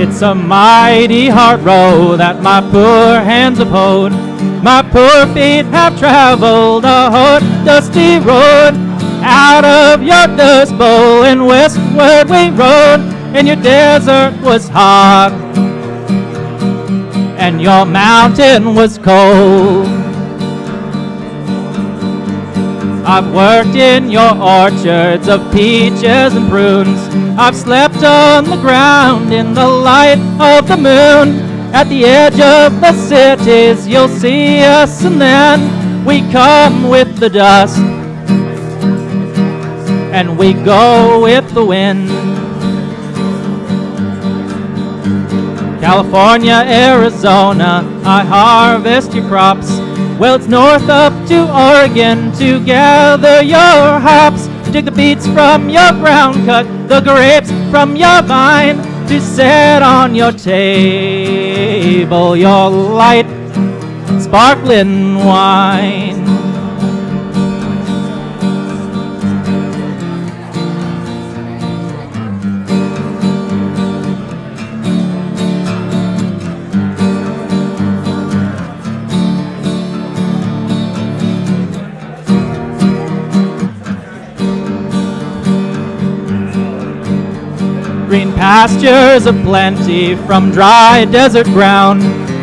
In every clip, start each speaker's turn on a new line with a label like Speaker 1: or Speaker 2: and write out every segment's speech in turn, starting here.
Speaker 1: It's a mighty hard road that my poor hands have hoed. My poor feet have traveled a hard, dusty road. Out of your dust bowl and westward we rode, and your desert was hot, and your mountain was cold. I've worked in your orchards of peaches and prunes. I've slept on the ground in the light of the moon. At the edge of the cities you'll see us, and then we come with the dust, and we go with the wind. California, Arizona, I harvest your crops. Well, it's north up to Oregon to gather your hops. Take the beets from your ground cut, the grapes from your vine, to set on your table your light, sparkling wine. Green pastures of plenty from dry desert ground,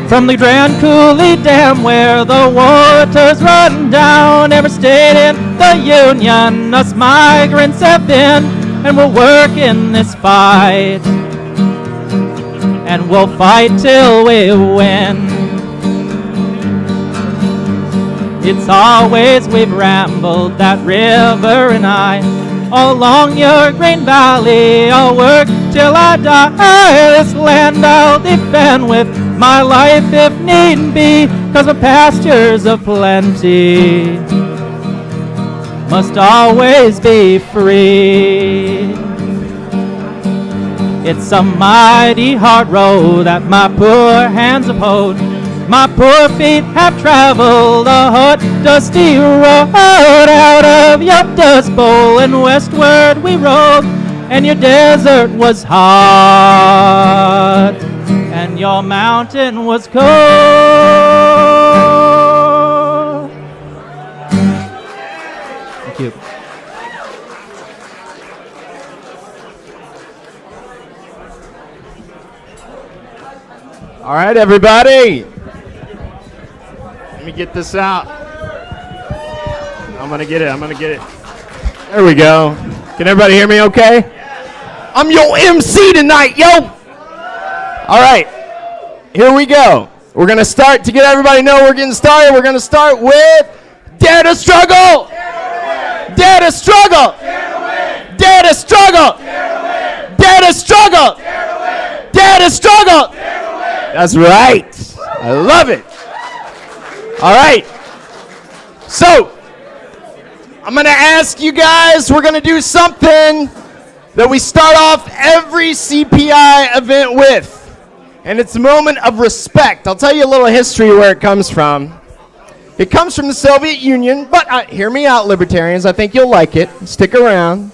Speaker 1: from the Grand Coulee Dam where the waters run down. Every state in the Union us migrants have been, and we'll work in this fight, and we'll fight till we win. It's always we've rambled that river and I, all along your green valley. I'll work till I die. This land I'll defend with my life if need be, 'cause my pastures of plenty must always be free. It's a mighty hard road that my poor hands have hoed. My poor feet have traveled a hot, dusty road. Out of your dust bowl and westward we rode, and your desert was hot, and your mountain was cold. Thank you.
Speaker 2: All right, everybody. Let me get this out. I'm gonna get it. There we go. Can everybody hear me okay? I'm your MC tonight, yo. All right, here we go. We're gonna start, to get everybody to know we're getting started, we're gonna start with Dare to Struggle. Dare to Struggle. Dare to Struggle. Dare to Struggle. Dare to Struggle. That's right. I love it. All right. So, I'm going to ask you guys, we're going to do something that we start off every CPI event with. And it's a moment of respect. I'll tell you a little history where it comes from. It comes from the Soviet Union, but hear me out, libertarians. I think you'll like it. Stick around.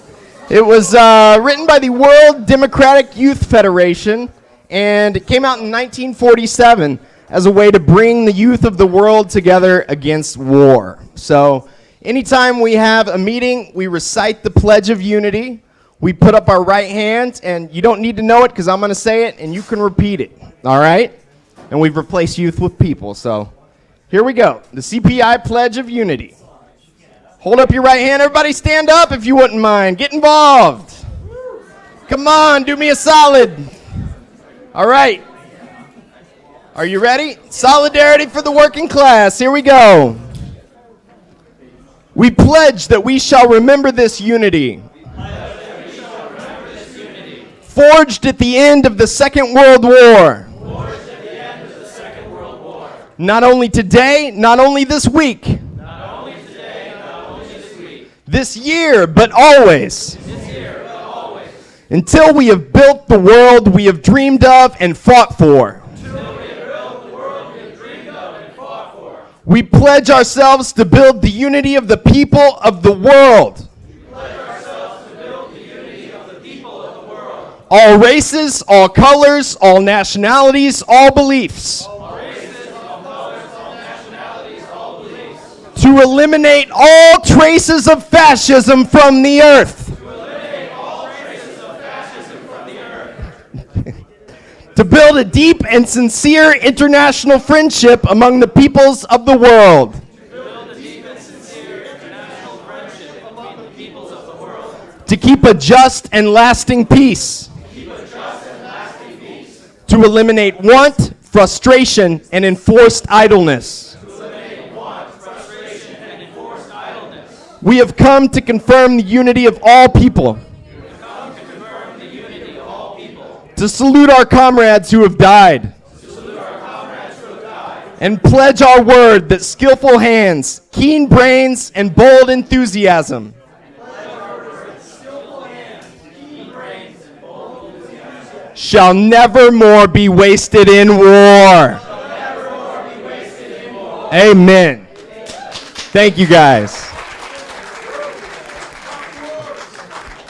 Speaker 2: It was written by the World Democratic Youth Federation, and it came out in 1947 as a way to bring the youth of the world together against war. So anytime we have a meeting, we recite the Pledge of Unity. We put up our right hand, and you don't need to know it because I'm going to say it, and you can repeat it, all right? And we've replaced youth with people, so here we go. The CPI Pledge of Unity. Hold up your right hand. Everybody stand up if you wouldn't mind. Get involved. Come on, do me a solid. All right. Are you ready? Solidarity for the working class. Here we go. We pledge that we shall remember this unity. Forged at the end of the Second World War. Not only today, not only this week. This year, but always. Until we have built the world we have dreamed of and fought for. We pledge ourselves to build the unity of the people of the world. All races, all colors, all nationalities, all beliefs. To eliminate all traces of fascism from the earth. To build a deep and sincere international friendship among the peoples of the world. To keep a just and lasting peace. To eliminate want, frustration, and enforced idleness. We have come to confirm the unity of all people. To salute our comrades who have died. And pledge our word that skillful hands, keen brains, and bold enthusiasm shall never more be wasted in war. Amen. Thank you, guys.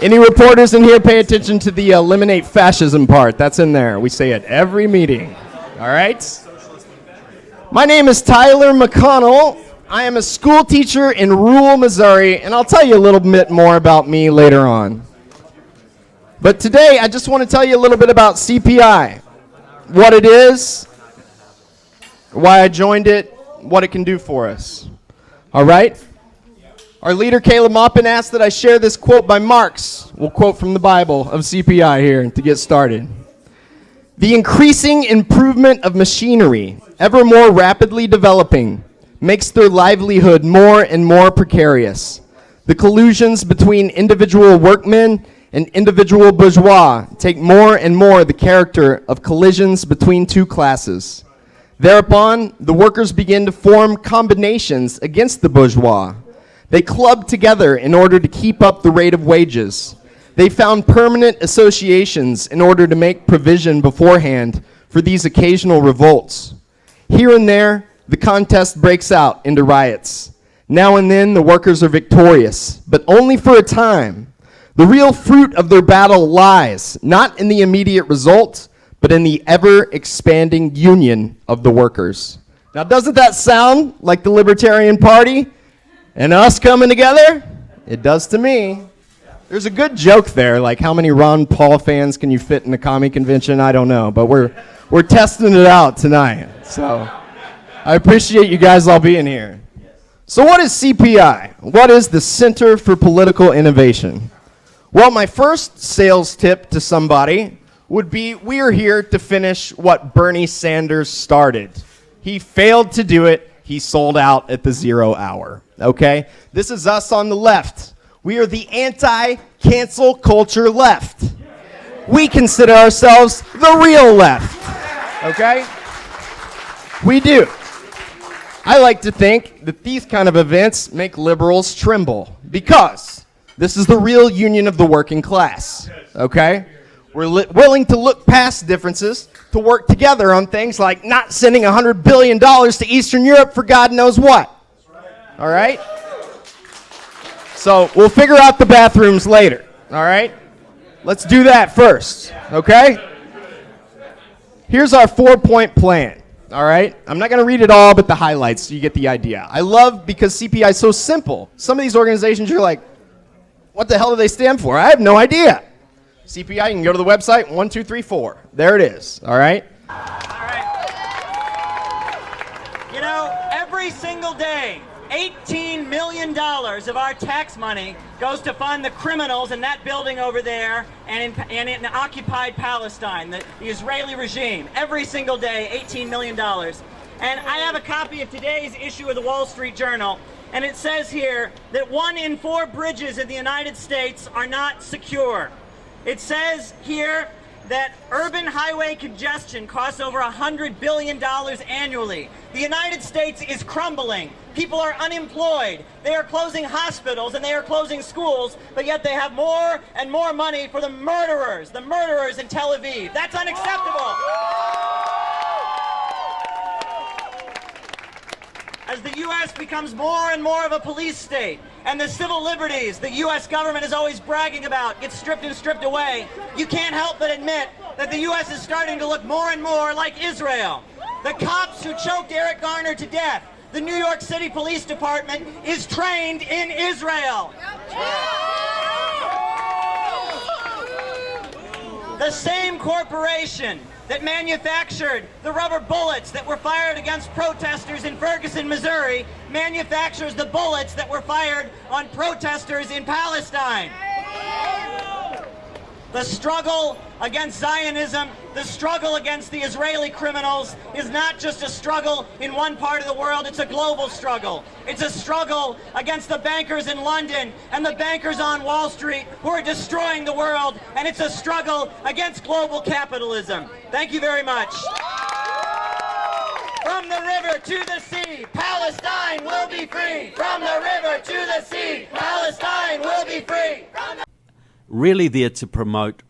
Speaker 2: Any reporters in here pay attention to the eliminate fascism part? That's in there. We say it every meeting. All right? My name is Tyler McConnell. I am a school teacher in rural Missouri, and I'll tell you a little bit more about me later on. But today, I just want to tell you a little bit about CPI, what it is, why I joined it, what it can do for us. All right? Our leader, Caleb Maupin, asked that I share this quote by Marx. We'll quote from the Bible of CPI here to get started. The increasing improvement of machinery, ever more rapidly developing, makes their livelihood more and more precarious. The collusions between individual workmen and individual bourgeois take more and more the character of collisions between two classes. Thereupon, the workers begin to form combinations against the bourgeois. They clubbed together in order to keep up the rate of wages. They found permanent associations in order to make provision beforehand for these occasional revolts. Here and there, the contest breaks out into riots. Now and then, the workers are victorious, but only for a time. The real fruit of their battle lies not in the immediate result, but in the ever-expanding union of the workers. Now, doesn't that sound like the Libertarian Party? And us coming together? It does to me. There's a good joke there, like how many Ron Paul fans can you fit in a commie convention? I don't know, but we're testing it out tonight. So I appreciate you guys all being here. So what is CPI? What is the Center for Political Innovation? Well, my first sales tip to somebody would be we are here to finish what Bernie Sanders started. He failed to do it. He sold out at the 0 hour, okay? This is us on the left. We are the anti-cancel culture left. We consider ourselves the real left, okay? We do. I like to think that these kind of events make liberals tremble because this is the real union of the working class, okay? We're willing to look past differences to work together on things like not sending $100 billion to Eastern Europe for God knows what. All right? So we'll figure out the bathrooms later. All right? Let's do that first. Okay? Here's our 4-point plan. All right? I'm not going to read it all, but the highlights, so you get the idea. I love because CPI is so simple. Some of these organizations, you're like, what the hell do they stand for? I have no idea. CPI, you can go to the website, 1, 2, 3, 4. There it is, all right?
Speaker 3: All right. You know, every single day, $18 million of our tax money goes to fund the criminals in that building over there and in occupied Palestine, the Israeli regime. Every single day, $18 million. And I have a copy of today's issue of the Wall Street Journal, and it says here that 1 in 4 bridges in the United States are not secure. It says here that urban highway congestion costs over $100 billion annually. The United States is crumbling. People are unemployed. They are closing hospitals and they are closing schools, but yet they have more and more money for the murderers in Tel Aviv. That's unacceptable. As the U.S. becomes more and more of a police state, and the civil liberties the U.S. government is always bragging about get stripped and stripped away, you can't help but admit that the U.S. is starting to look more and more like Israel. The cops who choked Eric Garner to death, the New York City Police Department is trained in Israel. The same corporation that manufactured the rubber bullets that were fired against protesters in Ferguson, Missouri, manufactures the bullets that were fired on protesters in Palestine. The struggle against Zionism, the struggle against the Israeli criminals is not just a struggle in one part of the world, it's a global struggle. It's a struggle against the bankers in London and the bankers on Wall Street who are destroying the world, and it's a struggle against global capitalism. Thank you very much. From the river to the sea, Palestine will be free. From the river to the sea, Palestine will be free.
Speaker 4: Really there to promote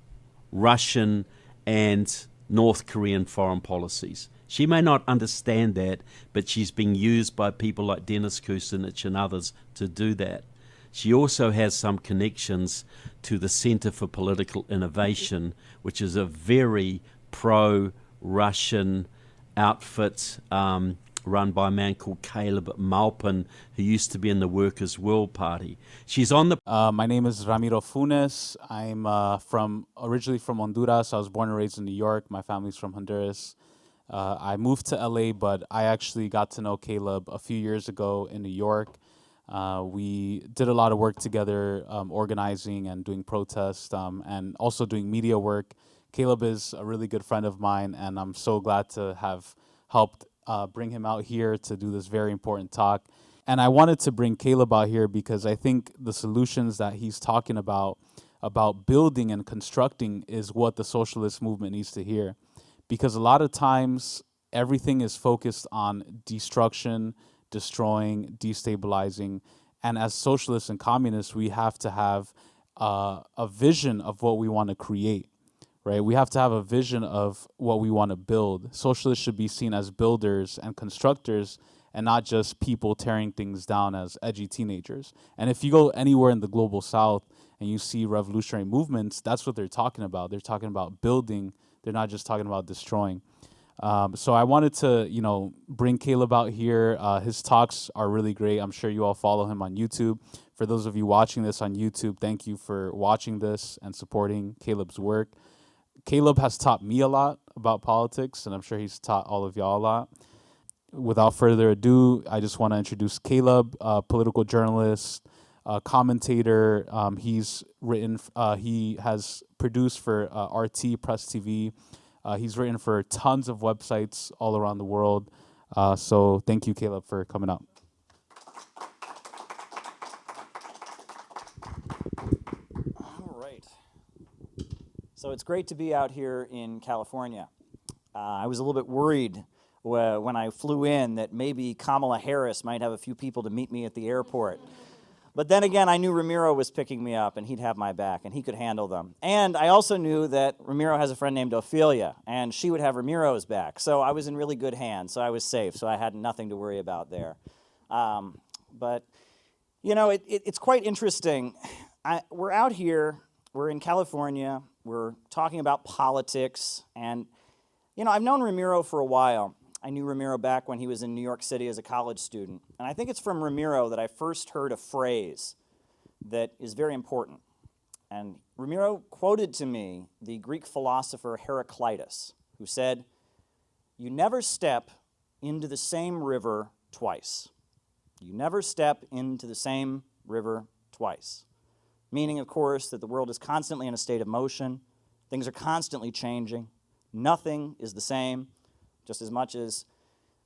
Speaker 4: Russian and North Korean foreign policies. She may not understand that, but she's being used by people like Dennis Kucinich and others to do that. She also has some connections to the Center for Political Innovation, which is a very pro-Russian outfit run by a man called Caleb Maupin, who used to be in the Workers' World Party. She's on the...
Speaker 5: My name is Ramiro Funes. I'm originally from Honduras. I was born and raised in New York. My family's from Honduras. I moved to LA, but I actually got to know Caleb a few years ago in New York. We did a lot of work together, organizing and doing protests, and also doing media work. Caleb is a really good friend of mine, and I'm so glad to have helped bring him out here to do this very important talk. And I wanted to bring Caleb out here because I think the solutions that he's talking about building and constructing, is what the socialist movement needs to hear. Because a lot of times, everything is focused on destruction, destroying, destabilizing. And as socialists and communists, we have to have a vision of what we want to create. Right, we have to have a vision of what we want to build. Socialists should be seen as builders and constructors, and not just people tearing things down as edgy teenagers. And if you go anywhere in the global South and you see revolutionary movements, that's what they're talking about. They're talking about building. They're not just talking about destroying. So I wanted to, bring Caleb out here. His talks are really great. I'm sure you all follow him on YouTube. For those of you watching this on YouTube, thank you for watching this and supporting Caleb's work. Caleb has taught me a lot about politics, and I'm sure he's taught all of y'all a lot. Without further ado, I just want to introduce Caleb, a political journalist, commentator. He has produced for RT, Press TV. He's written for tons of websites all around the world. So thank you, Caleb, for coming out.
Speaker 6: So it's great to be out here in California. I was a little bit worried when I flew in that maybe Kamala Harris might have a few people to meet me at the airport. But then again, I knew Ramiro was picking me up and he'd have my back and he could handle them. And I also knew that Ramiro has a friend named Ophelia and she would have Ramiro's back. So I was in really good hands, so I was safe, so I had nothing to worry about there. But, it's quite interesting. We're out here, we're in California, we're talking about politics, and, I've known Ramiro for a while. I knew Ramiro back when he was in New York City as a college student, and I think it's from Ramiro that I first heard a phrase that is very important. And Ramiro quoted to me the Greek philosopher Heraclitus, who said, "You never step into the same river twice. You never step into the same river twice." Meaning, of course, that the world is constantly in a state of motion. Things are constantly changing. Nothing is the same, just as much as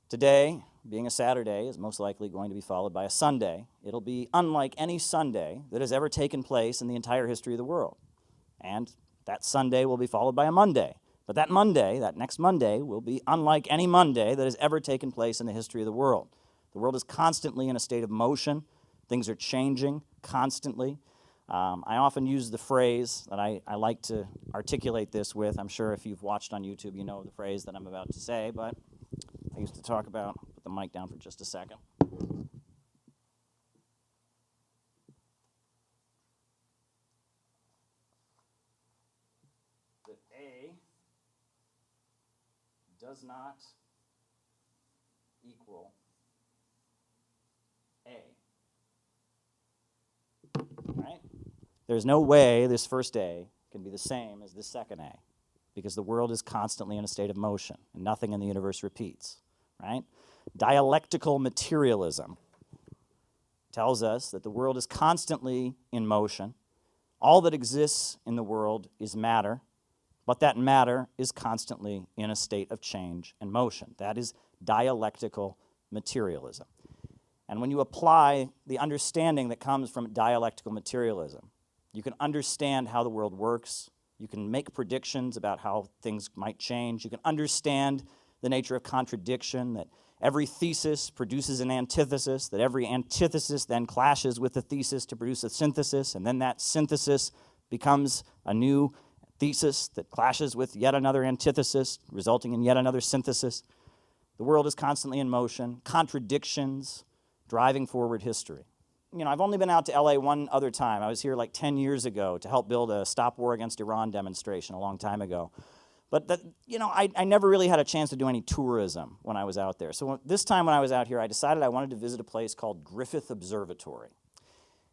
Speaker 6: today, being a Saturday, is most likely going to be followed by a Sunday. It'll be unlike any Sunday that has ever taken place in the entire history of the world. And That Sunday will be followed by a Monday. But that Monday, that next Monday, will be unlike any Monday that has ever taken place in the history of the world. The world is constantly in a state of motion. Things are changing constantly. I often use the phrase that I like to articulate this with. I'm sure if you've watched on YouTube, you know the phrase that I'm about to say, but I used to talk about, put the mic down for just a second. That A does not equal A. Right? There's no way this first A can be the same as this second A, because the world is constantly in a state of motion, and nothing in the universe repeats, right? Dialectical materialism tells us that the world is constantly in motion. All that exists in the world is matter, but that matter is constantly in a state of change and motion. That is dialectical materialism. And when you apply the understanding that comes from dialectical materialism, you can understand how the world works. You can make predictions about how things might change. You can understand the nature of contradiction, that every thesis produces an antithesis, that every antithesis then clashes with the thesis to produce a synthesis, and then that synthesis becomes a new thesis that clashes with yet another antithesis, resulting in yet another synthesis. The world is constantly in motion, contradictions driving forward history. You know, I've only been out to LA one other time. I was here like 10 years ago to help build a Stop War Against Iran demonstration a long time ago. But, I never really had a chance to do any tourism when I was out there. So this time when I was out here, I decided I wanted to visit a place called Griffith Observatory.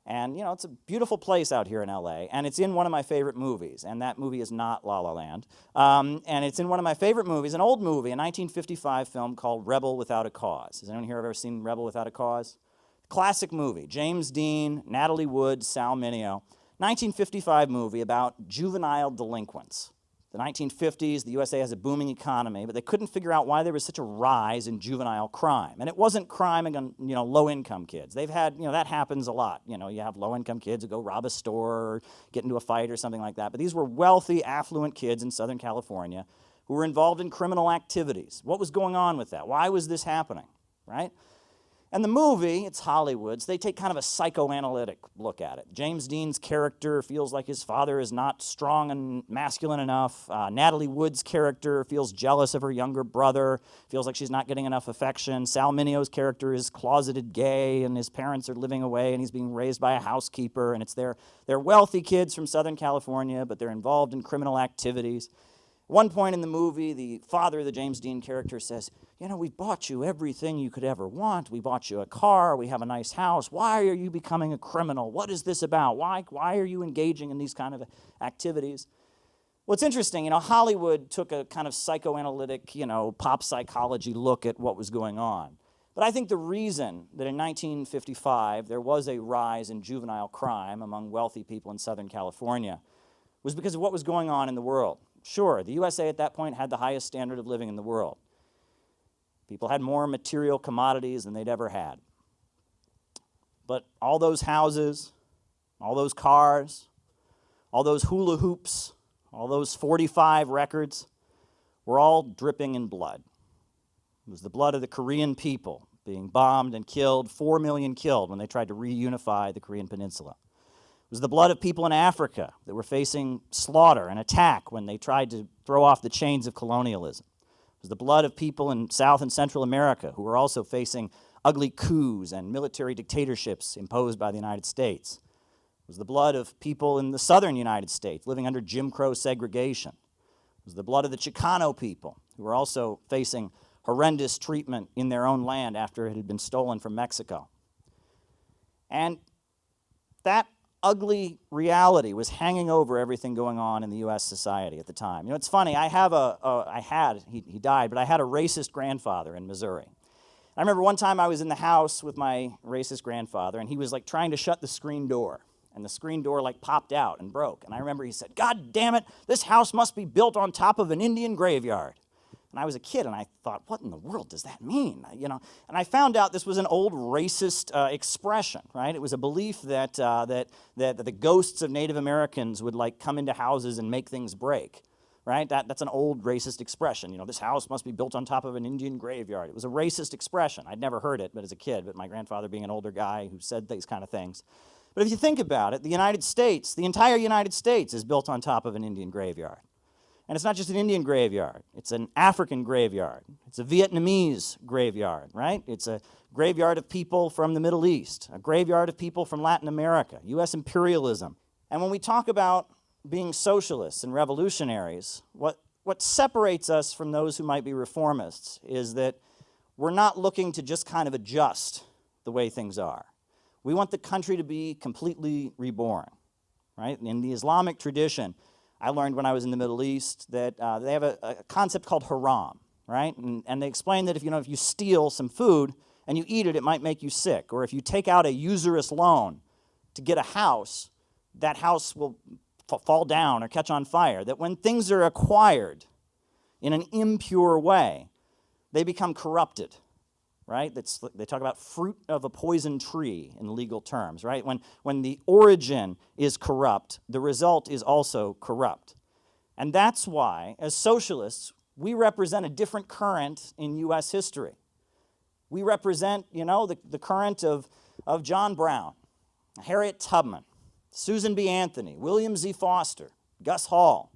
Speaker 6: And, it's a beautiful place out here in LA, and it's in one of my favorite movies, and that movie is not La La Land. And it's in one of my favorite movies, an old movie, a 1955 film called Rebel Without a Cause. Has anyone here ever seen Rebel Without a Cause? Classic movie, James Dean, Natalie Wood, Sal Mineo. 1955 movie about juvenile delinquents. The 1950s, the USA has a booming economy, but they couldn't figure out why there was such a rise in juvenile crime. And it wasn't crime against, low-income kids. They've had, that happens a lot. You have low-income kids who go rob a store or get into a fight or something like that. But these were wealthy, affluent kids in Southern California who were involved in criminal activities. What was going on with that? Why was this happening, right? And the movie, it's Hollywood's, they take kind of a psychoanalytic look at it. James Dean's character feels like his father is not strong and masculine enough. Natalie Wood's character feels jealous of her younger brother, feels like she's not getting enough affection. Sal Mineo's character is closeted gay, and his parents are living away, and he's being raised by a housekeeper, and they're wealthy kids from Southern California, but they're involved in criminal activities. At one point in the movie, the father of the James Dean character says, we bought you everything you could ever want. We bought you a car. We have a nice house. Why are you becoming a criminal? What is this about? Why are you engaging in these kind of activities? Well, it's interesting. Hollywood took a kind of psychoanalytic, pop psychology look at what was going on. But I think the reason that in 1955 there was a rise in juvenile crime among wealthy people in Southern California was because of what was going on in the world. Sure, the USA at that point had the highest standard of living in the world. People had more material commodities than they'd ever had. But all those houses, all those cars, all those hula hoops, all those 45 records were all dripping in blood. It was the blood of the Korean people being bombed and killed, 4 million killed when they tried to reunify the Korean Peninsula. It was the blood of people in Africa that were facing slaughter and attack when they tried to throw off the chains of colonialism. It was the blood of people in South and Central America who were also facing ugly coups and military dictatorships imposed by the United States. It was the blood of people in the southern United States living under Jim Crow segregation. It was the blood of the Chicano people who were also facing horrendous treatment in their own land after it had been stolen from Mexico. And that ugly reality was hanging over everything going on in the U.S. society at the time. It's funny, he died, but I had a racist grandfather in Missouri. I remember one time I was in the house with my racist grandfather, and he was like trying to shut the screen door, and the screen door like popped out and broke. And I remember he said, "God damn it, this house must be built on top of an Indian graveyard." And I was a kid, and I thought, what in the world does that mean? You know, and I found out this was an old racist expression, right? It was a belief that the ghosts of Native Americans would like come into houses and make things break, right? That's an old racist expression. You know, this house must be built on top of an Indian graveyard. It was a racist expression. I'd never heard it, but as a kid, but my grandfather being an older guy who said these kind of things. But if you think about it, the United States, the entire United States is built on top of an Indian graveyard. And it's not just an Indian graveyard, it's an African graveyard. It's a Vietnamese graveyard, right? It's a graveyard of people from the Middle East, a graveyard of people from Latin America, US imperialism. And when we talk about being socialists and revolutionaries, what separates us from those who might be reformists is that we're not looking to just kind of adjust the way things are. We want the country to be completely reborn, right? In the Islamic tradition, I learned when I was in the Middle East that they have a concept called haram, right? And they explain that if you steal some food and you eat it, it might make you sick. Or if you take out a usurious loan to get a house, that house will fall down or catch on fire. That when things are acquired in an impure way, they become corrupted, right? They talk about fruit of a poison tree in legal terms, right? When the origin is corrupt, the result is also corrupt. And that's why, as socialists, we represent a different current in U.S. history. We represent, the current of John Brown, Harriet Tubman, Susan B. Anthony, William Z. Foster, Gus Hall.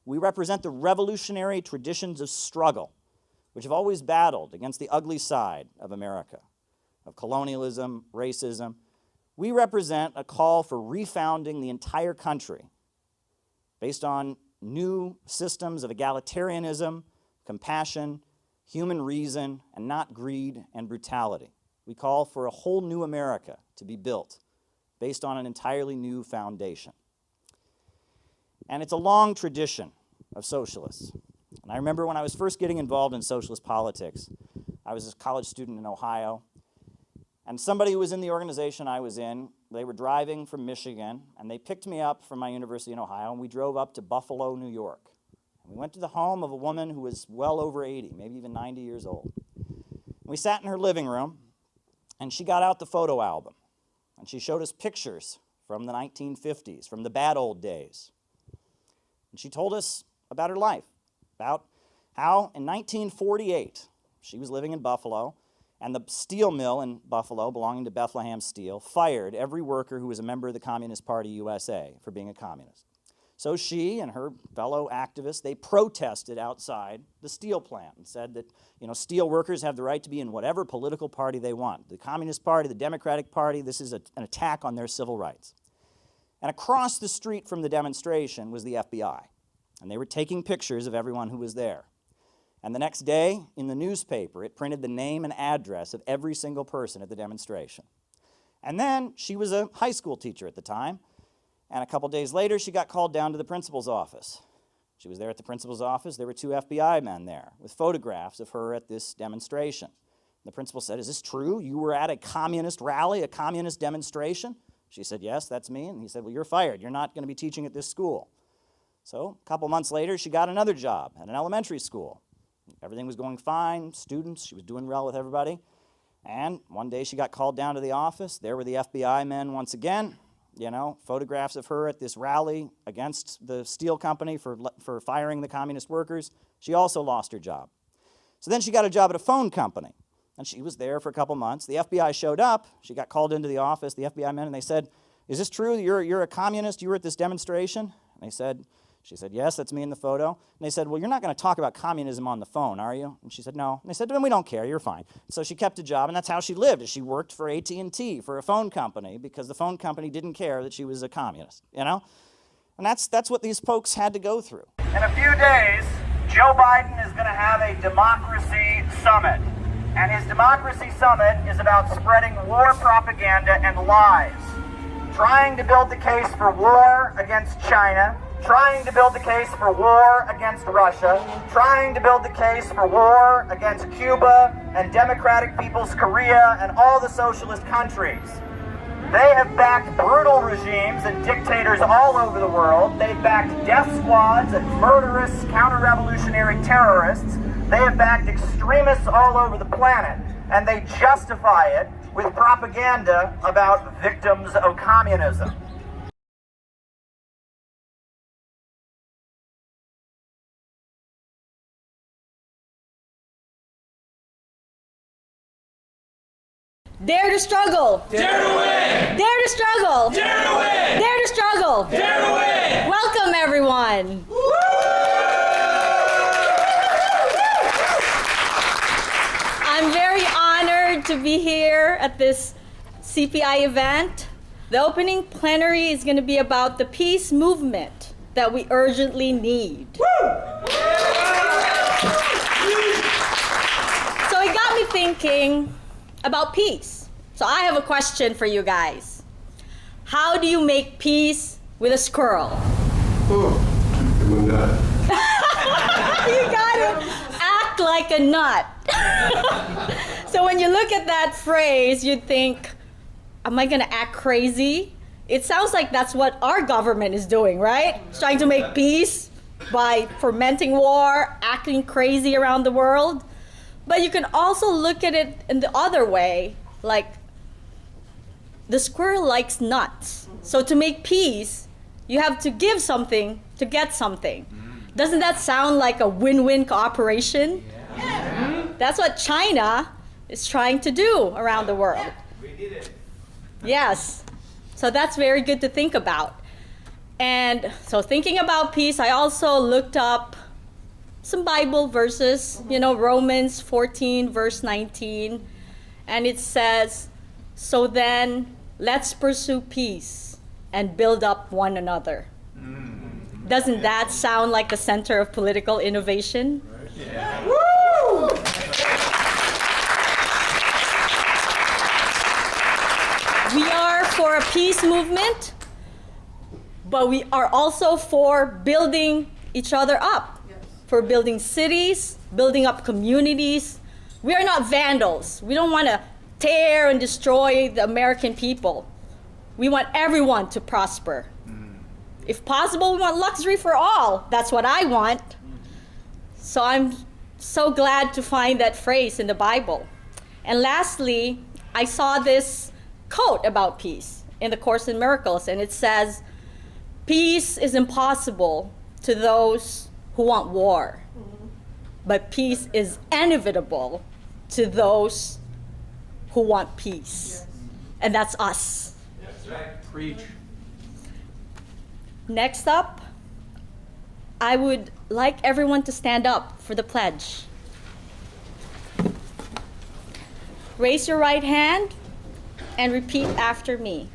Speaker 6: We represent the revolutionary traditions of struggle, which have always battled against the ugly side of America, of colonialism, racism. We represent a call for refounding the entire country based on new systems of egalitarianism, compassion, human reason, and not greed and brutality. We call for a whole new America to be built based on an entirely new foundation. And it's a long tradition of socialists. And I remember when I was first getting involved in socialist politics, I was a college student in Ohio, and somebody who was in the organization I was in, they were driving from Michigan, and they picked me up from my university in Ohio, and we drove up to Buffalo, New York. And we went to the home of a woman who was well over 80, maybe even 90 years old. We sat in her living room, and she got out the photo album, and she showed us pictures from the 1950s, from the bad old days. And she told us about her life, about how in 1948, she was living in Buffalo, and the steel mill in Buffalo, belonging to Bethlehem Steel, fired every worker who was a member of the Communist Party USA for being a communist. So she and her fellow activists, they protested outside the steel plant and said that, steel workers have the right to be in whatever political party they want. The Communist Party, the Democratic Party, this is an attack on their civil rights. And across the street from the demonstration was the FBI. And they were taking pictures of everyone who was there. And the next day, in the newspaper, it printed the name and address of every single person at the demonstration. And then she was a high school teacher at the time, and a couple days later, she got called down to the principal's office. She was there at the principal's office. There were 2 FBI men there with photographs of her at this demonstration. The principal said, "Is this true? You were at a communist rally, a communist demonstration?" She said, "Yes, that's me." And he said, "Well, you're fired. You're not going to be teaching at this school." So a couple months later, she got another job at an elementary school. Everything was going fine, students, she was doing well with everybody. And one day she got called down to the office. There were the FBI men once again, photographs of her at this rally against the steel company for firing the communist workers. She also lost her job. So then she got a job at a phone company, and she was there for a couple months. The FBI showed up. She got called into the office, the FBI men, and they said, "Is this true? You're a communist? You were at this demonstration?" And she said, "Yes, that's me in the photo." And they said, "Well, you're not going to talk about communism on the phone, are you?" And she said, "No." And they said, "Then we don't care, you're fine." So she kept a job, and that's how she lived. She worked for AT&T, for a phone company, because the phone company didn't care that she was a communist, And that's what these folks had to go through.
Speaker 7: In a few days, Joe Biden is going to have a democracy summit. And his democracy summit is about spreading war propaganda and lies, trying to build the case for war against China, trying to build the case for war against Russia, trying to build the case for war against Cuba and Democratic People's Korea and all the socialist countries. They have backed brutal regimes and dictators all over the world. They've backed death squads and murderous counter-revolutionary terrorists They have backed extremists all over the planet, and they justify it with propaganda about victims of communism.
Speaker 8: Dare to struggle.
Speaker 9: Dare to win.
Speaker 8: Dare to struggle.
Speaker 9: Dare to win.
Speaker 8: Dare to struggle.
Speaker 9: Dare to win.
Speaker 8: Welcome, everyone. I'm very honored to be here at this CPI event. The opening plenary is going to be about the peace movement that we urgently need. So it got me thinking about peace. So I have a question for you guys. How do you make peace with a squirrel? You gotta act like a nut. So when you look at that phrase, you'd think, am I gonna act crazy? It sounds like that's what our government is doing, right? It's trying to make peace by fomenting war, acting crazy around the world. But you can also look at it in the other way, like the squirrel likes nuts. So to make peace, you have to give something to get something. Doesn't that sound like a win-win cooperation? Yeah. That's what China is trying to do around the world.
Speaker 9: We did it.
Speaker 8: Yes. So that's very good to think about. And so thinking about peace, I also looked up some Bible verses, Romans 14, verse 19. And it says, so then let's pursue peace and build up one another. Doesn't that sound like the center of political innovation?
Speaker 9: Yeah.
Speaker 8: Woo! We are for a peace movement, but we are also for building each other up, for building cities, building up communities. We are not vandals. We don't want to tear and destroy the American people. We want everyone to prosper. If possible, we want luxury for all. That's what I want. So I'm so glad to find that phrase in the Bible. And lastly, I saw this quote about peace in the Course in Miracles, and it says, peace is impossible to those who want war, but peace is inevitable to those who want peace. And that's us.
Speaker 9: That's right. Preach.
Speaker 8: Next up, I would like everyone to stand up for the pledge. Raise your right hand and repeat after me.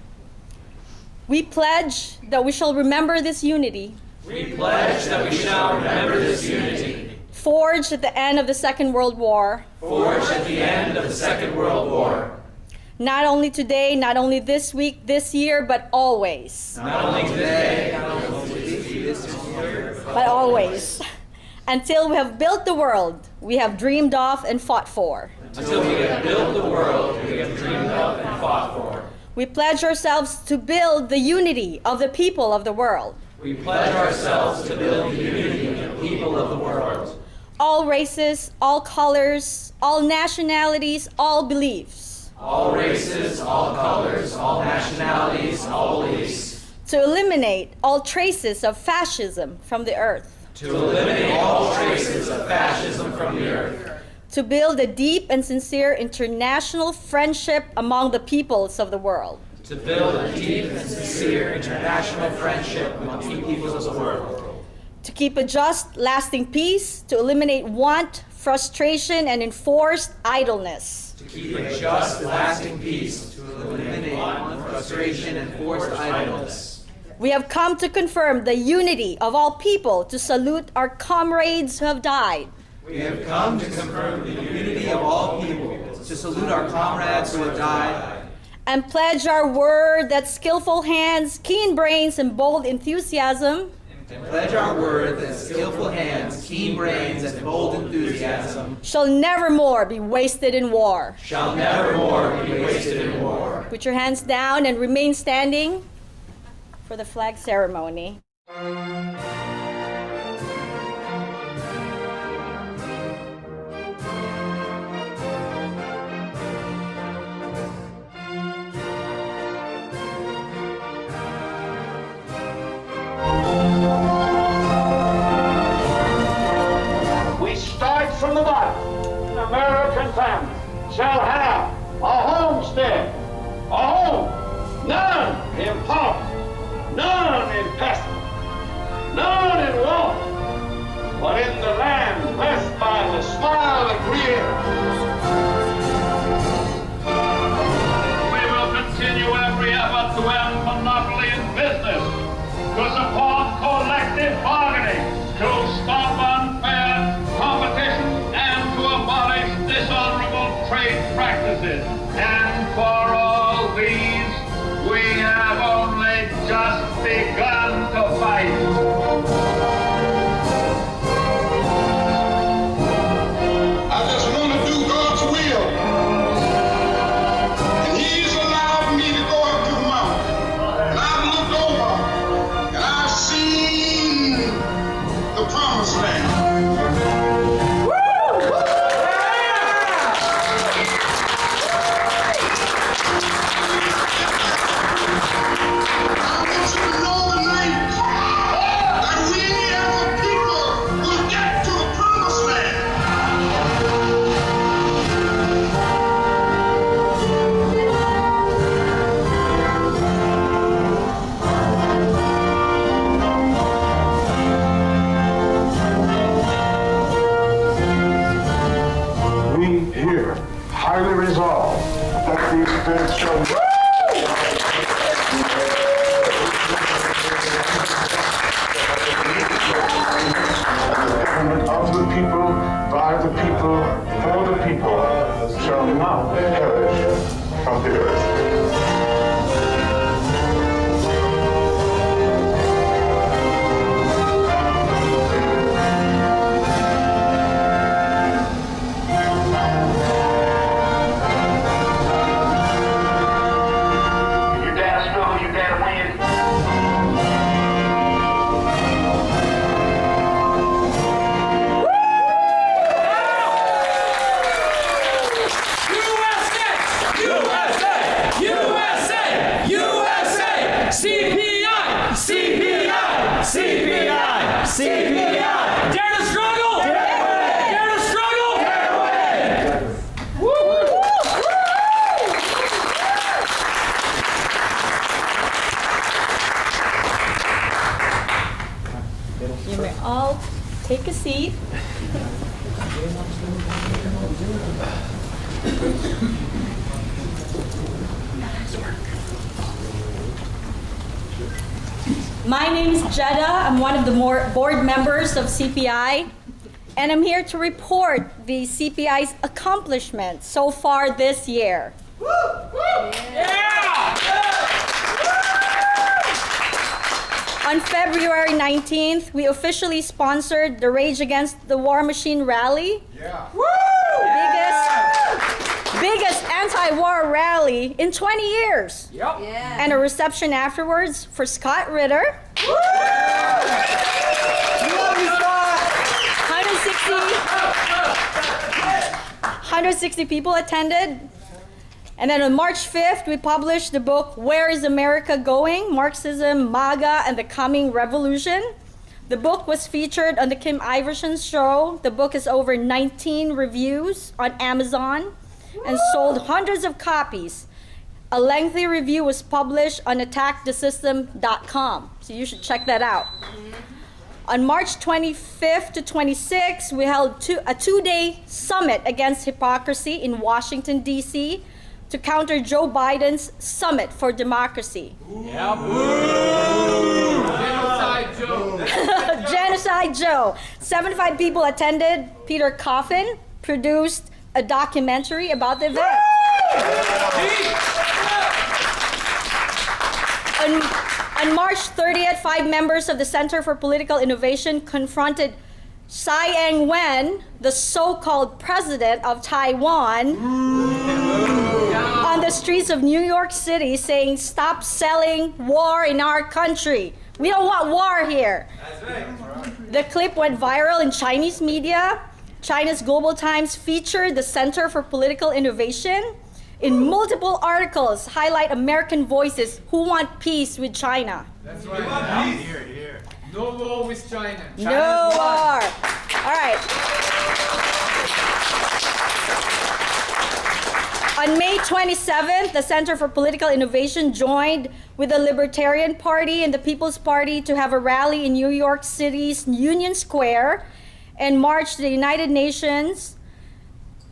Speaker 8: We pledge that we shall remember this unity.
Speaker 9: We pledge that we shall remember this unity.
Speaker 8: Forged at the end of the Second World War.
Speaker 9: Forged at the end of the Second World War.
Speaker 8: Not only today, not only this week, this year, but always.
Speaker 9: Not only today, not only this year,
Speaker 8: but always. Until we have built the world we have dreamed of and fought for.
Speaker 9: Until we have built the world we have dreamed of and fought for.
Speaker 8: We pledge ourselves to build the unity of the people of the world.
Speaker 9: We pledge ourselves to build the unity of the people of the world.
Speaker 8: All races, all colors, all nationalities, all beliefs.
Speaker 9: All races, all colors, all nationalities, all beliefs.
Speaker 8: To eliminate all traces of fascism from the earth.
Speaker 9: To eliminate all traces of fascism from the earth.
Speaker 8: To build a deep and sincere international friendship among the peoples of the world.
Speaker 9: To build a deep and sincere international friendship among the peoples of the world.
Speaker 8: To keep a just, lasting peace, to eliminate want, frustration, and enforced idleness.
Speaker 9: To keep a just, lasting peace, to eliminate want, frustration, and forced idleness.
Speaker 8: We have come to confirm the unity of all people, to salute our comrades who have died.
Speaker 9: We have come to confirm the unity of all people, to salute our comrades who have died.
Speaker 8: And pledge our word that skillful hands, keen brains, and bold enthusiasm.
Speaker 9: And pledge our word that skillful hands, keen brains, and bold enthusiasm
Speaker 8: shall never more be wasted in war.
Speaker 9: Shall never more be wasted in war.
Speaker 8: Put your hands down and remain standing for the flag ceremony.
Speaker 10: from the bottom. American families shall have a homestead, a home, none in poverty, none in pestilence, none in want, but in the land blessed by the smile of the Creator. We will continue every effort to end monopoly in business, to support collective bargaining, to stop unfair competition, and to abolish dishonorable trade practices. And for all these, we have only just begun to fight. I just want to do God's will. And He's allowed me to go up to the mountain. And I've looked over and I've seen the promised land. I want you to know tonight that we as a people will get to the promised land. We here highly resolve that these events shall government of the people, by the people, for the people, shall not perish from the earth. Your dad struggle, your dad win.
Speaker 1: CPI! Dare to struggle! Dare to struggle!
Speaker 8: You may all take a seat. My name is Jeddah. I'm one of the board members of CPI, and I'm here to report the CPI's accomplishments so far this year. On February 19th, we officially sponsored the Rage Against the War Machine rally. Biggest anti-war rally in 20 years. And a reception afterwards for Scott Ritter. 160 people attended. And then on March 5th, we published the book, Where is America Going? Marxism, MAGA, and the Coming Revolution. The book was featured on the Kim Iverson show. The book has over 19 reviews on Amazon and sold hundreds of copies. A lengthy review was published on attackthesystem.com, so you should check that out. On March 25th to 26th, we held a two-day summit against hypocrisy in Washington, D.C. to counter Joe Biden's Summit for Democracy.
Speaker 1: Genocide Joe!
Speaker 8: Genocide Joe. 75 people attended. Peter Coffin produced a documentary about the event. On March 30th, 5 members of the Center for Political Innovation confronted Tsai Ing-wen, the so-called president of Taiwan, on the streets of New York City, saying, "Stop selling war in our country. We don't want war here." That's right. The clip went viral in Chinese media. China's Global Times featured the Center for Political Innovation in multiple articles, highlight American voices who want peace with China.
Speaker 1: That's right. No war with China.
Speaker 8: No war. All right. 27th, the Center for Political Innovation joined with the Libertarian Party and the People's Party to have a rally in New York City's Union Square and march to the United Nations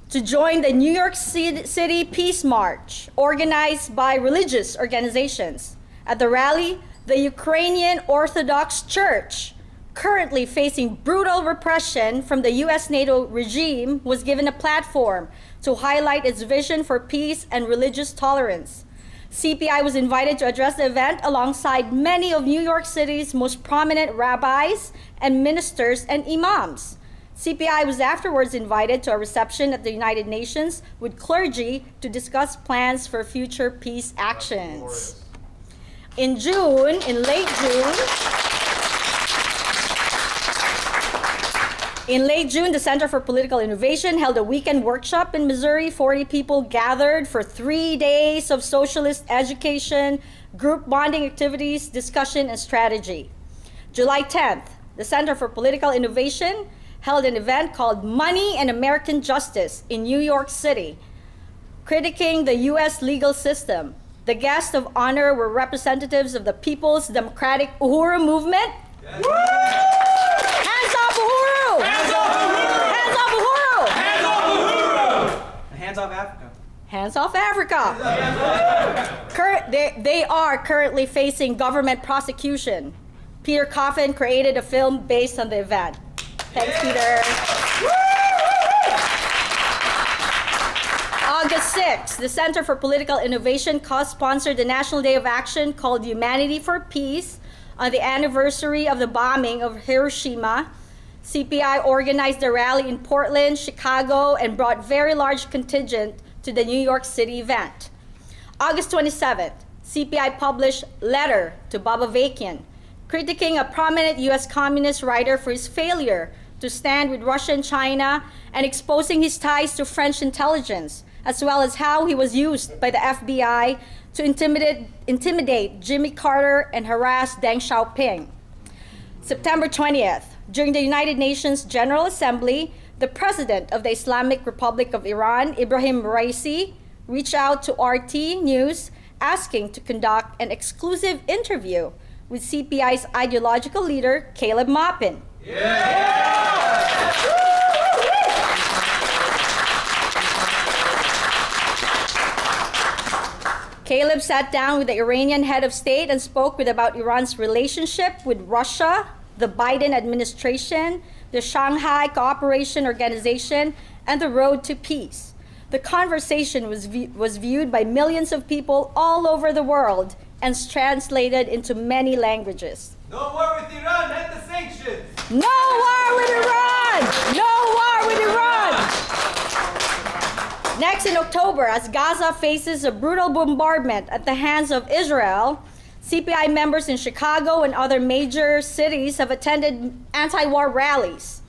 Speaker 8: to join the New York City Peace March, organized by religious organizations. At the rally, the Ukrainian Orthodox Church, currently facing brutal repression from the US NATO regime, was given a platform to highlight its vision for peace and religious tolerance. CPI was invited to address the event alongside many of New York City's most prominent rabbis and ministers and imams. CPI was afterwards invited to a reception at the United Nations with clergy to discuss plans for future peace actions. In late June, the Center for Political Innovation held a weekend workshop in Missouri. 40 people gathered for 3 days of socialist education, group bonding activities, discussion, and strategy. July 10th, the Center for Political Innovation held an event called Money and American Justice in New York City, critiquing the U.S. legal system. The guests of honor were representatives of the People's Democratic Uhuru movement. Yes. Hands off Uhuru!
Speaker 9: Hands off Uhuru!
Speaker 8: Hands off Uhuru!
Speaker 9: Hands off Uhuru!
Speaker 3: Hands off Africa.
Speaker 8: Hands off Africa. They are currently facing government prosecution. Peter Coffin created a film based on the event. Thanks, Peter. August 6th, the Center for Political Innovation co-sponsored the National Day of Action called Humanity for Peace on the anniversary of the bombing of Hiroshima. CPI organized a rally in Portland, Chicago, and brought very large contingent to the New York City event. August 27th, CPI published Letter to Baba Vakian, critiquing a prominent U.S. communist writer for his failure to stand with Russia and China and exposing his ties to French intelligence, as well as how he was used by the FBI to intimidate Jimmy Carter and harass Deng Xiaoping. September 20th, during the United Nations General Assembly, the president of the Islamic Republic of Iran, Ibrahim Raisi, reached out to RT News asking to conduct an exclusive interview with CPI's ideological leader, Caleb Maupin. Caleb sat down with the Iranian head of state and spoke about Iran's relationship with Russia, the Biden administration, the Shanghai Cooperation Organization, and the road to peace. The conversation was viewed by millions of people all over the world and translated into many languages.
Speaker 9: No war with Iran, end the sanctions!
Speaker 8: No war with Iran! No war with Iran! Next, in October, as Gaza faces a brutal bombardment at the hands of Israel, CPI members in Chicago and other major cities have attended anti-war rallies.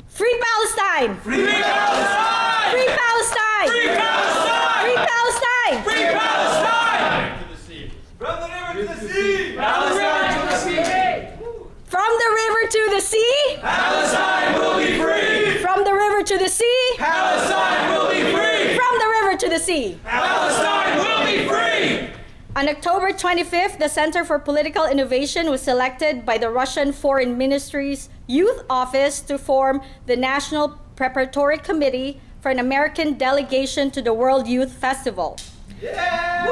Speaker 8: Free Palestine!
Speaker 9: Free Palestine!
Speaker 8: Free Palestine!
Speaker 9: Free Palestine!
Speaker 8: Free Palestine!
Speaker 9: Free Palestine! From the river to the sea! Palestine to the sea!
Speaker 8: From the river to the sea!
Speaker 9: Palestine will be free!
Speaker 8: From the river to the sea!
Speaker 9: Palestine will be free!
Speaker 8: From the river to the sea!
Speaker 9: Palestine will be free!
Speaker 8: On October 25th, the Center for Political Innovation was selected by the Russian Foreign Ministry's Youth Office to form the National Preparatory Committee for an American delegation to the World Youth Festival.
Speaker 9: Yeah!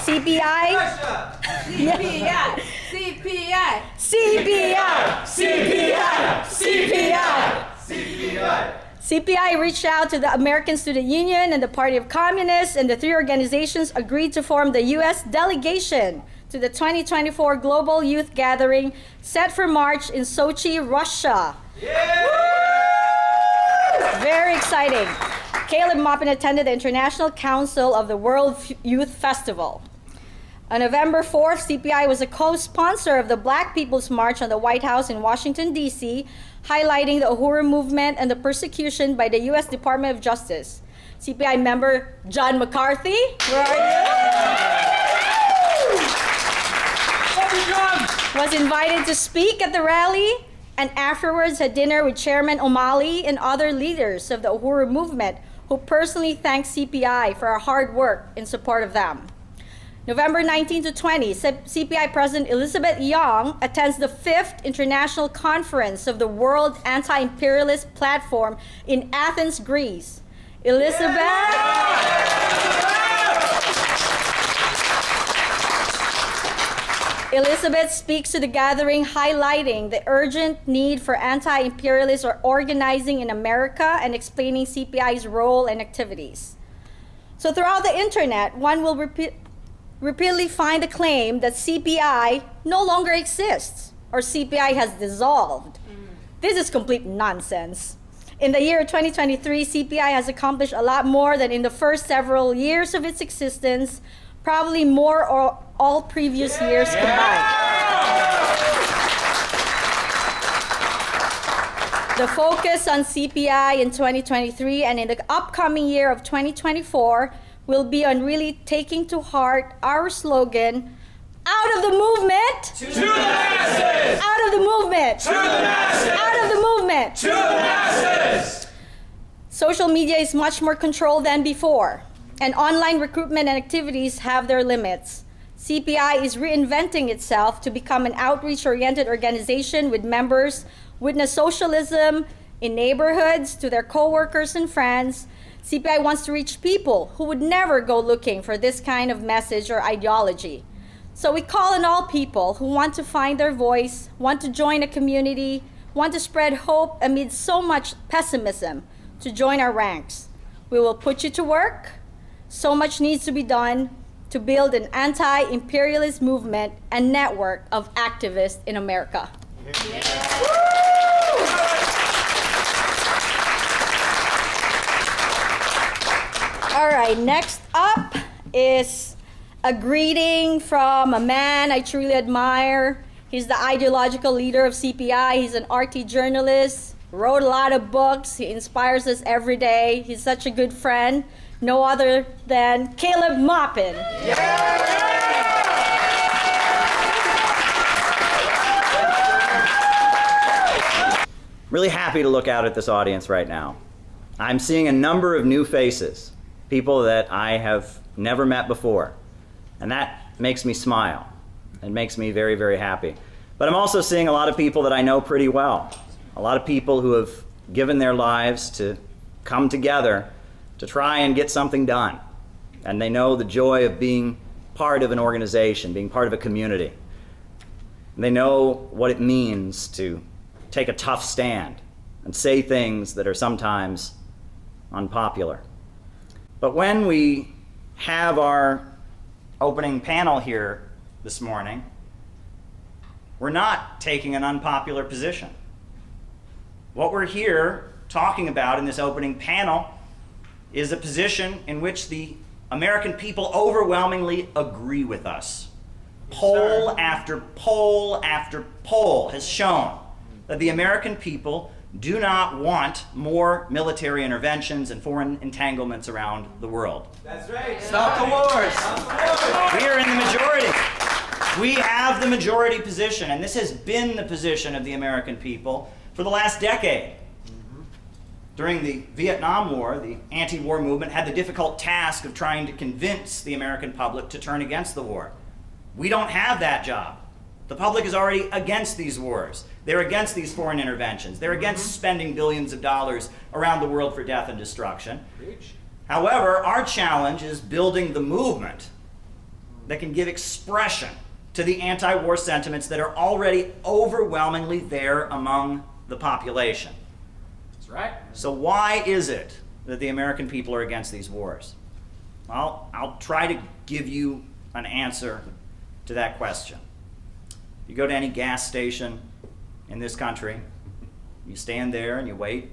Speaker 8: CPI.
Speaker 9: Russia!
Speaker 8: CPI.
Speaker 9: CPI!
Speaker 8: CPI.
Speaker 9: CPI! CPI! CPI!
Speaker 8: CPI reached out to the American Student Union and the Party of Communists, and the three organizations agreed to form the U.S. delegation to the 2024 Global Youth Gathering set for March in Sochi, Russia.
Speaker 9: Yeah!
Speaker 8: Very exciting. Caleb Maupin attended the International Council of the World Youth Festival. On November 4th, CPI was a co-sponsor of the Black People's March on the White House in Washington, D.C., highlighting the Uhuru movement and the persecution by the U.S. Department of Justice. CPI member John McCarthy, where are you? Was invited to speak at the rally. and afterwards had dinner with Chairman O'Malley and other leaders of the Uhuru movement who personally thanked CPI for our hard work in support of them. November 19 to 20, CPI President Elizabeth Young attends the 5th International Conference of the World Anti-Imperialist Platform in Athens, Greece. Elizabeth speaks to the gathering, highlighting the urgent need for anti-imperialists organizing in America and explaining CPI's role and activities. So throughout the internet, one will repeatedly find the claim that CPI no longer exists or CPI has dissolved. This is complete nonsense. In the year 2023, CPI has accomplished a lot more than in the first several years of its existence, probably more or all previous years combined. The focus on CPI in 2023 and in the upcoming year of 2024 will be on really taking to heart our slogan, out of the movement,
Speaker 9: To the masses!
Speaker 8: out of the movement,
Speaker 9: To the masses!
Speaker 8: out of the movement.
Speaker 9: To the masses!
Speaker 8: Social media is much more controlled than before, and online recruitment and activities have their limits. CPI is reinventing itself to become an outreach-oriented organization with members witness socialism in neighborhoods to their co-workers and friends. CPI wants to reach people who would never go looking for this kind of message or ideology. So we call on all people who want to find their voice, want to join a community, want to spread hope amid so much pessimism, to join our ranks. We will put you to work. So much needs to be done to build an anti-imperialist movement and network of activists in America. All right, next up is a greeting from a man I truly admire. He's the ideological leader of CPI. He's an RT journalist, wrote a lot of books. He inspires us every day. He's such a good friend. No other than Caleb Maupin.
Speaker 6: Really happy to look out at this audience right now. I'm seeing a number of new faces, people that I have never met before, and that makes me smile. It makes me very, very happy. But I'm also seeing a lot of people that I know pretty well, a lot of people who have given their lives to come together to try and get something done. And they know the joy of being part of an organization, being part of a community. And they know what it means to take a tough stand and say things that are sometimes unpopular. But when we have our opening panel here this morning, we're not taking an unpopular position. What we're here talking about in this opening panel is a position in which the American people overwhelmingly agree with us. Poll after poll after poll has shown that the American people do not want more military interventions and foreign entanglements around the world.
Speaker 9: That's right. Stop the wars.
Speaker 6: We are in the majority. We have the majority position, and this has been the position of the American people for the last decade. During the Vietnam War, the anti-war movement had the difficult task of trying to convince the American public to turn against the war. We don't have that job. The public is already against these wars. They're against these foreign interventions. They're against spending billions of dollars around the world for death and destruction. However, our challenge is building the movement that can give expression to the anti-war sentiments that are already overwhelmingly there among the population.
Speaker 9: That's right.
Speaker 6: So why is it that the American people are against these wars? Well, I'll try to give you an answer to that question. You go to any gas station in this country, you stand there and you wait,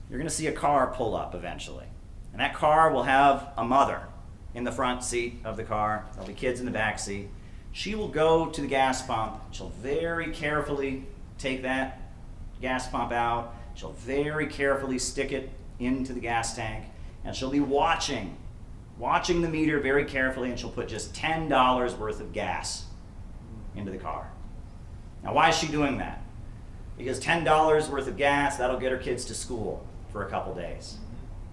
Speaker 6: you're going to see a car pull up eventually. And that car will have a mother in the front seat of the car. There'll be kids in the back seat. She will go to the gas pump. She'll very carefully take that gas pump out. She'll very carefully stick it into the gas tank. And she'll be watching the meter very carefully, and she'll put just $10 worth of gas into the car. Now, why is she doing that? because $10 worth of gas, that'll get her kids to school for a couple days.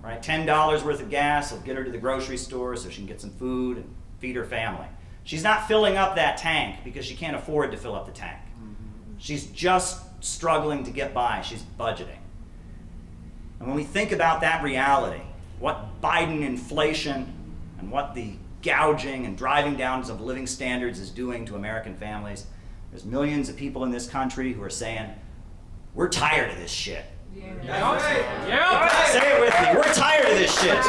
Speaker 6: Right? $10 worth of gas will get her to the grocery store so she can get some food and feed her family. She's not filling up that tank because she can't afford to fill up the tank. She's just struggling to get by. She's budgeting. And when we think about that reality, what Biden inflation and what the gouging and driving down of living standards is doing to American families, there's millions of people in this country who are saying, we're tired of this shit. Say it with me. We're tired of this shit. We're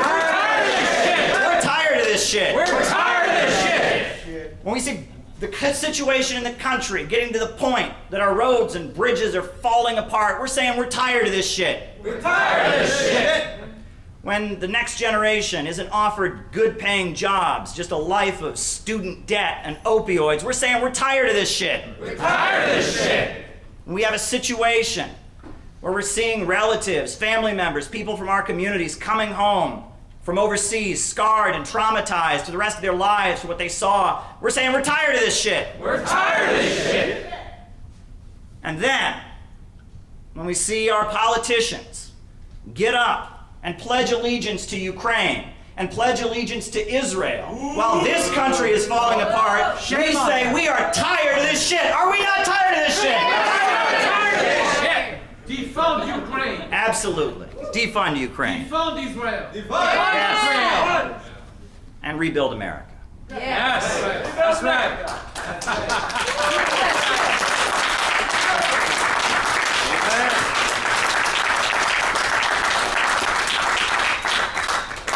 Speaker 6: tired of this shit.
Speaker 9: We're tired of this shit.
Speaker 6: When we see the situation in the country getting to the point that our roads and bridges are falling apart, we're saying we're tired of this shit.
Speaker 9: We're tired of this shit.
Speaker 6: When the next generation isn't offered good-paying jobs, just a life of student debt and opioids, we're saying we're tired of this shit.
Speaker 9: We're tired of this shit.
Speaker 6: When we have a situation where we're seeing relatives, family members, people from our communities coming home from overseas, scarred and traumatized for the rest of their lives for what they saw, we're saying we're tired of this shit.
Speaker 9: We're tired of this shit.
Speaker 6: And then, when we see our politicians get up and pledge allegiance to Ukraine and pledge allegiance to Israel while this country is falling apart, we say we are tired of this shit. Are we not tired of this shit?
Speaker 9: We're tired of this shit. Defund Ukraine.
Speaker 6: Absolutely. Defund Ukraine.
Speaker 9: Defund Israel.
Speaker 6: Yes.
Speaker 9: Israel.
Speaker 6: And rebuild America.
Speaker 9: Yes. That's right.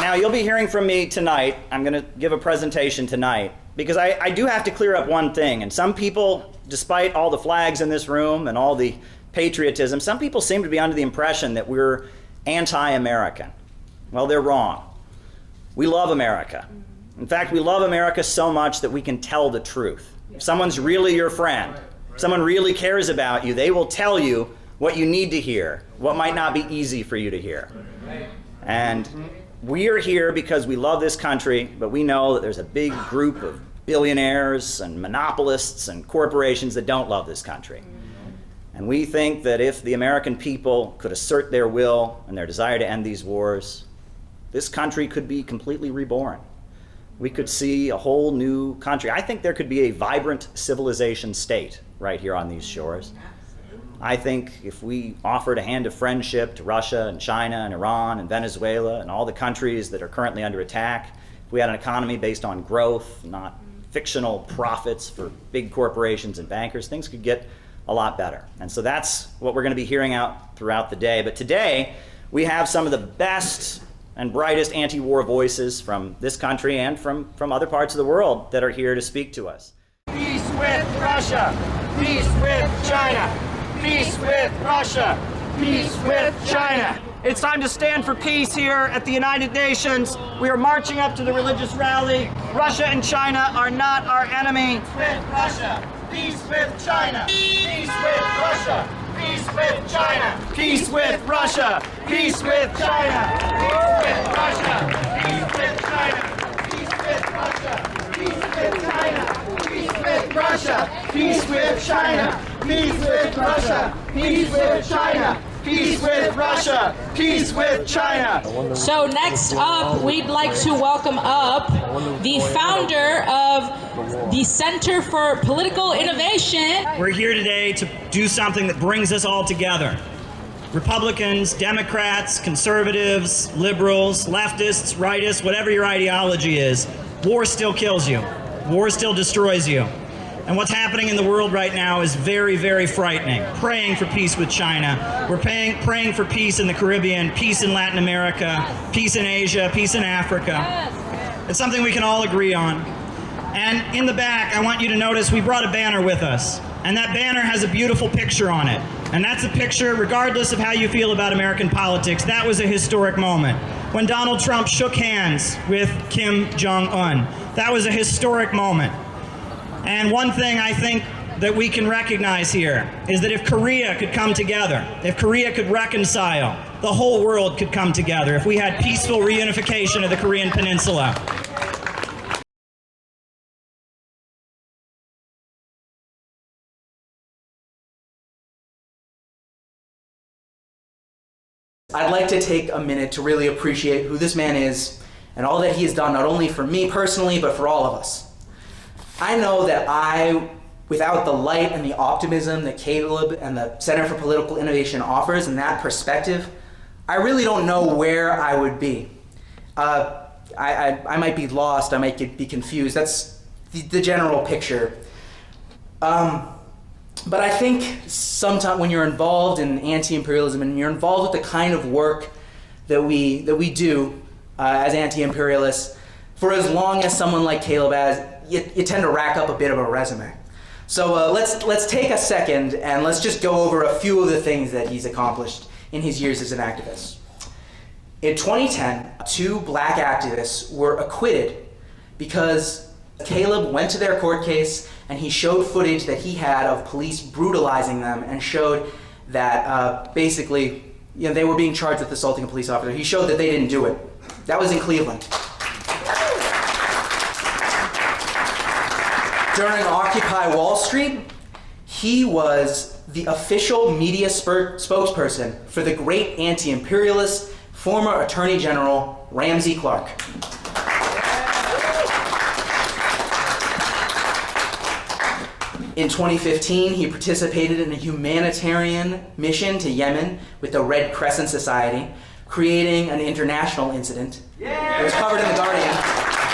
Speaker 6: Now, you'll be hearing from me tonight. I'm going to give a presentation tonight because I do have to clear up one thing. And some people, despite all the flags in this room and all the patriotism, some people seem to be under the impression that we're anti-American. Well, they're wrong. We love America. In fact, we love America so much that we can tell the truth. If someone's really your friend, if someone really cares about you, they will tell you what you need to hear, what might not be easy for you to hear. And we are here because we love this country, but we know that there's a big group of billionaires and monopolists and corporations that don't love this country. And we think that if the American people could assert their will and their desire to end these wars, this country could be completely reborn. We could see a whole new country. I think there could be a vibrant civilization state right here on these shores. I think if we offered a hand of friendship to Russia and China and Iran and Venezuela and all the countries that are currently under attack, if we had an economy based on growth, not fictional profits for big corporations and bankers, things could get a lot better. And so that's what we're going to be hearing out throughout the day. But today, we have some of the best and brightest anti-war voices from this country and from other parts of the world that are here to speak to us.
Speaker 7: Peace with Russia. Peace with China. Peace with Russia. Peace with China. It's time to stand for peace here at the United Nations. We are marching up to the religious rally. Russia and China are not our enemy. Peace with Russia. Peace with China. Peace with Russia. Peace with China. Peace with Russia. Peace with China. Peace with Russia. Peace with China. Peace with Russia. Peace with China. Peace with Russia. Peace with China. Peace with Russia. Peace with China. Peace with Russia. Peace with China.
Speaker 11: So next up, we'd like to welcome up the founder of the Center for Political Innovation.
Speaker 6: We're here today to do something that brings us all together. Republicans, Democrats, conservatives, liberals, leftists, rightists, whatever your ideology is, war still kills you. War still destroys you. And what's happening in the world right now is very, very frightening. Praying for peace with China. We're praying for peace in the Caribbean, peace in Latin America, peace in Asia, peace in Africa. It's something we can all agree on. And in the back, I want you to notice we brought a banner with us. And that banner has a beautiful picture on it. And that's a picture, regardless of how you feel about American politics, that was a historic moment. When Donald Trump shook hands with Kim Jong-un. That was a historic moment. And one thing I think that we can recognize here is that if Korea could come together, if Korea could reconcile, the whole world could come together if we had peaceful reunification of the Korean Peninsula.
Speaker 12: I'd like to take a minute to really appreciate who this man is and all that he has done, not only for me personally, but for all of us. I know that without the light and the optimism that Caleb and the Center for Political Innovation offers and that perspective, I really don't know where I would be. I might be lost, I might be confused. That's the general picture. But I think sometimes when you're involved in anti-imperialism and you're involved with the kind of work that we do as anti-imperialists, for as long as someone like Caleb has, you tend to rack up a bit of a resume. So let's take a second and let's just go over a few of the things that he's accomplished in his years as an activist. In 2010, 2 black activists were acquitted because Caleb went to their court case and he showed footage that he had of police brutalizing them and showed that basically, they were being charged with assaulting a police officer. He showed that they didn't do it. That was in Cleveland. During Occupy Wall Street, he was the official media spokesperson for the great anti-imperialist former Attorney General Ramsey Clark. In 2015, he participated in a humanitarian mission to Yemen with the Red Crescent Society, creating an international incident. It was covered in The Guardian.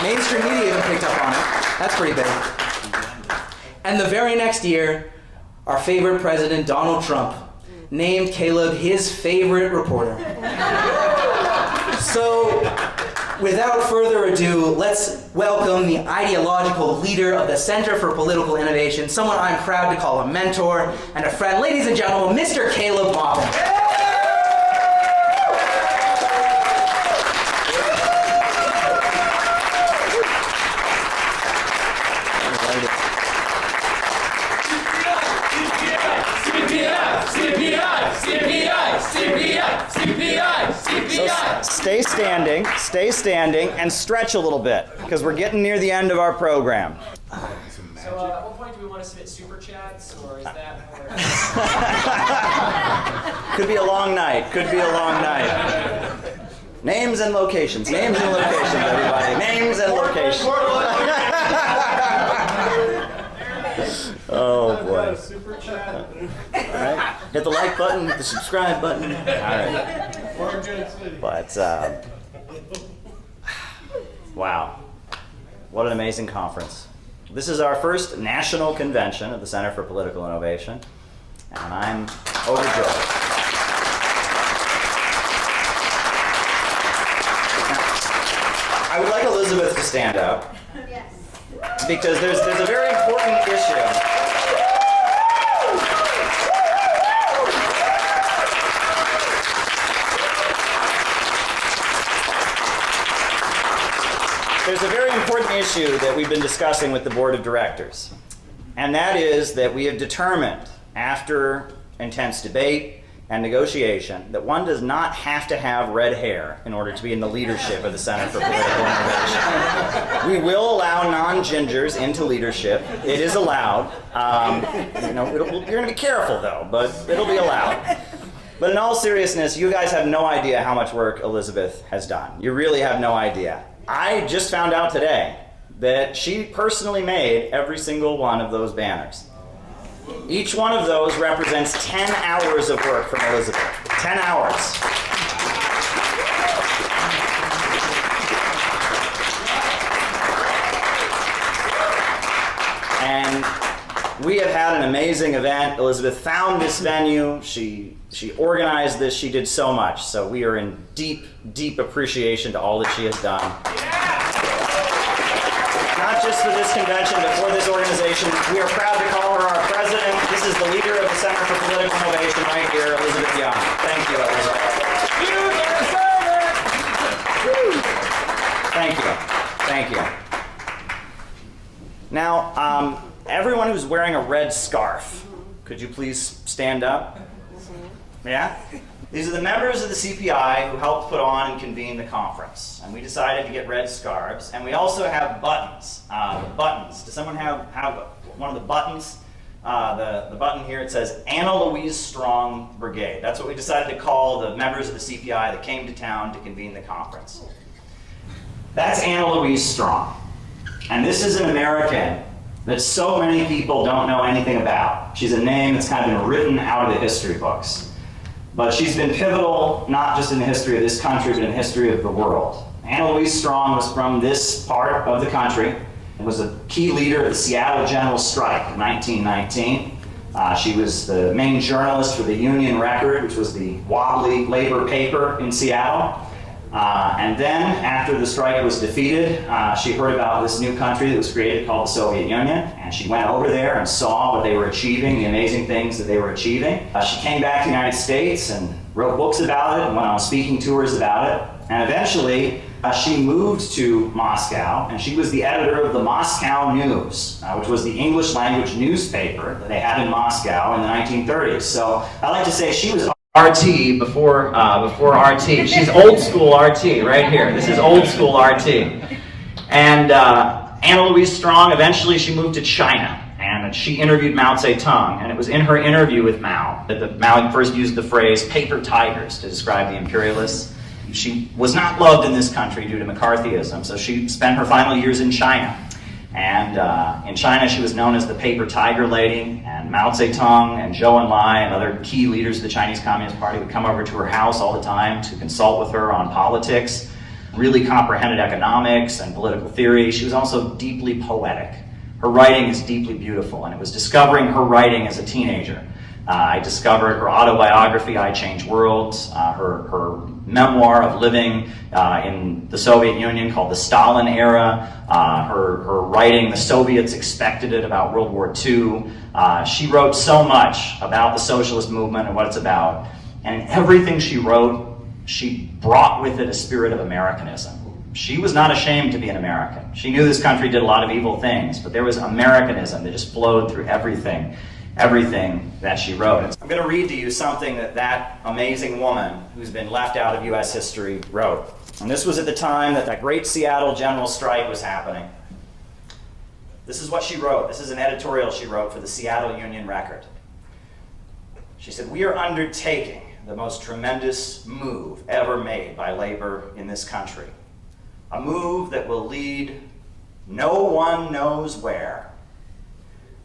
Speaker 12: Mainstream media even picked up on it. That's pretty big. And the very next year, our favorite president, Donald Trump, named Caleb his favorite reporter. So, without further ado, let's welcome the ideological leader of the Center for Political Innovation, someone I'm proud to call a mentor and a friend. Ladies and gentlemen, Mr. Caleb Maupin.
Speaker 6: So stay standing, and stretch a little bit, because we're getting near the end of our program.
Speaker 1: So at what point do we want to submit super chats, or is that more...
Speaker 6: Could be a long night, Names and locations, everybody. Names and locations. Oh boy.
Speaker 2: Super chat.
Speaker 6: All right. Hit the like button, hit the subscribe button. All right. But, wow. What an amazing conference. This is our first national convention of the Center for Political Innovation, and I'm overjoyed. Now, I would like Elizabeth to stand up, because there's a very important issue. There's a very important issue that we've been discussing with the board of directors, and that is that we have determined, after intense debate and negotiation, that one does not have to have red hair in order to be in the leadership of the Center for Political Innovation. We will allow non-gingers into leadership. It is allowed. You're going to be careful, though, but it'll be allowed. But in all seriousness, you guys have no idea how much work Elizabeth has done. You really have no idea. I just found out today that she personally made every single one of those banners. Each one of those represents 10 hours of work from Elizabeth. 10 hours. And we have had an amazing event. Elizabeth found this venue. She organized this. She did so much. So we are in deep, deep appreciation to all that she has done. Not just for this convention, but for this organization. We are proud to call her our president. This is the leader of the Center for Political Innovation right here, Elizabeth Young. Thank you, Elizabeth. Thank you. Now, everyone who's wearing a red scarf, could you please stand up? Yeah? These are the members of the CPI who helped put on and convene the conference. And we decided to get red scarves. And we also have buttons. Buttons. Does someone have one of the buttons the button here, it says Anna Louise Strong Brigade. That's what we decided to call the members of the CPI that came to town to convene the conference. That's Anna Louise Strong. And this is an American that so many people don't know anything about. She's a name that's kind of been written out of the history books. But she's been pivotal, not just in the history of this country, but in the history of the world. Anna Louise Strong was from this part of the country and was a key leader of the Seattle General Strike in 1919. She was the main journalist for the Union Record, which was the wobbly labor paper in Seattle. And then, after the strike was defeated, she heard about this new country that was created called the Soviet Union, and she went over there and saw what they were achieving, the amazing things that they were achieving. She came back to the United States and wrote books about it and went on speaking tours about it. And eventually, she moved to Moscow, and she was the editor of the Moscow News, which was the English language newspaper that they had in Moscow in the 1930s. So I like to say she was RT before RT. She's old school RT right here. This is old school RT. And Anna Louise Strong, eventually she moved to China, and she interviewed Mao Zedong. And it was in her interview with Mao that Mao first used the phrase paper tigers to describe the imperialists. She was not loved in this country due to McCarthyism, so she spent her final years in China. And in China, she was known as the Paper Tiger Lady, and Mao Zedong and Zhou Enlai and other key leaders of the Chinese Communist Party would come over to her house all the time to consult with her on politics, really comprehended economics and political theory. She was also deeply poetic. Her writing is deeply beautiful, and it was discovering her writing as a teenager. I discovered her autobiography, I Change Worlds, her memoir of living in the Soviet Union called The Stalin Era, her writing, The Soviets Expected It, about World War II. She wrote so much about the socialist movement and what it's about. And in everything she wrote, she brought with it a spirit of Americanism. She was not ashamed to be an American. She knew this country did a lot of evil things, but there was Americanism that just flowed through everything that she wrote. I'm going to read to you something that amazing woman who's been left out of U.S. history wrote. And this was at the time that great Seattle General Strike was happening. This is what she wrote. This is an editorial she wrote for the Seattle Union Record. She said, "We are undertaking the most tremendous move ever made by labor in this country. A move that will lead no one knows where.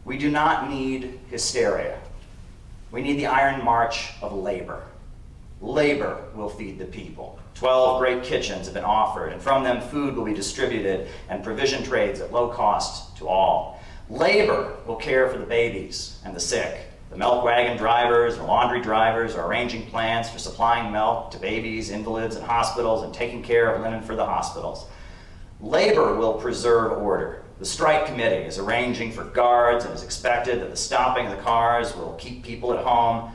Speaker 6: We do not need hysteria. We need the iron march of labor. Labor will feed the people. 12 great kitchens have been offered, and from them food will be distributed and provision trades at low cost to all. Labor will care for the babies and the sick. The milk wagon drivers and laundry drivers are arranging plans for supplying milk to babies, invalids, and hospitals, and taking care of linen for the hospitals. Labor will preserve order. The strike committee is arranging for guards and is expected that the stopping of the cars will keep people at home.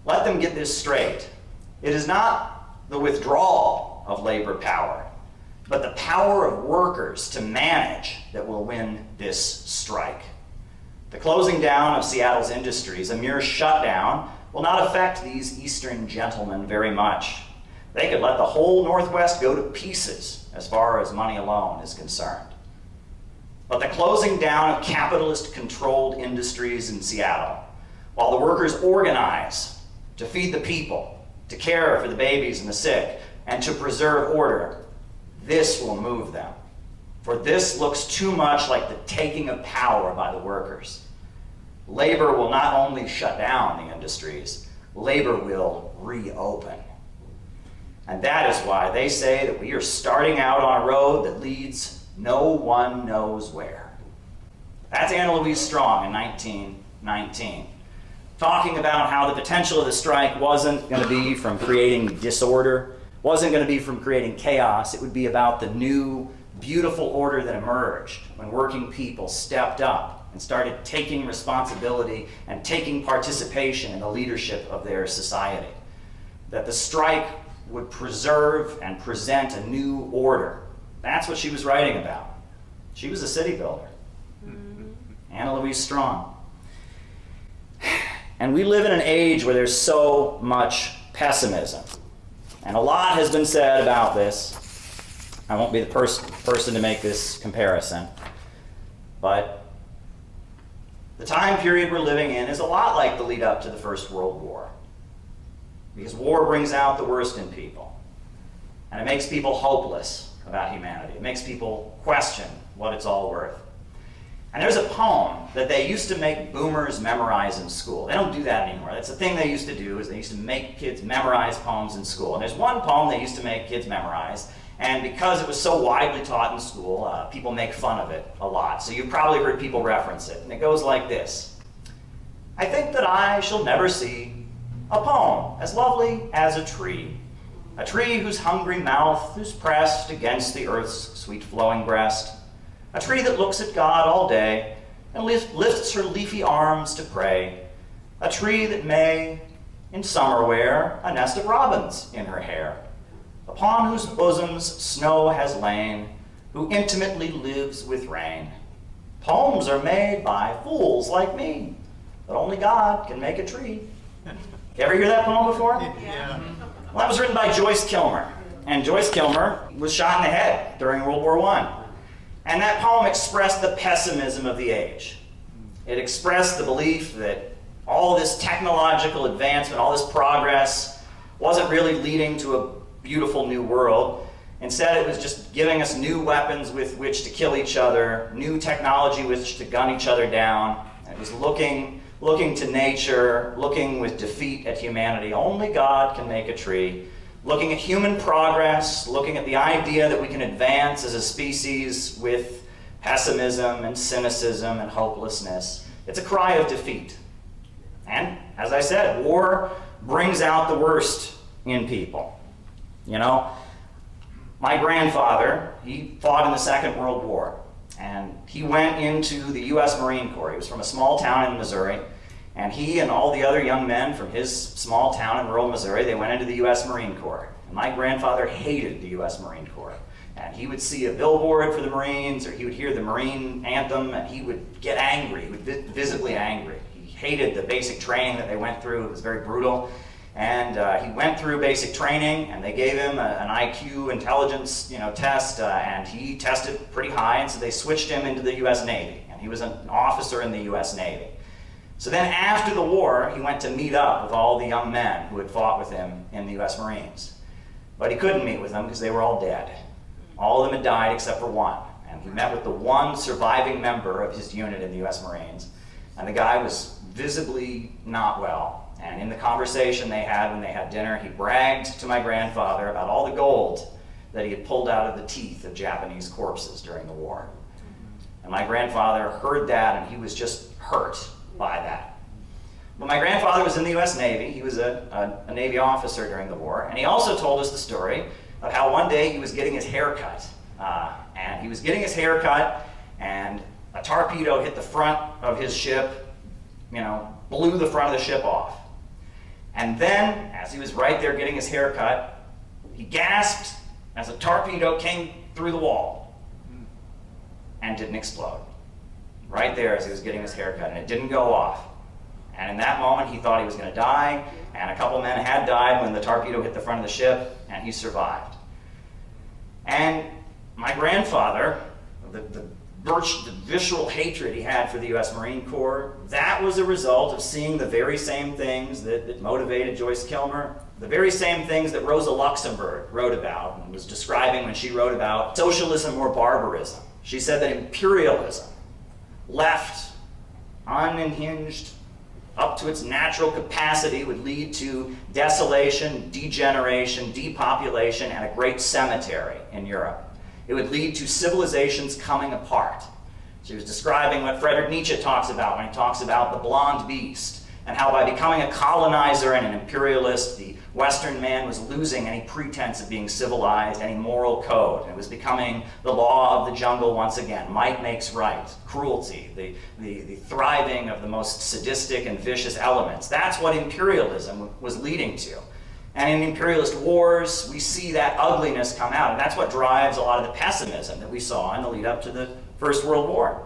Speaker 6: Let them get this straight. It is not the withdrawal of labor power, but the power of workers to manage that will win this strike. The closing down of Seattle's industries, a mere shutdown, will not affect these Eastern gentlemen very much. They could let the whole Northwest go to pieces as far as money alone is concerned. But the closing down of capitalist-controlled industries in Seattle, while the workers organize to feed the people, to care for the babies and the sick, and to preserve order, this will move them. For this looks too much like the taking of power by the workers. Labor will not only shut down the industries, labor will reopen. And that is why they say that we are starting out on a road that leads no one knows where." That's Anna Louise Strong in 1919, talking about how the potential of the strike wasn't going to be from creating disorder, wasn't going to be from creating chaos. It would be about the new, beautiful order that emerged when working people stepped up and started taking responsibility and taking participation in the leadership of their society. That the strike would preserve and present a new order. That's what she was writing about. She was a city builder. Anna Louise Strong. And we live in an age where there's so much pessimism. And a lot has been said about this. I won't be the person to make this comparison. But The time period we're living in is a lot like the lead up to the First World War, because war brings out the worst in people, and it makes people hopeless about humanity. It makes people question what it's all worth. And there's a poem that they used to make boomers memorize in school. They don't do that anymore. That's the thing they used to do, is they used to make kids memorize poems in school. And there's one poem they used to make kids memorize, and because it was so widely taught in school, people make fun of it a lot. So you've probably heard people reference it. And it goes like this: I think that I shall never see a poem as lovely as a tree whose hungry mouth is pressed against the earth's sweet flowing breast, a tree that looks at God all day and lifts her leafy arms to pray, a tree that may in summer wear a nest of robins in her hair, upon whose bosoms snow has lain, who intimately lives with rain. Poems are made by fools like me, but only God can make a tree. You ever hear that poem before?
Speaker 9: Yeah.
Speaker 6: Well, that was written by Joyce Kilmer, and Joyce Kilmer was shot in the head during World War I. And that poem expressed the pessimism of the age. It expressed the belief that all this technological advancement, all this progress, wasn't really leading to a beautiful new world. Instead, it was just giving us new weapons with which to kill each other, new technology with which to gun each other down. And it was looking to nature, looking with defeat at humanity. Only God can make a tree. Looking at human progress, looking at the idea that we can advance as a species with pessimism and cynicism and hopelessness. It's a cry of defeat. And, as I said, war brings out the worst in people. You know, my grandfather, he fought in the Second World War, and he went into the U.S. Marine Corps. He was from a small town in Missouri, and he and all the other young men from his small town in rural Missouri, they went into the U.S. Marine Corps. And my grandfather hated the U.S. Marine Corps. And he would see a billboard for the Marines, or he would hear the Marine anthem, and he would get angry. He would be visibly angry. He hated the basic training that they went through. It was very brutal. And he went through basic training, and they gave him an IQ intelligence test, and he tested pretty high, and so they switched him into the U.S. Navy. And he was an officer in the U.S. Navy. So then after the war, he went to meet up with all the young men who had fought with him in the U.S. Marines. But he couldn't meet with them because they were all dead. All of them had died except for one. And he met with the one surviving member of his unit in the U.S. Marines. And the guy was visibly not well. And in the conversation they had when they had dinner, he bragged to my grandfather about all the gold that he had pulled out of the teeth of Japanese corpses during the war. And my grandfather heard that, and he was just hurt by that. But my grandfather was in the U.S. Navy. He was a Navy officer during the war. And he also told us the story of how one day he was getting his hair cut. And he was getting his hair cut, and a torpedo hit the front of his ship, blew the front of the ship off. And then, as he was right there getting his hair cut, he gasped as a torpedo came through the wall and didn't explode. Right there as he was getting his hair cut, and it didn't go off. And in that moment, he thought he was going to die, and a couple men had died when the torpedo hit the front of the ship, and he survived. And my grandfather, the visceral hatred he had for the U.S. Marine Corps, that was a result of seeing the very same things that motivated Joyce Kilmer, the very same things that Rosa Luxemburg wrote about and was describing when she wrote about socialism or barbarism. She said that imperialism, left unhinged up to its natural capacity, would lead to desolation, degeneration, depopulation, and a great cemetery in Europe. It would lead to civilizations coming apart. She was describing what Friedrich Nietzsche talks about when he talks about the blonde beast, and how by becoming a colonizer and an imperialist, the Western man was losing any pretense of being civilized, any moral code. And it was becoming the law of the jungle once again. Might makes right, cruelty, the thriving of the most sadistic and vicious elements. That's what imperialism was leading to. And in imperialist wars, we see that ugliness come out. And that's what drives a lot of the pessimism that we saw in the lead up to the First World War.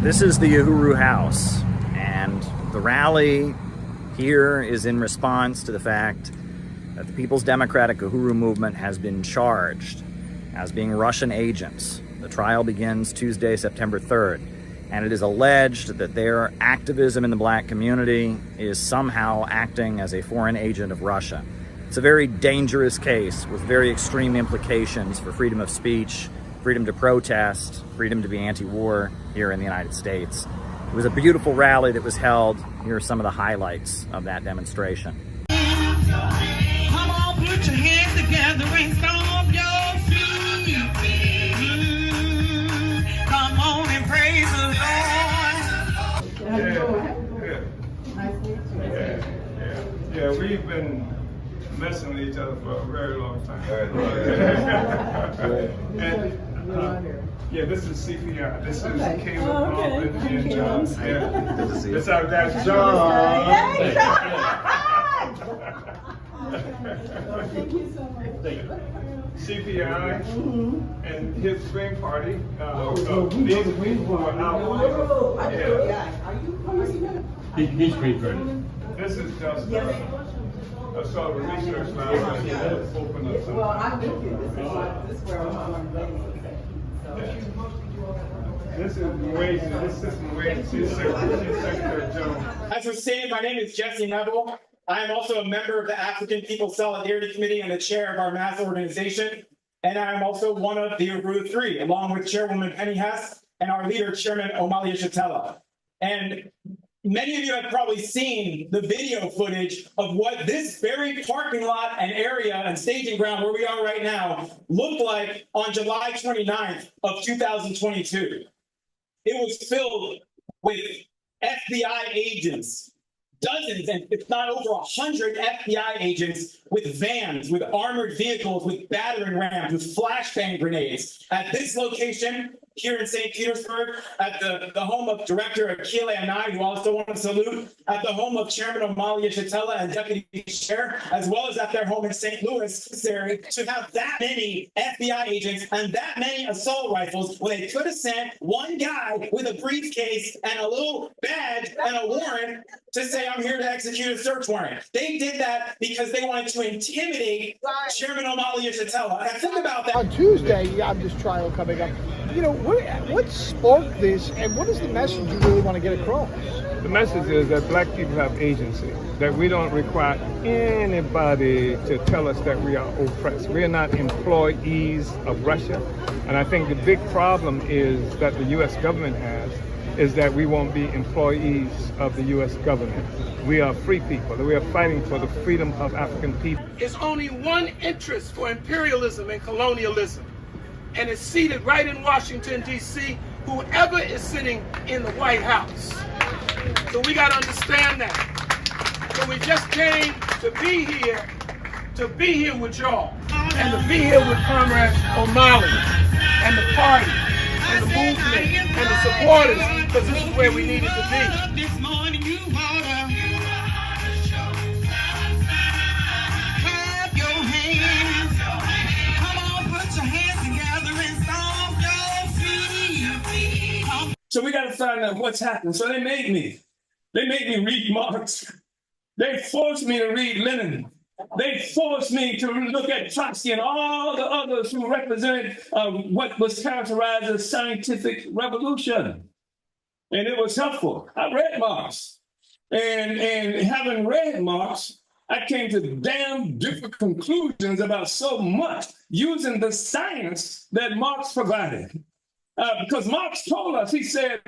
Speaker 6: This is the Uhuru House, and the rally here is in response to the fact that the People's Democratic Uhuru movement has been charged as being Russian agents. The trial begins Tuesday, September 3rd, and it is alleged that their activism in the black community is somehow acting as a foreign agent of Russia. It's a very dangerous case with very extreme implications for freedom of speech, freedom to protest, freedom to be anti-war here in the United States. It was a beautiful rally that was held. Here are some of the highlights of that demonstration.
Speaker 13: Come on, put your hands together and stomp your feet. Come on and praise the Lord.
Speaker 14: Yeah, we've been messing with each other for a very long time. Yeah, this is CPI. This is Caleb, Maupin, and John. Yeah. This is our guy, John.
Speaker 13: Thank you so much.
Speaker 14: CPI and his Green Party.
Speaker 13: These people are out.
Speaker 14: He's Green Party. This is just a sort of research lab that open up some.
Speaker 13: Well, I think this is where I'm going.
Speaker 14: This is ways. This system ways. She's Secretary General.
Speaker 15: As was stated, my name is Jesse Neville. I am also a member of the African People's Solidarity Committee and the chair of our mass organization. And I am also one of the Uhuru Three, along with Chairwoman Penny Hess and our leader, Chairman Omali Yeshitela. And many of you have probably seen the video footage of what this very parking lot and area and staging ground where we are right now looked like on July 29th of 2022. It was filled with FBI agents, dozens, and if not over 100 FBI agents with vans, with armored vehicles, with battering rams, with flashbang grenades. At this location, here in St. Petersburg, at the home of Director Akile Anai, who also want to salute, at the home of Chairman Omali Yeshitela and Deputy Chair, as well as at their home in St. Louis, Missouri, to have that many FBI agents and that many assault rifles, when they could have sent one guy with a briefcase and a little badge and a warrant to say, I'm here to execute a search warrant. They did that because they wanted to intimidate Chairman Omali Yeshitela. And think about that.
Speaker 16: On Tuesday, you have this trial coming up. You know, what sparked this, and what is the message you really want to get across?
Speaker 14: The message is that black people have agency, that we don't require anybody to tell us that we are oppressed. We are not employees of Russia. And I think the big problem is that the U.S. government has is that we won't be employees of the U.S. government. We are free people. We are fighting for the freedom of African people.
Speaker 17: There's only one interest for imperialism and colonialism, and it's seated right in Washington, D.C., whoever is sitting in the White House. So we got to understand that. So we just came to be here with y'all, and to be here with Comrade Omali, and the party, and the movement, and the supporters, because this is where we needed to be.
Speaker 13: This morning you oughta clap your hands. Come on, put your hands together and stomp your feet.
Speaker 15: So we got to find out what's happening. So they made me read Marx. They forced me to read Lenin. They forced me to look at Trotsky and all the others who represented what was characterized as scientific revolution. And it was helpful. I read Marx. And having read Marx, I came to damn different conclusions about so much using the science that Marx provided. Because Marx told us, he said,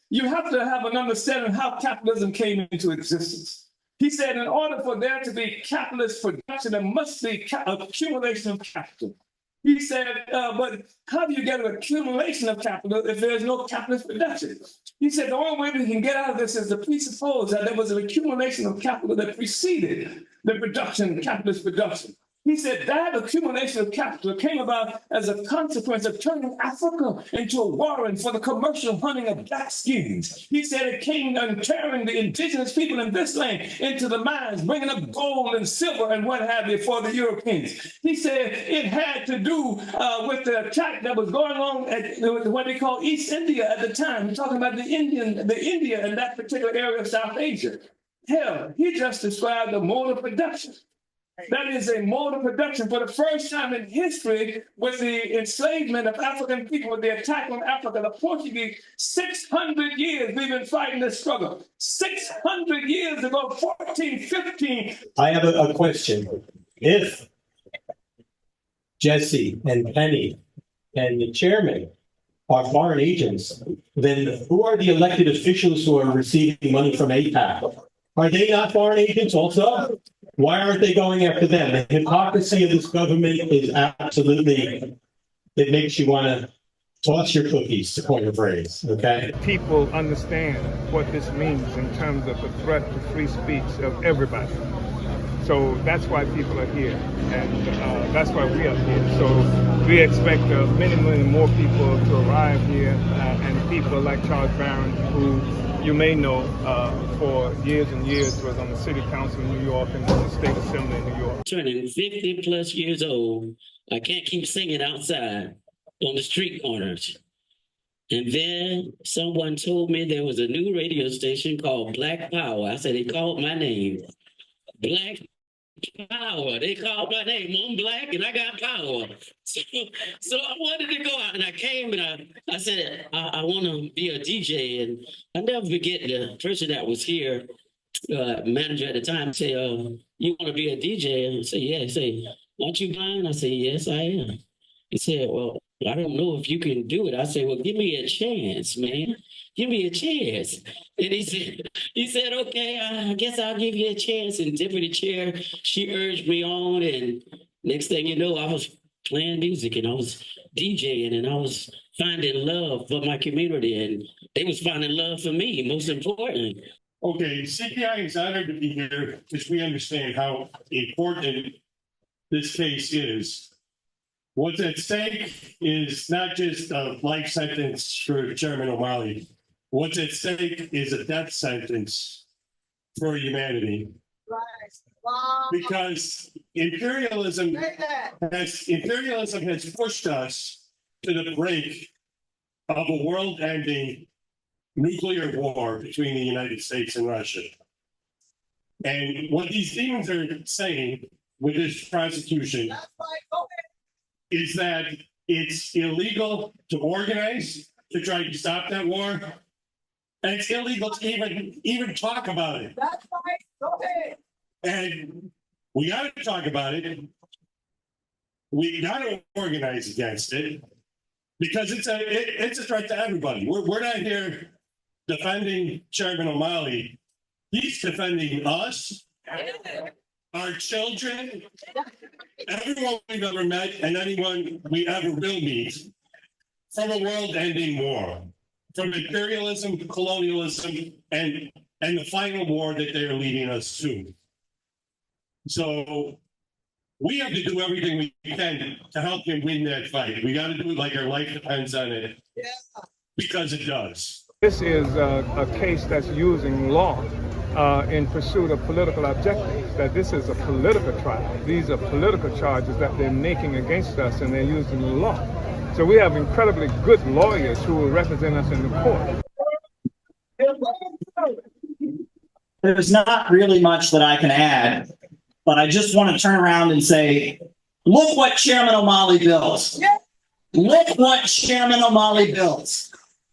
Speaker 15: you have to have an understanding of how capitalism came into existence. He said, in order for there to be capitalist production, there must be accumulation of capital. He said, but how do you get an accumulation of capital if there's no capitalist production? He said, the only way we can get out of this is to presuppose that there was an accumulation of capital that preceded the production, capitalist production.
Speaker 17: He said that accumulation of capital came about as a consequence of turning Africa into a warren for the commercial hunting of black skins. He said it came and turning the indigenous people in this land into the mines, bringing up gold and silver and what have you for the Europeans. He said it had to do with the attack that was going on at what they call East India at the time. We're talking about the India in that particular area of South Asia. Hell, he just described a mode of production. That is a mode of production for the first time in history with the enslavement of African people, with the attack on Africa, the Portuguese. 600 years we've been fighting this struggle. 600 years ago, 1415.
Speaker 18: I have a question. If Jesse and Penny and the chairman are foreign agents, then who are the elected officials who are receiving money from AIPAC? Are they not foreign agents also? Why aren't they going after them? The hypocrisy of this government is absolutely, it makes you want to toss your cookies, to coin a phrase, okay?
Speaker 14: People understand what this means in terms of the threat to free speech of everybody. So that's why people are here, and that's why we are here. So we expect many, many more people to arrive here, and people like Charles Barron, who you may know for years and years was on the City Council in New York and on the State Assembly in New York.
Speaker 19: Turning 50 plus years old, I can't keep singing outside on the street corners. And then someone told me there was a new radio station called Black Power. I said, they called my name. Black Power. They called my name. I'm black and I got power. So I wanted to go out, and I came and I said, I want to be a DJ. And I never forget the person that was here, manager at the time, say, you want to be a DJ? And I said, yeah. He said, aren't you blind? I said, yes, I am. He said, well, I don't know if you can do it. I said, well, give me a chance, man. Give me a chance. And he said, okay, I guess I'll give you a chance. And Deputy Chair, she urged me on. And next thing you know, I was playing music and I was DJing and I was finding love for my community. And they was finding love for me, most importantly.
Speaker 18: Okay, CPI is honored to be here because we understand how important this case is. What's at stake is not just a life sentence for Chairman O'Malley. What's at stake is a death sentence for humanity. Because imperialism has pushed us to the brink of a world-ending nuclear war between the United States and Russia. And what these demons are saying with this prosecution is that it's illegal to organize to try to stop that war, and it's illegal to even talk about it. That's right. Go ahead. And we got to talk about it. We got to organize against it because it's a threat to everybody. We're not here defending Chairman O'Malley. He's defending us, our children, everyone we've ever met, and anyone we ever will meet from a world-ending war, from imperialism to colonialism, and the final war that they are leading us to. So we have to do everything we can to help him win that fight. We got to do it like our life depends on it, because it does.
Speaker 14: This is a case that's using law in pursuit of political objectives, that this is a political trial. These are political charges that they're making against us, and they're using the law. So we have incredibly good lawyers who will represent us in the court.
Speaker 6: There's not really much that I can add, but I just want to turn around and say, look what Chairman O'Malley built. Look what Chairman O'Malley built.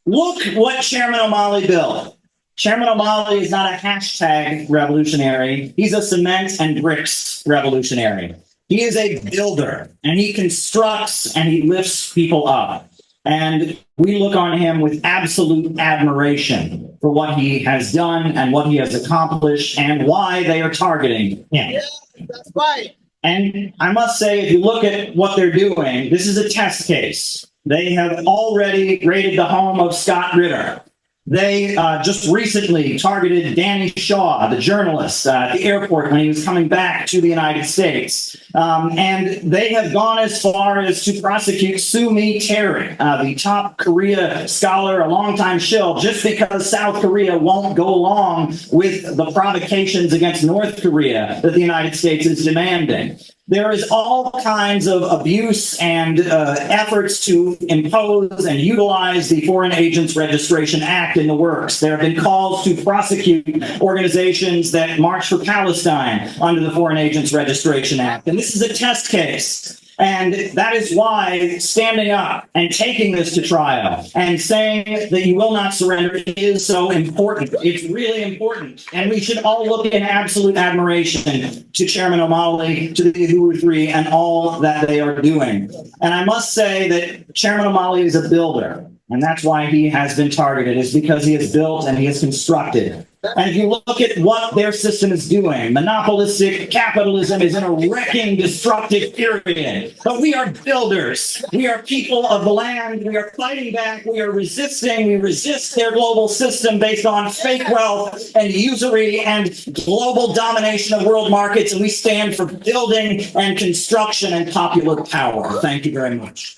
Speaker 6: Look what Chairman O'Malley built. Chairman O'Malley is not a hashtag revolutionary. He's a cement and bricks revolutionary. He is a builder, and he constructs and he lifts people up. And we look on him with absolute admiration for what he has done and what he has accomplished and why they are targeting him. Yeah, that's right. And I must say, if you look at what they're doing, this is a test case. They have already raided the home of Scott Ritter.
Speaker 7: They just recently targeted Danny Shaw, the journalist, at the airport when he was coming back to the United States. And they have gone as far as to prosecute Sue Mi Terry, the top Korea scholar, a longtime shill, just because South Korea won't go along with the provocations against North Korea that the United States is demanding. There is all kinds of abuse and efforts to impose and utilize the Foreign Agents Registration Act in the works. There have been calls to prosecute organizations that march for Palestine under the Foreign Agents Registration Act. And this is a test case. And that is why standing up and taking this to trial and saying that you will not surrender is so important. It's really important. And we should all look in absolute admiration to Chairman O'Malley, to the Uhuru Three, and all that they are doing. And I must say that Chairman O'Malley is a builder. And that's why he has been targeted, is because he has built and he has constructed. And if you look at what their system is doing, monopolistic capitalism is in a wrecking, destructive period. But we are builders. We are people of the land. We are fighting back. We are resisting. We resist their global system based on fake wealth and usury and global domination of world markets. And we stand for building and construction and popular power. Thank you very much.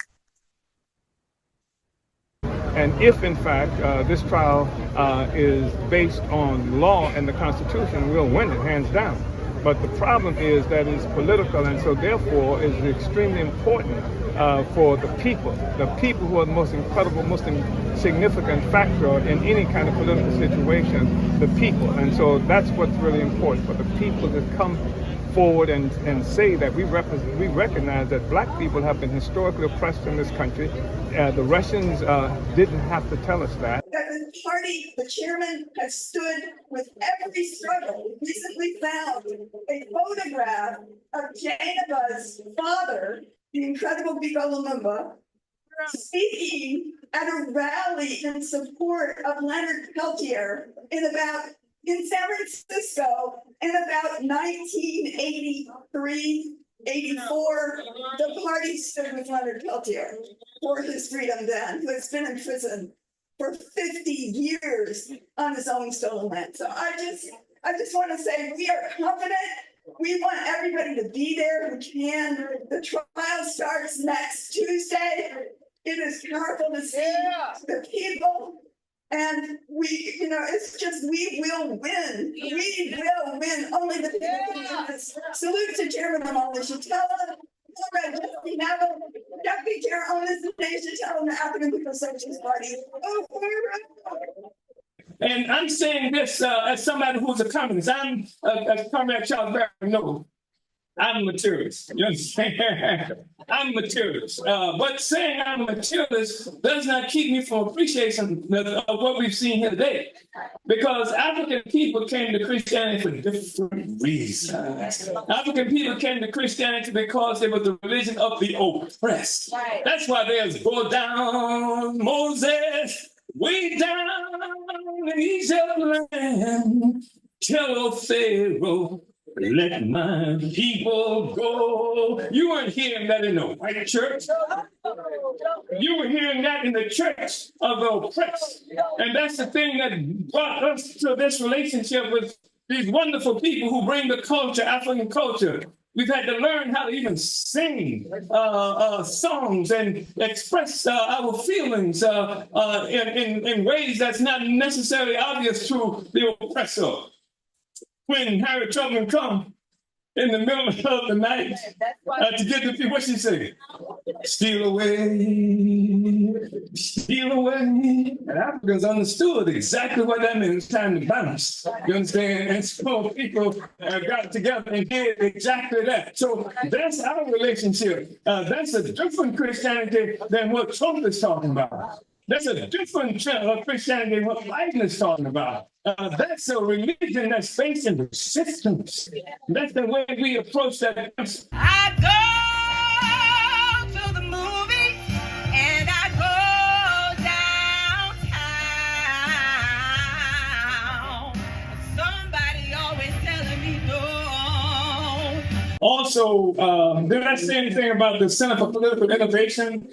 Speaker 14: And if, in fact, this trial is based on law and the Constitution, we'll win it, hands down. But the problem is that it's political, and so therefore is extremely important for the people who are the most incredible, most significant factor in any kind of political situation, the people. And so that's what's really important, for the people to come forward and say that we recognize that black people have been historically oppressed in this country. The Russians didn't have to tell us that.
Speaker 20: The party, the chairman has stood with every struggle. We recently found a photograph of Janeva's father, the incredible Biko Lumumba, speaking at a rally in support of Leonard Peltier in San Francisco in about 1983, 84, the party stood with Leonard Peltier for his freedom then, who has been in prison for 50 years on his own stolen land. So I just want to say we are confident. We want everybody to be there who can. The trial starts next Tuesday. It is powerful to see the people. And it's just, we will win. We will win. Only the people can win this. Salute to Chairman O'Malley. Deputy Chair on this nation, tell the African People's Socialist Party.
Speaker 17: And I'm saying this as somebody who's a communist. I'm as Comrade Charles Barry knows. I'm a materialist. You understand? I'm a materialist. But saying I'm a materialist does not keep me from appreciation of what we've seen here today. Because African people came to Christianity for different reasons. African people came to Christianity because it was the religion of the oppressed. Right. That's why there's go down, Moses, way down in Egypt land, tell Pharaoh, let my people go. You weren't hearing that in the white church. You were hearing that in the church of the oppressed. And that's the thing that brought us to this relationship with these wonderful people who bring the culture, African culture. We've had to learn how to even sing songs and express our feelings in ways that's not necessarily obvious to the oppressor. When Harriet Tubman come in the middle of the night to get the people, what she say? Steal away, steal away. And Africans understood exactly what that meant. It's time to bounce. You understand? And so people got together and did exactly that. So that's our relationship. That's a different Christianity than what Trump is talking about. That's a different Christianity than what Biden is talking about. That's a religion that's facing resistance. That's the way we approach that.
Speaker 13: I go to the movies and I go downtown. Somebody always telling me no.
Speaker 17: Also, did I say anything about the Center for Political Innovation?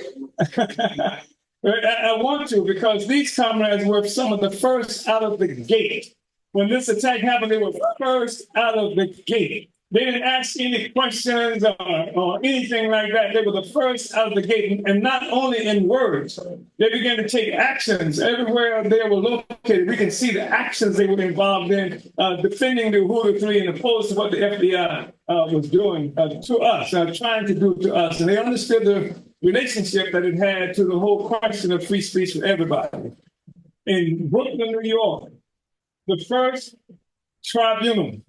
Speaker 14: I want to, because these comrades were some of the first out of the gate. When this attack happened, they were first out of the gate. They didn't ask any questions or anything like that. They were the first out of the gate, and not only in words. They began to take actions everywhere they were located. We can see the actions they were involved in, defending the Uhuru 3 and opposed to what the FBI was doing to us, trying to do to us. And they understood the relationship that it had to the whole question of free speech for everybody. In Brooklyn, New York, the first tribunal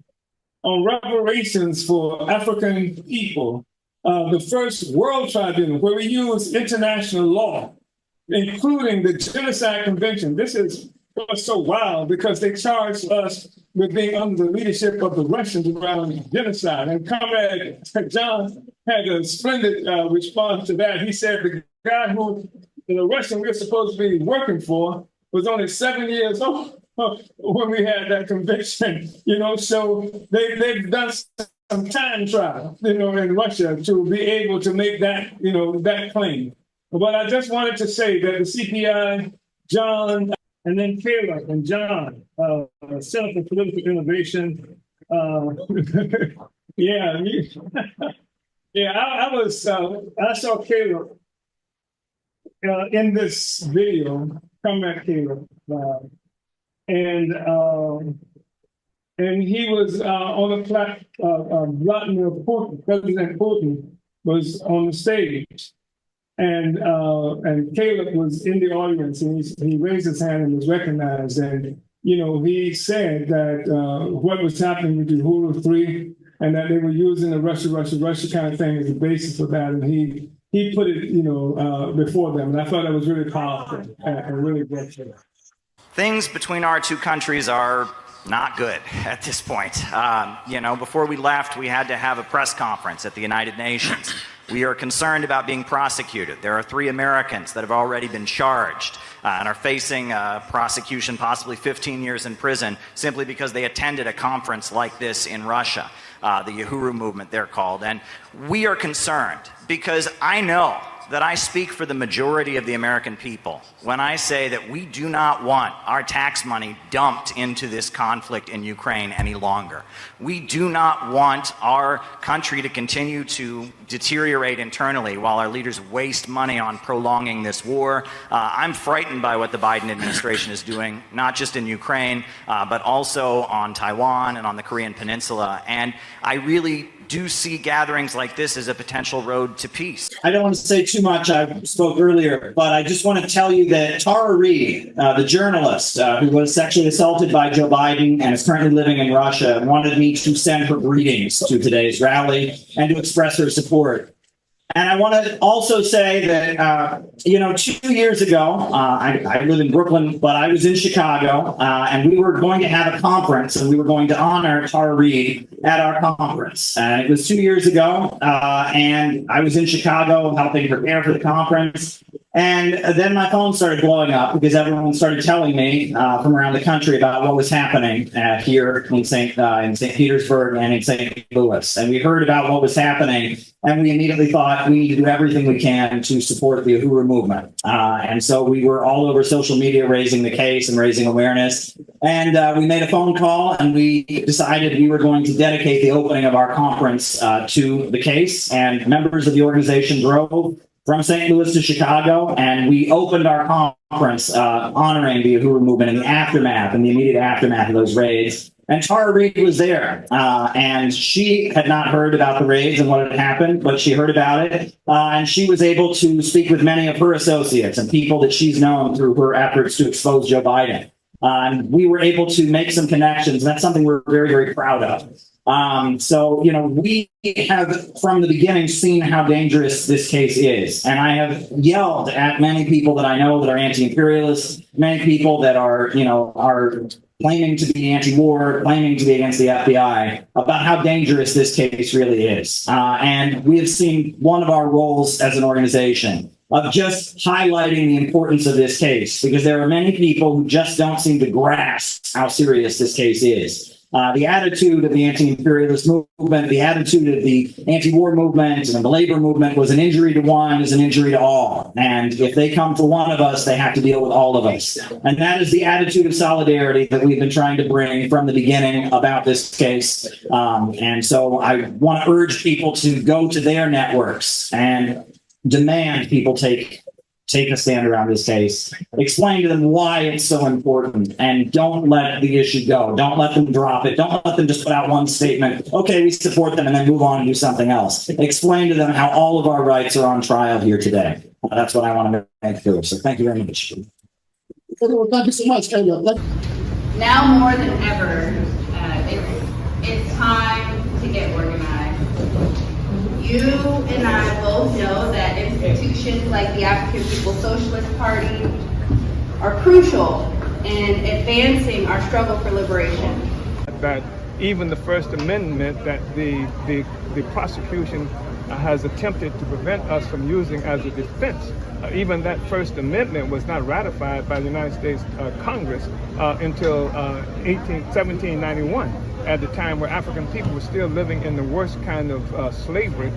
Speaker 14: on reparations for African people, the first world tribunal where we use international law, including the Genocide Convention. This is so wild because they charged us with being under the leadership of the Russians around genocide. And Comrade John had a splendid response to that. He said the guy who, the Russian we're supposed to be working for, was only 7 years old when we had that conviction, so they've done some time trial, in Russia to be able to make that, that claim. But I just wanted to say that the CPI, John, and then Caleb and John, Center for Political Innovation, I saw Caleb in this video, Comrade Caleb, and he was on a Vladimir Putin, President Putin was on the stage, and Caleb was in the audience, and he raised his hand and was recognized, and he said that what was happening with the Uhuru 3, and that they were using the Russia kind of thing as the basis for that, and he put it before them, and I thought that was really powerful and really great.
Speaker 6: Things between our two countries are not good at this point. Before we left, we had to have a press conference at the United Nations. We are concerned about being prosecuted. There are 3 Americans that have already been charged and are facing prosecution, possibly 15 years in prison, simply because they attended a conference like this in Russia, the Uhuru movement, they're called. And we are concerned because I know that I speak for the majority of the American people when I say that we do not want our tax money dumped into this conflict in Ukraine any longer. We do not want our country to continue to deteriorate internally while our leaders waste money on prolonging this war. I'm frightened by what the Biden administration is doing, not just in Ukraine, but also on Taiwan and on the Korean Peninsula. And I really do see gatherings like this as a potential road to peace.
Speaker 21: I don't want to say too much. I spoke earlier, but I just want to tell you that Tara Reid, the journalist who was sexually assaulted by Joe Biden and is currently living in Russia, wanted me to send her greetings to today's rally and to express her support. And I want to also say that, 2 years ago, I live in Brooklyn, but I was in Chicago, and we were going to have a conference, and we were going to honor Tara Reid at our conference. And it was 2 years ago, and I was in Chicago helping prepare for the conference. And then my phone started blowing up because everyone started telling me from around the country about what was happening here in St. Petersburg and in St. Louis. And we heard about what was happening, and we immediately thought we need to do everything we can to support the Uhuru movement. And so we were all over social media raising the case and raising awareness. And we made a phone call, and we decided we were going to dedicate the opening of our conference to the case. And members of the organization drove from St. Louis to Chicago, and we opened our conference honoring the Uhuru movement in the aftermath, in the immediate aftermath of those raids. And Tara Reid was there, and she had not heard about the raids and what had happened, but she heard about it, and she was able to speak with many of her associates and people that she's known through her efforts to expose Joe Biden. And we were able to make some connections, and that's something we're very, very proud of. We have from the beginning seen how dangerous this case is. And I have yelled at many people that I know that are anti-imperialists, many people that are claiming to be anti-war, claiming to be against the FBI, about how dangerous this case really is. And we have seen one of our roles as an organization of just highlighting the importance of this case, because there are many people who just don't seem to grasp how serious this case is. The attitude of the anti-imperialist movement, the attitude of the anti-war movement and the labor movement was an injury to one is an injury to all. And if they come for one of us, they have to deal with all of us. And that is the attitude of solidarity that we've been trying to bring from the beginning about this case. And so I want to urge people to go to their networks and demand people take a stand around this case, explain to them why it's so important, and don't let the issue go. Don't let them drop it. Don't let them just put out one statement, okay, we support them, and then move on and do something else. Explain to them how all of our rights are on trial here today. That's what I want to make clear. So thank you very much.
Speaker 4: Well, thank you so much, Caleb. Now more than ever, it's time to get organized. You and I both know that institutions like the African People's Socialist Party are crucial in advancing our struggle for liberation.
Speaker 14: That even the First Amendment that the prosecution has attempted to prevent us from using as a defense, even that First Amendment was not ratified by the United States Congress until 1791. At the time where African people were still living in the worst kind of slavery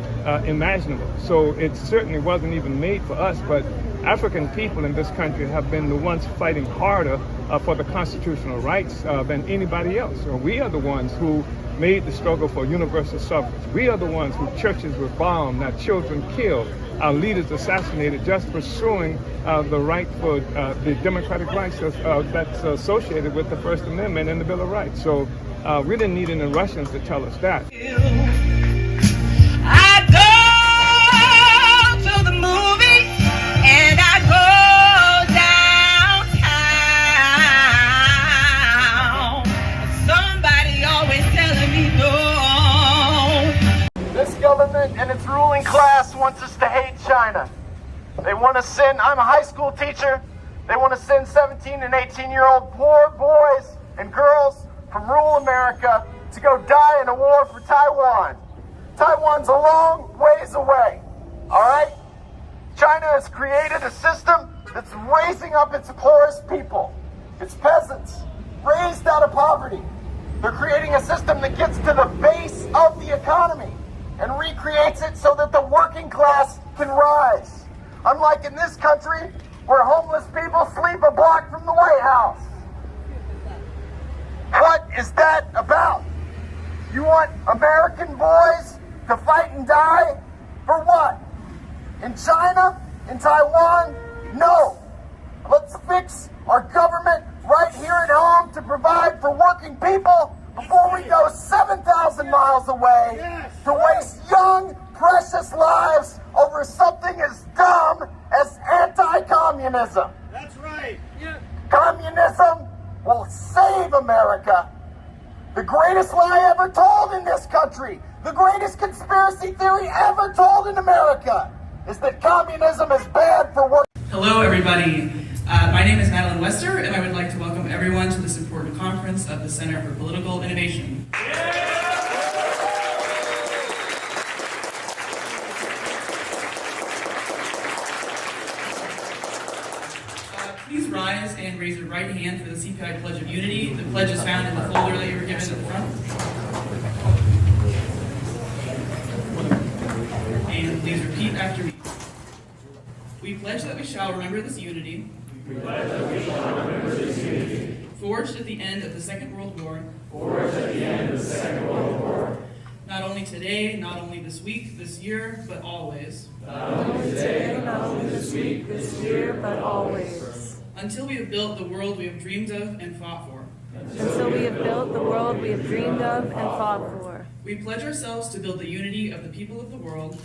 Speaker 14: imaginable. So it certainly wasn't even made for us, but African people in this country have been the ones fighting harder for the constitutional rights than anybody else. So we are the ones who made the struggle for universal suffrage. We are the ones whose churches were bombed, our children killed, our leaders assassinated, just pursuing the right for the democratic rights that's associated with the First Amendment and the Bill of Rights. So we didn't need any Russians to tell us that.
Speaker 13: I go to the movies and I go downtown. Somebody always telling me no.
Speaker 7: This government and its ruling class wants us to hate China. They want to send, I'm a high school teacher, they want to send 17 and 18-year-old poor boys and girls from rural America to go die in a war for Taiwan. Taiwan's a long ways away, all right? China has created a system that's raising up its poorest people, its peasants, raised out of poverty. They're creating a system that gets to the base of the economy and recreates it so that the working class can rise. Unlike in this country, where homeless people sleep a block from the White House. What is that about? You want American boys to fight and die? For what? In China? In Taiwan? No. Let's fix our government right here at home to provide for working people before we go 7,000 miles away to waste young, precious lives over something as dumb as anti-communism.
Speaker 13: That's right.
Speaker 7: Communism will save America. The greatest lie ever told in this country, the greatest conspiracy theory ever told in America, is that communism is bad for work.
Speaker 22: Hello, everybody. My name is Madeline Wester, and I would like to welcome everyone to this important conference of the Center for Political Innovation. Please rise and raise your right hand for the CPI Pledge of Unity. The pledge is found in the folder that you were given at the front. And please repeat after me. We pledge that we shall remember this unity. We pledge that we shall remember this unity. Forged at the end of the Second World War. Forged at the end of the Second World War. Not only today, not only this week, this year, but always. Not only today, not only this week, this year, but always. Until we have built the world we have dreamed of and fought for.
Speaker 23: Until we have built the world we have dreamed of and fought for.
Speaker 22: We pledge ourselves to build the unity of the people of the world.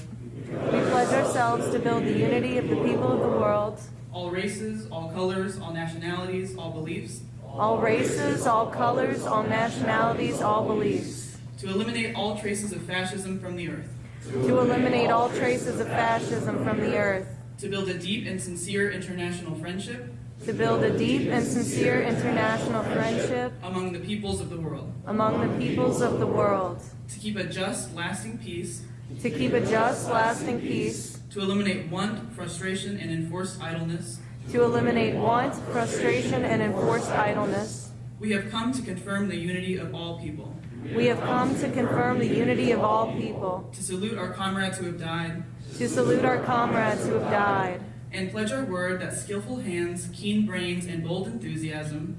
Speaker 23: We pledge ourselves to build the unity of the people of the world.
Speaker 22: All races, all colors, all nationalities, all beliefs.
Speaker 23: All races, all colors, all nationalities, all beliefs.
Speaker 22: To eliminate all traces of fascism from the earth.
Speaker 23: To eliminate all traces of fascism from the earth.
Speaker 22: To build a deep and sincere international friendship.
Speaker 23: To build a deep and sincere international friendship
Speaker 22: among the peoples of the world.
Speaker 23: Among the peoples of the world.
Speaker 22: To keep a just, lasting peace.
Speaker 23: To keep a just, lasting peace.
Speaker 22: To eliminate want, frustration, and enforced idleness.
Speaker 23: To eliminate want, frustration, and enforced idleness.
Speaker 22: We have come to confirm the unity of all people.
Speaker 23: We have come to confirm the unity of all people.
Speaker 22: To salute our comrades who have died.
Speaker 23: To salute our comrades who have died.
Speaker 22: And pledge our word that skillful hands, keen brains, and bold enthusiasm.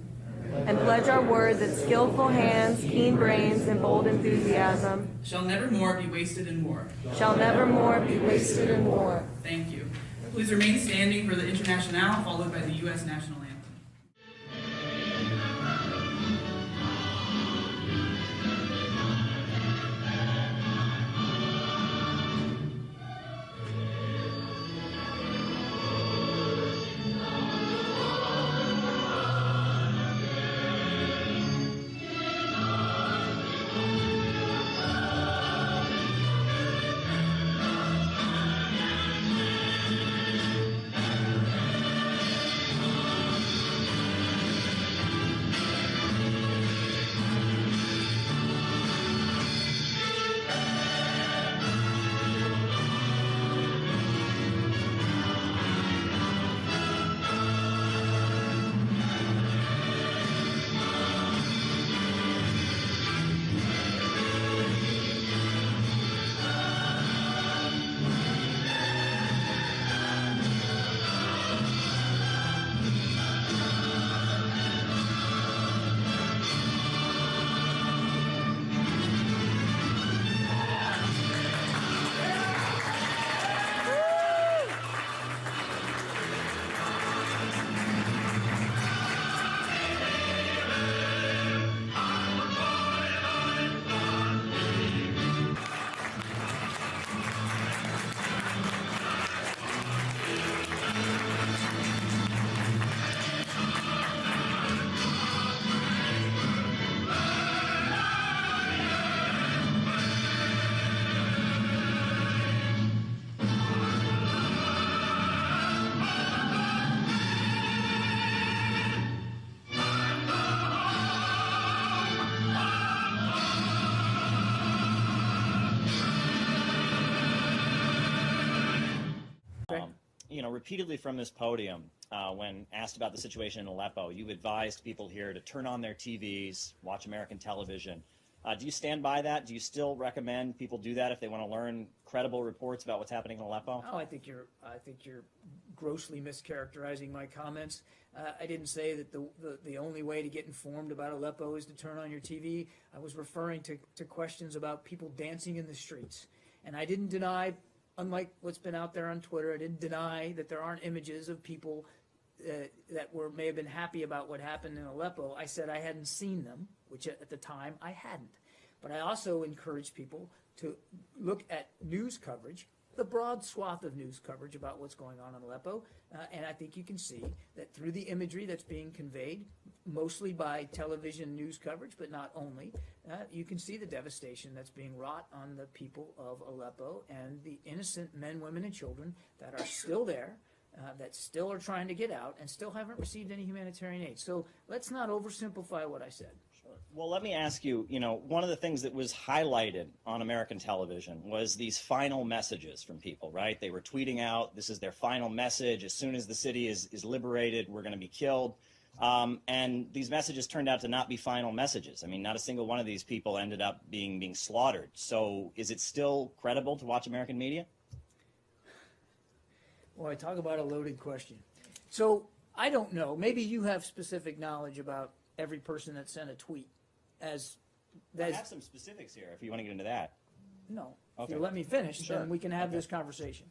Speaker 23: And pledge our word that skillful hands, keen brains, and bold enthusiasm
Speaker 22: shall never more be wasted in war.
Speaker 23: Shall never more be wasted in war.
Speaker 22: Thank you. Please remain standing for the Internationale, followed by the U.S. National Anthem.
Speaker 6: Repeatedly from this podium, when asked about the situation in Aleppo, you advised people here to turn on their TVs, watch American television. Do you stand by that? Do you still recommend people do that if they want to learn credible reports about what's happening in Aleppo?
Speaker 16: Oh, I think you're grossly mischaracterizing my comments. I didn't say that the only way to get informed about Aleppo is to turn on your TV. I was referring to questions about people dancing in the streets, and I didn't deny. Unlike what's been out there on Twitter, I didn't deny that there aren't images of people that may have been happy about what happened in Aleppo. I said I hadn't seen them, which at the time I hadn't. But I also encourage people to look at news coverage, the broad swath of news coverage about what's going on in Aleppo, and I think you can see that through the imagery that's being conveyed, mostly by television news coverage, but not only, you can see the devastation that's being wrought on the people of Aleppo and the innocent men, women, and children that are still there, that still are trying to get out and still haven't received any humanitarian aid. So let's not oversimplify what I said.
Speaker 6: Well, let me ask you, one of the things that was highlighted on American television was these final messages from people, right? They were tweeting out, this is their final message. As soon as the city is liberated, we're going to be killed. And these messages turned out to not be final messages. I mean, not a single one of these people ended up being slaughtered. So is it still credible to watch American media?
Speaker 16: Well, I talk about a loaded question. So I don't know. Maybe you have specific knowledge about every person that sent a tweet.
Speaker 6: I have some specifics here if you want to get into that.
Speaker 16: No.
Speaker 6: Okay.
Speaker 16: If you let me finish,
Speaker 6: Sure.
Speaker 16: then we can have this conversation.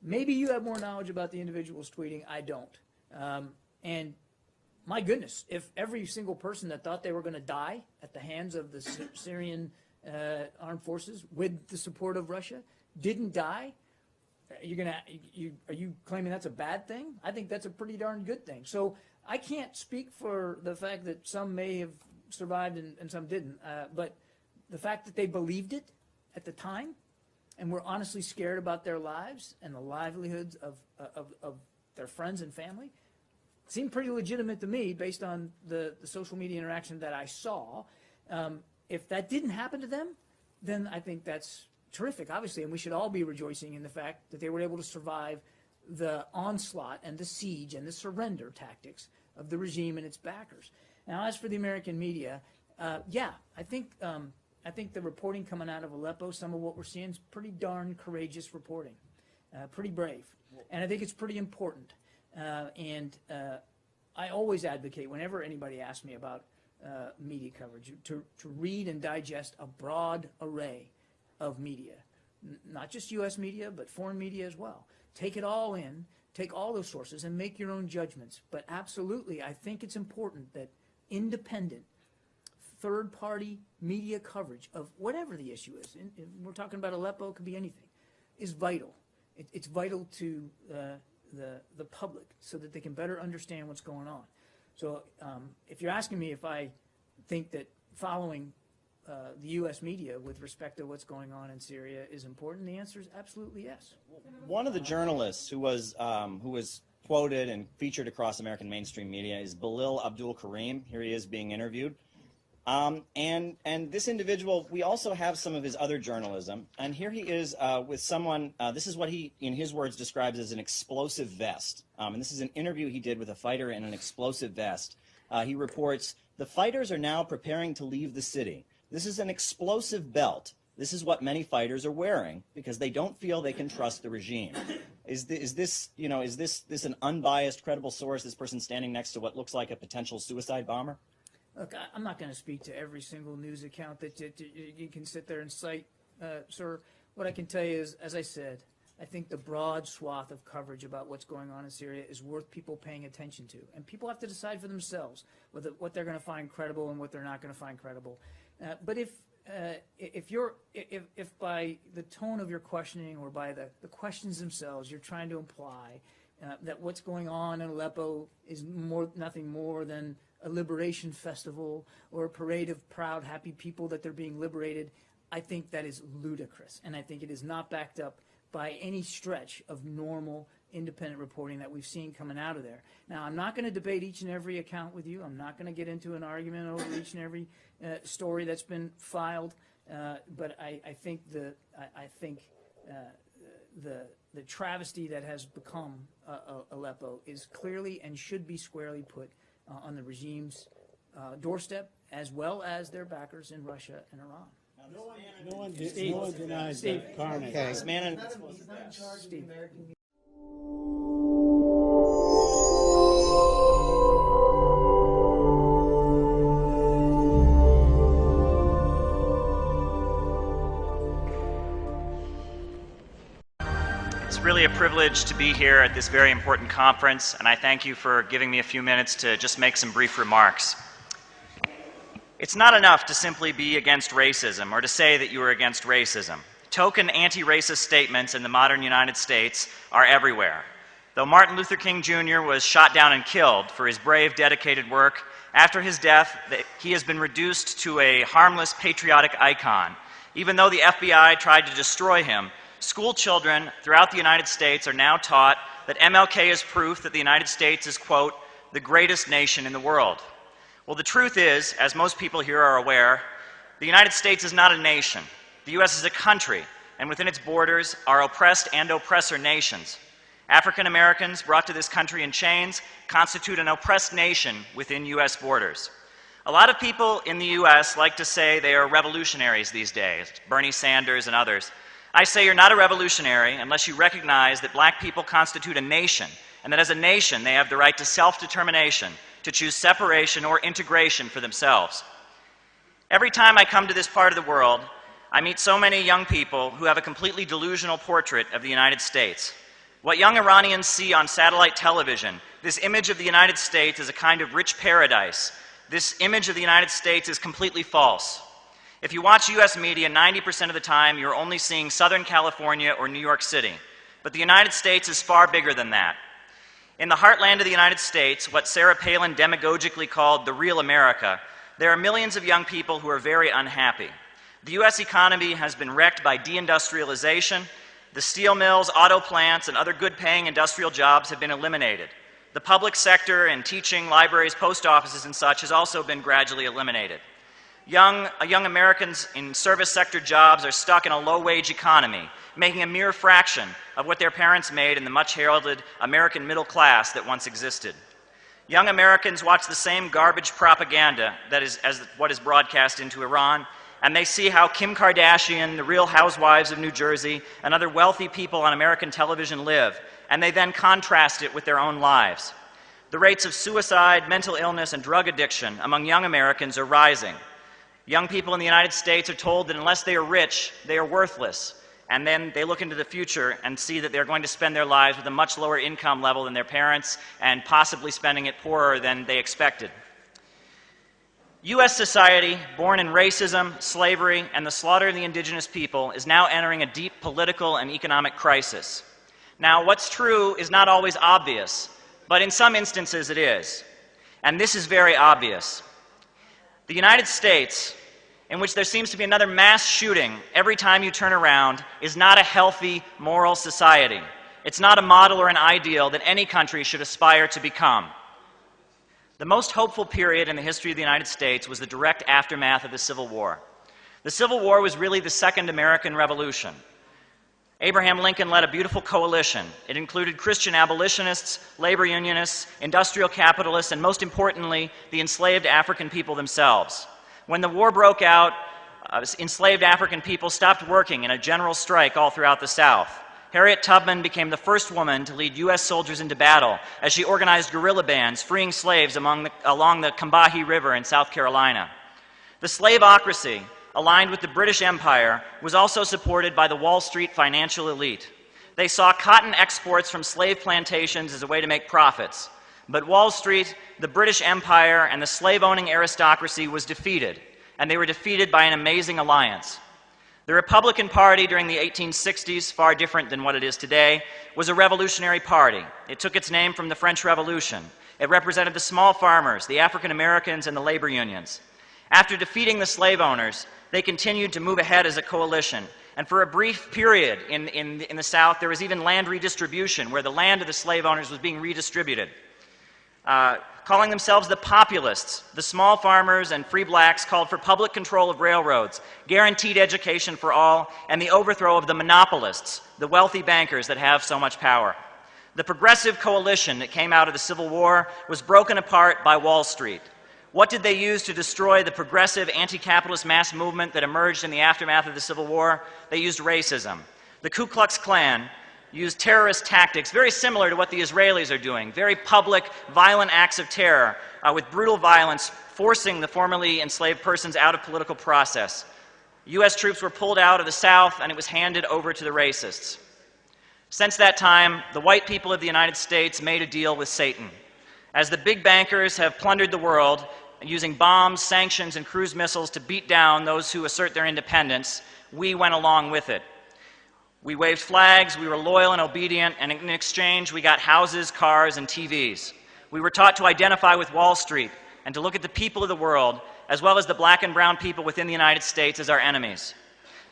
Speaker 16: Maybe you have more knowledge about the individuals tweeting. I don't. And my goodness, if every single person that thought they were going to die at the hands of the Syrian armed forces with the support of Russia didn't die, are you claiming that's a bad thing? I think that's a pretty darn good thing. So I can't speak for the fact that some may have survived and some didn't, but the fact that they believed it at the time and were honestly scared about their lives and the livelihoods of their friends and family seemed pretty legitimate to me based on the social media interaction that I saw. If that didn't happen to them, then I think that's terrific, obviously, and we should all be rejoicing in the fact that they were able to survive the onslaught and the siege and the surrender tactics of the regime and its backers. Now, as for the American media, yeah, I think the reporting coming out of Aleppo, some of what we're seeing is pretty darn courageous reporting, pretty brave, and I think it's pretty important. I always advocate, whenever anybody asks me about media coverage, to read and digest a broad array of media, not just U.S. media, but foreign media as well. Take it all in, take all those sources, and make your own judgments. But absolutely, I think it's important that independent, third-party media coverage of whatever the issue is, and we're talking about Aleppo, it could be anything, is vital. It's vital to the public so that they can better understand what's going on. So if you're asking me if I think that following the U.S. media with respect to what's going on in Syria is important, the answer is absolutely yes.
Speaker 3: One of the journalists who was quoted and featured across American mainstream media is Belil Abdul Karim. Here he is being interviewed. And this individual, we also have some of his other journalism, and here he is with someone, this is what he, in his words, describes as an explosive vest. And this is an interview he did with a fighter in an explosive vest. He reports, "The fighters are now preparing to leave the city. This is an explosive belt. This is what many fighters are wearing because they don't feel they can trust the regime." Is this an unbiased, credible source, this person standing next to what looks like a potential suicide bomber?
Speaker 16: Look, I'm not going to speak to every single news account that you can sit there and cite, sir. What I can tell you is, as I said, I think the broad swath of coverage about what's going on in Syria is worth people paying attention to. And people have to decide for themselves what they're going to find credible and what they're not going to find credible. But if by the tone of your questioning or by the questions themselves you're trying to imply that what's going on in Aleppo is nothing more than a liberation festival or a parade of proud, happy people that they're being liberated, I think that is ludicrous. And I think it is not backed up by any stretch of normal independent reporting that we've seen coming out of there. Now, I'm not going to debate each and every account with you. I'm not going to get into an argument over each and every story that's been filed. But I think the travesty that has become Aleppo is clearly and should be squarely put on the regime's doorstep, as well as their backers in Russia and Iran.
Speaker 5: No one denies that carnage.
Speaker 3: Okay. This man
Speaker 16: Steve.
Speaker 6: It's really a privilege to be here at this very important conference, and I thank you for giving me a few minutes to just make some brief remarks. It's not enough to simply be against racism or to say that you are against racism. Token anti-racist statements in the modern United States are everywhere. Though Martin Luther King Jr. was shot down and killed for his brave, dedicated work, after his death, he has been reduced to a harmless, patriotic icon. Even though the FBI tried to destroy him, school children throughout the United States are now taught that MLK is proof that the United States is, quote, the greatest nation in the world. Well, the truth is, as most people here are aware, the United States is not a nation. The U.S. is a country, and within its borders are oppressed and oppressor nations. African Americans brought to this country in chains constitute an oppressed nation within U.S. borders. A lot of people in the U.S. like to say they are revolutionaries these days, Bernie Sanders and others. I say you're not a revolutionary unless you recognize that black people constitute a nation, and that as a nation they have the right to self-determination, to choose separation or integration for themselves. Every time I come to this part of the world, I meet so many young people who have a completely delusional portrait of the United States. What young Iranians see on satellite television, this image of the United States as a kind of rich paradise, this image of the United States is completely false. If you watch U.S. media, 90% of the time you're only seeing Southern California or New York City. But the United States is far bigger than that. In the heartland of the United States, what Sarah Palin demagogically called the real America, there are millions of young people who are very unhappy. The U.S. economy has been wrecked by deindustrialization. The steel mills, auto plants, and other good-paying industrial jobs have been eliminated. The public sector in teaching, libraries, post offices, and such has also been gradually eliminated. Young Americans in service sector jobs are stuck in a low-wage economy, making a mere fraction of what their parents made in the much heralded American middle class that once existed. Young Americans watch the same garbage propaganda that is as what is broadcast into Iran, and they see how Kim Kardashian, the Real Housewives of New Jersey, and other wealthy people on American television live, and they then contrast it with their own lives. The rates of suicide, mental illness, and drug addiction among young Americans are rising. Young people in the United States are told that unless they are rich, they are worthless. And then they look into the future and see that they're going to spend their lives with a much lower income level than their parents and possibly spending it poorer than they expected. U.S. society, born in racism, slavery, and the slaughter of the indigenous people, is now entering a deep political and economic crisis. Now, what's true is not always obvious, but in some instances it is. And this is very obvious. The United States, in which there seems to be another mass shooting every time you turn around, is not a healthy, moral society. It's not a model or an ideal that any country should aspire to become. The most hopeful period in the history of the United States was the direct aftermath of the Civil War. The Civil War was really the Second American Revolution. Abraham Lincoln led a beautiful coalition. It included Christian abolitionists, labor unionists, industrial capitalists, and most importantly, the enslaved African people themselves. When the war broke out, enslaved African people stopped working in a general strike all throughout the South. Harriet Tubman became the first woman to lead U.S. soldiers into battle as she organized guerrilla bands freeing slaves along the Combahee River in South Carolina. The slaveocracy, aligned with the British Empire, was also supported by the Wall Street financial elite. They saw cotton exports from slave plantations as a way to make profits. But Wall Street, the British Empire, and the slave-owning aristocracy was defeated, and they were defeated by an amazing alliance. The Republican Party during the 1860s, far different than what it is today, was a revolutionary party. It took its name from the French Revolution. It represented the small farmers, the African Americans, and the labor unions. After defeating the slave owners, they continued to move ahead as a coalition. And for a brief period in the South, there was even land redistribution, where the land of the slave owners was being redistributed. Calling themselves the populists, the small farmers and free blacks called for public control of railroads, guaranteed education for all, and the overthrow of the monopolists, the wealthy bankers that have so much power. The progressive coalition that came out of the Civil War was broken apart by Wall Street. What did they use to destroy the progressive anti-capitalist mass movement that emerged in the aftermath of the Civil War? They used racism. The Ku Klux Klan used terrorist tactics very similar to what the Israelis are doing, very public, violent acts of terror with brutal violence, forcing the formerly enslaved persons out of political process. U.S. troops were pulled out of the South, and it was handed over to the racists. Since that time, the white people of the United States made a deal with Satan. As the big bankers have plundered the world, using bombs, sanctions, and cruise missiles to beat down those who assert their independence, we went along with it. We waved flags, we were loyal and obedient, and in exchange we got houses, cars, and TVs. We were taught to identify with Wall Street and to look at the people of the world, as well as the black and brown people within the United States, as our enemies.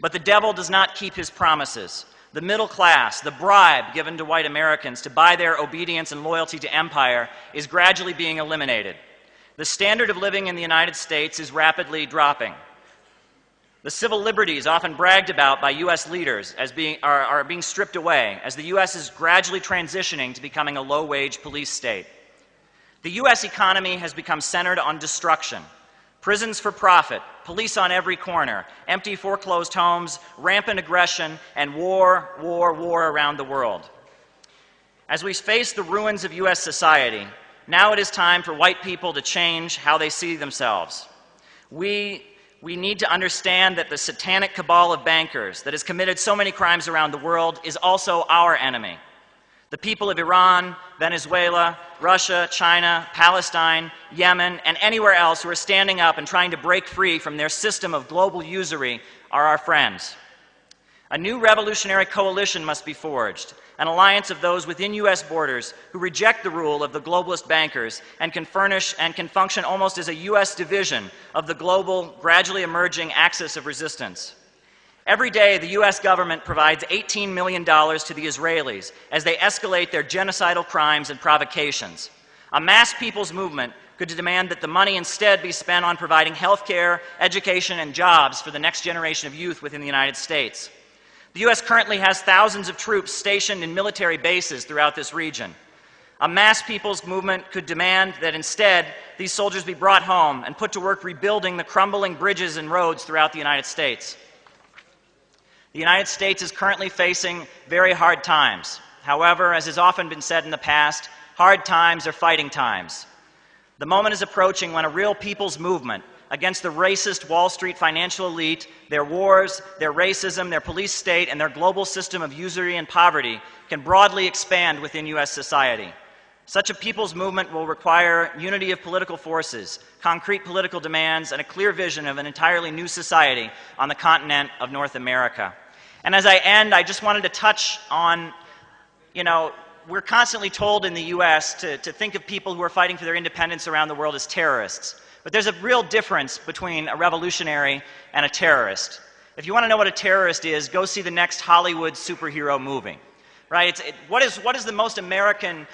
Speaker 6: But the devil does not keep his promises. The middle class, the bribe given to white Americans to buy their obedience and loyalty to empire, is gradually being eliminated. The standard of living in the United States is rapidly dropping. The civil liberties often bragged about by U.S. leaders are being stripped away as the U.S. is gradually transitioning to becoming a low-wage police state. The U.S. economy has become centered on destruction. Prisons for profit, police on every corner, empty foreclosed homes, rampant aggression, and war around the world. As we face the ruins of U.S. society, now it is time for white people to change how they see themselves. We need to understand that the satanic cabal of bankers that has committed so many crimes around the world is also our enemy. The people of Iran, Venezuela, Russia, China, Palestine, Yemen, and anywhere else who are standing up and trying to break free from their system of global usury are our friends. A new revolutionary coalition must be forged, an alliance of those within U.S. borders who reject the rule of the globalist bankers and can function almost as a U.S. division of the global, gradually emerging axis of resistance. Every day, the U.S. government provides $18 million to the Israelis as they escalate their genocidal crimes and provocations. A mass people's movement could demand that the money instead be spent on providing health care, education, and jobs for the next generation of youth within the United States. The U.S. currently has thousands of troops stationed in military bases throughout this region.
Speaker 8: A mass people's movement could demand that instead these soldiers be brought home and put to work rebuilding the crumbling bridges and roads throughout the United States. The United States is currently facing very hard times. However, as has often been said in the past, hard times are fighting times. The moment is approaching when a real people's movement against the racist Wall Street financial elite, their wars, their racism, their police state, and their global system of usury and poverty can broadly expand within U.S. society. Such a people's movement will require unity of political forces, concrete political demands, and a clear vision of an entirely new society on the continent of North America. And as I end, I just wanted to touch on, we're constantly told in the U.S. to think of people who are fighting for their independence around the world as terrorists. But there's a real difference between a revolutionary and a terrorist. If you want to know what a terrorist is, go see the next Hollywood superhero movie. Right? What is the most American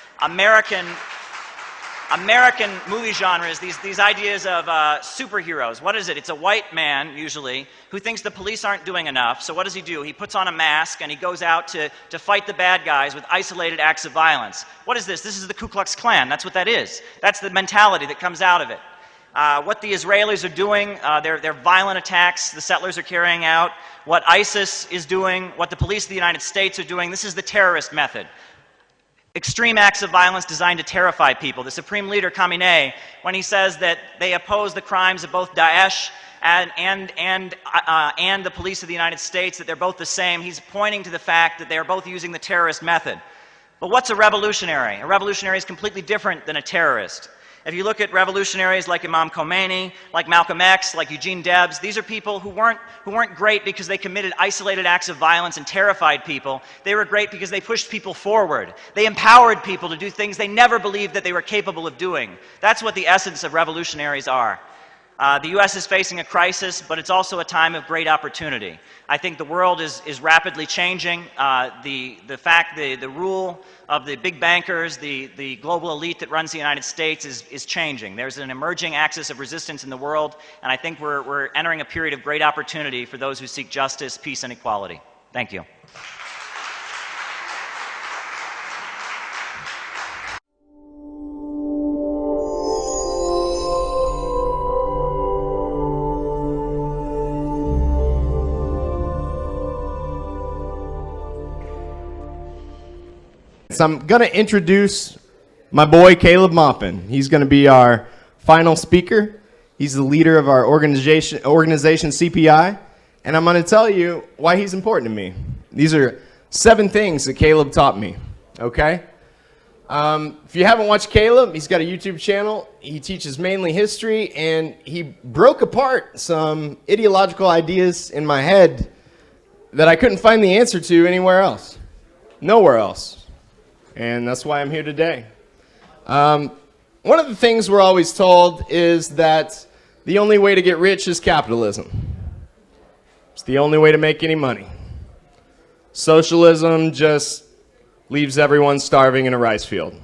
Speaker 8: movie genres, these ideas of superheroes? What is it? It's a white man, usually, who thinks the police aren't doing enough. So what does he do? He puts on a mask and he goes out to fight the bad guys with isolated acts of violence. What is this? This is the Ku Klux Klan. That's what that is. That's the mentality that comes out of it. What the Israelis are doing, their violent attacks the settlers are carrying out, what ISIS is doing, what the police of the United States are doing, this is the terrorist method. Extreme acts of violence designed to terrify people. The Supreme Leader, Khamenei, when he says that they oppose the crimes of both Daesh and the police of the United States, that they're both the same, he's pointing to the fact that they're both using the terrorist method. But what's a revolutionary? A revolutionary is completely different than a terrorist. If you look at revolutionaries like Imam Khomeini, like Malcolm X, like Eugene Debs, these are people who weren't great because they committed isolated acts of violence and terrified people. They were great because they pushed people forward. They empowered people to do things they never believed that they were capable of doing. That's what the essence of revolutionaries are. The U.S. is facing a crisis, but it's also a time of great opportunity. I think the world is rapidly changing. The rule of the big bankers, the global elite that runs the United States is changing. There's an emerging axis of resistance in the world, and I think we're entering a period of great opportunity for those who seek justice, peace, and equality. Thank you.
Speaker 2: So I'm going to introduce my boy, Caleb Maupin. He's going to be our final speaker. He's the leader of our organization CPI, and I'm going to tell you why he's important to me. These are 7 things that Caleb taught me, okay? If you haven't watched Caleb, he's got a YouTube channel. He teaches mainly history, and he broke apart some ideological ideas in my head that I couldn't find the answer to anywhere else. Nowhere else. And that's why I'm here today. One of the things we're always told is that the only way to get rich is capitalism. It's the only way to make any money. Socialism just leaves everyone starving in a rice field.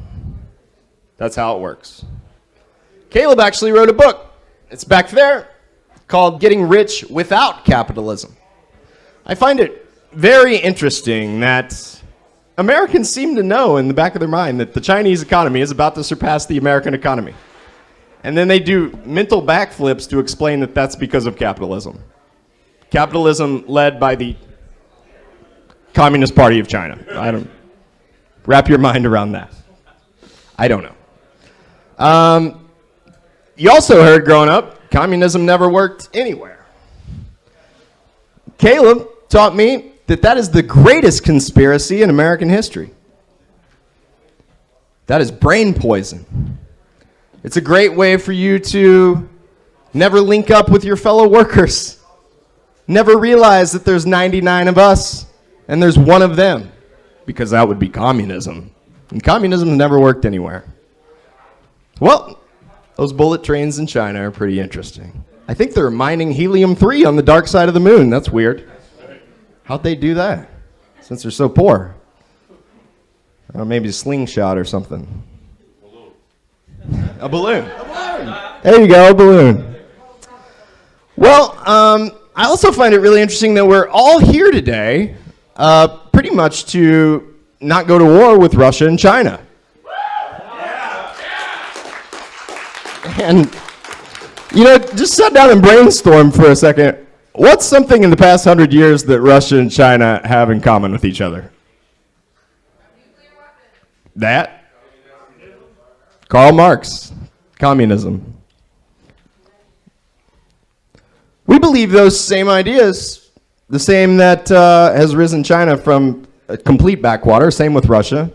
Speaker 2: That's how it works. Caleb actually wrote a book. It's back there, called Getting Rich Without Capitalism. I find it very interesting that Americans seem to know in the back of their mind that the Chinese economy is about to surpass the American economy. And then they do mental backflips to explain that that's because of capitalism. Capitalism led by the Communist Party of China. I don't wrap your mind around that. I don't know. You also heard growing up, communism never worked anywhere. Caleb taught me that is the greatest conspiracy in American history. That is brain poison. It's a great way for you to never link up with your fellow workers. Never realize that there's 99 of us and there's one of them, because that would be communism. And communism never worked anywhere. Well, those bullet trains in China are pretty interesting. I think they're mining helium-3 on the dark side of the moon. That's weird. How'd they do that, since they're so poor? Maybe a slingshot or something. A balloon. There you go, a balloon. Well, I also find it really interesting that we're all here today pretty much to not go to war with Russia and China. And, just sit down and brainstorm for a second. What's something in the past 100 years that Russia and China have in common with each other? That? Karl Marx, communism. We believe those same ideas, the same that has risen China from a complete backwater, same with Russia,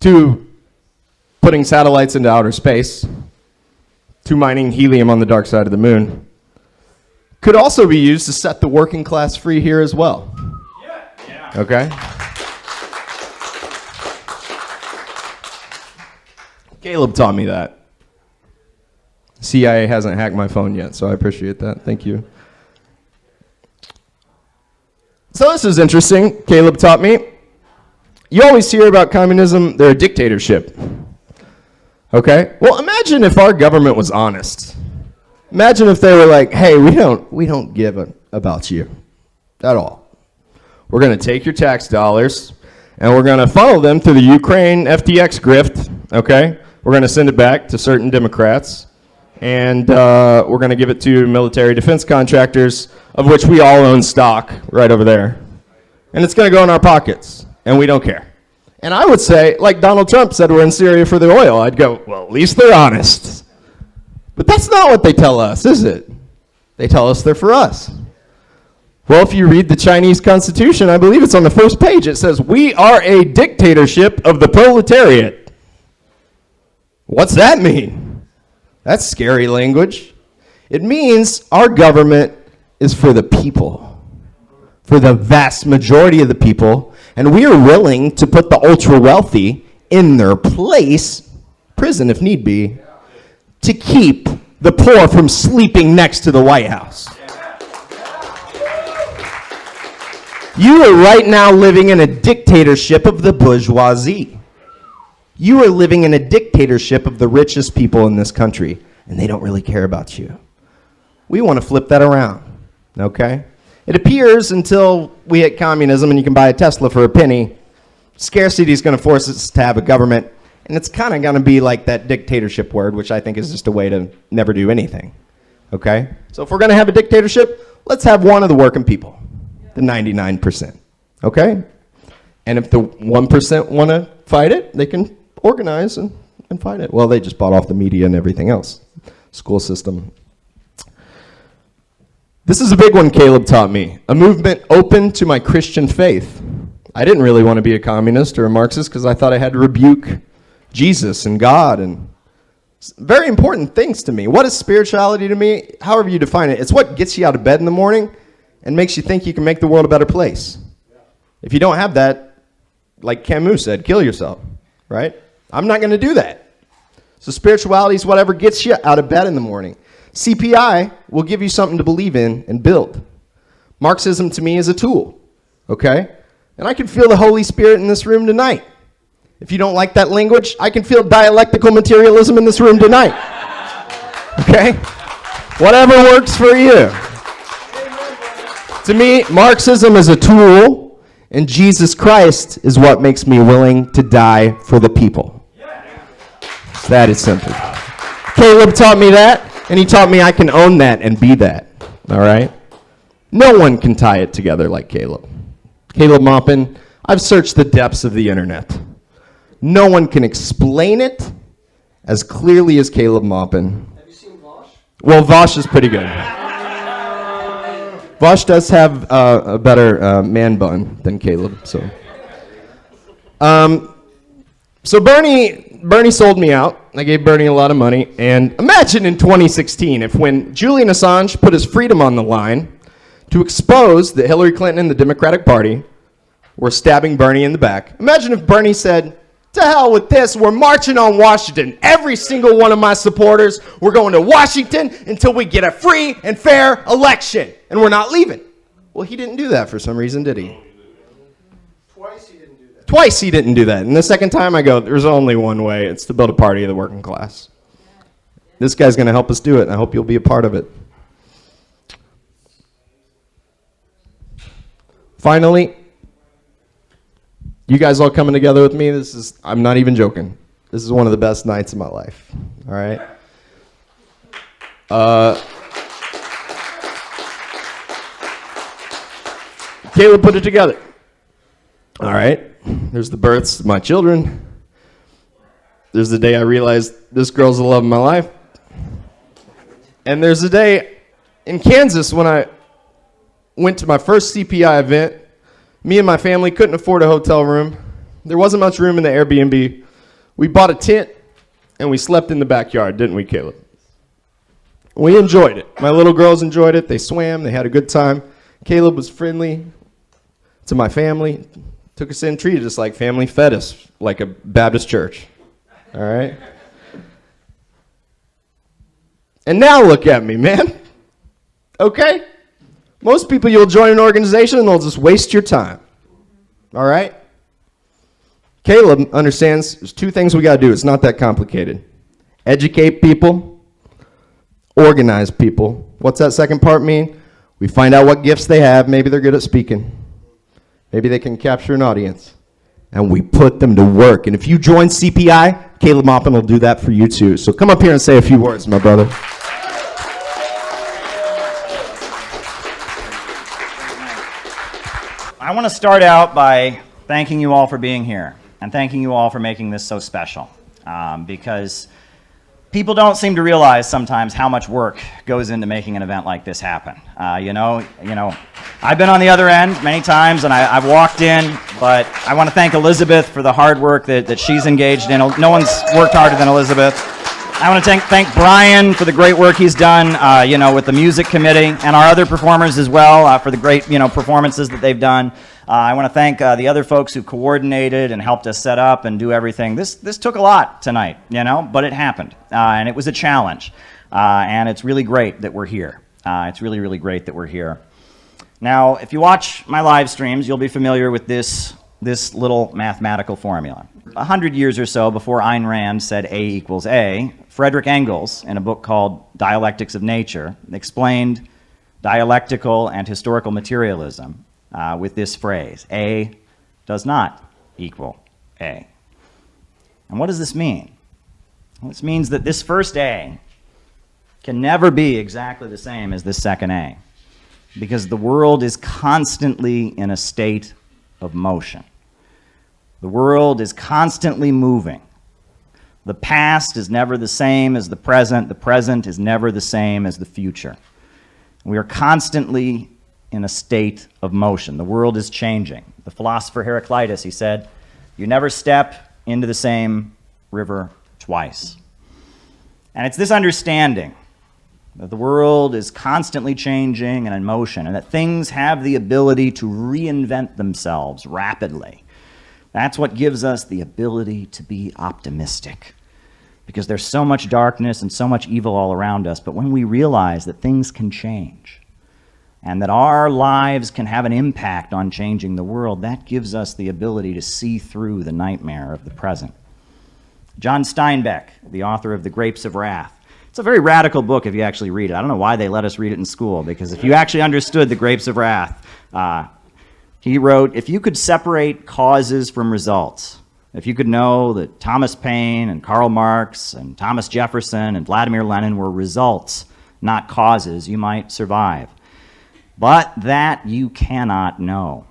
Speaker 2: to putting satellites into outer space, to mining helium on the dark side of the moon, could also be used to set the working class free here as well. Yeah. Okay? Caleb taught me that. CIA hasn't hacked my phone yet, so I appreciate that. Thank you. So this is interesting. Caleb taught me. You always hear about communism, they're a dictatorship. Okay? Well, imagine if our government was honest. Imagine if they were like, hey, we don't give about you at all. We're going to take your tax dollars, and we're going to funnel them through the Ukraine FTX grift, okay? We're going to send it back to certain Democrats, and we're going to give it to military defense contractors, of which we all own stock right over there. And it's going to go in our pockets, and we don't care. And I would say, like Donald Trump said, we're in Syria for the oil. I'd go, well, at least they're honest. But that's not what they tell us, is it? They tell us they're for us. Well, if you read the Chinese Constitution, I believe it's on the first page, it says, we are a dictatorship of the proletariat. What's that mean? That's scary language. It means our government is for the people, for the vast majority of the people, and we are willing to put the ultra-wealthy in their place, prison if need be, to keep the poor from sleeping next to the White House. You are right now living in a dictatorship of the bourgeoisie. You are living in a dictatorship of the richest people in this country, and they don't really care about you. We want to flip that around, okay? It appears until we hit communism and you can buy a Tesla for a penny, scarcity is going to force us to have a government, and it's kind of going to be like that dictatorship word, which I think is just a way to never do anything, okay? So if we're going to have a dictatorship, let's have one of the working people, the 99%, okay? And if the 1% want to fight it, they can organize and fight it. Well, they just bought off the media and everything else. School system. This is a big one Caleb taught me. A movement open to my Christian faith. I didn't really want to be a communist or a Marxist because I thought I had to rebuke Jesus and God and very important things to me. What is spirituality to me? However you define it. It's what gets you out of bed in the morning and makes you think you can make the world a better place. If you don't have that, like Camus said, kill yourself, right? I'm not going to do that. So spirituality is whatever gets you out of bed in the morning. CPI will give you something to believe in and build. Marxism to me is a tool, okay? And I can feel the Holy Spirit in this room tonight. If you don't like that language, I can feel dialectical materialism in this room tonight, okay? Whatever works for you. To me, Marxism is a tool, and Jesus Christ is what makes me willing to die for the people. That is simple. Caleb taught me that, and he taught me I can own that and be that, all right? No one can tie it together like Caleb. Caleb Maupin, I've searched the depths of the internet. No one can explain it as clearly as Caleb Maupin. Have you seen Vosh? Well, Vosh is pretty good. Vosh does have a better man bun than Caleb, so. So Bernie sold me out. I gave Bernie a lot of money. And imagine in 2016 if when Julian Assange put his freedom on the line to expose that Hillary Clinton and the Democratic Party were stabbing Bernie in the back. Imagine if Bernie said, to hell with this, we're marching on Washington. Every single one of my supporters, we're going to Washington until we get a free and fair election. And we're not leaving. Well, he didn't do that for some reason, did he? Twice he didn't do that. And the second time I go, there's only one way. It's to build a party of the working class. This guy's going to help us do it, and I hope you'll be a part of it. Finally, you guys all coming together with me. I'm not even joking. This is one of the best nights of my life. All right? Caleb put it together. All right. There's the births of my children. There's the day I realized this girl's the love of my life. And there's the day in Kansas when I went to my first CPI event. Me and my family couldn't afford a hotel room. There wasn't much room in the Airbnb. We bought a tent and we slept in the backyard, didn't we, Caleb? We enjoyed it. My little girls enjoyed it. They swam. They had a good time. Caleb was friendly to my family. Took us in, treated us like family, fed us like a Baptist church. All right? And now look at me, man. Okay? Most people, you'll join an organization and they'll just waste your time. All right? Caleb understands there's two things we got to do. It's not that complicated. Educate people, organize people. What's that second part mean? We find out what gifts they have. Maybe they're good at speaking. Maybe they can capture an audience. And we put them to work. And if you join CPI, Caleb Maupin will do that for you too. So come up here and say a few words, my brother.
Speaker 6: I want to start out by thanking you all for being here and thanking you all for making this so special, because people don't seem to realize sometimes how much work goes into making an event like this happen. You know, I've been on the other end many times and I've walked in, but I want to thank Elizabeth for the hard work that she's engaged in. No one's worked harder than Elizabeth. I want to thank Brian for the great work he's done, with the music committee and our other performers as well for the great, performances that they've done. I want to thank the other folks who coordinated and helped us set up and do everything. This took a lot tonight, but it happened, and it was a challenge, and it's really great that we're here. It's really, really great that we're here. Now, if you watch my live streams, you'll be familiar with this little mathematical formula. 100 years or so before Ayn Rand said A equals A, Frederick Engels, in a book called Dialectics of Nature, explained dialectical and historical materialism with this phrase: A does not equal A. And what does this mean? Well, this means that this first A can never be exactly the same as this second A, because the world is constantly in a state of motion. The world is constantly moving. The past is never the same as the present is never the same as the future. We are constantly in a state of motion. The world is changing. The philosopher Heraclitus, he said, you never step into the same river twice. And it's this understanding that the world is constantly changing and in motion, and that things have the ability to reinvent themselves rapidly. That's what gives us the ability to be optimistic, because there's so much darkness and so much evil all around us. But when we realize that things can change and that our lives can have an impact on changing the world, that gives us the ability to see through the nightmare of the present. John Steinbeck, the author of The Grapes of Wrath, it's a very radical book if you actually read it. I don't know why they let us read it in school, because if you actually understood The Grapes of Wrath, he wrote, if you could separate causes from results, if you could know that Thomas Paine and Karl Marx and Thomas Jefferson and Vladimir Lenin were results, not causes, you might survive. But that you cannot know,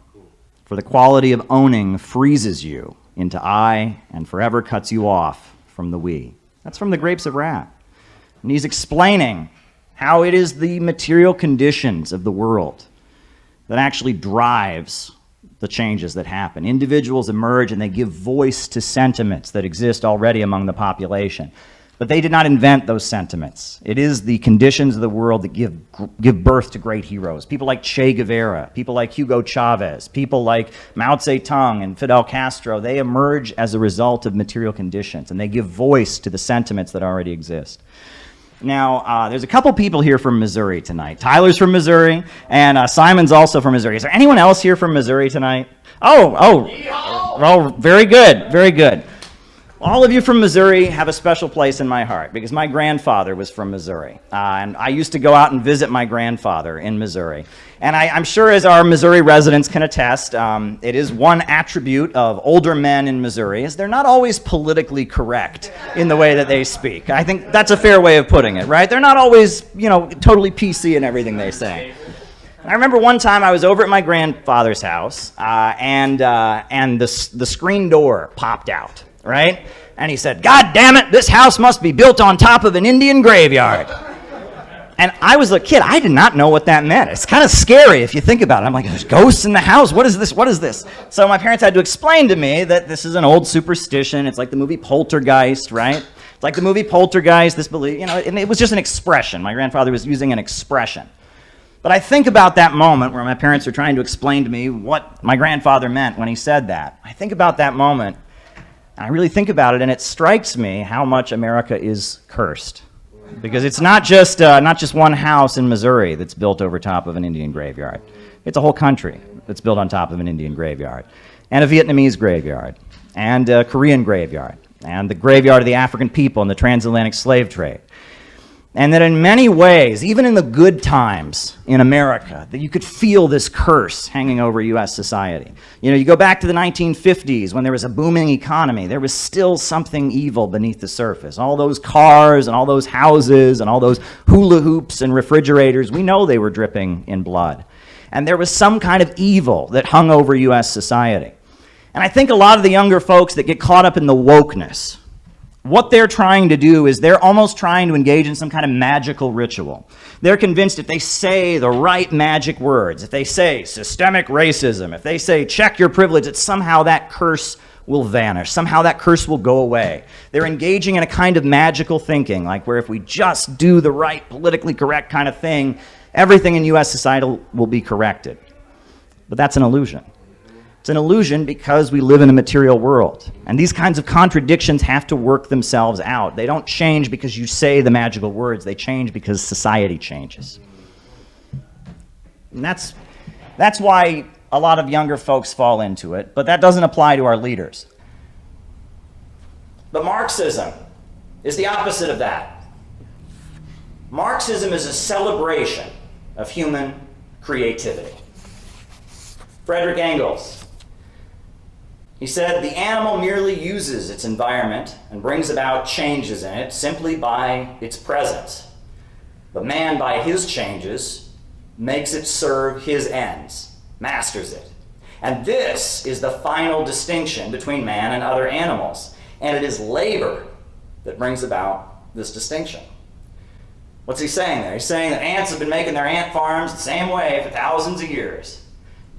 Speaker 6: for the quality of owning freezes you into I and forever cuts you off from the we. That's from The Grapes of Wrath. And he's explaining how it is the material conditions of the world that actually drives the changes that happen. Individuals emerge and they give voice to sentiments that exist already among the population. But they did not invent those sentiments. It is the conditions of the world that give birth to great heroes. People like Che Guevara, people like Hugo Chavez, people like Mao Zedong and Fidel Castro. They emerge as a result of material conditions, and they give voice to the sentiments that already exist. Now, there's a couple people here from Missouri tonight. Tyler's from Missouri, and Simon's also from Missouri. Is there anyone else here from Missouri tonight? Oh, very good, very good. All of you from Missouri have a special place in my heart because my grandfather was from Missouri. And I used to go out and visit my grandfather in Missouri. And I'm sure, as our Missouri residents can attest, it is one attribute of older men in Missouri is they're not always politically correct in the way that they speak. I think that's a fair way of putting it, right? They're not always, totally PC in everything they say. I remember one time I was over at my grandfather's house, and the screen door popped out. Right? And he said, "God damn it, this house must be built on top of an Indian graveyard." And I was a kid. I did not know what that meant. It's kind of scary if you think about it. I'm like, there's ghosts in the house? What is this? What is this? So my parents had to explain to me that this is an old superstition. It's like the movie Poltergeist, right? It's like the movie Poltergeist, this belief, and it was just an expression. My grandfather was using an expression. But I think about that moment where my parents were trying to explain to me what my grandfather meant when he said that. I think about that moment. I really think about it, and it strikes me how much America is cursed. Because it's not just one house in Missouri that's built over top of an Indian graveyard. It's a whole country that's built on top of an Indian graveyard, and a Vietnamese graveyard, and a Korean graveyard, and the graveyard of the African people in the transatlantic slave trade. And that in many ways, even in the good times in America, that you could feel this curse hanging over U.S. society. You go back to the 1950s when there was a booming economy, there was still something evil beneath the surface. All those cars and all those houses and all those hula hoops and refrigerators, we know they were dripping in blood. And there was some kind of evil that hung over U.S. society. And I think a lot of the younger folks that get caught up in the wokeness, what they're trying to do is they're almost trying to engage in some kind of magical ritual. They're convinced if they say the right magic words, if they say systemic racism, if they say check your privilege, that somehow that curse will vanish. Somehow that curse will go away. They're engaging in a kind of magical thinking, like where if we just do the right, politically correct kind of thing, everything in U.S. society will be corrected. But that's an illusion. It's an illusion because we live in a material world. And these kinds of contradictions have to work themselves out. They don't change because you say the magical words. They change because society changes. And that's why a lot of younger folks fall into it, but that doesn't apply to our leaders.
Speaker 8: But Marxism is the opposite of that. Marxism is a celebration of human creativity. Frederick Engels, he said, "The animal merely uses its environment and brings about changes in it simply by its presence. But man, by his changes, makes it serve his ends, masters it. And this is the final distinction between man and other animals. And it is labor that brings about this distinction." What's he saying there? He's saying that ants have been making their ant farms the same way for thousands of years.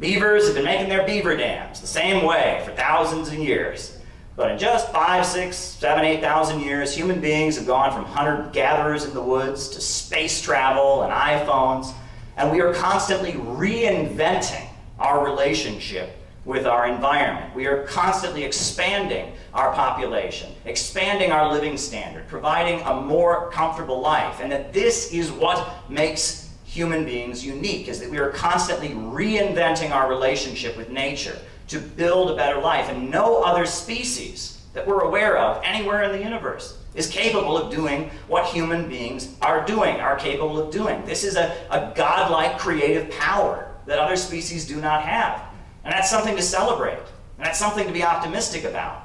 Speaker 8: Beavers have been making their beaver dams the same way for thousands of years. But in just 5, 6, 7, 8,000 years, human beings have gone from hunter-gatherers in the woods to space travel and iPhones, and we are constantly reinventing our relationship with our environment. We are constantly expanding our population, expanding our living standard, providing a more comfortable life, and that this is what makes human beings unique, is that we are constantly reinventing our relationship with nature to build a better life. And no other species that we're aware of anywhere in the universe is capable of doing what human beings are capable of doing. This is a godlike creative power that other species do not have. And that's something to celebrate. And that's something to be optimistic about.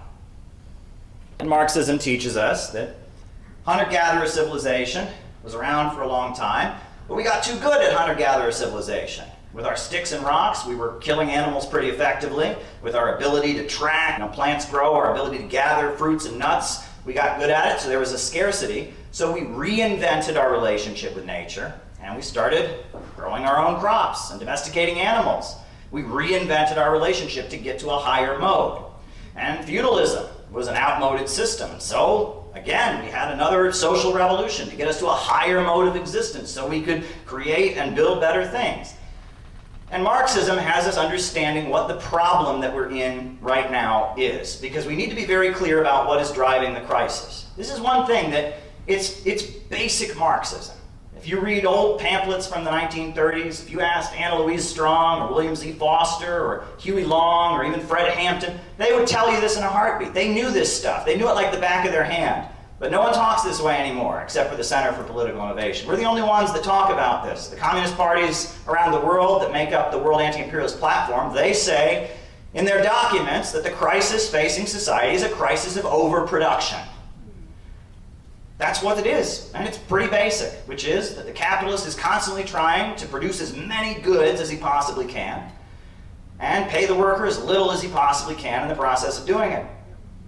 Speaker 8: And Marxism teaches us that hunter-gatherer civilization was around for a long time, but we got too good at hunter-gatherer civilization. With our sticks and rocks, we were killing animals pretty effectively. With our ability to track plants grow, our ability to gather fruits and nuts, we got good at it, so there was a scarcity. So we reinvented our relationship with nature, and we started growing our own crops and domesticating animals. We reinvented our relationship to get to a higher mode. And feudalism was an outmoded system. So again, we had another social revolution to get us to a higher mode of existence so we could create and build better things. And Marxism has us understanding what the problem that we're in right now is, because we need to be very clear about what is driving the crisis. This is one thing that it's basic Marxism. If
Speaker 3: If you read old pamphlets from the 1930s, if you asked Anna Louise Strong or William Z. Foster or Huey Long or even Fred Hampton, they would tell you this in a heartbeat. They knew this stuff. They knew it like the back of their hand. But no one talks this way anymore, except for the Center for Political Innovation. We're the only ones that talk about this. The communist parties around the world that make up the World Anti-Imperialist Platform, they say in their documents that the crisis facing society is a crisis of overproduction. That's what it is, and it's pretty basic, which is that the capitalist is constantly trying to produce as many goods as he possibly can and pay the worker as little as he possibly can in the process of doing it.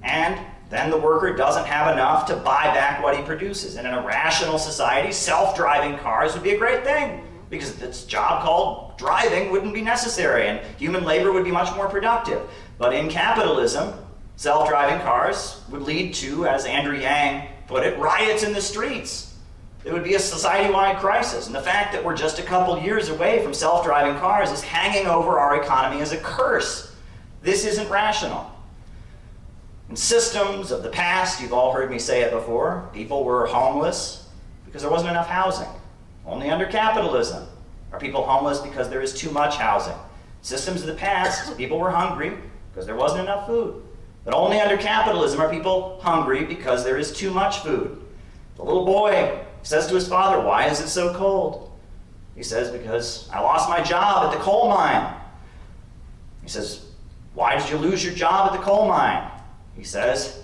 Speaker 3: And then the worker doesn't have enough to buy back what he produces. And in a rational society, self-driving cars would be a great thing, because this job called driving wouldn't be necessary and human labor would be much more productive. But in capitalism, self-driving cars would lead to, as Andrew Yang put it, riots in the streets. It would be a society-wide crisis. And the fact that we're just a couple years away from self-driving cars is hanging over our economy as a curse. This isn't rational. In systems of the past, you've all heard me say it before, people were homeless because there wasn't enough housing. Only under capitalism are people homeless because there is too much housing. Systems of the past, people were hungry because there wasn't enough food. But only under capitalism are people hungry because there is too much food. The little boy says to his father, "Why is it so cold?" He says, "Because I lost my job at the coal mine." He says, "Why did you lose your job at the coal mine?" He says,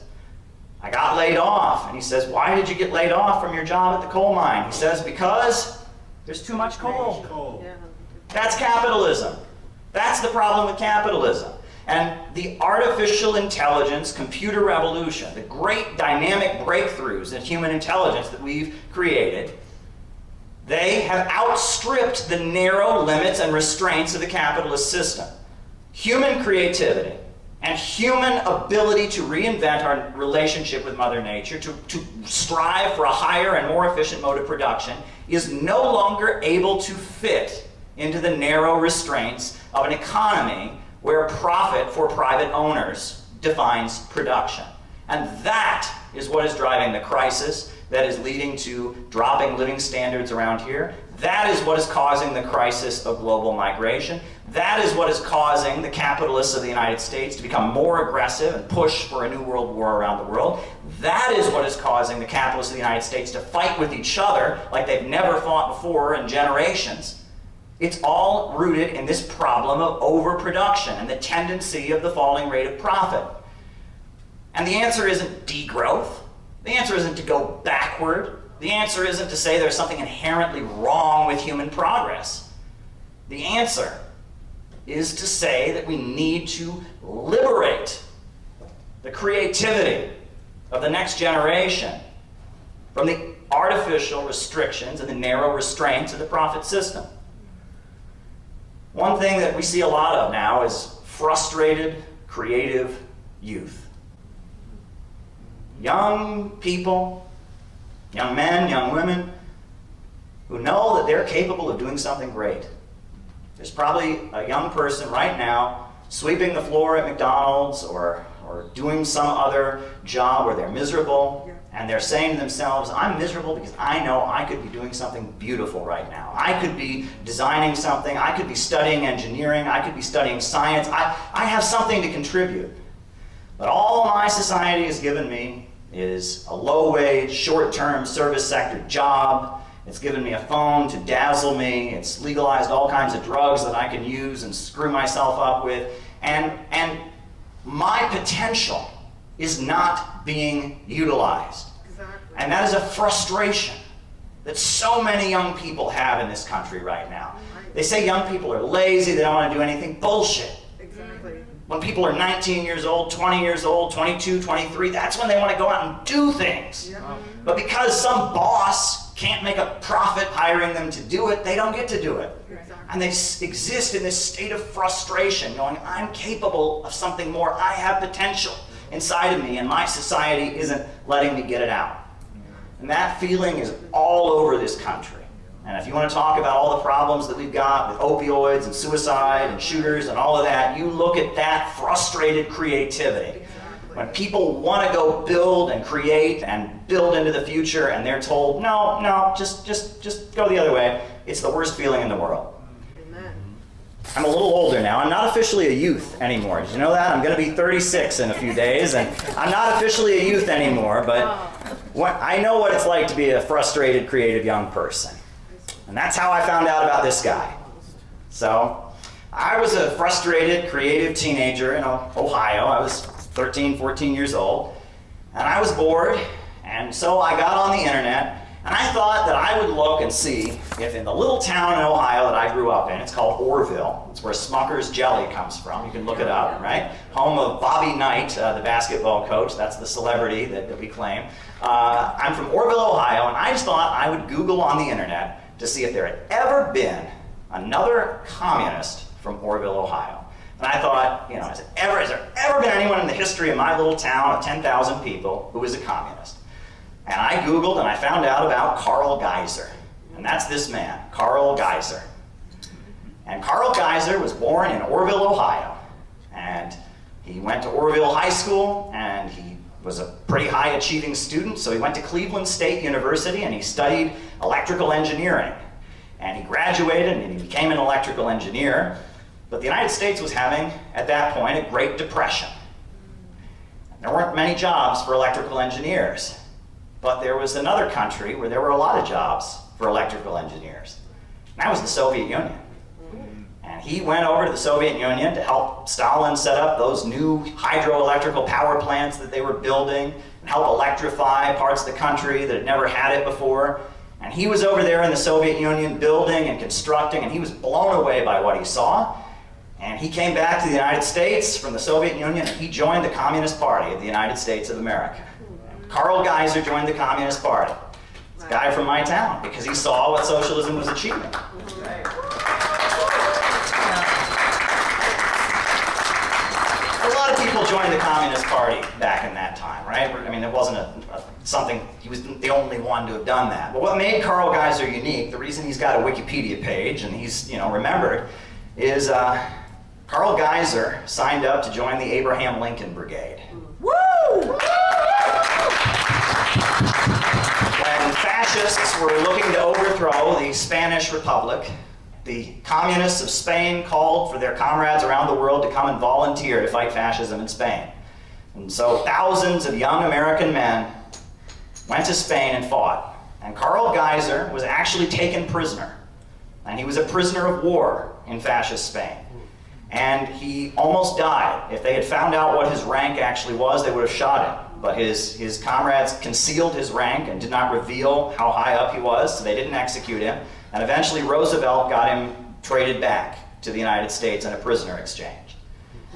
Speaker 3: "I got laid off." And he says, "Why did you get laid off from your job at the coal mine?" He says, "Because there's too much coal." That's capitalism. That's the problem with capitalism. And the artificial intelligence computer revolution, the great dynamic breakthroughs in human intelligence that we've created, they have outstripped the narrow limits and restraints of the capitalist system. Human creativity and human ability to reinvent our relationship with Mother Nature, to strive for a higher and more efficient mode of production, is no longer able to fit into the narrow restraints of an economy where profit for private owners defines production. And that is what is driving the crisis that is leading to dropping living standards around here. That is what is causing the crisis of global migration. That is what is causing the capitalists of the United States to become more aggressive and push for a new world war around the world. That is what is causing the capitalists of the United States to fight with each other like they've never fought before in generations. It's all rooted in this problem of overproduction and the tendency of the falling rate of profit. And the answer isn't degrowth. The answer isn't to go backward. The answer isn't to say there's something inherently wrong with human progress. The answer is to say that we need to liberate the creativity of the next generation from the artificial restrictions and the narrow restraints of the profit system. One thing that we see a lot of now is frustrated, creative youth. Young people, young men, young women, who know that they're capable of doing something great. There's probably a young person right now sweeping the floor at McDonald's or doing some other job where they're miserable, and they're saying to themselves, "I'm miserable because I know I could be doing something beautiful right now. I could be designing something, I could be studying engineering, I could be studying science, I have something to contribute. But all my society has given me is a low-wage, short-term service sector job. It's given me a phone to dazzle me. It's legalized all kinds of drugs that I can use and screw myself up with. And my potential is not being utilized." Exactly. And that is a frustration that so many young people have in this country right now. They say young people are lazy, they don't want to do anything. Bullshit. Exactly. When people are 19 years old, 20 years old, 22, 23, that's when they want to go out and do things. Yeah. But because some boss can't make a profit hiring them to do it, they don't get to do it. Exactly. And they exist in this state of frustration, going, "I'm capable of something more, I have potential inside of me, and my society isn't letting me get it out." And that feeling is all over this country. And if you want to talk about all the problems that we've got with opioids and suicide and shooters and all of that, you look at that frustrated creativity. When people want to go build and create and build into the future and they're told, no, just go the other way, it's the worst feeling in the world. I'm a little older now. I'm not officially a youth anymore. Did you know that? I'm going to be 36 in a few days, and I'm not officially a youth anymore, but I know what it's like to be a frustrated, creative young person. And that's how I found out about this guy. So, I was a frustrated, creative teenager in Ohio. I was 13, 14 years old, and I was bored, and so I got on the internet, and I thought that I would look and see if in the little town in Ohio that I grew up in, it's called Orrville, it's where Smucker's jelly comes from, you can look it up, right? Home of Bobby Knight, the basketball coach, that's the celebrity that we claim. I'm from Orrville, Ohio, and I just thought I would Google on the internet to see if there had ever been another communist from Orrville, Ohio. And I thought, has there ever been anyone in the history of my little town of 10,000 people who was a communist? And I Googled and I found out about Carl Geiser. And that's this man, Carl Geiser. And Carl Geiser was born in Orrville, Ohio. And he went to Orrville High School, and he was a pretty high achieving student, so he went to Cleveland State University and he studied electrical engineering. And he graduated and he became an electrical engineer. But the United States was having, at that point, a Great Depression. There weren't many jobs for electrical engineers. But there was another country where there were a lot of jobs for electrical engineers. And that was the Soviet Union. And he went over to the Soviet Union to help Stalin set up those new hydroelectrical power plants that they were building and help electrify parts of the country that had never had it before. And he was over there in the Soviet Union building and constructing, and he was blown away by what he saw. And he came back to the United States from the Soviet Union, and he joined the Communist Party of the United States of America. Carl Geiser joined the Communist Party. It's a guy from my town, because he saw what socialism was achieving. A lot of people joined the Communist Party back in that time, right? I mean, it wasn't something, he was the only one to have done that. But what made Carl Geiser unique, the reason he's got a Wikipedia page and he's remembered, is Carl Geiser signed up to join the Abraham Lincoln Brigade. Woo! When fascists were looking to overthrow the Spanish Republic, the communists of Spain called for their comrades around the world to come and volunteer to fight fascism in Spain. And so thousands of young American men went to Spain and fought. And Carl Geiser was actually taken prisoner. And he was a prisoner of war in fascist Spain. And he almost died. If they had found out what his rank actually was, they would have shot him. But his comrades concealed his rank and did not reveal how high up he was, so they didn't execute him. And eventually Roosevelt got him traded back to the United States in a prisoner exchange.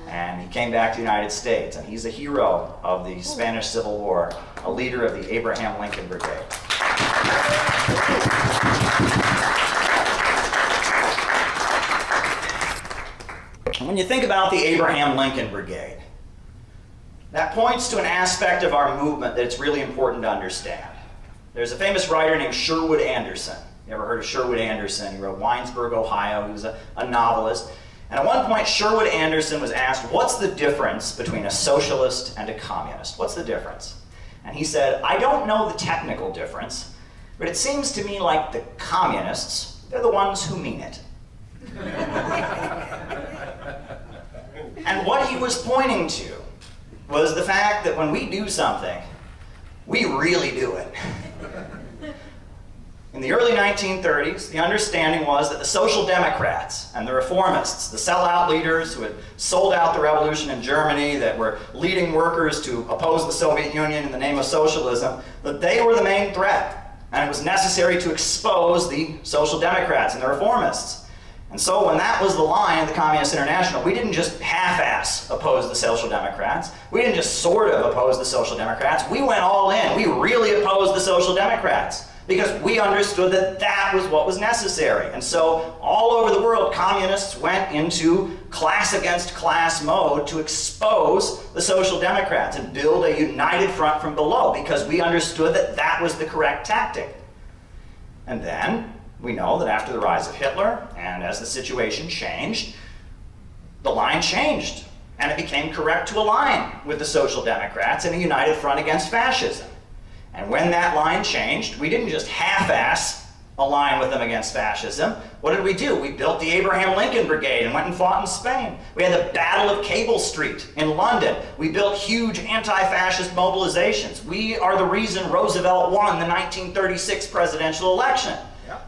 Speaker 3: And he came back to the United States, and he's a hero of the Spanish Civil War, a leader of the Abraham Lincoln Brigade. When you think about the Abraham Lincoln Brigade, that points to an aspect of our movement that it's really important to understand. There's a famous writer named Sherwood Anderson. You ever heard of Sherwood Anderson? He wrote Winesburg, Ohio. He was a novelist. And at one point, Sherwood Anderson was asked, what's the difference between a socialist and a communist? What's the difference? And he said, I don't know the technical difference, but it seems to me like the communists, they're the ones who mean it. And what he was pointing to was the fact that when we do something, we really do it. In the early 1930s, the understanding was that the Social Democrats and the Reformists, the sellout leaders who had sold out the revolution in Germany, that were leading workers to oppose the Soviet Union in the name of socialism, that they were the main threat. And it was necessary to expose the Social Democrats and the Reformists. And so when that was the line of the Communist International, we didn't just half-ass oppose the Social Democrats. We didn't just sort of oppose the Social Democrats. We went all in. We really opposed the Social Democrats because we understood that that was what was necessary. And so all over the world, communists went into class against class mode to expose the Social Democrats and build a united front from below because we understood that that was the correct tactic. And then we know that after the rise of Hitler, and as the situation changed, the line changed. and it became correct to align with the Social Democrats in a united front against fascism. And when that line changed, we didn't just half-ass align with them against fascism. What did we do? We built the Abraham Lincoln Brigade and went and fought in Spain. We had the Battle of Cable Street in London. We built huge anti-fascist mobilizations. We are the reason Roosevelt won the 1936 presidential election.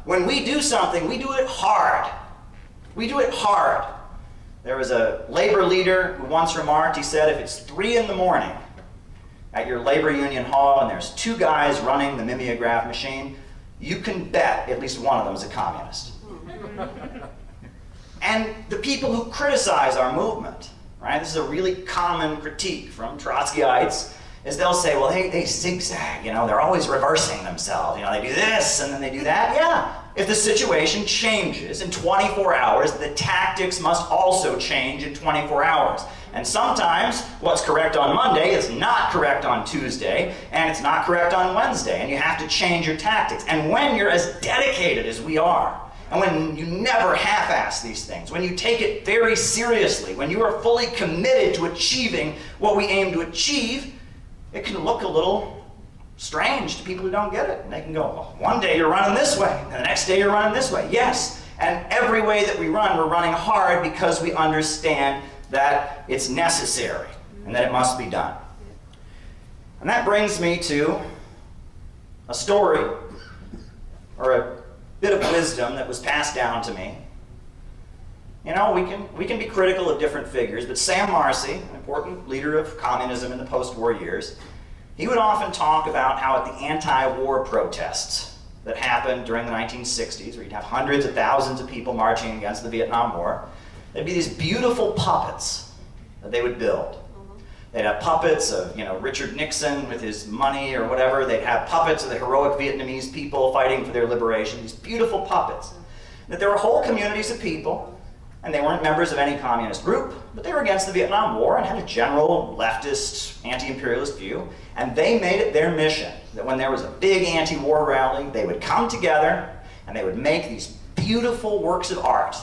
Speaker 3: When we do something, we do it hard. We do it hard. There was a labor leader who once remarked, he said, if it's 3 in the morning at your labor union hall and there's 2 guys running the mimeograph machine, you can bet at least one of them is a communist. And the people who criticize our movement, right, this is a really common critique from Trotskyites, is they'll say, well, they zigzag, you know, they're always reversing themselves. You know, they do this and then they do that. Yeah, if the situation changes in 24 hours, the tactics must also change in 24 hours. And sometimes what's correct on Monday is not correct on Tuesday, and it's not correct on Wednesday, and you have to change your tactics. And when you're as dedicated as we are, and when you never half-ass these things, when you take it very seriously, when you are fully committed to achieving what we aim to achieve, it can look a little strange to people who don't get it. And they can go, well, one day you're running this way, and the next day you're running this way. Yes, and every way that we run, we're running hard because we understand that it's necessary and that it must be done. And that brings me to a story or a bit of wisdom that was passed down to me. You know, we can be critical of different figures, but Sam Marcy, an important leader of communism in the post-war years, he would often talk about how at the anti-war protests that happened during the 1960s, where you'd have hundreds of thousands of people marching against the Vietnam War, there'd be these beautiful puppets that they would build. They'd have puppets of, you know, Richard Nixon with his money or whatever. They'd have puppets of the heroic Vietnamese people fighting for their liberation, these beautiful puppets. That there were whole communities of people, and they weren't members of any communist group, but they were against the Vietnam War and had a general leftist, anti-imperialist view, and they made it their mission that when there was a big anti-war rally, they would come together and they would make these beautiful works of art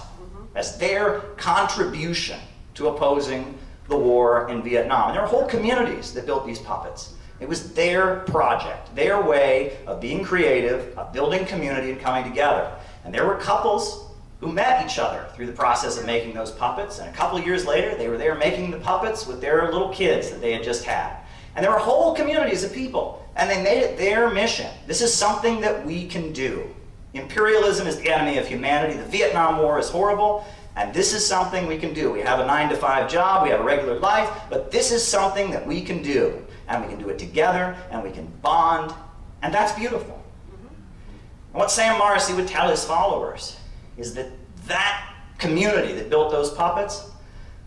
Speaker 3: as their contribution to opposing the war in Vietnam. And there were whole communities that built these puppets. It was their project, their way of being creative, of building community and coming together. And there were couples who met each other through the process of making those puppets. And a couple of years later, they were there making the puppets with their little kids that they had just had. And there were whole communities of people, and they made it their mission. This is something that we can do. Imperialism is the enemy of humanity. The Vietnam War is horrible, and this is something we can do. We have a 9-to-5 job, we have a regular life, but this is something that we can do. And we can do it together, and we can bond, and that's beautiful. And what Sam Marcy would tell his followers is that that community that built those puppets,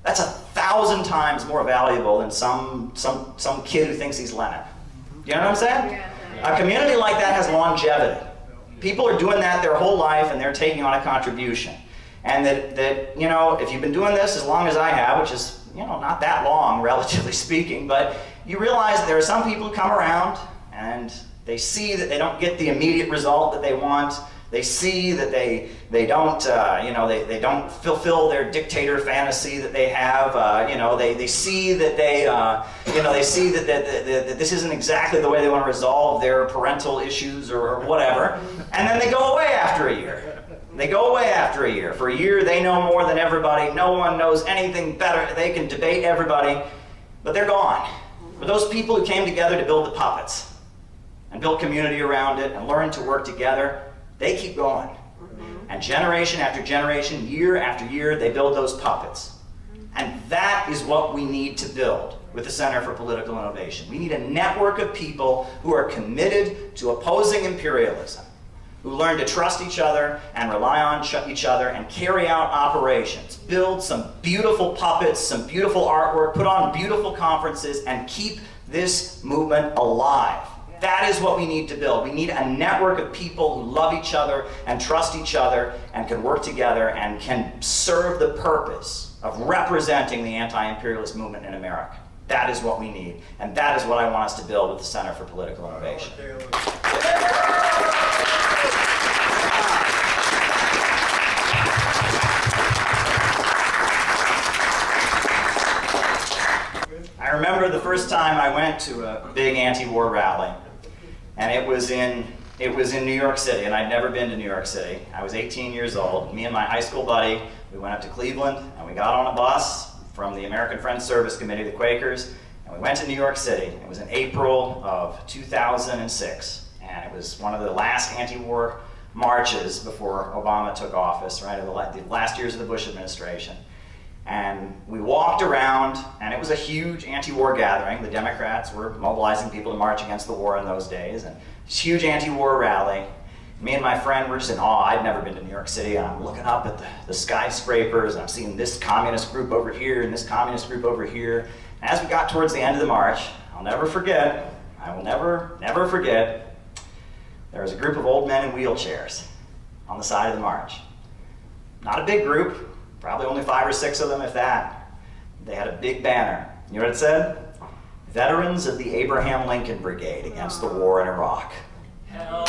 Speaker 3: that's 1,000 times more valuable than some kid who thinks he's Lenin. Do you know what I'm saying? Yeah. A community like that has longevity. People are doing that their whole life and they're taking on a contribution. And that you know, if you've been doing this as long as I have, which is, you know, not that long, relatively speaking, but you realize that there are some people who come around and they see that they don't get the immediate result that they want. They see that they don't, you know, they don't fulfill their dictator fantasy that they have. You know, they see that they, you know, they see that this isn't exactly the way they want to resolve their parental issues or whatever. And then they go away after a year. They go away after a year. For a year, they know more than everybody. No one knows anything better. They can debate everybody, but they're gone. For those people who came together to build the puppets and build community around it and learn to work together, they keep going. And generation after generation, year after year, they build those puppets. And that is what we need to build with the Center for Political Innovation. We need a network of people who are committed to opposing imperialism, who learn to trust each other and rely on each other and carry out operations, build some beautiful puppets, some beautiful artwork, put on beautiful conferences, and keep this movement alive. That is what we need to build. We need a network of people who love each other and trust each other and can work together and can serve the purpose of representing the anti-imperialist movement in America. That is what we need. And that is what I want us to build with the Center for Political Innovation. time I went to a big anti-war rally, and it was in New York City, and I'd never been to New York City. I was 18 years old. Me and my high school buddy, we went up to Cleveland, and we got on a bus from the American Friends Service Committee, the Quakers, and we went to New York City. It was in April of 2006, and it was one of the last anti-war marches before Obama took office, right, the last years of the Bush administration. And we walked around, and it was a huge anti-war gathering. The Democrats were mobilizing people to march against the war in those days, and this huge anti-war rally. Me and my friend were just in awe. I'd never been to New York City, and I'm looking up at the skyscrapers, and I'm seeing this communist group over here and this communist group over here. And as we got towards the end of the march, I'll never forget, I will never forget, there was a group of old men in wheelchairs on the side of the march. Not a big group, probably only 5 or 6 of them, if that. They had a big banner. You know what it said? Veterans of the Abraham Lincoln Brigade against the war in Iraq.
Speaker 1: Hell.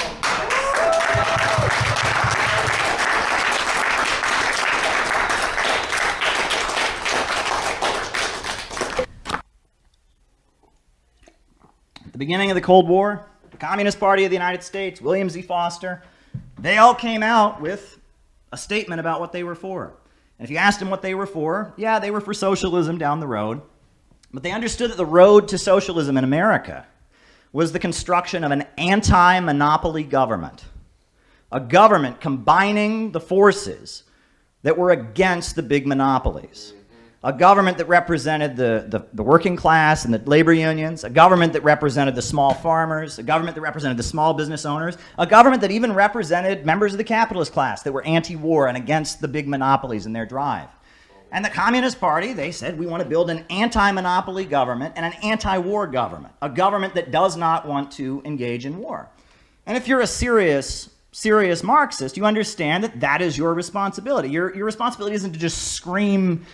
Speaker 3: At the beginning of the Cold War, the Communist Party of the United States, William Z. Foster, they all came out with a statement about what they were for. And if you asked them what they were for, yeah, they were for socialism down the road. But they understood that the road to socialism in America was the construction of an anti-monopoly government. A government combining the forces that were against the big monopolies. A government that represented the working class and the labor unions. A government that represented the small farmers. A government that represented the small business owners. A government that even represented members of the capitalist class that were anti-war and against the big monopolies in their drive. And the Communist Party, they said, we want to build an anti-monopoly government and an anti-war government. A government that does not want to engage in war. And if you're a serious Marxist, you understand that that is your responsibility. Your responsibility isn't to just scream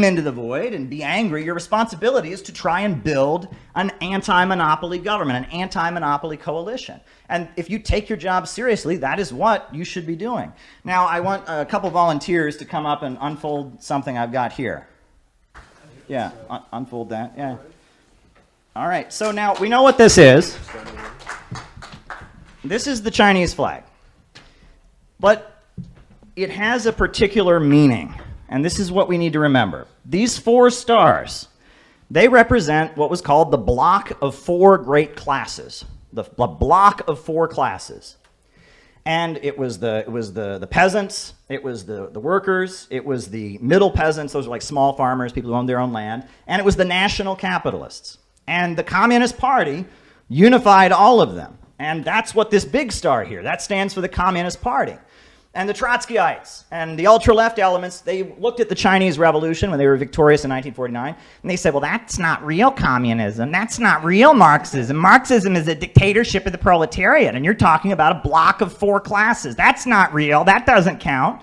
Speaker 3: into the void and be angry. Your responsibility is to try and build an anti-monopoly government, an anti-monopoly coalition. And if you take your job seriously, that is what you should be doing. Now, I want a couple volunteers to come up and unfold something I've got here. Yeah, unfold that, yeah. All right, so now we know what this is. This is the Chinese flag. But it has a particular meaning, and this is what we need to remember. These 4 stars, they represent what was called the block of 4 great classes, the block of 4 classes. And it was the peasants, it was the workers, it was the middle peasants, those were like small farmers, people who owned their own land, and it was the national capitalists. And the Communist Party unified all of them. And that's what this big star here, that stands for the Communist Party. And the Trotskyites and the ultra-left elements, they looked at the Chinese Revolution when they were victorious in 1949, and they said, well, that's not real communism. That's not real Marxism. Marxism is a dictatorship of the proletariat, and you're talking about a block of 4 classes. That's not real. That doesn't count.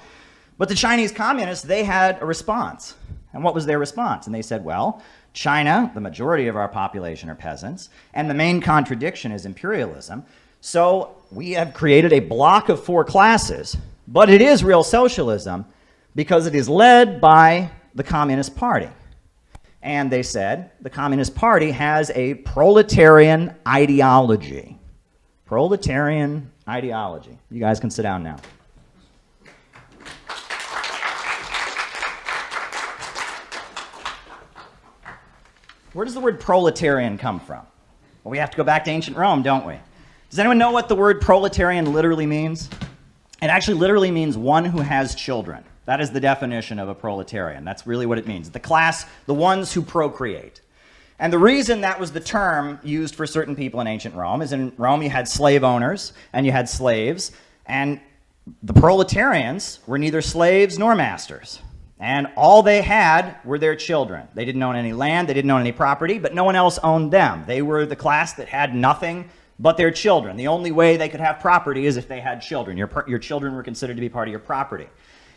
Speaker 3: But the Chinese communists, they had a response. And what was their response? And they said, well, China, the majority of our population are peasants, and the main contradiction is imperialism. So we have created a block of 4 classes, but it is real socialism because it is led by the Communist Party. And they said the Communist Party has a proletarian ideology. Proletarian ideology. You guys can sit down now. Where does the word proletarian come from? Well, we have to go back to ancient Rome, don't we? Does anyone know what the word proletarian literally means? It actually literally means one who has children. That is the definition of a proletarian. That's really what it means. The class, the ones who procreate. And the reason that was the term used for certain people in ancient Rome is in Rome you had slave owners and you had slaves, and the proletarians were neither slaves nor masters. And all they had were their children. They didn't own any land, they didn't own any property, but no one else owned them. They were the class that had nothing but their children. The only way they could have property is if they had children. Your children were considered to be part of your property.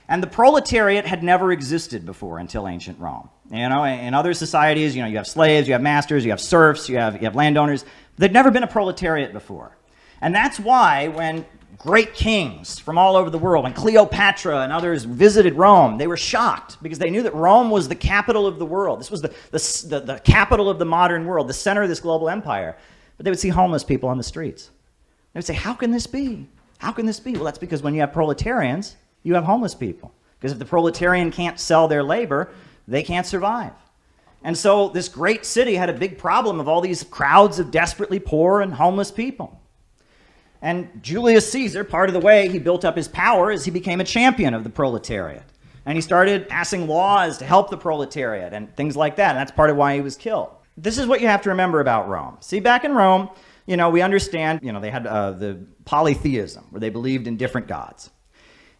Speaker 3: And the proletariat had never existed before until ancient Rome. You know, in other societies, you know, you have slaves, you have masters, you have serfs, you have landowners. There'd never been a proletariat before.
Speaker 6: And that's why when great kings from all over the world, when Cleopatra and others visited Rome, they were shocked because they knew that Rome was the capital of the world. This was the capital of the modern world, the center of this global empire. But they would see homeless people on the streets. They would say, how can this be? How can this be? Well, that's because when you have proletarians, you have homeless people. Because if the proletarian can't sell their labor, they can't survive. And so this great city had a big problem of all these crowds of desperately poor and homeless people. And Julius Caesar, part of the way he built up his power is he became a champion of the proletariat. And he started passing laws to help the proletariat and things like that. And that's part of why he was killed. This is what you have to remember about Rome. See, back in Rome, we understand, they had the polytheism, where they believed in different gods.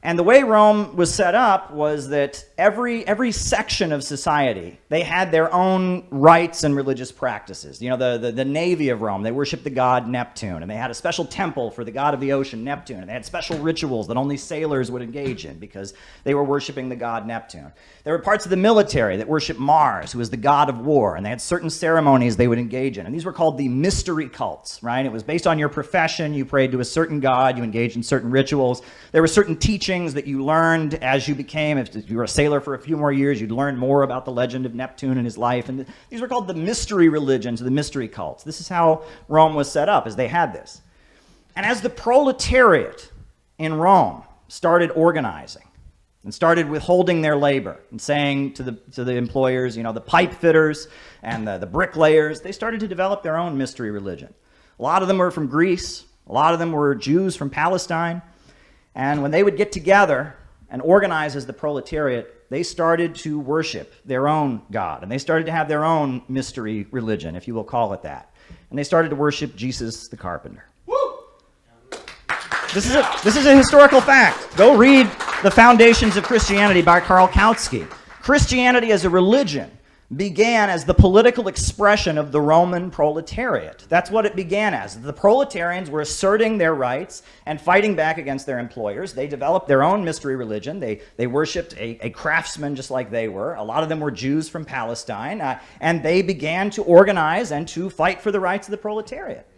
Speaker 6: And the way Rome was set up was that every section of society, they had their own rites and religious practices. The navy of Rome, they worshiped the god Neptune, and they had a special temple for the god of the ocean, Neptune, and they had special rituals that only sailors would engage in because they were worshiping the god Neptune. There were parts of the military that worshiped Mars, who was the god of war, and they had certain ceremonies they would engage in. And these were called the mystery cults, right? It was based on your profession. You prayed to a certain god. You engaged in certain rituals. There were certain teachings that you learned as you became, if you were a sailor for a few more years, you'd learn more about the legend of Neptune and his life. And these were called the mystery religions, or the mystery cults. This is how Rome was set up, as they had this. And as the proletariat in Rome started organizing and started withholding their labor and saying to the employers, the pipe fitters and the bricklayers, they started to develop their own mystery religion. A lot of them were from Greece. A lot of them were Jews from Palestine. And when they would get together and organize as the proletariat, they started to worship their own God. And they started to have their own mystery religion, if you will call it that. And they started to worship Jesus the carpenter. Woo! This is a historical fact. Go read The Foundations of Christianity by Karl Kautsky. Christianity as a religion began as the political expression of the Roman proletariat. That's what it began as. The proletarians were asserting their rights and fighting back against their employers. They developed their own mystery religion. They worshipped a craftsman just like they were. A lot of them were Jews from Palestine. And they began to organize and to fight for the rights of the proletariat.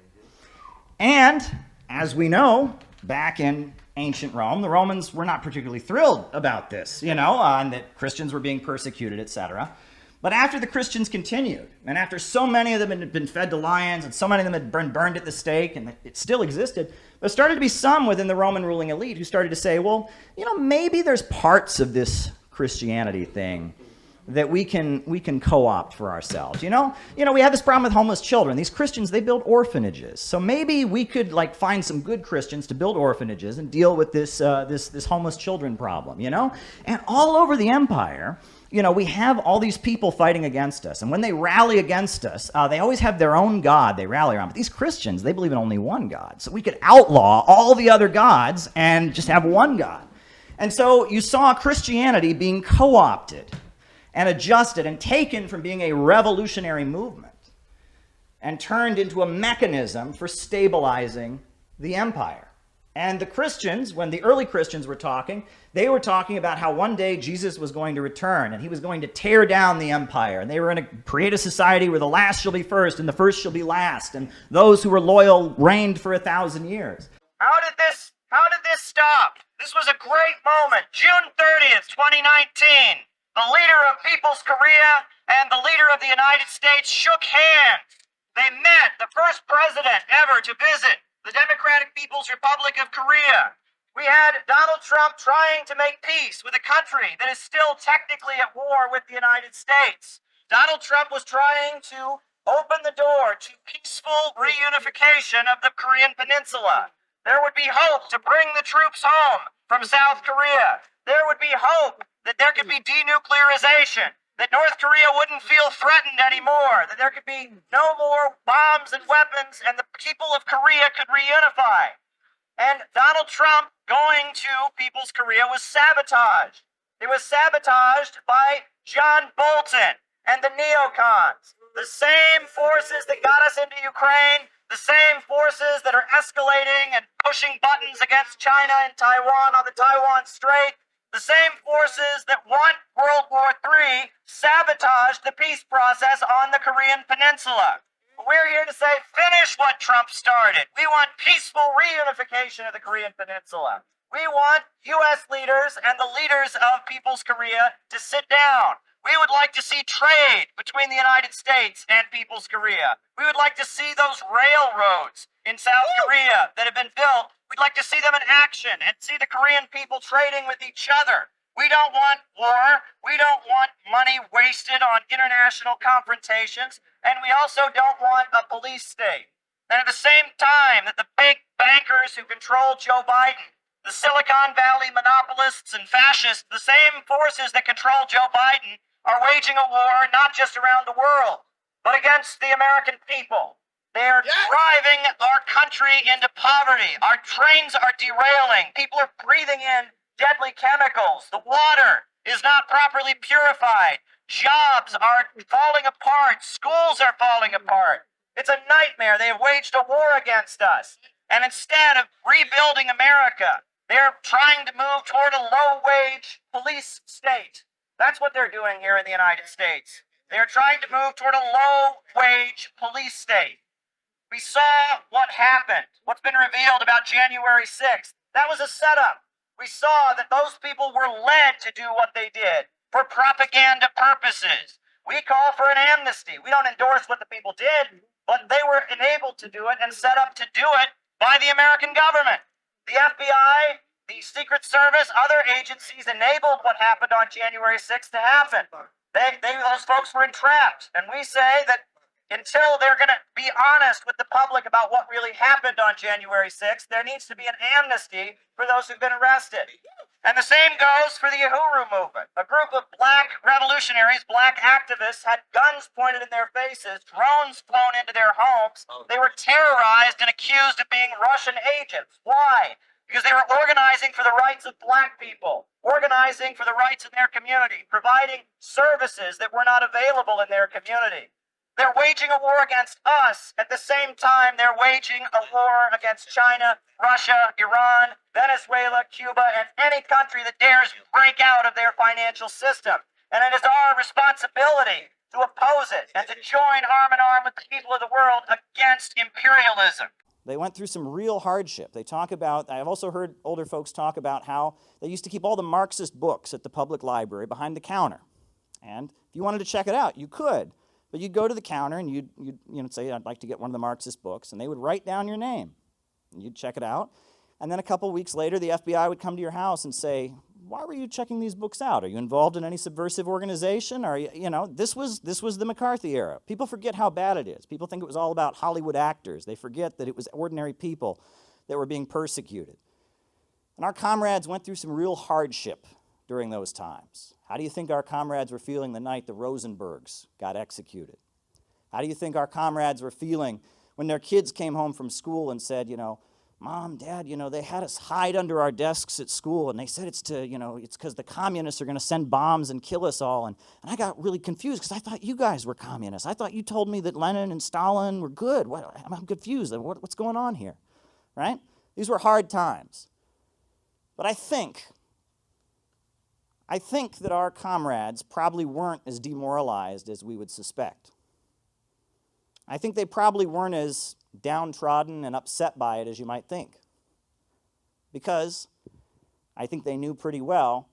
Speaker 6: And, as we know, back in ancient Rome, the Romans were not particularly thrilled about this, and that Christians were being persecuted, etc. But after the Christians continued, and after so many of them had been fed to lions, and so many of them had been burned at the stake, and it still existed, there started to be some within the Roman ruling elite who started to say, well, maybe there's parts of this Christianity thing that we can co-opt for ourselves. We have this problem with homeless children. These Christians, they build orphanages. So maybe we could find some good Christians to build orphanages and deal with this homeless children problem, And all over the empire, we have all these people fighting against us. And when they rally against us, they always have their own God they rally around. But these Christians, they believe in only one God. So we could outlaw all the other gods and just have one God. And so you saw Christianity being co-opted and adjusted and taken from being a revolutionary movement and turned into a mechanism for stabilizing the empire. And the Christians, when the early Christians were talking, they were talking about how one day Jesus was going to return and he was going to tear down the empire. And they were going to create a society where the last shall be first and the first shall be last. And those who were loyal reigned for 1,000 years.
Speaker 7: How did this stop? This was a great moment. June 30th, 2019. The leader of People's Korea and the leader of the United States shook hands. They met, the first president ever to visit the Democratic People's Republic of Korea. We had Donald Trump trying to make peace with a country that is still technically at war with the United States. Donald Trump was trying to open the door to peaceful reunification of the Korean Peninsula. There would be hope to bring the troops home from South Korea. There would be hope that there could be denuclearization, that North Korea wouldn't feel threatened anymore, that there could be no more bombs and weapons, and the people of Korea could reunify. And Donald Trump going to People's Korea was sabotaged. It was sabotaged by John Bolton and the neocons, the same forces that got us into Ukraine, the same forces that are escalating and pushing buttons against China and Taiwan on the Taiwan Strait. The same forces that won World War III sabotaged the peace process on the Korean Peninsula. We're here to say, finish what Trump started. We want peaceful reunification of the Korean Peninsula. We want U.S. leaders and the leaders of People's Korea to sit down. We would like to see trade between the United States and People's Korea. We would like to see those railroads in South Korea that have been built. We'd like to see them in action and see the Korean people trading with each other. We don't want war. We don't want money wasted on international confrontations. And we also don't want a police state. And at the same time that the big bankers who control Joe Biden, the Silicon Valley monopolists and fascists, the same forces that control Joe Biden, are waging a war not just around the world, but against the American people. They are driving our country into poverty. Our trains are derailing. People are breathing in deadly chemicals. The water is not properly purified. Jobs are falling apart. Schools are falling apart. It's a nightmare. They have waged a war against us. And instead of rebuilding America, they're trying to move toward a low-wage police state. That's what they're doing here in the United States. They're trying to move toward a low-wage police state. We saw what happened, what's been revealed about January 6th. That was a setup. We saw that those people were led to do what they did for propaganda purposes. We call for an amnesty. We don't endorse what the people did, but they were enabled to do it and set up to do it by the American government. The FBI, the Secret Service, other agencies enabled what happened on January 6th to happen. Those folks were entrapped. And we say that until they're going to be honest with the public about what really happened on January 6th, there needs to be an amnesty for those who've been arrested. And the same goes for the Uhuru movement. A group of black revolutionaries, black activists, had guns pointed in their faces, drones flown into their homes. They were terrorized and accused of being Russian agents. Why? Because they were organizing for the rights of black people, organizing for the rights of their community, providing services that were not available in their community. They're waging a war against us. At the same time, they're waging a war against China, Russia, Iran, Venezuela, Cuba, and any country that dares break out of their financial system. And it is our responsibility to oppose it and to join arm in arm with the people of the world against imperialism.
Speaker 6: They went through some real hardship. They talk about, I've also heard older folks talk about how they used to keep all the Marxist books at the public library behind the counter. And if you wanted to check it out, you could. But you'd go to the counter and you'd say, I'd like to get one of the Marxist books, and they would write down your name. And you'd check it out. And then a couple weeks later, the FBI would come to your house and say, why were you checking these books out? Are you involved in any subversive organization? Or, this was the McCarthy era. People forget how bad it is. People think it was all about Hollywood actors. They forget that it was ordinary people that were being persecuted. And our comrades went through some real hardship during those times. How do you think our comrades were feeling the night the Rosenbergs got executed? How do you think our comrades were feeling when their kids came home from school and said, Mom, Dad, they had us hide under our desks at school, and they said it's because the communists are going to send bombs and kill us all. And I got really confused because I thought you guys were communists. I thought you told me that Lenin and Stalin were good. I'm confused. What's going on here, right? These were hard times. But I think that our comrades probably weren't as demoralized as we would suspect. I think they probably weren't as downtrodden and upset by it as you might think. Because I think they knew pretty well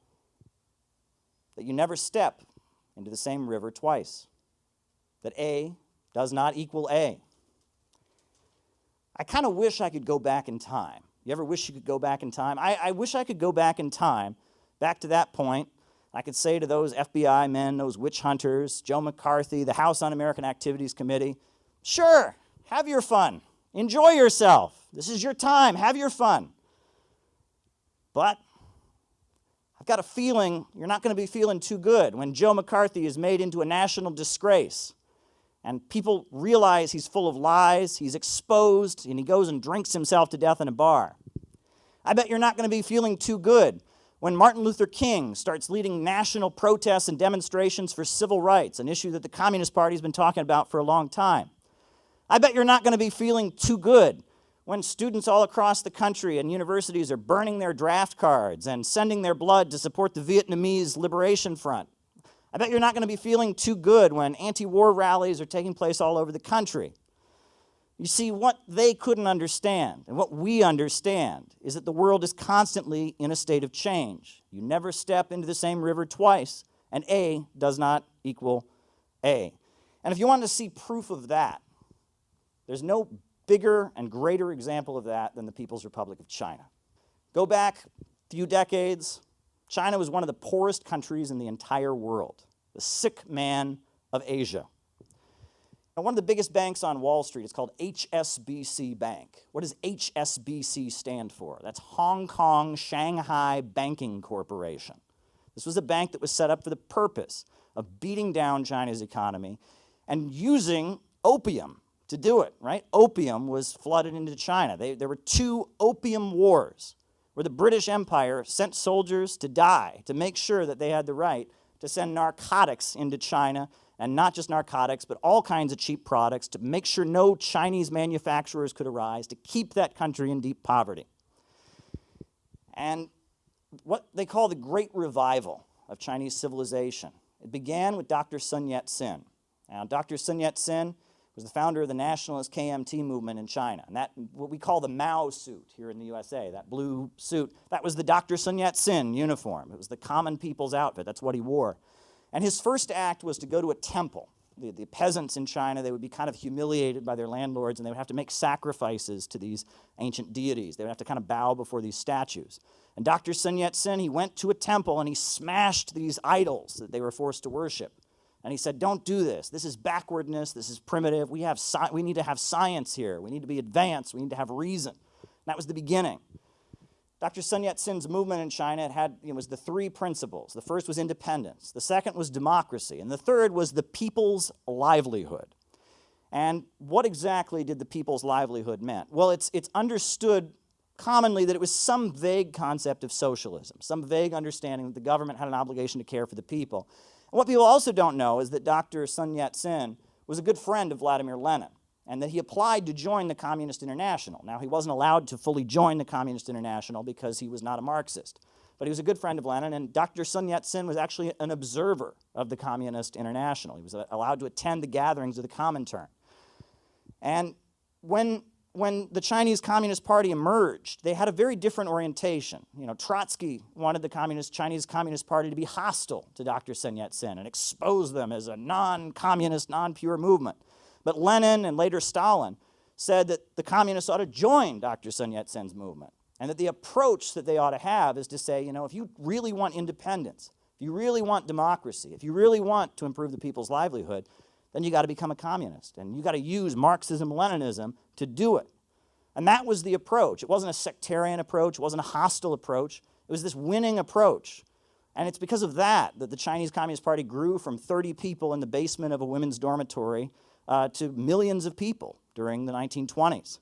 Speaker 6: that you never step into the same river twice. That A does not equal A. I kind of wish I could go back in time. You ever wish you could go back in time? I wish I could go back in time, back to that point. I could say to those FBI men, those witch hunters, Joe McCarthy, the House Un-American Activities Committee, sure, have your fun. Enjoy yourself. This is your time. Have your fun. But I've got a feeling you're not going to be feeling too good when Joe McCarthy is made into a national disgrace and people realize he's full of lies, he's exposed, and he goes and drinks himself to death in a bar. I bet you're not going to be feeling too good when Martin Luther King starts leading national protests and demonstrations for civil rights, an issue that the Communist Party has been talking about for a long time. I bet you're not going to be feeling too good when students all across the country and universities are burning their draft cards and sending their blood to support the Vietnamese Liberation Front. I bet you're not going to be feeling too good when anti-war rallies are taking place all over the country. You see, what they couldn't understand, and what we understand, is that the world is constantly in a state of change. You never step into the same river twice, and A does not equal A. And if you want to see proof of that, there's no bigger and greater example of that than the People's Republic of China. Go back a few decades, China was one of the poorest countries in the entire world, the sick man of Asia. Now, one of the biggest banks on Wall Street is called HSBC Bank. What does HSBC stand for? That's Hong Kong Shanghai Banking Corporation. This was a bank that was set up for the purpose of beating down China's economy and using opium to do it, right? Opium was flooded into China. There were 2 opium wars where the British Empire sent soldiers to die to make sure that they had the right to send narcotics into China, and not just narcotics, but all kinds of cheap products to make sure no Chinese manufacturers could arise, to keep that country in deep poverty. And what they call the Great Revival of Chinese civilization, it began with Dr. Sun Yat-sen. Now, Dr. Sun Yat-sen was the founder of the nationalist KMT movement in China. And that, what we call the Mao suit here in the USA, that blue suit, that was the Dr. Sun Yat-sen uniform. It was the common people's outfit. That's what he wore. And his first act was to go to a temple. The peasants in China, they would be kind of humiliated by their landlords, and they would have to make sacrifices to these ancient deities. They would have to kind of bow before these statues. And Dr. Sun Yat-sen, he went to a temple and he smashed these idols that they were forced to worship. And he said, don't do this. This is backwardness. This is primitive. We need to have science here. We need to be advanced. We need to have reason. And that was the beginning. Dr. Sun Yat-sen's movement in China was the 3 principles. The first was independence. The second was democracy. And the third was the people's livelihood. And what exactly did the people's livelihood mean? Well, it's understood commonly that it was some vague concept of socialism, some vague understanding that the government had an obligation to care for the people. And what people also don't know is that Dr. Sun Yat-sen was a good friend of Vladimir Lenin, and that he applied to join the Communist International. Now, he wasn't allowed to fully join the Communist International because he was not a Marxist, but he was a good friend of Lenin, and Dr. Sun Yat-sen was actually an observer of the Communist International. He was allowed to attend the gatherings of the Comintern. And when the Chinese Communist Party emerged, they had a very different orientation. You know, Trotsky wanted the Chinese Communist Party to be hostile to Dr. Sun Yat-sen and expose them as a non-communist, non-pure movement. But Lenin and later Stalin said that the communists ought to join Dr. Sun Yat-sen's movement, and that the approach that they ought to have is to say, you know, if you really want independence, if you really want democracy, if you really want to improve the people's livelihood, then you got to become a communist, and you got to use Marxism-Leninism to do it. And that was the approach. It wasn't a sectarian approach. It wasn't a hostile approach. It was this winning approach. And it's because of that that the Chinese Communist Party grew from 30 people in the basement of a women's dormitory to millions of people during the 1920s.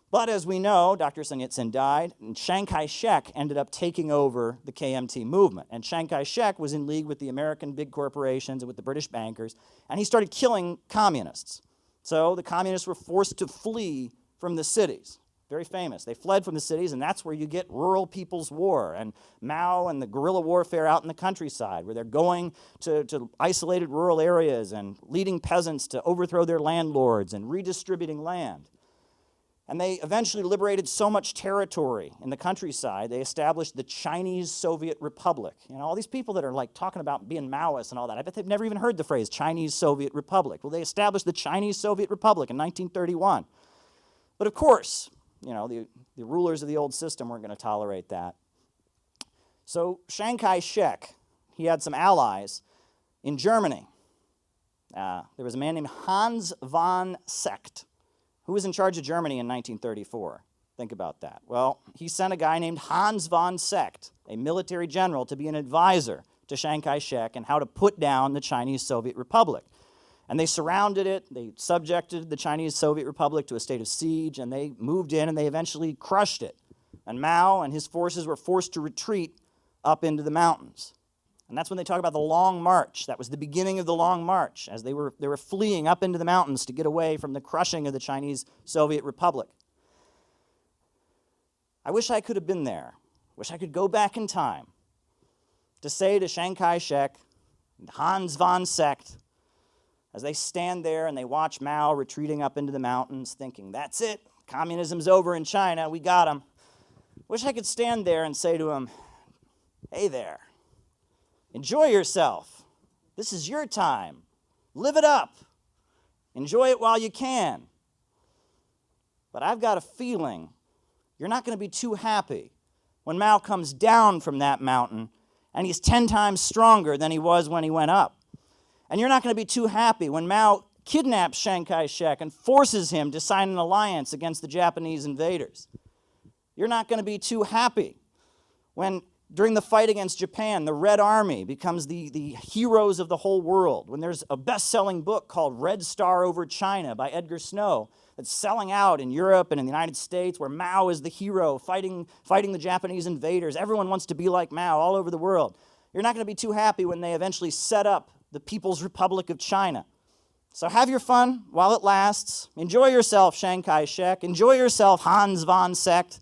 Speaker 6: But as we know, Dr. Sun Yat-sen died, and Chiang Kai-shek ended up taking over the KMT movement. And Chiang Kai-shek was in league with the American big corporations and with the British bankers, and he started killing communists. So the communists were forced to flee from the cities. Very famous. They fled from the cities, and that's where you get rural people's war and Mao and the guerrilla warfare out in the countryside, where they're going to isolated rural areas and leading peasants to overthrow their landlords and redistributing land. And they eventually liberated so much territory in the countryside, they established the Chinese Soviet Republic. You know, all these people that are like talking about being Maoists and all that, I bet they've never even heard the phrase Chinese Soviet Republic. Well, they established the Chinese Soviet Republic in 1931. But of course, you know, the rulers of the old system weren't going to tolerate that. So Chiang Kai-shek, he had some allies in Germany. There was a man named Hans von Seeckt, who was in charge of Germany in 1934. Think about that. Well, he sent a guy named Hans von Seeckt, a military general, to be an advisor to Chiang Kai-shek and how to put down the Chinese Soviet Republic. And they surrounded it, they subjected the Chinese Soviet Republic to a state of siege, and they moved in and they eventually crushed it. And Mao and his forces were forced to retreat up into the mountains. And that's when they talk about the Long March. That was the beginning of the Long March, as they were fleeing up into the mountains to get away from the crushing of the Chinese Soviet Republic. I wish I could have been there. Wish I could go back in time to say to Chiang Kai-shek, Hans von Seeckt, as they stand there and they watch Mao retreating up into the mountains, thinking, that's it, communism's over in China, we got him. Wish I could stand there and say to him, hey there, enjoy yourself. This is your time. Live it up. Enjoy it while you can. But I've got a feeling you're not going to be too happy when Mao comes down from that mountain and he's 10 times stronger than he was when he went up. And you're not going to be too happy when Mao kidnaps Chiang Kai-shek and forces him to sign an alliance against the Japanese invaders. You're not going to be too happy when, during the fight against Japan, the Red Army becomes the heroes of the whole world. When there's a best-selling book called Red Star Over China by Edgar Snow that's selling out in Europe and in the United States, where Mao is the hero fighting the Japanese invaders. Everyone wants to be like Mao all over the world. You're not going to be too happy when they eventually set up the People's Republic of China. So have your fun while it lasts. Enjoy yourself, Chiang Kai-shek. Enjoy yourself, Hans von Sekt.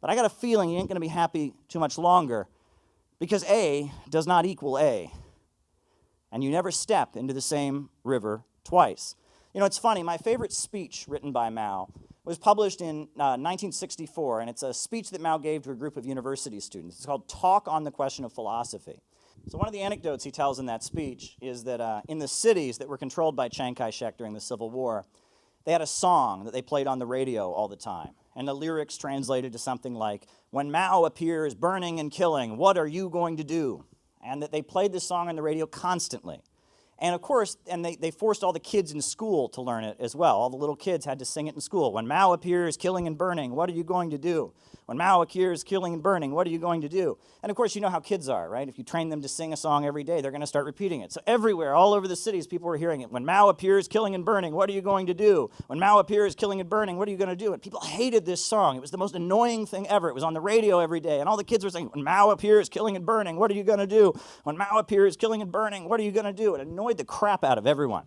Speaker 6: But I got a feeling you ain't going to be happy too much longer, because A does not equal A. And you never step into the same river twice. You know, it's funny, my favorite speech written by Mao was published in 1964, and it's a speech that Mao gave to a group of university students. It's called Talk on the Question of Philosophy. So one of the anecdotes he tells in that speech is that in the cities that were controlled by Chiang Kai-shek during the Civil War, they had a song that they played on the radio all the time. And the lyrics translated to something like, when Mao appears burning and killing, what are you going to do? And that they played this song on the radio constantly. And of course, they forced all the kids in school to learn it as well. All the little kids had to sing it in school. When Mao appears killing and burning, what are you going to do? When Mao appears killing and burning, what are you going to do? And of course, you know how kids are, right? If you train them to sing a song every day, they're going to start repeating it. So everywhere, all over the cities, people were hearing it. When Mao appears killing and burning, what are you going to do? When Mao appears killing and burning, what are you going to do? And people hated this song. It was the most annoying thing ever. It was on the radio every day, and all the kids were saying, when Mao appears killing and burning, what are you going to do? When Mao appears killing and burning, what are you going to do? It annoyed the crap out of everyone.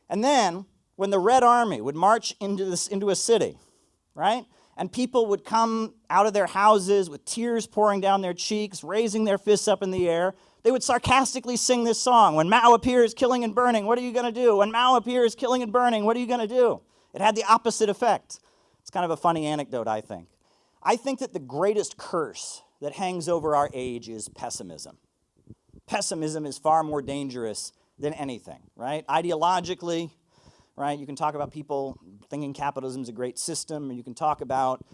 Speaker 6: And then, when the Red Army would march into a city, right? And people would come out of their houses with tears pouring down their cheeks, raising their fists up in the air. They would sarcastically sing this song, when Mao appears killing and burning, what are you going to do? When Mao appears killing and burning, what are you going to do? It had the opposite effect. It's kind of a funny anecdote, I think. I think that the greatest curse that hangs over our age is pessimism. Pessimism is far more dangerous than anything, right? Ideologically, right? You can talk about people thinking capitalism is a great system, or you can talk about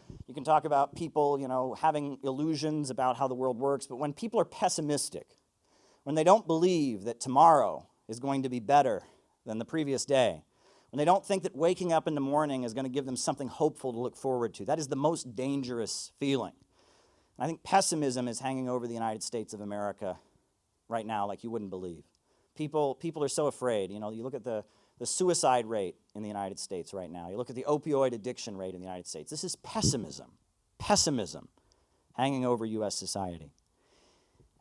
Speaker 6: people, you know, having illusions about how the world works. But when people are pessimistic, when they don't believe that tomorrow is going to be better than the previous day, when they don't think that waking up in the morning is going to give them something hopeful to look forward to, that is the most dangerous feeling. And I think pessimism is hanging over the United States of America right now like you wouldn't believe. People are so afraid. You know, you look at the suicide rate in the United States right now. You look at the opioid addiction rate in the United States. This is pessimism hanging over U.S. society.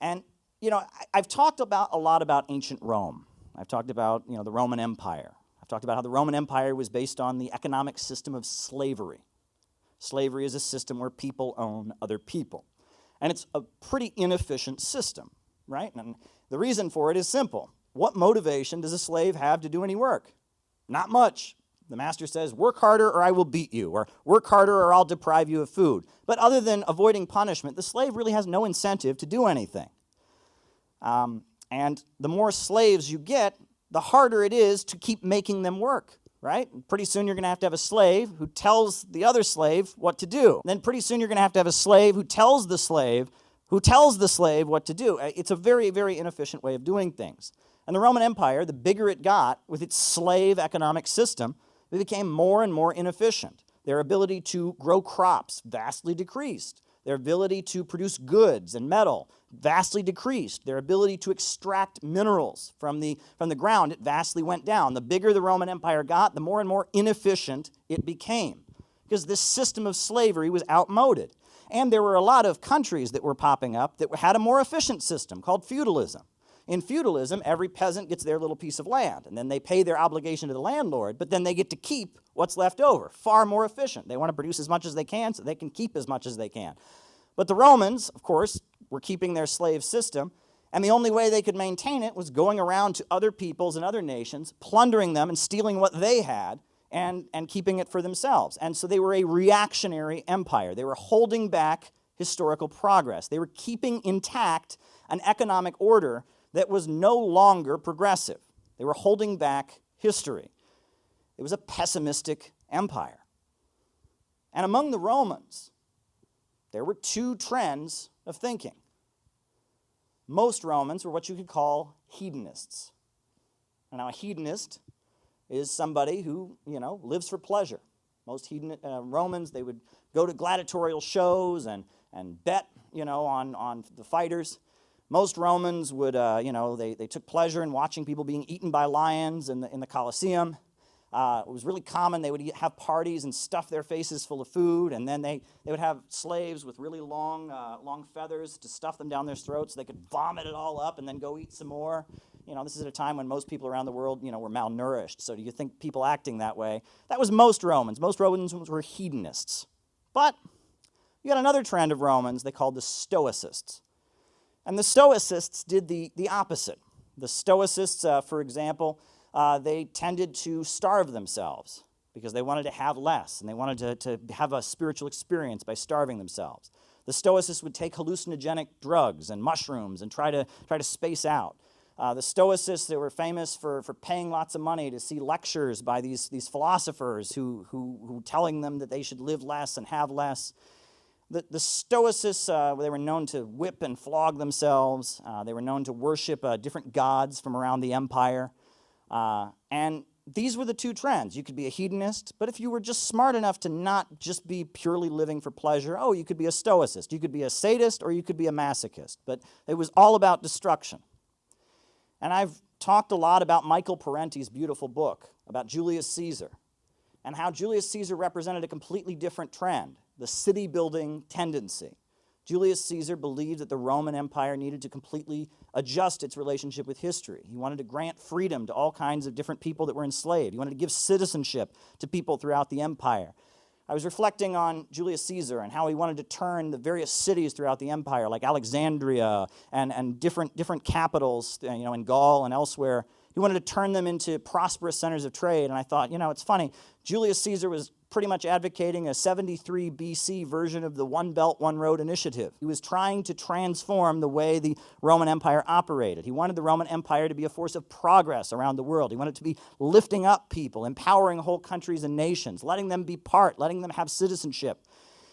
Speaker 6: And, you know, I've talked a lot about ancient Rome. I've talked about, you know, the Roman Empire. I've talked about how the Roman Empire was based on the economic system of slavery. Slavery is a system where people own other people. And it's a pretty inefficient system, right? And the reason for it is simple. What motivation does a slave have to do any work? Not much. The master says, work harder or I will beat you, or work harder or I'll deprive you of food. But other than avoiding punishment, the slave really has no incentive to do anything. And the more slaves you get, the harder it is to keep making them work, right? And pretty soon you're going to have a slave who tells the other slave what to do. Then pretty soon you're going to have a slave who tells the slave what to do. It's a very, very inefficient way of doing things. And the Roman Empire, the bigger it got with its slave economic system, it became more and more inefficient. Their ability to grow crops vastly decreased. Their ability to produce goods and metal vastly decreased. Their ability to extract minerals from the ground, it vastly went down. The bigger the Roman Empire got, the more and more inefficient it became, because this system of slavery was outmoded. And there were a lot of countries that were popping up that had a more efficient system called feudalism. In feudalism, every peasant gets their little piece of land, and then they pay their obligation to the landlord, but then they get to keep what's left over. Far more efficient. They want to produce as much as they can so they can keep as much as they can. But the Romans, of course, were keeping their slave system, And the only way they could maintain it was going around to other peoples and other nations, plundering them and stealing what they had and keeping it for themselves. And so they were a reactionary empire. They were holding back historical progress. They were keeping intact an economic order that was no longer progressive. They were holding back history. It was a pessimistic empire. And among the Romans, there were two trends of thinking. Most Romans were what you could call hedonists. Now, a hedonist is somebody who, lives for pleasure. Most Romans, they would go to gladiatorial shows and bet, on the fighters. Most Romans would, they took pleasure in watching people being eaten by lions in the Colosseum. It was really common. They would have parties and stuff their faces full of food, and then they would have slaves with really long feathers to stuff them down their throats so they could vomit it all up and then go eat some more. This is at a time when most people around the world, were malnourished. So do you think people acting that way? That was most Romans. Most Romans were hedonists. But you got another trend of Romans they called the Stoicists. And the Stoicists did the opposite. The Stoicists, for example, they tended to starve themselves because they wanted to have less, and they wanted to have a spiritual experience by starving themselves. The Stoicists would take hallucinogenic drugs and mushrooms and try to space out. The Stoicists, they were famous for paying lots of money to see lectures by these philosophers who telling them that they should live less and have less. The Stoicists, they were known to whip and flog themselves. They were known to worship different gods from around the empire. And these were the two trends. You could be a hedonist, but if you were just smart enough to not just be purely living for pleasure, you could be a Stoicist. You could be a sadist or you could be a masochist. But it was all about destruction. And I've talked a lot about Michael Parenti's beautiful book about Julius Caesar and how Julius Caesar represented a completely different trend, the city-building tendency. Julius Caesar believed that the Roman Empire needed to completely adjust its relationship with history. He wanted to grant freedom to all kinds of different people that were enslaved. He wanted to give citizenship to people throughout the empire. I was reflecting on Julius Caesar and how he wanted to turn the various cities throughout the empire, like Alexandria and different capitals, in Gaul and elsewhere. He wanted to turn them into prosperous centers of trade. And I thought, it's funny. Julius Caesar was pretty much advocating a 73 BC version of the One Belt, One Road initiative. He was trying to transform the way the Roman Empire operated. He wanted the Roman Empire to be a force of progress around the world. He wanted to be lifting up people, empowering whole countries and nations, letting them be part, letting them have citizenship.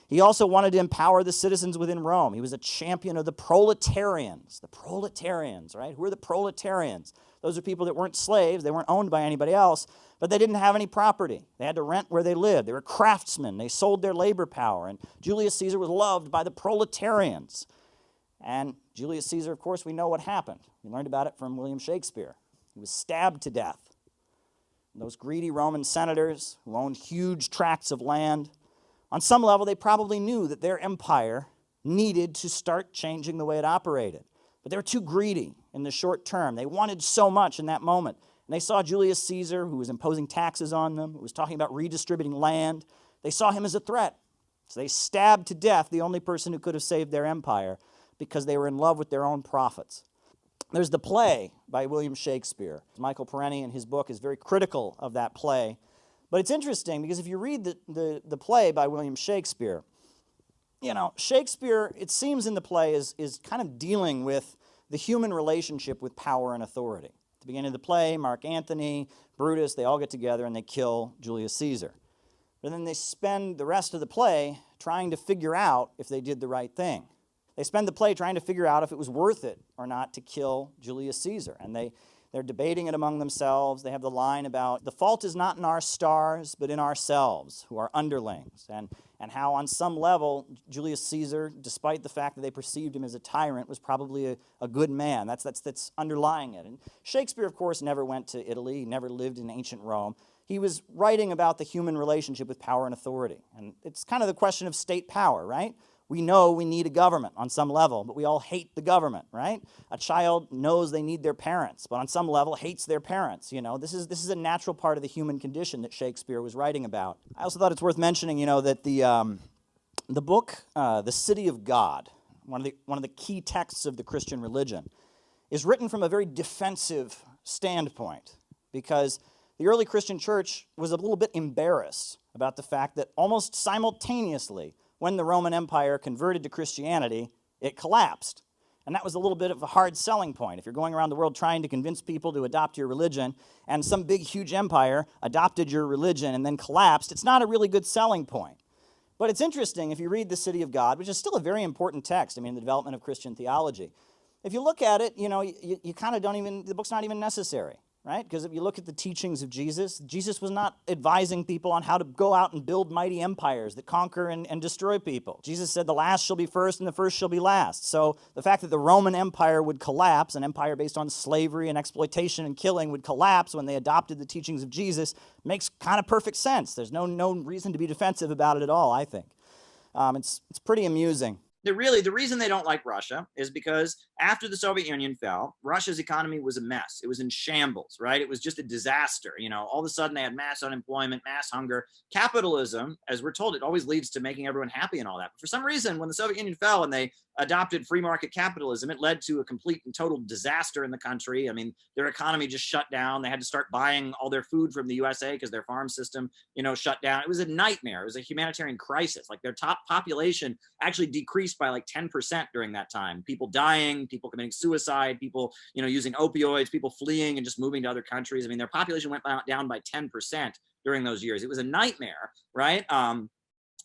Speaker 6: He also wanted to empower the citizens within Rome. He was a champion of the proletarians. The proletarians, right? Who are the proletarians? Those are people that weren't slaves. They weren't owned by anybody else, but they didn't have any property. They had to rent where they lived. They were craftsmen. They sold their labor power. And Julius Caesar was loved by the proletarians. And Julius Caesar, of course, we know what happened. We learned about it from William Shakespeare. He was stabbed to death. And those greedy Roman senators who owned huge tracts of land, on some level, they probably knew that their empire needed to start changing the way it operated. But they were too greedy in the short term. They wanted so much in that moment. And they saw Julius Caesar, who was imposing taxes on them, who was talking about redistributing land. They saw him as a threat. So they stabbed to death the only person who could have saved their empire because they were in love with their own profits. There's the play by William Shakespeare. Michael Parenti in his book is very critical of that play. But it's interesting because if you read the play by William Shakespeare, Shakespeare, it seems in the play, is kind of dealing with the human relationship with power and authority. At the beginning of the play, Mark Antony, Brutus, they all get together and they kill Julius Caesar. But then they spend the rest of the play trying to figure out if they did the right thing. They spend the play trying to figure out if it was worth it or not to kill Julius Caesar. And they're debating it among themselves. They have the line about the fault is not in our stars, but in ourselves, who are underlings. And how on some level, Julius Caesar, despite the fact that they perceived him as a tyrant, was probably a good man. That's underlying it. And Shakespeare, of course, never went to Italy. He never lived in ancient Rome. He was writing about the human relationship with power and authority. And it's kind of the question of state power, right? We know we need a government on some level, but we all hate the government, right? A child knows they need their parents, but on some level hates their parents. This is a natural part of the human condition that Shakespeare was writing about. I also thought it's worth mentioning, that the book, The City of God, one of the key texts of the Christian religion, is written from a very defensive standpoint, because the early Christian church was a little bit embarrassed about the fact that almost simultaneously, when the Roman Empire converted to Christianity, it collapsed. And that was a little bit of a hard selling point. If you're going around the world trying to convince people to adopt your religion, and some big, huge empire adopted your religion and then collapsed, it's not a really good selling point. But it's interesting, if you read The City of God, which is still a very important text, I mean, the development of Christian theology, if you look at it, you know, you kind of don't even, the book's not even necessary, right? Because if you look at the teachings of Jesus, Jesus was not advising people on how to go out and build mighty empires that conquer and destroy people. Jesus said the last shall be first and the first shall be last. So the fact that the Roman Empire would collapse, an empire based on slavery and exploitation and killing would collapse when they adopted the teachings of Jesus, makes kind of perfect sense. There's no reason to be defensive about it at all, I think. It's pretty amusing.
Speaker 3: The reason they don't like Russia is because after the Soviet Union fell, Russia's economy was a mess. It was in shambles, right? It was just a disaster. You know, all of a sudden they had mass unemployment, mass hunger. Capitalism, as we're told, it always leads to making everyone happy and all that. But for some reason, when the Soviet Union fell and they adopted free market capitalism, it led to a complete and total disaster in the country. I mean, their economy just shut down. They had to start buying all their food from the USA because their farm system, you know, shut down. It was a nightmare. It was a humanitarian crisis. Like, their top population actually decreased by like 10% during that time. People dying, people committing suicide, people, you know, using opioids, people fleeing and just moving to other countries. I mean, their population went down by 10% during those years. It was a nightmare, right?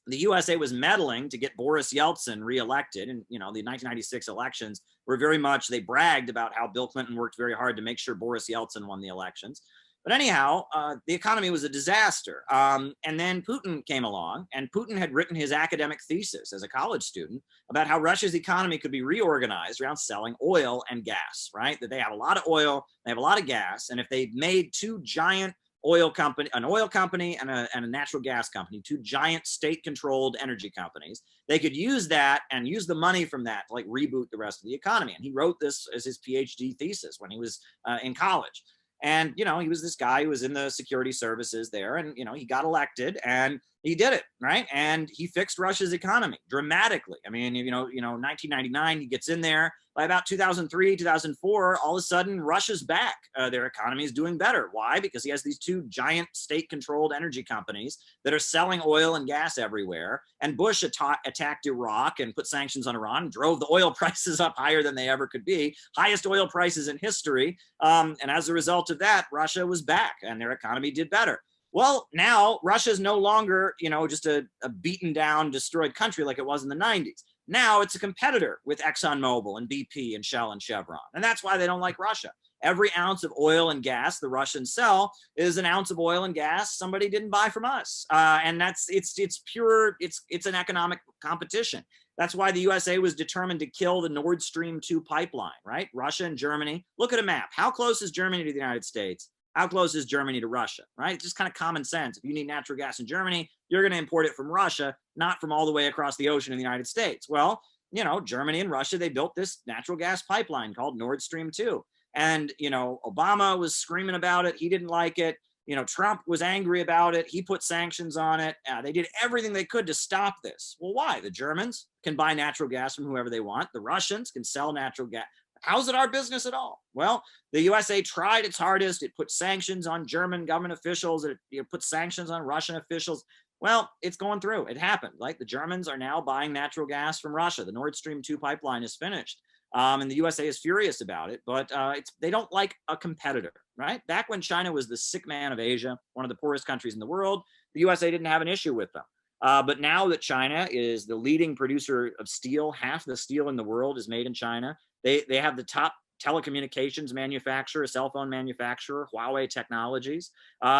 Speaker 3: The USA was meddling to get Boris Yeltsin reelected. And, you know, the 1996 elections were very much, they bragged about how Bill Clinton worked very hard to make sure Boris Yeltsin won the elections. But anyhow, the economy was a disaster. And then Putin came along, and Putin had written his academic thesis as a college student about how Russia's economy could be reorganized around selling oil and gas, right? That they have a lot of oil, they have a lot of gas, and if they made two giant an oil company and a natural gas company, two giant state-controlled energy companies, they could use that and use the money from that to like reboot the rest of the economy. And he wrote this as his PhD thesis when he was in college. And, you know, he was this guy who was in the security services there, and, you know, he got elected and he did it, right? And he fixed Russia's economy dramatically. I mean, 1999, he gets in there. By about 2003, 2004, all of a sudden, Russia's back. Their economy is doing better. Why? Because he has these two giant state-controlled energy companies that are selling oil and gas everywhere. And Bush attacked Iraq and put sanctions on Iran, drove the oil prices up higher than they ever could be, highest oil prices in history. And as a result of that, Russia was back and their economy did better. Well, now Russia is no longer, you know, just a beaten down, destroyed country like it was in the 90s. Now it's a competitor with ExxonMobil and BP and Shell and Chevron. And that's why they don't like Russia. Every ounce of oil and gas the Russians sell is an ounce of oil and gas somebody didn't buy from us. And it's pure, it's an economic competition. That's why the USA was determined to kill the Nord Stream 2 pipeline, right? Russia and Germany. Look at a map. How close is Germany to the United States? How close is Germany to Russia, right? It's just kind of common sense. If you need natural gas in Germany, you're going to import it from Russia, not from all the way across the ocean in the United States. Well, you know, Germany and Russia, they built this natural gas pipeline called Nord Stream 2. And, you know, Obama was screaming about it. He didn't like it. You know, Trump was angry about it. He put sanctions on it. They did everything they could to stop this. Well, why? The Germans can buy natural gas from whoever they want. The Russians can sell natural gas. How's it our business at all? Well, the USA tried its hardest. It put sanctions on German government officials. It put sanctions on Russian officials. Well, it's going through. It happened. Like, the Germans are now buying natural gas from Russia. The Nord Stream 2 pipeline is finished. And the USA is furious about it, but they don't like a competitor, right? Back when China was the sick man of Asia, one of the poorest countries in the world, the USA didn't have an issue with them. But now that China is the leading producer of steel, half the steel in the world is made in China. They have the top telecommunications manufacturer, cell phone manufacturer, Huawei Technologies.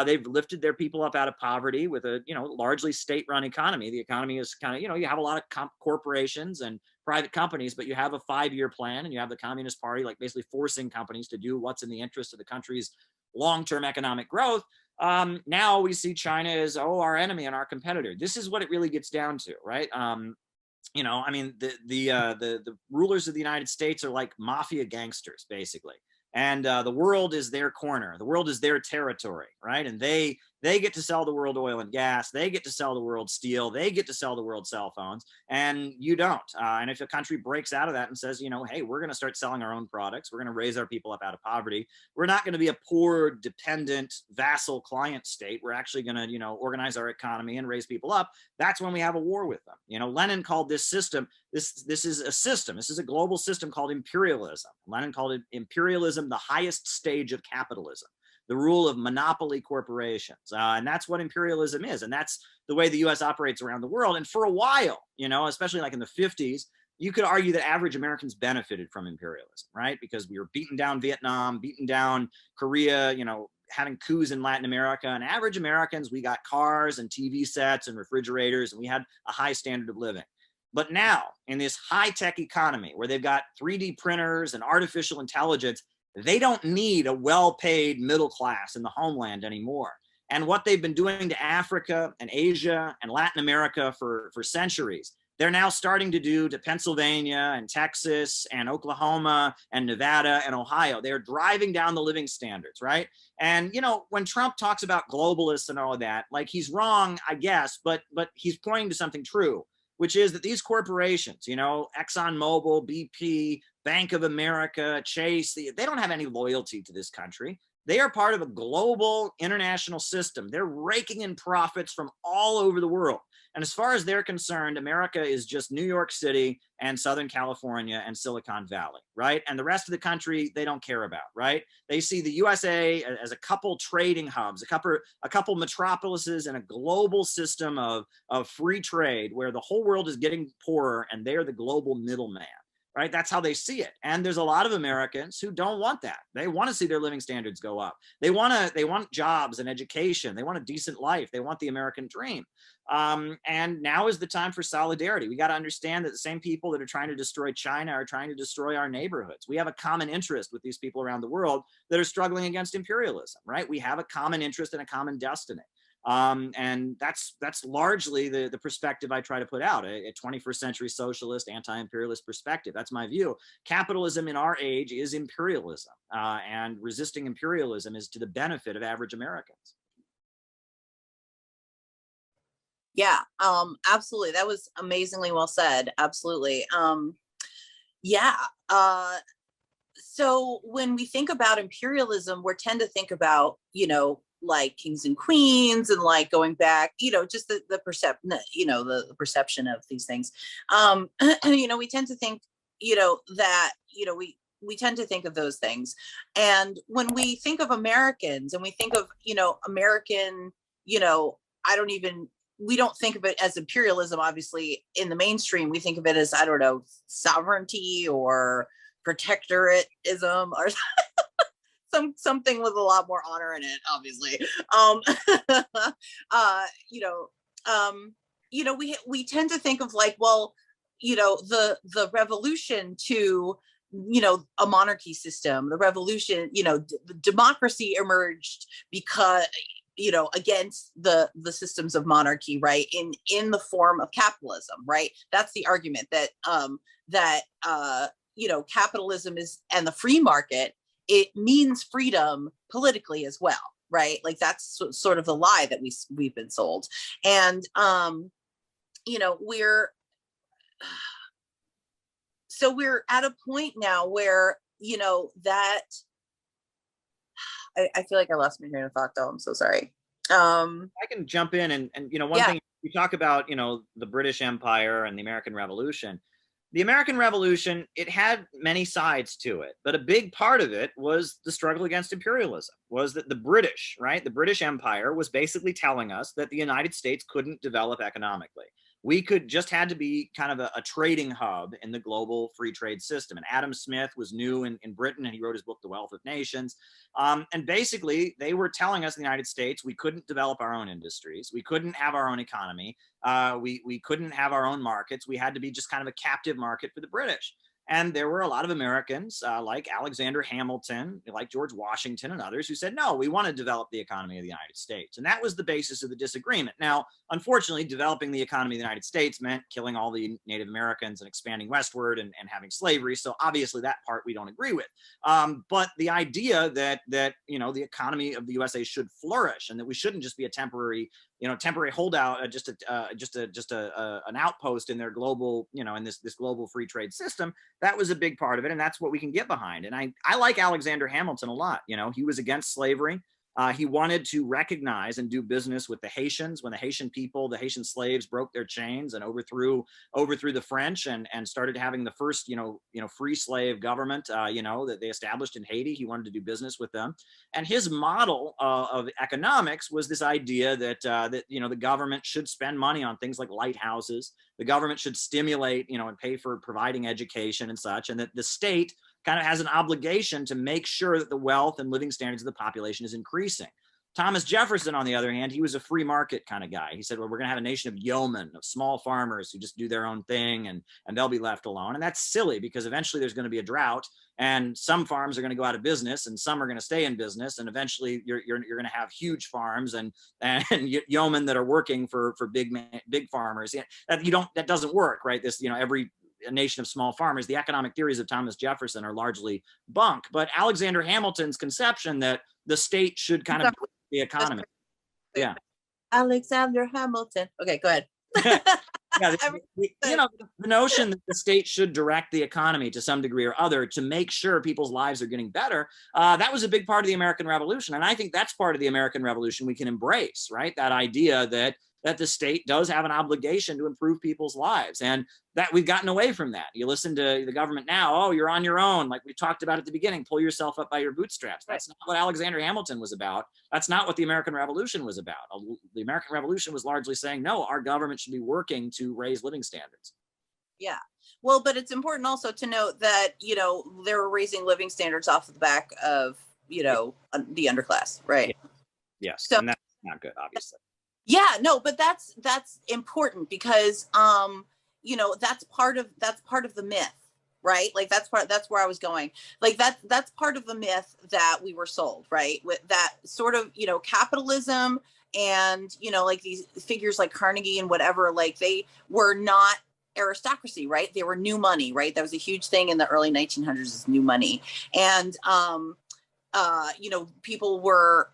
Speaker 3: They've lifted their people up out of poverty with a, you know, largely state-run economy. The economy is kind of, you know, you have a lot of corporations and private companies, but you have a 5-year plan, and you have the Communist Party like basically forcing companies to do what's in the interest of the country's long-term economic growth. Now we see China as, our enemy and our competitor. This is what it really gets down to, right? You know, I mean, the rulers of the United States are like mafia gangsters, basically. And the world is their corner. The world is their territory, right? And they They get to sell the world oil and gas. They get to sell the world steel. They get to sell the world cell phones, and you don't. And if a country breaks out of that and says, you know, hey, we're going to start selling our own products, we're going to raise our people up out of poverty. We're not going to be a poor, dependent, vassal client state. We're actually going to, you know, organize our economy and raise people up. That's when we have a war with them. You know, Lenin called this system, this is a system. This is a global system called imperialism. Lenin called it imperialism, the highest stage of capitalism, the rule of monopoly corporations. And that's what imperialism is. And that's the way the US operates around the world. And for a while, you know, especially like in the 50s, you could argue that average Americans benefited from imperialism, right? Because we were beating down Vietnam, beating down Korea, you know, having coups in Latin America. And average Americans, we got cars and TV sets and refrigerators, and we had a high standard of living. But now, in this high-tech economy where they've got 3D printers and artificial intelligence, they don't need a well-paid middle class in the homeland anymore. And what they've been doing to Africa and Asia and Latin America for centuries, they're now starting to do to Pennsylvania and Texas and Oklahoma and Nevada and Ohio. They're driving down the living standards, right? And, you know, when Trump talks about globalists and all of that, like, he's wrong, I guess, but he's pointing to something true, which is that these corporations, you know, ExxonMobil, BP, Bank of America, Chase, they don't have any loyalty to this country. They are part of a global international system. They're raking in profits from all over the world. And as far as they're concerned, America is just New York City and Southern California and Silicon Valley, right? And the rest of the country, they don't care about, right? They see the USA as a couple trading hubs, a couple metropolises in a global system of free trade where the whole world is getting poorer and they're the global middleman. Right? That's how they see it. And there's a lot of Americans who don't want that. They want to see their living standards go up. They want jobs and education. They want a decent life. They want the American dream. And now is the time for solidarity. We got to understand that the same people that are trying to destroy China are trying to destroy our neighborhoods. We have a common interest with these people around the world that are struggling against imperialism, right? We have a common interest and a common destiny. And that's largely the perspective I try to put out, a 21st century socialist, anti-imperialist perspective. That's my view. Capitalism in our age is imperialism, and resisting imperialism is to the benefit of average Americans.
Speaker 10: Yeah, absolutely. That was amazingly well said. Absolutely. Yeah. So when we think about imperialism, we tend to think about, you know, like kings and queens and like going back, you know, just the perception of these things. You know, we tend to think, you know, that, you know, we tend to think of those things. And when we think of Americans and we think of, you know, American, you know, we don't think of it as imperialism, obviously, in the mainstream. We think of it as, I don't know, sovereignty or protectoratism or something with a lot more honor in it, obviously. We tend to think of like, well, you know, the revolution to, you know, a monarchy system, the revolution, you know, democracy emerged because, you know, against the systems of monarchy, right? In the form of capitalism, right? That's the argument that you know, capitalism is, and the free market, it means freedom politically as well, right? Like that's sort of the lie that we've been sold. And you know, we're at a point now where, you know, that I feel like I lost my train of thought though. I'm so sorry.
Speaker 3: I can jump in and you know, one thing we talk about, you know, the British Empire and the American Revolution. The American Revolution, it had many sides to it, but a big part of it was the struggle against imperialism, was that the British, right? The British Empire was basically telling us that the United States couldn't develop economically. We just had to be kind of a trading hub in the global free trade system. And Adam Smith was new in Britain, and he wrote his book, The Wealth of Nations. And basically, they were telling us in the United States, we couldn't develop our own industries. We couldn't have our own economy. We couldn't have our own markets. We had to be just kind of a captive market for the British. And there were a lot of Americans like Alexander Hamilton, like George Washington and others who said, no, we want to develop the economy of the United States. And that was the basis of the disagreement. Now, unfortunately, developing the economy of the United States meant killing all the Native Americans and expanding westward and having slavery. So obviously that part we don't agree with. But the idea that the economy of the USA should flourish and that we shouldn't just be a temporary holdout, an outpost in their global, in this global free trade system. That was a big part of it, and that's what we can get behind. And I like Alexander Hamilton a lot. He was against slavery. He wanted to recognize and do business with the Haitians when the Haitian people, the Haitian slaves broke their chains and overthrew the French and started having the first, free slave government, that they established in Haiti. He wanted to do business with them. And his model of economics was this idea that the government should spend money on things like lighthouses. The government should stimulate, and pay for providing education and such, and that the state kind of has an obligation to make sure that the wealth and living standards of the population is increasing. Thomas Jefferson, on the other hand, he was a free market kind of guy. He said, well, we're going to have a nation of yeomen, of small farmers who just do their own thing and they'll be left alone. And that's silly because eventually there's going to be a drought and some farms are going to go out of business and some are going to stay in business. And eventually you're going to have huge farms and yeomen that are working for big farmers. That doesn't work, right? A nation of small farmers. The economic theories of Thomas Jefferson are largely bunk, but Alexander Hamilton's conception that the state should kind of the economy. Yeah.
Speaker 10: Alexander Hamilton. Okay, go ahead.
Speaker 3: The notion that the state should direct the economy to some degree or other to make sure people's lives are getting better, that was a big part of the American Revolution. And I think that's part of the American Revolution we can embrace, right? That idea that the state does have an obligation to improve people's lives, and that we've gotten away from that. You listen to the government now, oh, you're on your own. Like we talked about at the beginning, pull yourself up by your bootstraps. That's not what Alexander Hamilton was about. That's not what the American Revolution was about. The American Revolution was largely saying, no, our government should be working to raise living standards.
Speaker 10: Yeah. Well, but it's important also to note that, they were raising living standards off the back of, the underclass, right?
Speaker 3: Yes.
Speaker 10: So,
Speaker 3: and that's not good, obviously.
Speaker 10: Yeah, no, but that's important because that's part of the myth, right? Like that's where I was going. Like that's part of the myth that we were sold, right? With that sort of, capitalism and, like these figures like Carnegie and whatever, like they were not aristocracy, right? They were new money, right? That was a huge thing in the early 1900s is new money. And people were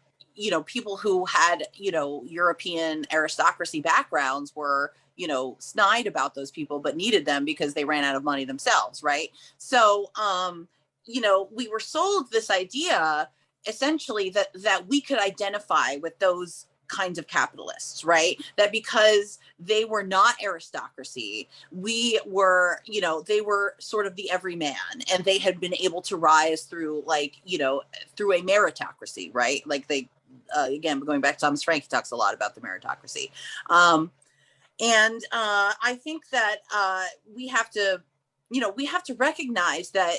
Speaker 10: people who had, European aristocracy backgrounds were, snide about those people, but needed them because they ran out of money themselves. Right. So, we were sold this idea essentially that we could identify with those kinds of capitalists, right? That because they were not aristocracy, we were, they were sort of the everyman and they had been able to rise through through a meritocracy, right? Like they, again, going back to Thomas Frank, he talks a lot about the meritocracy. And I think that we have to recognize that,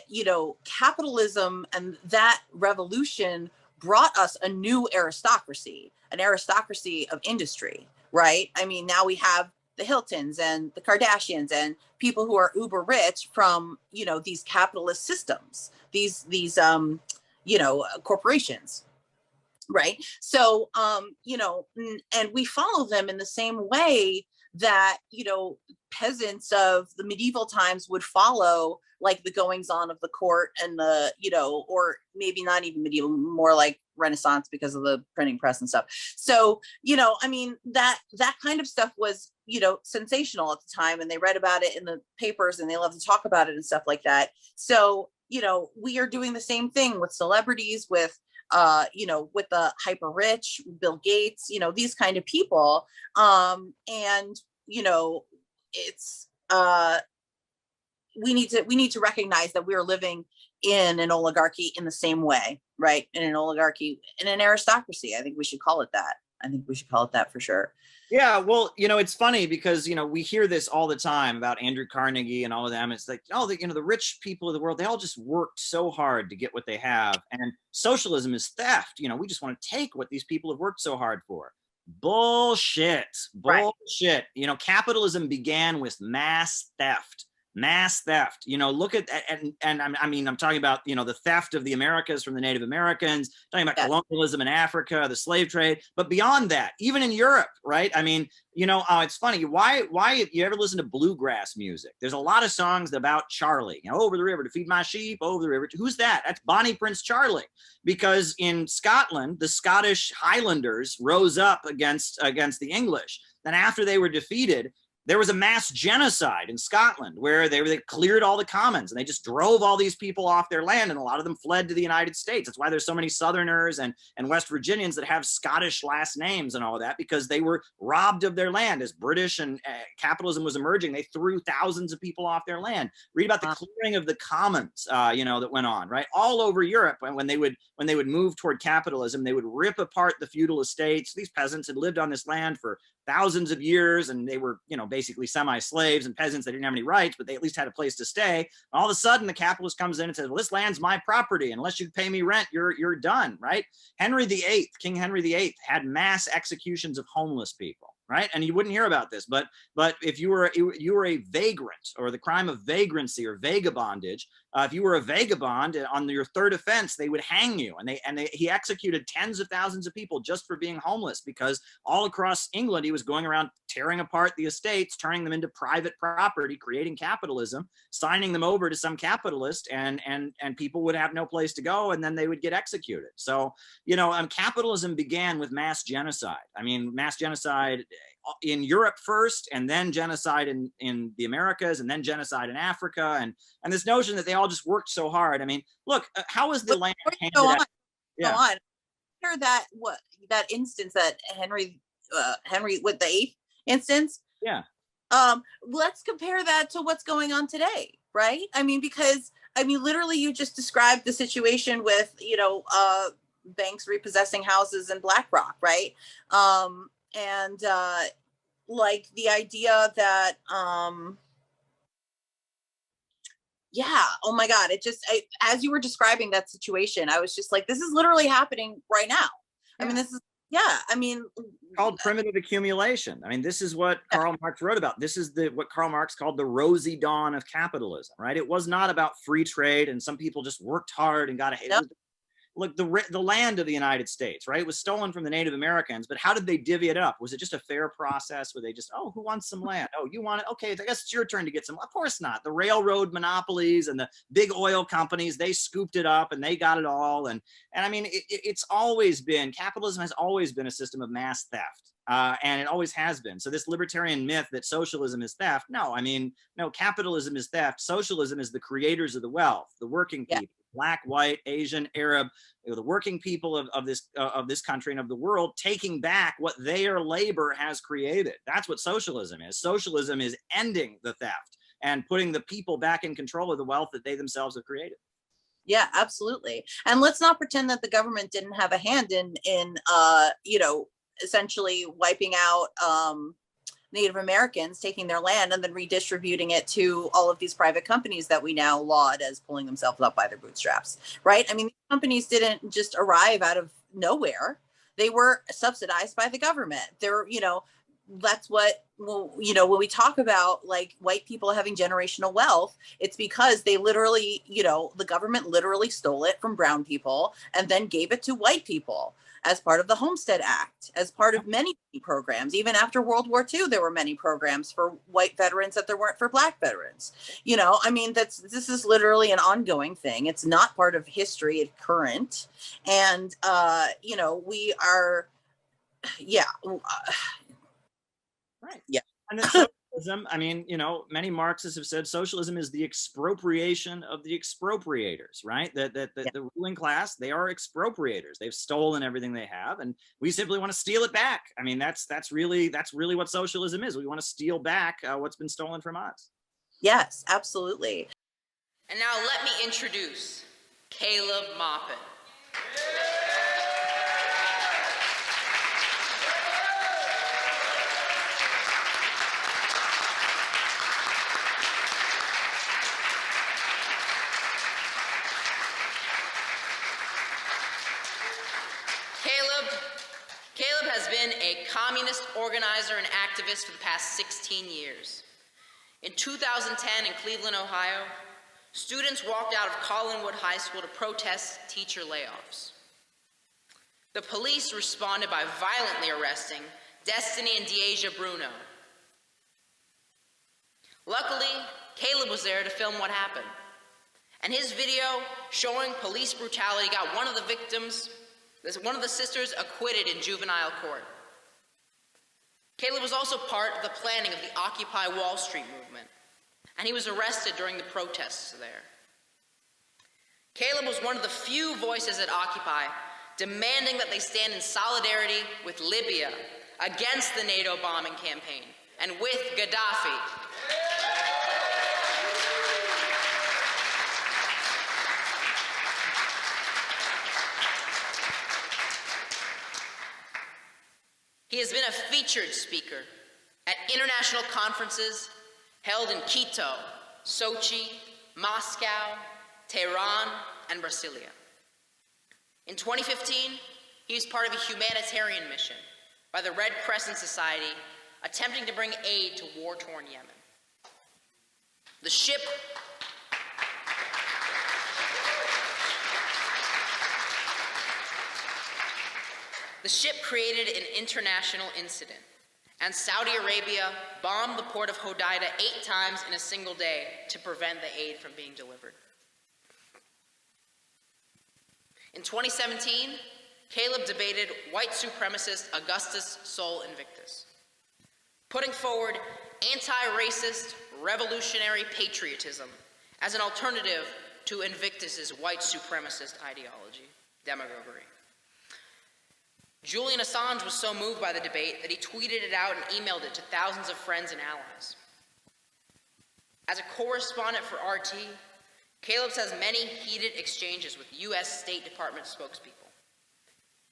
Speaker 10: capitalism and that revolution brought us a new aristocracy, an aristocracy of industry, right? I mean, now we have the Hiltons and the Kardashians and people who are uber rich from, these capitalist systems, these corporations. Right. So, and we follow them in the same way that, peasants of the medieval times would follow like the goings on of the court and the, or maybe not even medieval, more like Renaissance because of the printing press and stuff. So, I mean, that kind of stuff was, sensational at the time and they read about it in the papers and they love to talk about it and stuff like that. So, we are doing the same thing with celebrities, with with the hyper rich, Bill Gates, these kind of people. And, it's, we need to recognize that we're living in an oligarchy in the same way, right? In an oligarchy, in an aristocracy. I think we should call it that. I think we should call it that for sure.
Speaker 3: Yeah, well, it's funny because, we hear this all the time about Andrew Carnegie and all of them. It's like, the rich people of the world, they all just worked so hard to get what they have. And socialism is theft. We just want to take what these people have worked so hard for. Bullshit. Right. Capitalism began with mass theft. mass theft. You know, look at, I'm talking about, you know, the theft of the Americas from the Native Americans, talking about colonialism in Africa, the slave trade, but beyond that, even in Europe, right? I mean, you know, it's funny, why you ever listen to bluegrass music? There's a lot of songs about Charlie, you know, over the river to feed my sheep, over the river. Who's that? That's Bonnie Prince Charlie. Because in Scotland, the Scottish Highlanders rose up against the English. Then after they were defeated, there was a mass genocide in Scotland where they cleared all the commons and they just drove all these people off their land, and a lot of them fled to the United States. That's why there's so many Southerners and West Virginians that have Scottish last names and all of that, because they were robbed of their land. As British and capitalism was emerging, they threw thousands of people off their land. Read about the clearing of the commons, you know, that went on, right? All over Europe. And when they would move toward capitalism, they would rip apart the feudal estates. These peasants had lived on this land for thousands of years, and they were, you know, basically semi-slaves and peasants. They didn't have any rights, but they at least had a place to stay. All of a sudden, the capitalist comes in and says, well, this land's my property. Unless you pay me rent, you're done, right? King Henry VIII had mass executions of homeless people, right? And you wouldn't hear about this, but if you were a vagrant, or the crime of vagrancy or vagabondage, if you were a vagabond, on your third offense, they would hang you. And he executed tens of thousands of people just for being homeless, because all across England, he was going around tearing apart the estates, turning them into private property, creating capitalism, signing them over to some capitalist, and people would have no place to go, and then they would get executed. So, you know, capitalism began with mass genocide. I mean, mass genocide in Europe first, and then genocide in the Americas, and then genocide in Africa, and this notion that they all just worked so hard. I mean, look, how is the land handed out?
Speaker 10: Go on. Hear that instance, that Henry with the 8th instance.
Speaker 3: Yeah.
Speaker 10: Let's compare that to what's going on today, right? I mean, because literally, you just described the situation with, you know, banks repossessing houses in BlackRock, right? And like the idea that, yeah, oh my God, as you were describing that situation, I was just like, this is literally happening right now. Yeah. I mean, this is, yeah, I mean,
Speaker 3: called primitive accumulation. I mean, this is what Karl Marx wrote about. This is what Karl Marx called the rosy dawn of capitalism, right? It was not about free trade and some people just worked hard and got ahead. Nope. Look, the land of the United States, right? It was stolen from the Native Americans, but how did they divvy it up? Was it just a fair process where they just, oh, who wants some land? Oh, you want it? Okay, I guess it's your turn to get some. Of course not. The railroad monopolies and the big oil companies, they scooped it up and they got it all. And I mean, it's always been, capitalism has always been a system of mass theft. And it always has been. So this libertarian myth that socialism is theft, no, I mean, no, capitalism is theft. Socialism is the creators of the wealth, the working people. Black, white, Asian, Arab, you know, the working people of this country and of the world, taking back what their labor has created. That's what socialism is. Socialism is ending the theft and putting the people back in control of the wealth that they themselves have created.
Speaker 10: Yeah, absolutely. And let's not pretend that the government didn't have a hand in you know, essentially wiping out Native Americans, taking their land and then redistributing it to all of these private companies that we now laud as pulling themselves up by their bootstraps, right? I mean, these companies didn't just arrive out of nowhere. They were subsidized by the government. They're, you know, that's what, well, you know, when we talk about like white people having generational wealth, it's because they literally, you know, the government literally stole it from brown people and then gave it to white people as part of the Homestead Act, as part of many programs. Even after World War II, there were many programs for white veterans that there weren't for black veterans. You know, I mean, this is literally an ongoing thing. It's not part of history, it's current. And, you know, we are, yeah.
Speaker 3: Right. Yeah. And then socialism, I mean, you know, many Marxists have said socialism is the expropriation of the expropriators, right? The ruling class, they are expropriators. They've stolen everything they have, and we simply want to steal it back. I mean, that's really what socialism is. We want to steal back what's been stolen from us.
Speaker 10: Yes, absolutely.
Speaker 9: And now let me introduce Caleb Maupin. Caleb has been a communist organizer and activist for the past 16 years. In 2010 in Cleveland, Ohio, students walked out of Collinwood High School to protest teacher layoffs. The police responded by violently arresting Destiny and Deasia Bruno. Luckily, Caleb was there to film what happened, and his video showing police brutality got one of the sisters acquitted in juvenile court. Caleb was also part of the planning of the Occupy Wall Street movement, and he was arrested during the protests there. Caleb was one of the few voices at Occupy demanding that they stand in solidarity with Libya against the NATO bombing campaign and with Gaddafi. He has been a featured speaker at international conferences held in Quito, Sochi, Moscow, Tehran, and Brasilia. In 2015, he was part of a humanitarian mission by the Red Crescent Society attempting to bring aid to war-torn Yemen. The ship created an international incident, and Saudi Arabia bombed the port of Hodeidah 8 times in a single day to prevent the aid from being delivered. In 2017, Caleb debated white supremacist Augustus Sol Invictus, putting forward anti-racist, revolutionary patriotism as an alternative to Invictus's white supremacist ideology, demagoguery. Julian Assange was so moved by the debate that he tweeted it out and emailed it to thousands of friends and allies. As a correspondent for RT, Caleb has many heated exchanges with U.S. State Department spokespeople.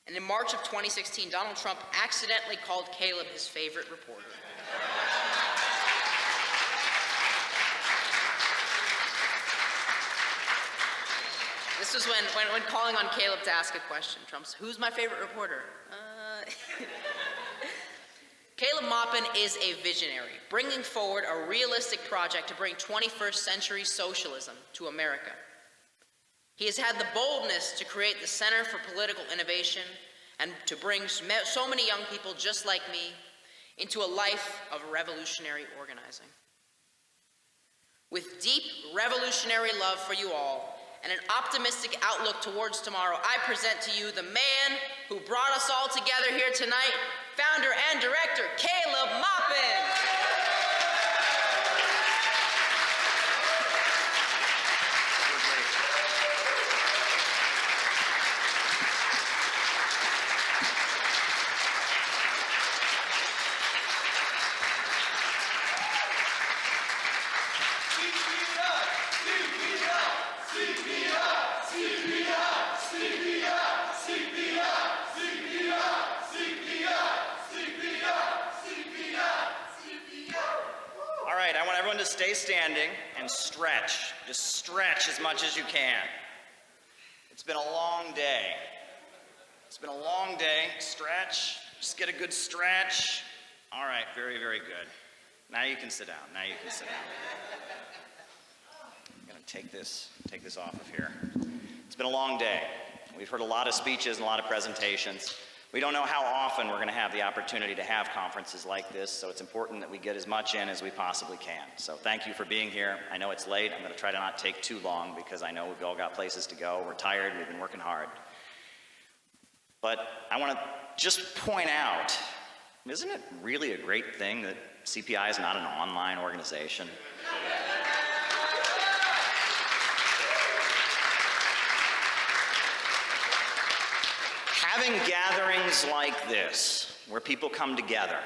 Speaker 9: And in March of 2016, Donald Trump accidentally called Caleb his favorite reporter. This was when calling on Caleb to ask a question. Trump's, who's my favorite reporter? Caleb Maupin is a visionary, bringing forward a realistic project to bring 21st century socialism to America. He has had the boldness to create the Center for Political Innovation and to bring so many young people just like me into a life of revolutionary organizing. With deep revolutionary love for you all and an optimistic outlook towards tomorrow, I present to you the man who brought us all together here tonight, founder and director, Caleb Maupin.
Speaker 8: To stay standing and stretch. Just stretch as much as you can. It's been a long day. It's been a long day. Stretch. Just get a good stretch. All right, very, very good. Now you can sit down. Now you can sit down. I'm going to take this off of here. It's been a long day. We've heard a lot of speeches and a lot of presentations. We don't know how often we're going to have the opportunity to have conferences like this, so it's important that we get as much in as we possibly can. So thank you for being here. I know it's late. I'm going to try to not take too long because I know we've all got places to go. We're tired. We've been working hard. But I want to just point out, isn't it really a great thing that CPI is not an online organization? Having gatherings like this, where people come together,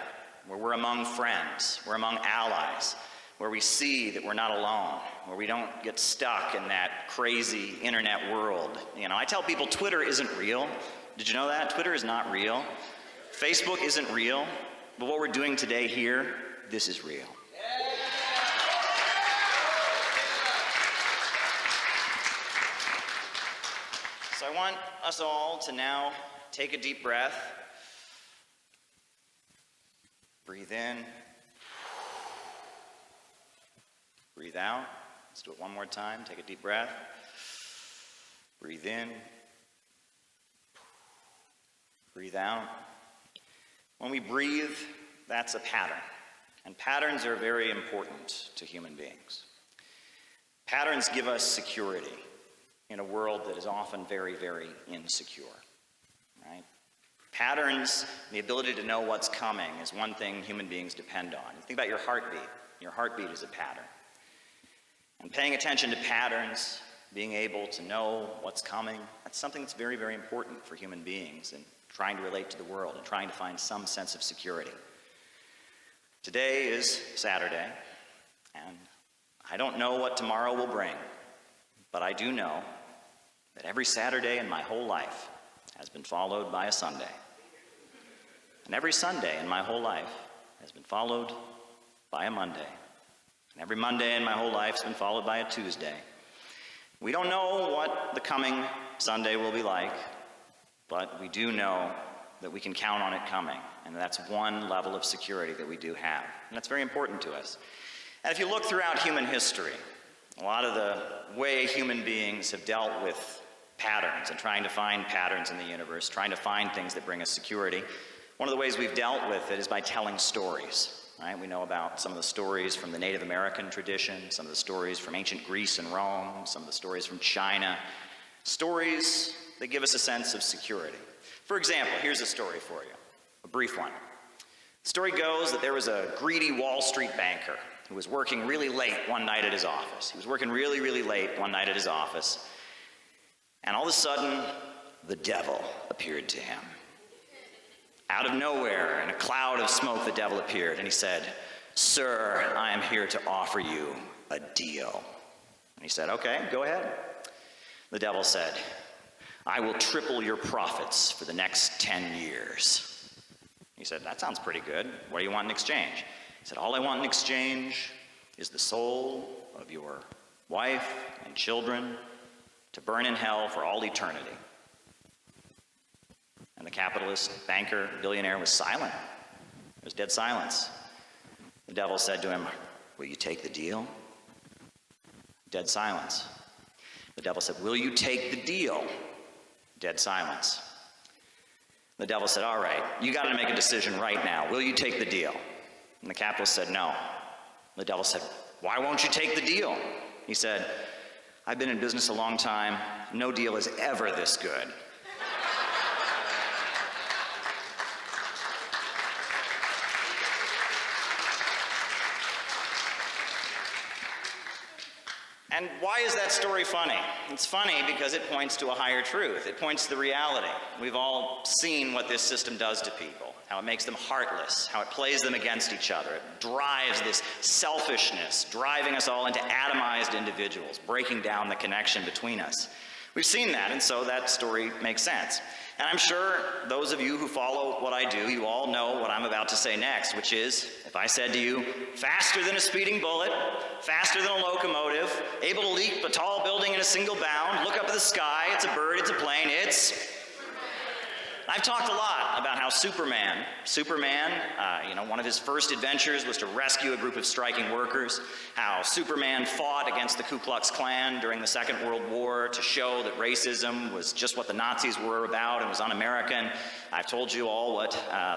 Speaker 8: where we're among friends, we're among allies, where we see that we're not alone, where we don't get stuck in that crazy internet world. You know, I tell people Twitter isn't real. Did you know that? Twitter is not real. Facebook isn't real. But what we're doing today here, this is real. So I want us all to now take a deep breath. Breathe in. Breathe out. Let's do it one more time. Take a deep breath. Breathe in. Breathe out. When we breathe, that's a pattern. And patterns are very important to human beings. Patterns give us security in a world that is often very, very insecure. Right? Patterns, the ability to know what's coming, is one thing human beings depend on. Think about your heartbeat. Your heartbeat is a pattern. And paying attention to patterns, being able to know what's coming, that's something that's very, very important for human beings and trying to relate to the world and trying to find some sense of security. Today is Saturday, and I don't know what tomorrow will bring, but I do know that every Saturday in my whole life has been followed by a Sunday. And every Sunday in my whole life has been followed by a Monday. And every Monday in my whole life has been followed by a Tuesday. We don't know what the coming Sunday will be like, but we do know that we can count on it coming. And that's one level of security that we do have. And that's very important to us. And if you look throughout human history, a lot of the way human beings have dealt with patterns and trying to find patterns in the universe, trying to find things that bring us security, one of the ways we've dealt with it is by telling stories. Right? We know about some of the stories from the Native American tradition, some of the stories from ancient Greece and Rome, some of the stories from China, stories that give us a sense of security. For example, here's a story for you, a brief one. The story goes that there was a greedy Wall Street banker who was working really late one night at his office. He was working really, really late one night at his office, and all of a sudden, the devil appeared to him. Out of nowhere, in a cloud of smoke, the devil appeared, and he said, "Sir, I am here to offer you a deal." And he said, "Okay, go ahead." The devil said, "I will triple your profits for the next 10 years. He said, "That sounds pretty good. What do you want in exchange?" He said, "All I want in exchange is the soul of your wife and children to burn in hell for all eternity." And the capitalist, banker, billionaire was silent. There was dead silence. The devil said to him, "Will you take the deal?" Dead silence. The devil said, "Will you take the deal?" Dead silence. The devil said, "All right, you got to make a decision right now. Will you take the deal?" And the capitalist said, "No." The devil said, "Why won't you take the deal?" He said, "I've been in business a long time. No deal is ever this good." And why is that story funny? It's funny because it points to a higher truth. It points to the reality. We've all seen what this system does to people, how it makes them heartless, how it plays them against each other. It drives this selfishness, driving us all into atomized individuals, breaking down the connection between us. We've seen that, and so that story makes sense. And I'm sure those of you who follow what I do, you all know what I'm about to say next, which is, if I said to you, faster than a speeding bullet, faster than a locomotive, able to leap a tall building in a single bound, look up at the sky, it's a bird, it's a plane, it's... I've talked a lot about how Superman, one of his first adventures was to rescue a group of striking workers, how Superman fought against the Ku Klux Klan during the Second World War to show that racism was just what the Nazis were about and was un-American. I've told you all what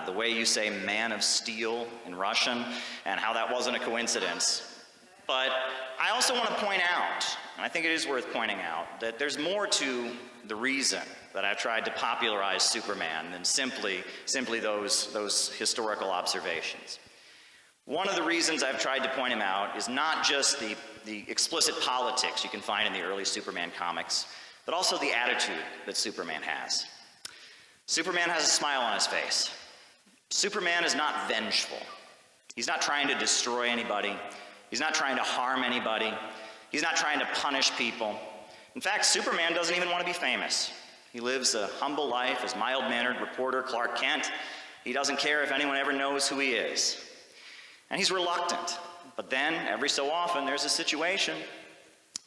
Speaker 8: the way you say man of steel in Russian and how that wasn't a coincidence. But I also want to point out, and I think it is worth pointing out, that there's more to the reason that I've tried to popularize Superman than simply those historical observations. One of the reasons I've tried to point him out is not just the explicit politics you can find in the early Superman comics, but also the attitude that Superman has. Superman has a smile on his face. Superman is not vengeful. He's not trying to destroy anybody. He's not trying to harm anybody. He's not trying to punish people. In fact, Superman doesn't even want to be famous. He lives a humble life as mild-mannered reporter Clark Kent. He doesn't care if anyone ever knows who he is. And he's reluctant. But then, every so often, there's a situation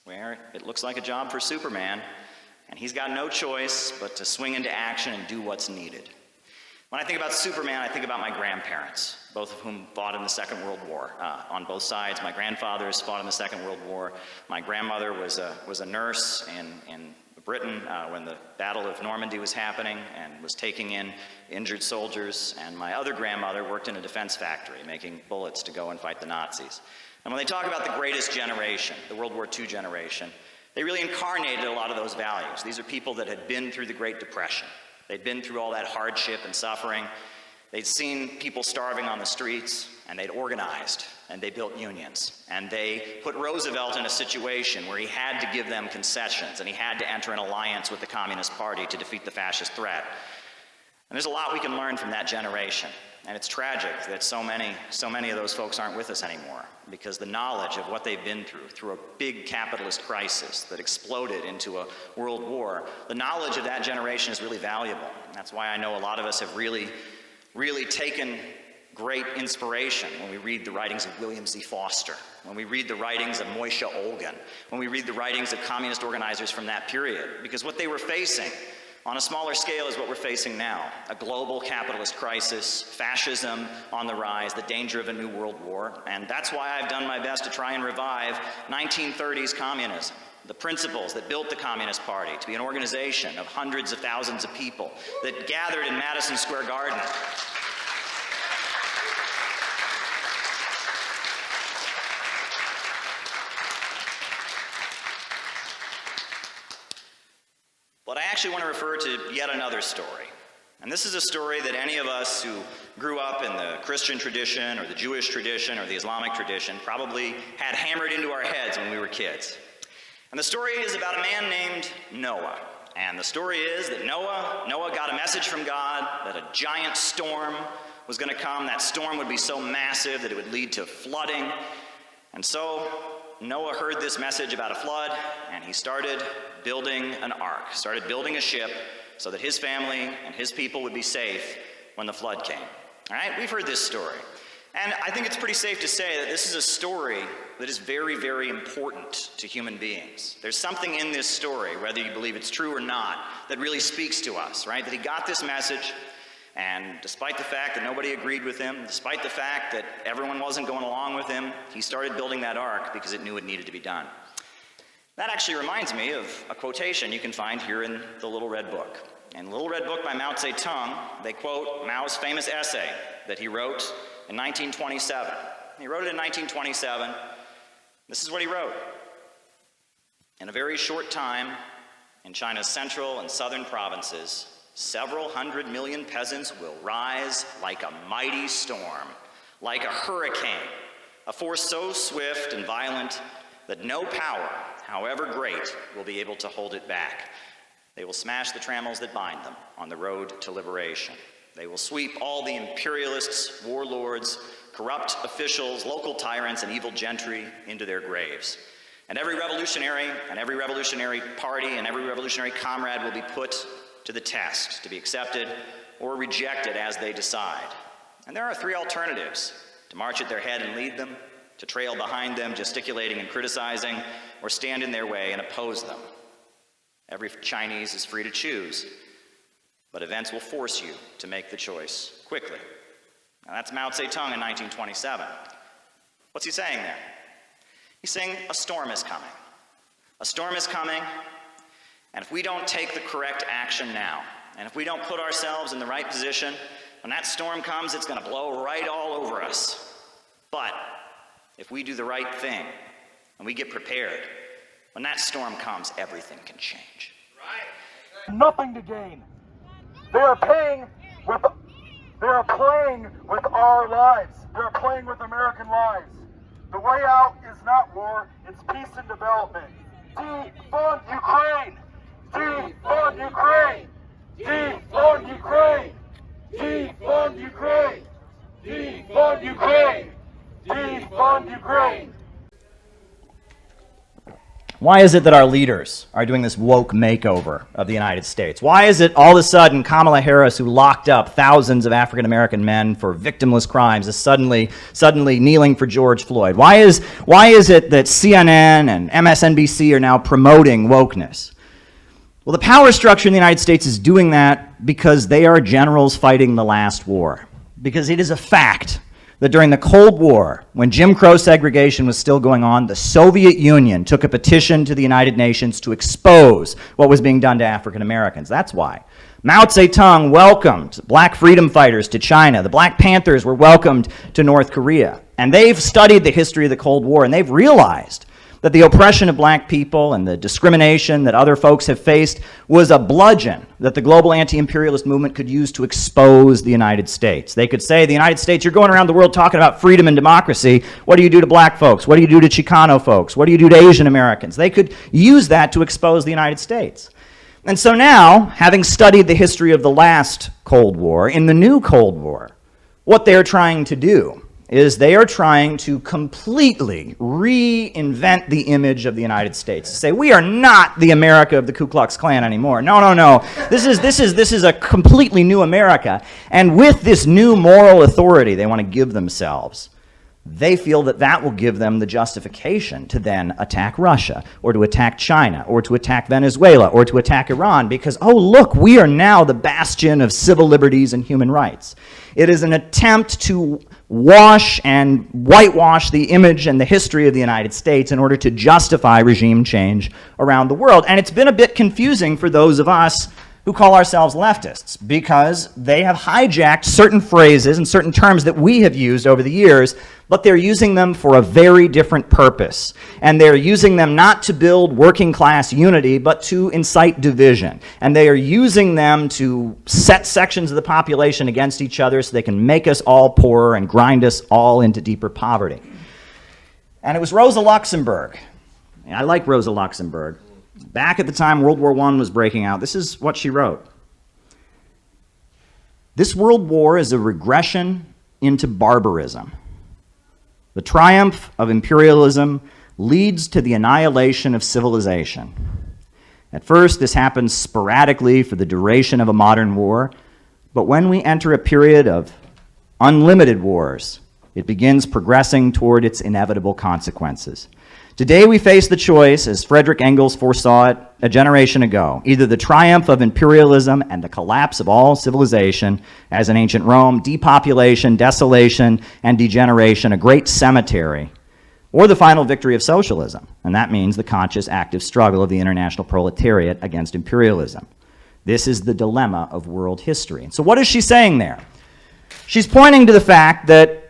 Speaker 8: where it looks like a job for Superman, and he's got no choice but to swing into action and do what's needed. When I think about Superman, I think about my grandparents. both of whom fought in the Second World War on both sides. My grandfathers fought in the Second World War. My grandmother was a nurse in Britain when the Battle of Normandy was happening and was taking in injured soldiers. And my other grandmother worked in a defense factory making bullets to go and fight the Nazis. And when they talk about the greatest generation, the World War II generation, they really incarnated a lot of those values. These are people that had been through the Great Depression. They'd been through all that hardship and suffering. They'd seen people starving on the streets, and they'd organized, and they built unions. And they put Roosevelt in a situation where he had to give them concessions, and he had to enter an alliance with the Communist Party to defeat the fascist threat. And there's a lot we can learn from that generation. And it's tragic that so many of those folks aren't with us anymore, because the knowledge of what they've been through a big capitalist crisis that exploded into a world war, the knowledge of that generation is really valuable. That's why I know a lot of us have really taken great inspiration when we read the writings of William Z. Foster, when we read the writings of Moishe Olgin, when we read the writings of communist organizers from that period, because what they were facing on a smaller scale is what we're facing now: a global capitalist crisis, fascism on the rise, the danger of a new world war. And that's why I've done my best to try and revive 1930s communism, the principles that built the Communist Party to be an organization of hundreds of thousands of people that gathered in Madison Square Garden. But I actually want to refer to yet another story. And this is a story that any of us who grew up in the Christian tradition or the Jewish tradition or the Islamic tradition probably had hammered into our heads when we were kids. And the story is about a man named Noah. And the story is that Noah got a message from God that a giant storm was going to come. That storm would be so massive that it would lead to flooding. And so Noah heard this message about a flood, and he started building an ark, started building a ship so that his family and his people would be safe when the flood came. All right, we've heard this story. And I think it's pretty safe to say that this is a story that is very, very important to human beings. There's something in this story, whether you believe it's true or not, that really speaks to us, right? That he got this message, and despite the fact that nobody agreed with him, despite the fact that everyone wasn't going along with him, he started building that ark because it knew it needed to be done. That actually reminds me of a quotation you can find here in the Little Red Book. In the Little Red Book by Mao Zedong, they quote Mao's famous essay that he wrote in 1927. He wrote it in 1927. This is what he wrote. In a very short time, in China's central and southern provinces, several 100 million peasants will rise like a mighty storm, like a hurricane, a force so swift and violent that no power, however great, will be able to hold it back. They will smash the trammels that bind them on the road to liberation. They will sweep all the imperialists, warlords, corrupt officials, local tyrants, and evil gentry into their graves. And every revolutionary party and every revolutionary comrade will be put to the test, to be accepted or rejected as they decide. And there are three alternatives: to march at their head and lead them, to trail behind them, gesticulating and criticizing, or stand in their way and oppose them. Every Chinese is free to choose, but events will force you to make the choice quickly. Now that's Mao Zedong in 1927. What's he saying there? He's saying a storm is coming. A storm is coming, and if we don't take the correct action now, and if we don't put ourselves in the right position, when that storm comes, it's going to blow right all over us. But if we do the right thing, and we get prepared, when that storm comes, everything can change.
Speaker 11: Nothing to gain. They are playing with our lives. They are playing with American lives. The way out is not war, it's peace and development. Defund Ukraine! Defund Ukraine! Defund Ukraine! Defund Ukraine! Defund Ukraine! Defund Ukraine!
Speaker 6: Why is it that our leaders are doing this woke makeover of the United States? Why is it all of a sudden Kamala Harris, who locked up thousands of African-American men for victimless crimes, is suddenly kneeling for George Floyd? Why is it that CNN and MSNBC are now promoting wokeness? Well, the power structure in the United States is doing that because they are generals fighting the last war. Because it is a fact that during the Cold War, when Jim Crow segregation was still going on, the Soviet Union took a petition to the United Nations to expose what was being done to African Americans. That's why. Mao Zedong welcomed black freedom fighters to China. The Black Panthers were welcomed to North Korea. And they've studied the history of the Cold War, and they've realized that the oppression of black people and the discrimination that other folks have faced was a bludgeon that the global anti-imperialist movement could use to expose the United States. They could say, the United States, you're going around the world talking about freedom and democracy. What do you do to black folks? What do you do to Chicano folks? What do you do to Asian Americans? They could use that to expose the United States. And so now, having studied the history of the last Cold War, in the new Cold War, what they're trying to do is they are trying to completely reinvent the image of the United States. To say, we are not the America of the Ku Klux Klan anymore. No, no, no. This is a completely new America. And with this new moral authority they want to give themselves, they feel that that will give them the justification to then attack Russia, or to attack China, or to attack Venezuela, or to attack Iran, because, oh, look, we are now the bastion of civil liberties and human rights. It is an attempt to wash and whitewash the image and the history of the United States in order to justify regime change around the world. And it's been a bit confusing for those of us who call ourselves leftists, because they have hijacked certain phrases and certain terms that we have used over the years, but they're using them for a very different purpose. And they're using them not to build working class unity, but to incite division. And they are using them to set sections of the population against each other so they can make us all poorer and grind us all into deeper poverty. And it was Rosa Luxemburg. I like Rosa Luxemburg. Back at the time World War I was breaking out, this is what she wrote. This world war is a regression into barbarism. The triumph of imperialism leads to the annihilation of civilization. At first, this happens sporadically for the duration of a modern war, but when we enter a period of unlimited wars, it begins progressing toward its inevitable consequences. Today we face the choice, as Frederick Engels foresaw it a generation ago, either the triumph of imperialism and the collapse of all civilization, as in ancient Rome, depopulation, desolation, and degeneration, a great cemetery, or the final victory of socialism, and that means the conscious, active struggle of the international proletariat against imperialism. This is the dilemma of world history. And so what is she saying there? She's pointing to the fact that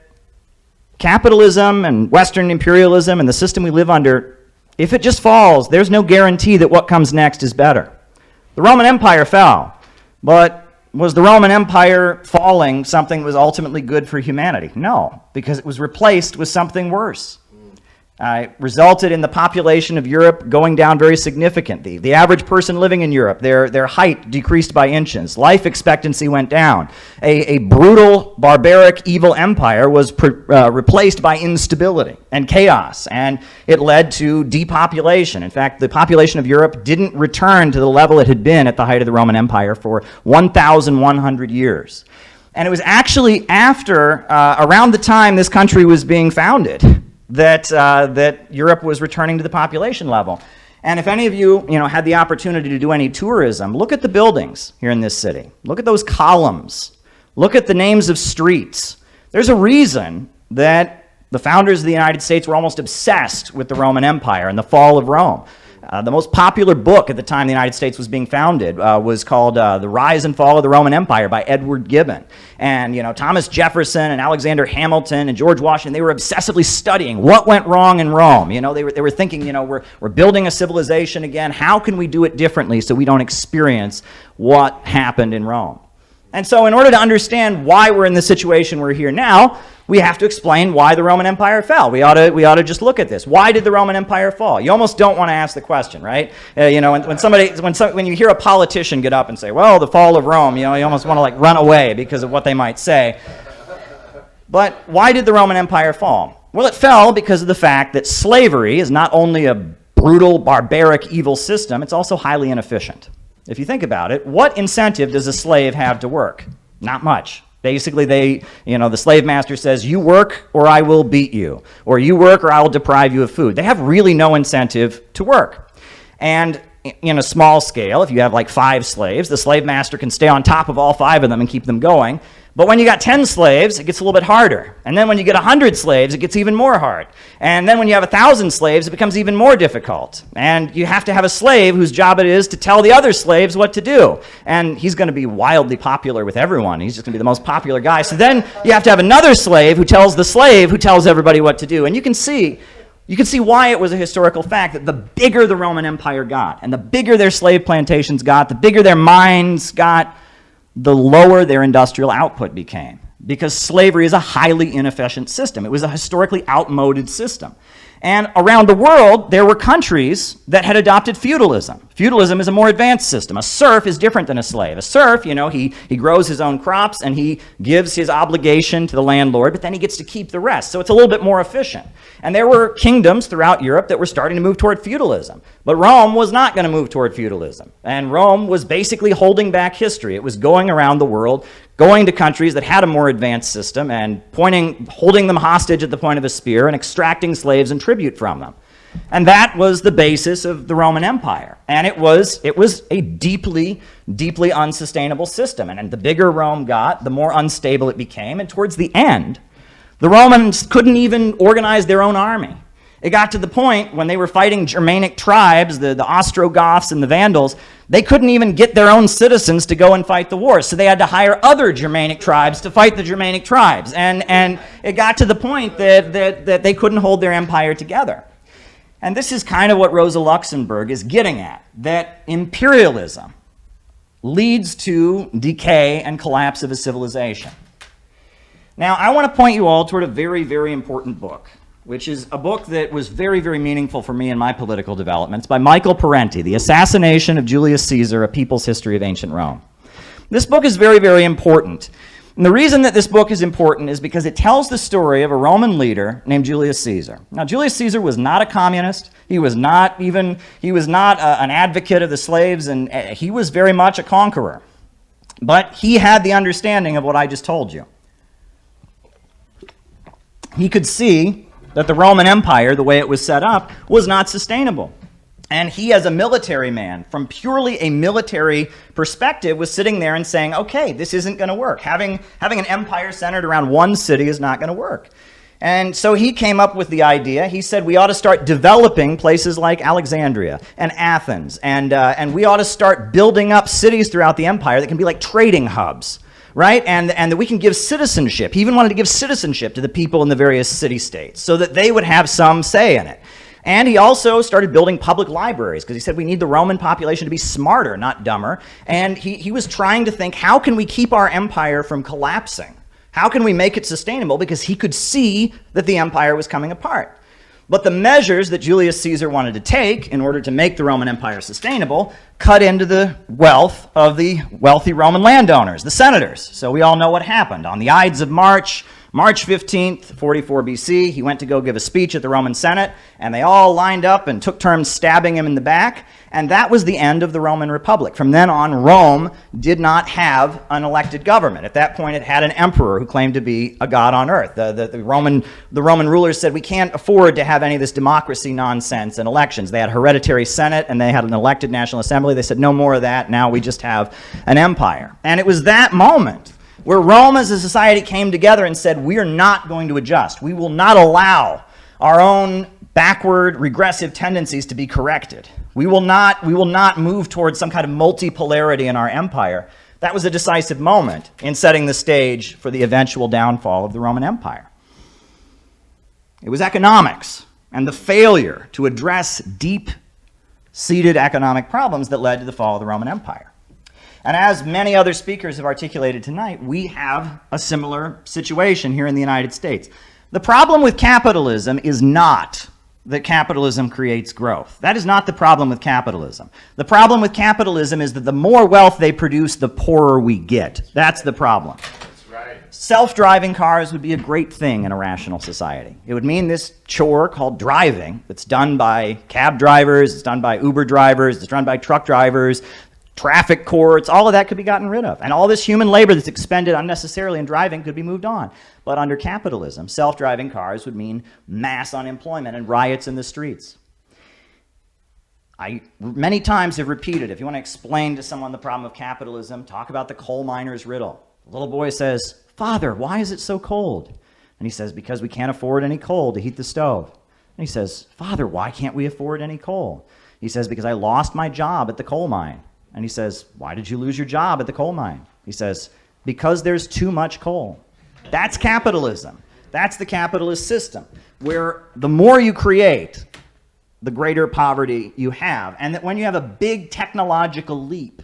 Speaker 6: capitalism and Western imperialism and the system we live under, if it just falls, there's no guarantee that what comes next is better. The Roman Empire fell, but was the Roman Empire falling something that was ultimately good for humanity? No, because it was replaced with something worse. It resulted in the population of Europe going down very significantly. The average person living in Europe, their height decreased by inches. Life expectancy went down. A brutal, barbaric, evil empire was replaced by instability and chaos, and it led to depopulation. In fact, the population of Europe didn't return to the level it had been at the height of the Roman Empire for 1,100 years. And it was actually after, around the time this country was being founded, that Europe was returning to the population level. And if any of you, had the opportunity to do any tourism, look at the buildings here in this city. Look at those columns. Look at the names of streets. There's a reason that the founders of the United States were almost obsessed with the Roman Empire and the fall of Rome. The most popular book at the time the United States was being founded was called The Rise and Fall of the Roman Empire by Edward Gibbon. And, Thomas Jefferson and Alexander Hamilton and George Washington, they were obsessively studying what went wrong in Rome. They were thinking, we're building a civilization again. How can we do it differently so we don't experience what happened in Rome? And so in order to understand why we're in the situation we're here now, we have to explain why the Roman Empire fell. We ought to just look at this. Why did the Roman Empire fall? You almost don't want to ask the question, right? When you hear a politician get up and say, well, the fall of Rome, you almost want to run away because of what they might say. But why did the Roman Empire fall? Well, it fell because of the fact that slavery is not only a brutal, barbaric, evil system, it's also highly inefficient. If you think about it, what incentive does a slave have to work? Not much. Basically, the slave master says, you work or I will beat you, or you work or I will deprive you of food. They have really no incentive to work. And in a small scale, if you have 5 slaves, the slave master can stay on top of all 5 of them and keep them going. But when you got 10 slaves, it gets a little bit harder. And then when you get 100 slaves, it gets even more hard. And then when you have 1,000 slaves, it becomes even more difficult. And you have to have a slave whose job it is to tell the other slaves what to do. And he's going to be wildly popular with everyone. He's just going to be the most popular guy. So then you have to have another slave who tells the slave who tells everybody what to do. And you can see why it was a historical fact that the bigger the Roman Empire got, and the bigger their slave plantations got, the bigger their mines got, the lower their industrial output became, because slavery is a highly inefficient system. It was a historically outmoded system. And around the world, there were countries that had adopted feudalism. Feudalism is a more advanced system. A serf is different than a slave. A serf, he grows his own crops and he gives his obligation to the landlord, but then he gets to keep the rest. So it's a little bit more efficient. And there were kingdoms throughout Europe that were starting to move toward feudalism. But Rome was not going to move toward feudalism. And Rome was basically holding back history. It was going around the world, going to countries that had a more advanced system and holding them hostage at the point of a spear and extracting slaves and tribute from them. And that was the basis of the Roman Empire. And it was a deeply, deeply unsustainable system. And the bigger Rome got, the more unstable it became. And towards the end, the Romans couldn't even organize their own army. It got to the point when they were fighting Germanic tribes, the Ostrogoths and the Vandals, they couldn't even get their own citizens to go and fight the wars. So they had to hire other Germanic tribes to fight the Germanic tribes. And it got to the point that they couldn't hold their empire together. And this is kind of what Rosa Luxemburg is getting at, that imperialism leads to decay and collapse of a civilization. Now, I want to point you all toward a very, very important book, which is a book that was very, very meaningful for me in my political developments, by Michael Parenti, The Assassination of Julius Caesar, A People's History of Ancient Rome. This book is very, very important. And the reason that this book is important is because it tells the story of a Roman leader named Julius Caesar. Now, Julius Caesar was not a communist. He was not an advocate of the slaves, and he was very much a conqueror. But he had the understanding of what I just told you. He could see that the Roman Empire, the way it was set up, was not sustainable. And he, as a military man, from purely a military perspective, was sitting there and saying, okay, this isn't going to work. Having an empire centered around one city is not going to work. And so he came up with the idea. He said we ought to start developing places like Alexandria and Athens, and we ought to start building up cities throughout the empire that can be like trading hubs, right? And that we can give citizenship. He even wanted to give citizenship to the people in the various city-states so that they would have some say in it. And he also started building public libraries because he said we need the Roman population to be smarter, not dumber. And he was trying to think, how can we keep our empire from collapsing? How can we make it sustainable? Because he could see that the empire was coming apart. But the measures that Julius Caesar wanted to take in order to make the Roman Empire sustainable cut into the wealth of the wealthy Roman landowners, the senators. So we all know what happened. On the Ides of March 15th, 44 BC, he went to go give a speech at the Roman Senate, and they all lined up and took turns stabbing him in the back, and that was the end of the Roman Republic. From then on, Rome did not have an elected government. At that point, it had an emperor who claimed to be a god on earth. The Roman rulers said, we can't afford to have any of this democracy nonsense in elections. They had hereditary Senate, and they had an elected National Assembly. They said, no more of that. Now we just have an empire. And it was that moment where Rome as a society came together and said, we are not going to adjust. We will not allow our own backward, regressive tendencies to be corrected. We will not move towards some kind of multipolarity in our empire. That was a decisive moment in setting the stage for the eventual downfall of the Roman Empire. It was economics and the failure to address deep-seated economic problems that led to the fall of the Roman Empire. And as many other speakers have articulated tonight, we have a similar situation here in the United States. The problem with capitalism is not that capitalism creates growth. That is not the problem with capitalism. The problem with capitalism is that the more wealth they produce, the poorer we get. That's the problem. That's right. Self-driving cars would be a great thing in a rational society. It would mean this chore called driving, that's done by cab drivers, it's done by Uber drivers, it's done by truck drivers, traffic courts, all of that could be gotten rid of. And all this human labor that's expended unnecessarily in driving could be moved on. But under capitalism, self-driving cars would mean mass unemployment and riots in the streets. I many times have repeated, if you want to explain to someone the problem of capitalism, talk about the coal miner's riddle. The little boy says, "Father, why is it so cold?" And he says, "Because we can't afford any coal to heat the stove." And he says, "Father, why can't we afford any coal?" He says, "Because I lost my job at the coal mine." And he says, "Why did you lose your job at the coal mine?" He says, "Because there's too much coal." That's capitalism. That's the capitalist system, where the more you create, the greater poverty you have. And that when you have a big technological leap,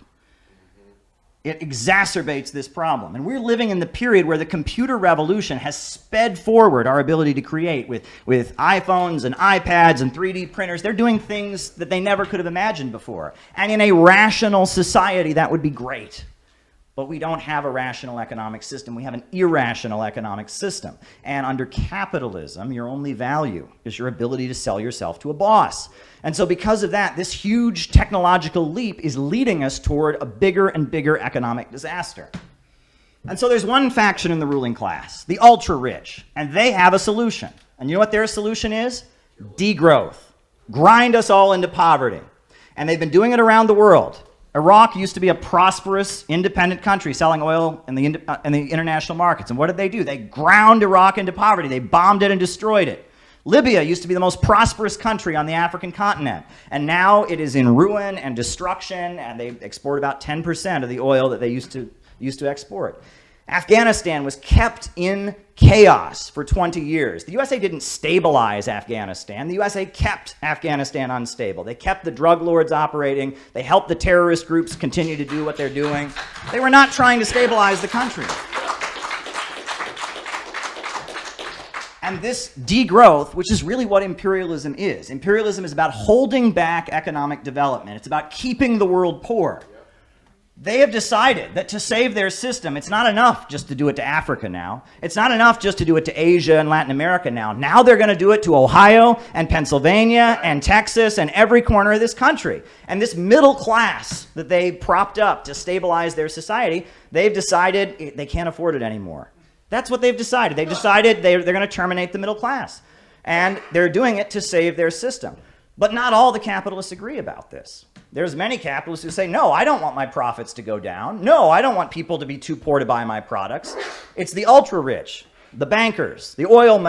Speaker 6: it exacerbates this problem. And we're living in the period where the computer revolution has sped forward our ability to create with iPhones and iPads and 3D printers. They're doing things that they never could have imagined before. And in a rational society, that would be great. But we don't have a rational economic system. We have an irrational economic system. And under capitalism, your only value is your ability to sell yourself to a boss. And so because of that, this huge technological leap is leading us toward a bigger and bigger economic disaster. And so there's one faction in the ruling class, the ultra-rich, and they have a solution. And you know what their solution is? Degrowth. Grind us all into poverty. And they've been doing it around the world. Iraq used to be a prosperous, independent country selling oil in the international markets. And what did they do? They ground Iraq into poverty. They bombed it and destroyed it. Libya used to be the most prosperous country on the African continent. And now it is in ruin and destruction, and they export about 10% of the oil that they used to export. Afghanistan was kept in chaos for 20 years. The USA didn't stabilize Afghanistan. The USA kept Afghanistan unstable. They kept the drug lords operating. They helped the terrorist groups continue to do what they're doing. They were not trying to stabilize the country. And this degrowth, which is really what imperialism is. Imperialism is about holding back economic development. It's about keeping the world poor. They have decided that to save their system, it's not enough just to do it to Africa now. It's not enough just to do it to Asia and Latin America now. Now they're going to do it to Ohio and Pennsylvania and Texas and every corner of this country. And this middle class that they propped up to stabilize their society, they've decided they can't afford it anymore. That's what they've decided. They've decided they're going to terminate the middle class. And they're doing it to save their system. But not all the capitalists agree about this. There's many capitalists who say, no, I don't want my profits to go down. No, I don't want people to be too poor to buy my products. It's the ultra-rich, the bankers, the oil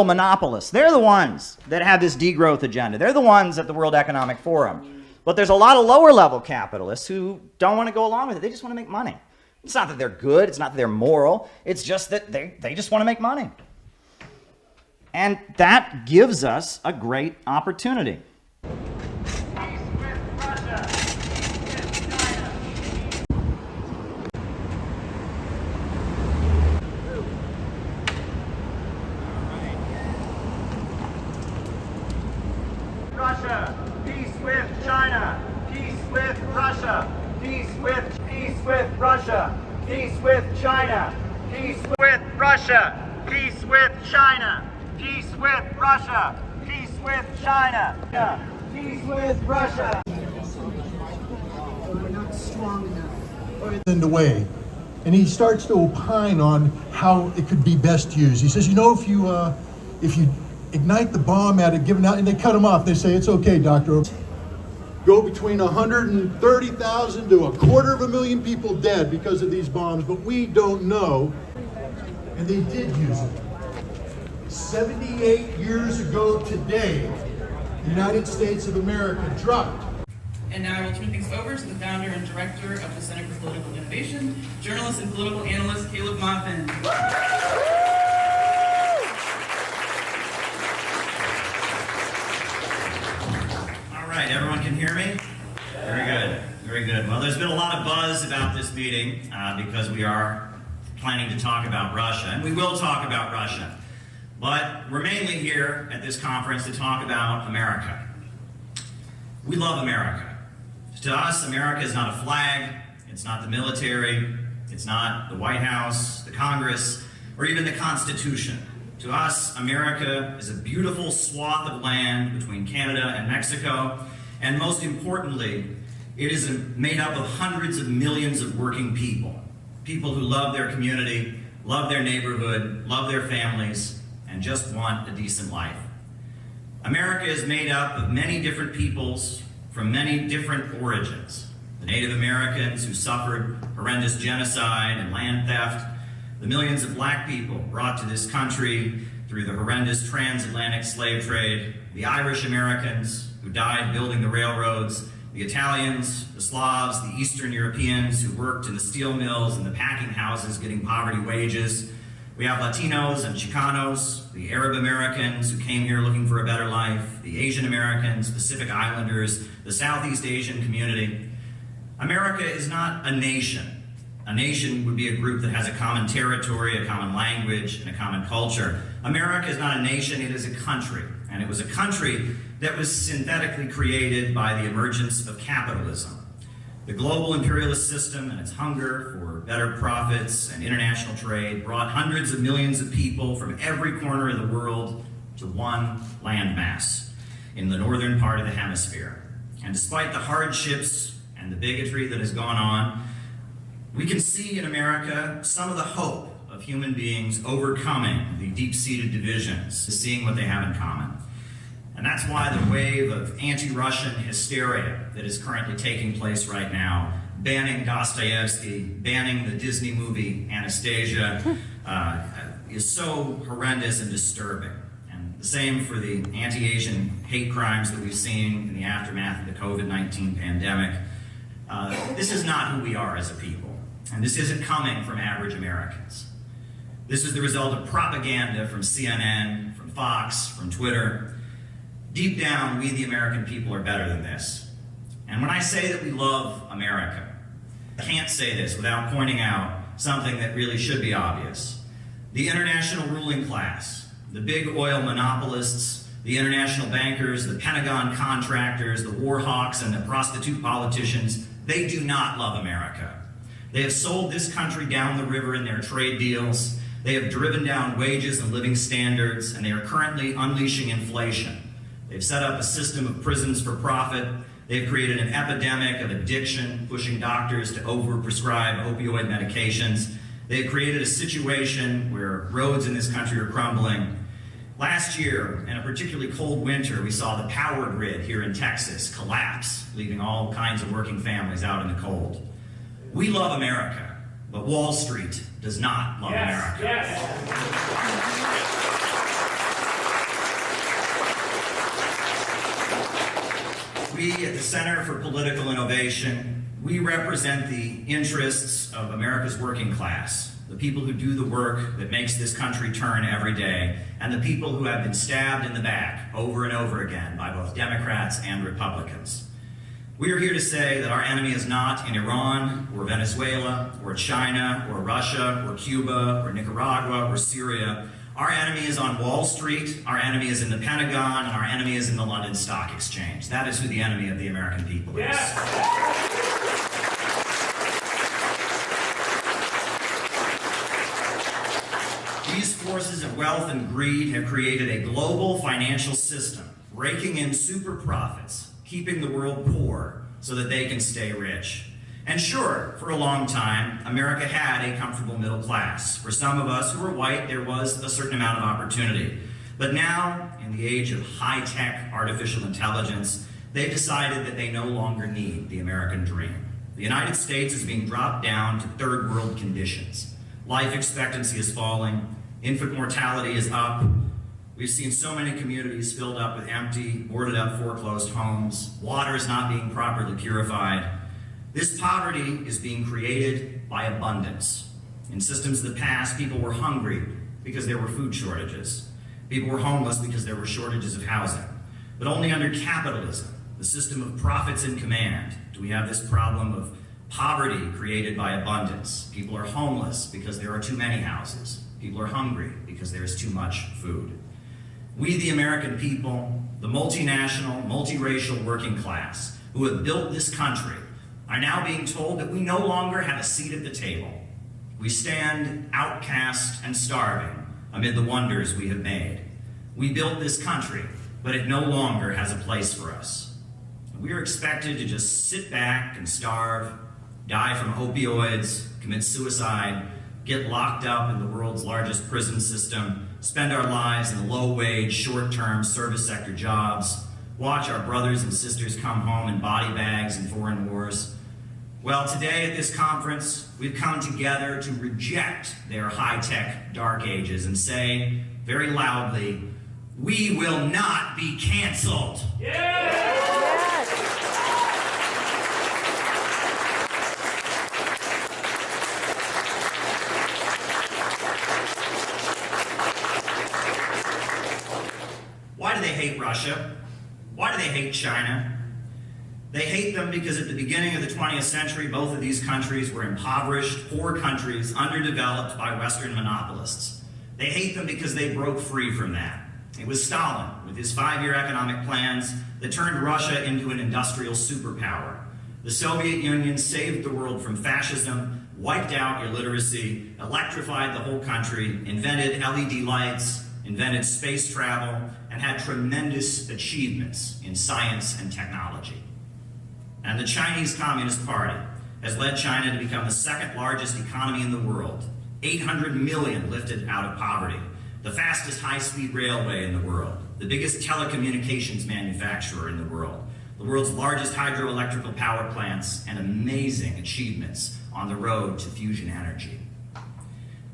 Speaker 6: monopolists. They're the ones that have this degrowth agenda. They're the ones at the World Economic Forum. But there's a lot of lower-level capitalists who don't want to go along with it. They just want to make money. It's not that they're good. It's not that they're moral. It's just that they just want to make money. And that gives us a great opportunity.
Speaker 7: Russia, peace with China, peace with Russia, peace with Russia, peace with China, peace with Russia, peace with China, peace with Russia, peace with China, peace with Russia.
Speaker 12: We're not strong enough. In the way, and he starts to opine on how it could be best used. He says, you know, if you ignite the bomb at a given out, and they cut him off. They say, it's okay, doctor. Go between 130,000 to 250,000 people dead because of these bombs, but we don't know. And they did use it. 78 years ago today, the United States of America dropped.
Speaker 22: And now I will turn things over to the founder and director of the Center for Political Innovation, journalist and political analyst, Caleb Maupin.
Speaker 15: All right, everyone can hear me? Very good, very good. Well, there's been a lot of buzz about this meeting because we are planning to talk about Russia, and we will talk about Russia. But we're mainly here at this conference to talk about America. We love America. To us, America is not a flag, it's not the military, it's not the White House, the Congress, or even the Constitution. To us, America is a beautiful swath of land between Canada and Mexico, and most importantly, it is made up of hundreds of millions of working people. People who love their community, love their neighborhood, love their families, and just want a decent life. America is made up of many different peoples from many different origins. The Native Americans who suffered horrendous genocide and land theft, the millions of black people brought to this country through the horrendous transatlantic slave trade, the Irish Americans who died building the railroads, the Italians, the Slavs, the Eastern Europeans who worked in the steel mills and the packing houses getting poverty wages. We have Latinos and Chicanos, the Arab Americans who came here looking for a better life, the Asian Americans, Pacific Islanders, the Southeast Asian community. America is not a nation. A nation would be a group that has a common territory, a common language, and a common culture. America is not a nation, it is a country. And it was a country that was synthetically created by the emergence of capitalism. The global imperialist system and its hunger for better profits and international trade brought hundreds of millions of people from every corner of the world to one landmass in the northern part of the hemisphere. And despite the hardships and the bigotry that has gone on, we can see in America some of the hope of human beings overcoming the deep-seated divisions, seeing what they have in common. And that's why the wave of anti-Russian hysteria that is currently taking place right now, banning Dostoevsky, banning the Disney movie Anastasia, is so horrendous and disturbing. And the same for the anti-Asian hate crimes that we've seen in the aftermath of the COVID-19 pandemic. This is not who we are as a people. And this isn't coming from average Americans. This is the result of propaganda from CNN, from Fox, from Twitter. Deep down, we the American people are better than this. And when I say that we love America, I can't say this without pointing out something that really should be obvious. The international ruling class, the big oil monopolists, the international bankers, the Pentagon contractors, the war hawks, and the prostitute politicians, they do not love America. They have sold this country down the river in their trade deals. They have driven down wages and living standards, and they are currently unleashing inflation. They've set up a system of prisons for profit. They've created an epidemic of addiction, pushing doctors to overprescribe opioid medications. They've created a situation where roads in this country are crumbling. Last year, in a particularly cold winter, we saw the power grid here in Texas collapse, leaving all kinds of working families out in the cold. We love America, but Wall Street does not love America. We at the Center for Political Innovation, we represent the interests of America's working class, the people who do the work that makes this country turn every day, and the people who have been stabbed in the back over and over again by both Democrats and Republicans. We are here to say that our enemy is not in Iran, or Venezuela, or China, or Russia, or Cuba, or Nicaragua, or Syria. Our enemy is on Wall Street, our enemy is in the Pentagon, and our enemy is in the London Stock Exchange. That is who the enemy of the American people is. These forces of wealth and greed have created a global financial system, raking in super profits, keeping the world poor so that they can stay rich. And sure, for a long time, America had a comfortable middle class. For some of us who were white, there was a certain amount of opportunity. But now, in the age of high-tech artificial intelligence, they've decided that they no longer need the American dream. The United States is being dropped down to third world conditions. Life expectancy is falling, infant mortality is up. We've seen so many communities filled up with empty, boarded up, foreclosed homes. Water is not being properly purified. This poverty is being created by abundance. In systems of the past, people were hungry because there were food shortages. People were homeless because there were shortages of housing. But only under capitalism, the system of profits in command, do we have this problem of poverty created by abundance. People are homeless because there are too many houses. People are hungry because there is too much food. We, the American people, the multinational, multiracial working class, who have built this country, are now being told that we no longer have a seat at the table. We stand outcast and starving amid the wonders we have made. We built this country, but it no longer has a place for us. We are expected to just sit back and starve, die from opioids, commit suicide, get locked up in the world's largest prison system, spend our lives in low-wage, short-term service sector jobs, watch our brothers and sisters come home in body bags in foreign wars. Well, today at this conference, we've come together to reject their high-tech dark ages and say very loudly, we will not be canceled. Why do they hate Russia? Why do they hate China? They hate them because at the beginning of the 20th century, both of these countries were impoverished, poor countries, underdeveloped by Western monopolists. They hate them because they broke free from that. It was Stalin, with his 5-year economic plans, that turned Russia into an industrial superpower. The Soviet Union saved the world from fascism, wiped out illiteracy, electrified the whole country, invented LED lights, invented space travel, and had tremendous achievements in science and technology. And the Chinese Communist Party has led China to become the second largest economy in the world, 800 million lifted out of poverty, the fastest high-speed railway in the world, the biggest telecommunications manufacturer in the world's largest hydroelectrical power plants, and amazing achievements on the road to fusion energy.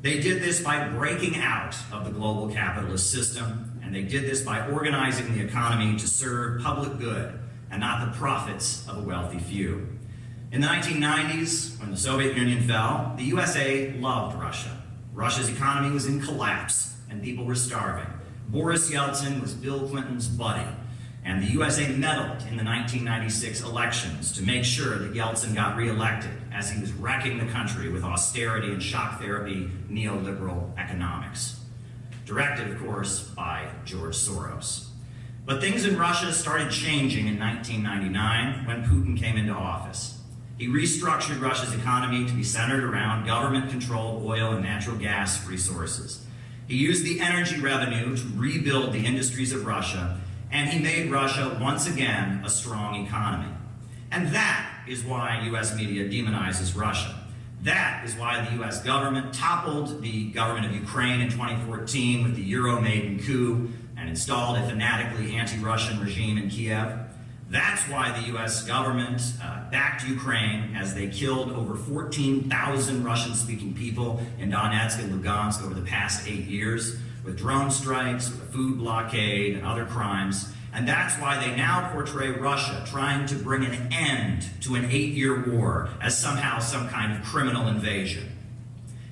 Speaker 15: They did this by breaking out of the global capitalist system, and they did this by organizing the economy to serve public good and not the profits of a wealthy few. In the 1990s, when the Soviet Union fell, the USA loved Russia. Russia's economy was in collapse, and people were starving. Boris Yeltsin was Bill Clinton's buddy, and the USA meddled in the 1996 elections to make sure that Yeltsin got reelected as he was wrecking the country with austerity and shock therapy neoliberal economics. Directed, of course, by George Soros. But things in Russia started changing in 1999 when Putin came into office. He restructured Russia's economy to be centered around government-controlled oil and natural gas resources. He used the energy revenue to rebuild the industries of Russia, and he made Russia once again a strong economy. And that is why US media demonizes Russia. That is why the US government toppled the government of Ukraine in 2014 with the Euro-Maidan coup and installed a fanatically anti-Russian regime in Kiev. That's why the US government backed Ukraine as they killed over 14,000 Russian-speaking people in Donetsk and Lugansk over the past 8 years with drone strikes, with a food blockade, and other crimes. And that's why they now portray Russia trying to bring an end to an 8-year war as somehow some kind of criminal invasion.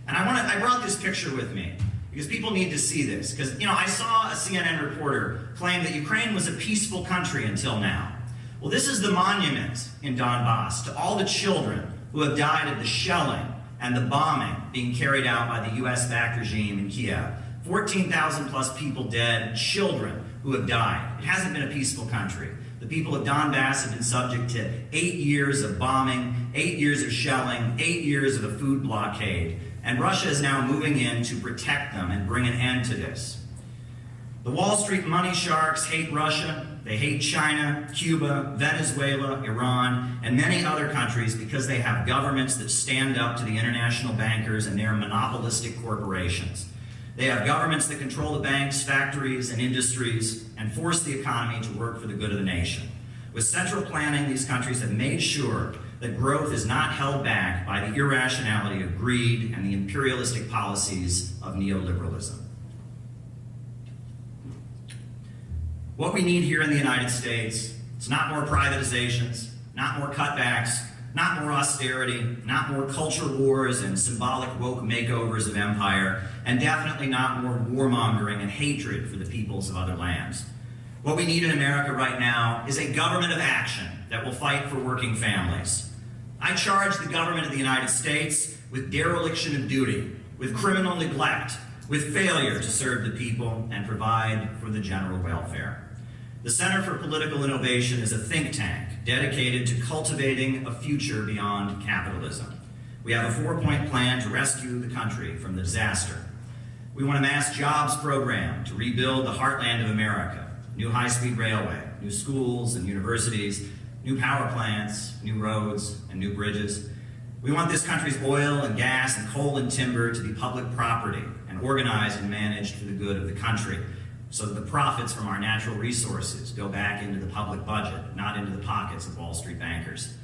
Speaker 15: And I brought this picture with me because people need to see this. Because, I saw a CNN reporter claim that Ukraine was a peaceful country until now. Well, this is the monument in Donbass to all the children who have died of the shelling and the bombing being carried out by the US-backed regime in Kiev. 14,000 plus people dead, children who have died. It hasn't been a peaceful country. The people of Donbass have been subject to 8 years of bombing, 8 years of shelling, 8 years of a food blockade. And Russia is now moving in to protect them and bring an end to this. The Wall Street money sharks hate Russia. They hate China, Cuba, Venezuela, Iran, and many other countries because they have governments that stand up to the international bankers and their monopolistic corporations. They have governments that control the banks, factories, and industries and force the economy to work for the good of the nation. With central planning, these countries have made sure that growth is not held back by the irrationality of greed and the imperialistic policies of neoliberalism. What we need here in the United States is not more privatizations, not more cutbacks, not more austerity, not more culture wars and symbolic woke makeovers of empire, and definitely not more warmongering and hatred for the peoples of other lands. What we need in America right now is a government of action that will fight for working families. I charge the government of the United States with dereliction of duty, with criminal neglect, with failure to serve the people and provide for the general welfare. The Center for Political Innovation is a think tank dedicated to cultivating a future beyond capitalism. We have a 4-point plan to rescue the country from the disaster. We want a mass jobs program to rebuild the heartland of America, new high-speed railway, new schools and universities, new power plants, new roads, and new bridges. We want this country's oil and gas and coal and timber to be public property and organized and managed for the good of the country, so that the profits from our natural resources go back into the public budget, not into the pockets of Wall Street bankers.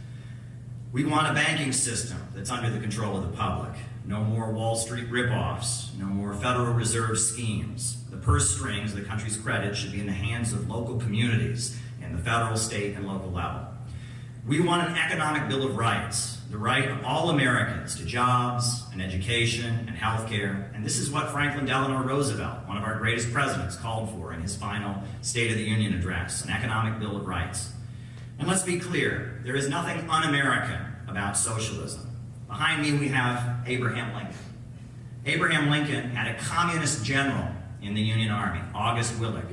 Speaker 15: We want a banking system that's under the control of the public. No more Wall Street ripoffs, no more Federal Reserve schemes. The purse strings of the country's credit should be in the hands of local communities in the federal, state, and local level. We want an economic bill of rights, the right of all Americans to jobs and education and health care. And this is what Franklin Delano Roosevelt, one of our greatest presidents, called for in his final State of the Union address, an economic bill of rights. And let's be clear, there is nothing un-American about socialism. Behind me we have Abraham Lincoln. Abraham Lincoln had a communist general in the Union Army, August Willig.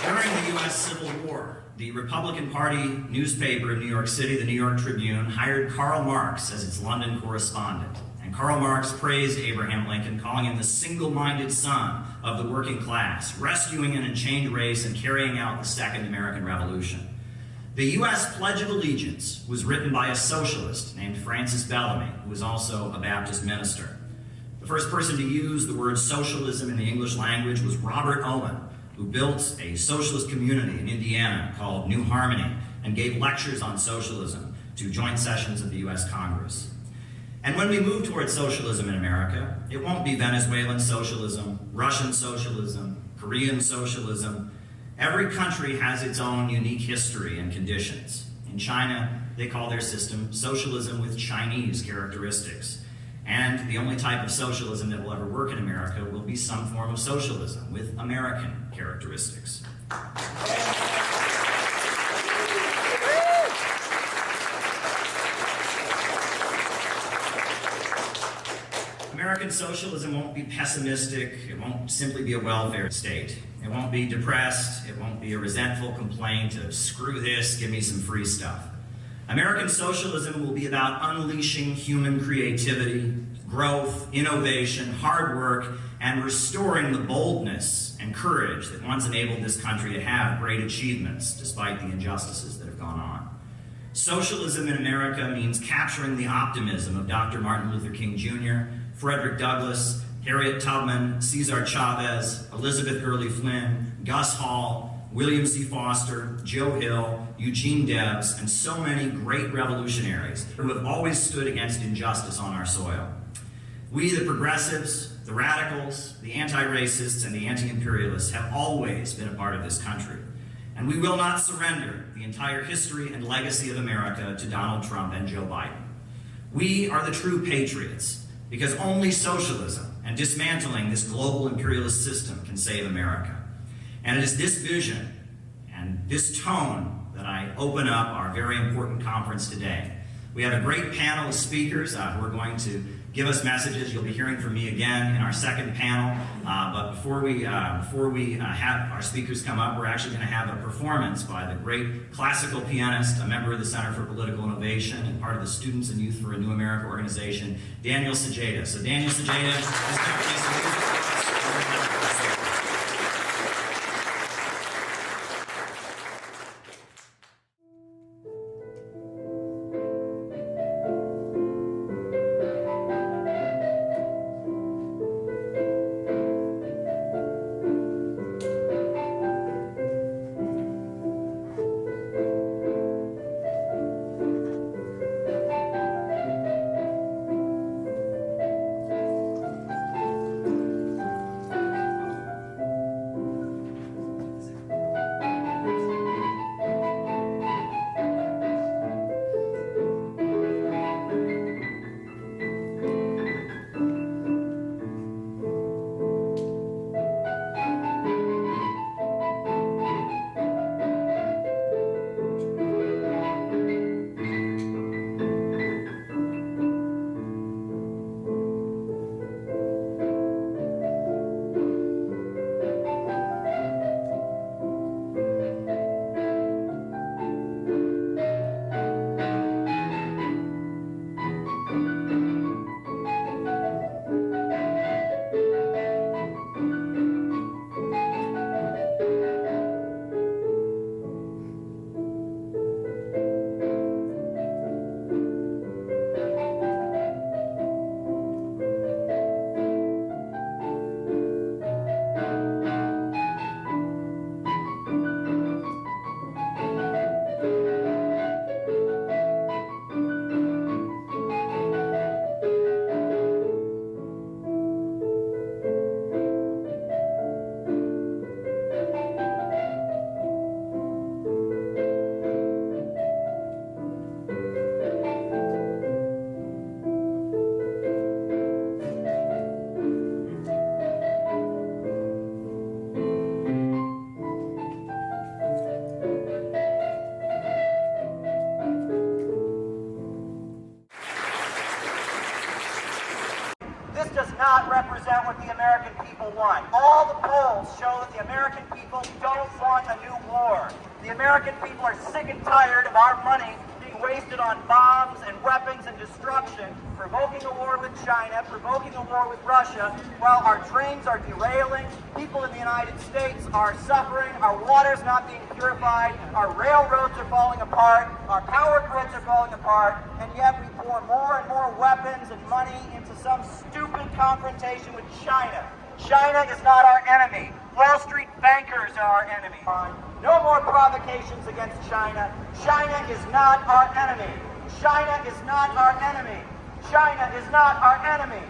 Speaker 15: During the U.S. Civil War, the Republican Party newspaper in New York City, the New York Tribune, hired Karl Marx as its London correspondent. And Karl Marx praised Abraham Lincoln, calling him the single-minded son of the working class, rescuing an enchained race and carrying out the Second American Revolution. The U.S. Pledge of Allegiance was written by a socialist named Francis Bellamy, who was also a Baptist minister. The first person to use the word socialism in the English language was Robert Owen, who built a socialist community in Indiana called New Harmony and gave lectures on socialism to joint sessions of the U.S. Congress. And when we move towards socialism in America, it won't be Venezuelan socialism, Russian socialism, Korean socialism. Every country has its own unique history and conditions. In China, they call their system socialism with Chinese characteristics. And the only type of socialism that will ever work in America will be some form of socialism with American characteristics. American socialism won't be pessimistic. It won't simply be a welfare state. It won't be depressed. It won't be a resentful complaint of screw this, give me some free stuff. American socialism will be about unleashing human creativity, growth, innovation, hard work, and restoring the boldness and courage that once enabled this country to have great achievements despite the injustices that have gone on. Socialism in America means capturing the optimism of Dr. Martin Luther King Jr., Frederick Douglass, Harriet Tubman, Cesar Chavez, Elizabeth Gurley Flynn, Gus Hall, William C. Foster, Joe Hill, Eugene Debs, and so many great revolutionaries who have always stood against injustice on our soil. We, the progressives, the radicals, the anti-racists, and the anti-imperialists have always been a part of this country. And we will not surrender the entire history and legacy of America to Donald Trump and Joe Biden. We are the true patriots, because only socialism and dismantling this global imperialist system can save America. And it is this vision and this tone that I open up our very important conference today. We have a great panel of speakers who are going to give us messages. You'll be hearing from me again in our second panel. But before we have our speakers come up, we're actually going to have a performance by the great classical pianist, a member of the Center for Political Innovation and part of the Students and Youth for a New America organization, Daniel Sajeda. So Daniel Sajeda is going to play some music.
Speaker 7: represent what the American people want. All the polls show that the American people don't want a new war. The American people are sick and tired of our money being wasted on bombs and weapons and destruction, provoking a war with China, provoking a war with Russia, while our trains are derailing, people in the United States are suffering, our water's not being purified, our railroads are falling apart, our power grids are falling apart, and yet we pour more and more weapons and money into some stupid confrontation with China. China is not our enemy. Wall Street bankers are our enemy. No more provocations against China. China is not our enemy. China is not our enemy. China is not our enemy.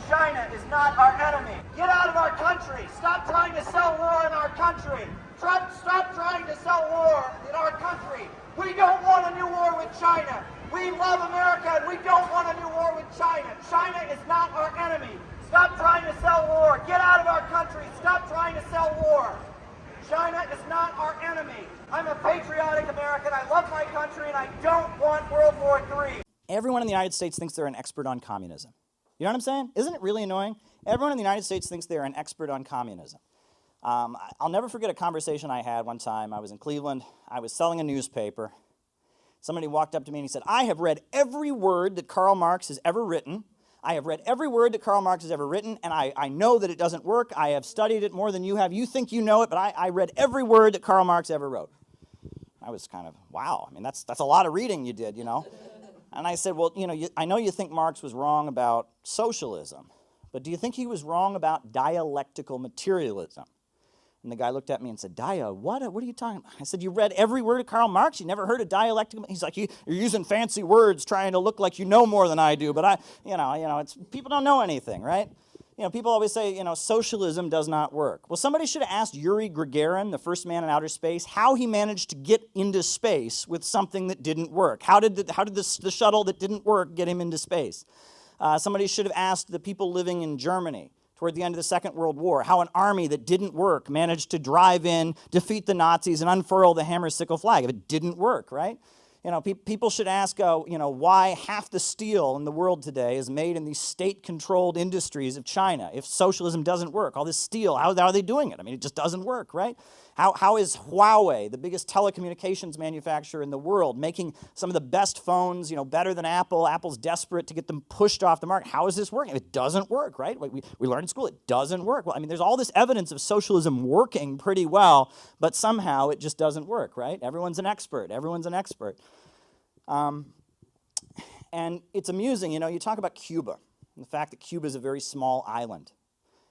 Speaker 7: China is not our enemy. Get out of our country. Stop trying to sell war in our country. Stop trying to sell war in our country. We don't want a new war with China. We love America and we don't want a new war with China. China is not our enemy. Stop trying to sell war. Get out of our country. Stop trying to sell war. China is not our enemy. I'm a patriotic American. I love my country and I don't want World War III.
Speaker 6: Everyone in the United States thinks they're an expert on communism. You know what I'm saying? Isn't it really annoying? Everyone in the United States thinks they're an expert on communism. I'll never forget a conversation I had one time. I was in Cleveland. I was selling a newspaper. Somebody walked up to me and he said, I have read every word that Karl Marx has ever written. I have read every word that Karl Marx has ever written, and I know that it doesn't work. I have studied it more than you have. You think you know it, but I read every word that Karl Marx ever wrote. I was kind of, wow. I mean, that's a lot of reading you did, you know. And I said, well, you know, I know you think Marx was wrong about socialism, but do you think he was wrong about dialectical materialism? And the guy looked at me and said, what are you talking about? I said, you read every word of Karl Marx? You never heard of dialectical? He's like, you're using fancy words trying to look like you know more than I do, but people don't know anything, right? You know, people always say, you know, socialism does not work. Well, somebody should have asked Yuri Gagarin, the first man in outer space, how he managed to get into space with something that didn't work. How did the shuttle that didn't work get him into space? Somebody should have asked the people living in Germany toward the end of the Second World War, how an army that didn't work managed to drive in, defeat the Nazis, and unfurl the hammer-sickle flag. If it didn't work, right? You know, people should ask, why half the steel in the world today is made in these state-controlled industries of China. If socialism doesn't work, all this steel, how are they doing it? I mean, it just doesn't work, right? How is Huawei, the biggest telecommunications manufacturer in the world, making some of the best phones, better than Apple? Apple's desperate to get them pushed off the market. How is this working? It doesn't work, right? We learned in school it doesn't work. Well, I mean, there's all this evidence of socialism working pretty well, but somehow it just doesn't work, right? Everyone's an expert. Everyone's an expert. And it's amusing, you talk about Cuba, and the fact that Cuba is a very small island,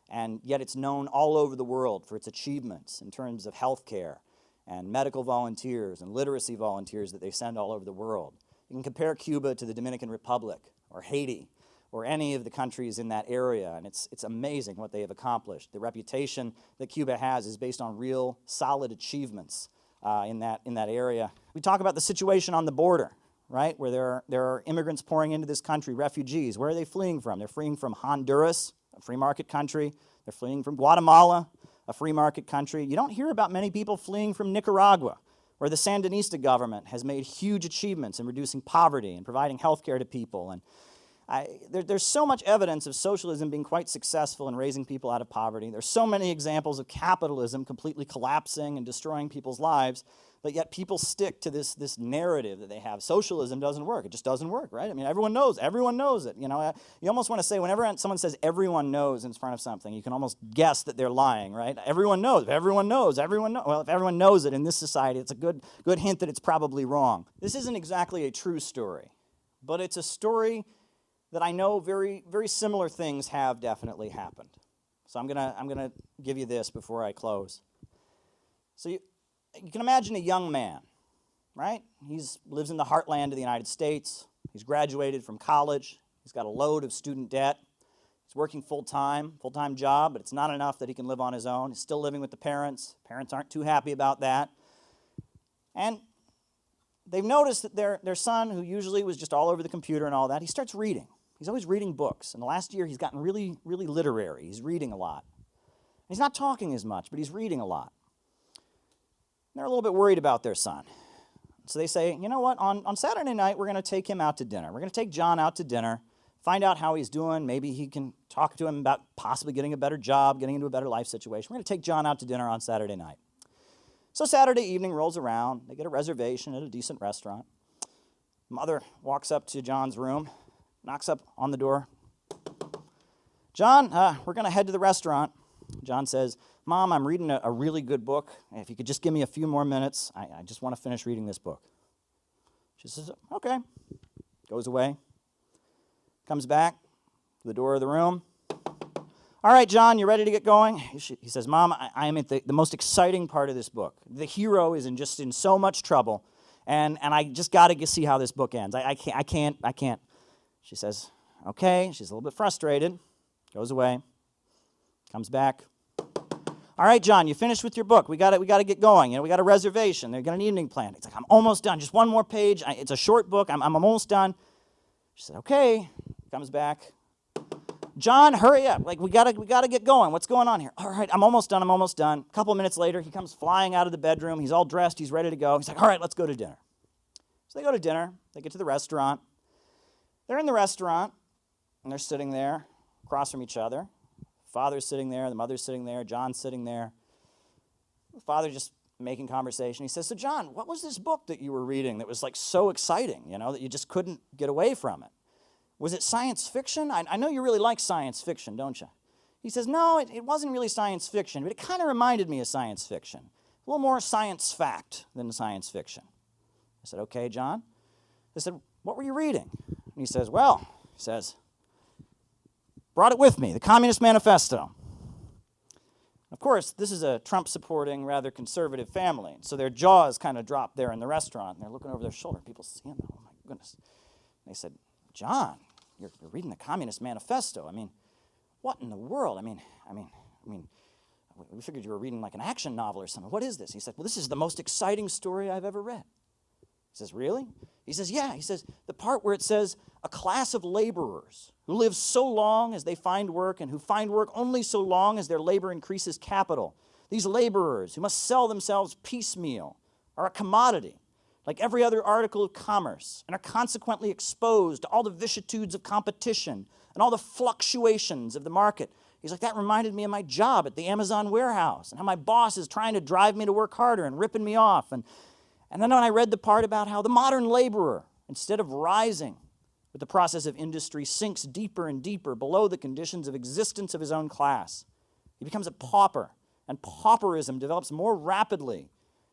Speaker 6: and yet it's known all over the world for its achievements in terms of healthcare and medical volunteers and literacy volunteers that they send all over the world. You can compare Cuba to the Dominican Republic or Haiti or any of the countries in that area, and it's amazing what they have accomplished. The reputation that Cuba has is based on real solid achievements in that area. We talk about the situation on the border, right, where there are immigrants pouring into this country, refugees. Where are they fleeing from? They're fleeing from Honduras, a free market country. They're fleeing from Guatemala, a free market country. You don't hear about many people fleeing from Nicaragua, where the Sandinista government has made huge achievements in reducing poverty and providing health care to people. And there's so much evidence of socialism being quite successful in raising people out of poverty. There's so many examples of capitalism completely collapsing and destroying people's lives, but yet people stick to this narrative that they have. Socialism doesn't work. It just doesn't work, right? I mean, everyone knows it. You almost want to say, whenever someone says everyone knows in front of something, you can almost guess that they're lying, right? Everyone knows. Well, if everyone knows it in this society, it's a good hint that it's probably wrong. This isn't exactly a true story, but it's a story that I know very, very similar things have definitely happened. So I'm gonna give you this before I close. So you can imagine a young man, right? He lives in the heartland of the United States. He's graduated from college. He's got a load of student debt. He's working full-time job, but it's not enough that he can live on his own. He's still living with the parents. Parents aren't too happy about that. And they've noticed that their son, who usually was just all over the computer and all that, he starts reading. He's always reading books. And the last year, he's gotten really, really literary. He's reading a lot. He's not talking as much, but he's reading a lot. They're a little bit worried about their son. So they say, you know what, on Saturday night, we're going to take him out to dinner. We're going to take John out to dinner find out how he's doing. Maybe he can talk to him about possibly getting a better job, getting into a better life situation. We're going to take John out to dinner on Saturday night. So Saturday evening rolls around. They get a reservation at a decent restaurant. Mother walks up to John's room, knocks up on the door. John, we're going to head to the restaurant. John says, Mom, I'm reading a really good book. If you could just give me a few more minutes, I just want to finish reading this book. She says, okay. Goes away. Comes back to the door of the room. All right, John, you ready to get going? He says, Mom, I am at the most exciting part of this book. The hero is in so much trouble, and I just got to see how this book ends. I can't. She says, okay. She's a little bit frustrated. Goes away. Comes back. All right, John, you finished with your book. We got to get going. We got a reservation. They're going to an evening plan. He's like, I'm almost done. Just one more page. It's a short book. I'm almost done. She said, okay. Comes back. John, hurry up. We gotta get going. What's going on here? All right, I'm almost done. A couple of minutes later, he comes flying out of the bedroom. He's all dressed. He's ready to go. He's like, all right, let's go to dinner. So they go to dinner. They get to the restaurant. They're in the restaurant, and they're sitting there across from each other. Father's sitting there. The mother's sitting there. John's sitting there. The father just making conversation. He says, so John, what was this book that you were reading that was so exciting, that you just couldn't get away from it? Was it science fiction? I know you really like science fiction, don't you? He says, no, it wasn't really science fiction, but it kind of reminded me of science fiction. A little more science fact than science fiction. I said, okay, John. I said, what were you reading? And he says, brought it with me, the Communist Manifesto. Of course, this is a Trump-supporting, rather conservative family, so their jaws kind of drop there in the restaurant, and they're looking over their shoulder. People see them, oh my goodness. And they said, John, you're reading the Communist Manifesto. I mean, what in the world? I mean, we figured you were reading like an action novel or something. What is this? He said, well, this is the most exciting story I've ever read. He says, really? He says, yeah. He says, the part where it says, a class of laborers who live so long as they find work and who find work only so long as their labor increases capital. These laborers who must sell themselves piecemeal are a commodity, like every other article of commerce, and are consequently exposed to all the vicissitudes of competition and all the fluctuations of the market. He's like, that reminded me of my job at the Amazon warehouse and how my boss is trying to drive me to work harder and ripping me off. And then when I read the part about how the modern laborer, instead of rising with the process of industry, sinks deeper and deeper below the conditions of existence of his own class. He becomes a pauper, and pauperism develops more rapidly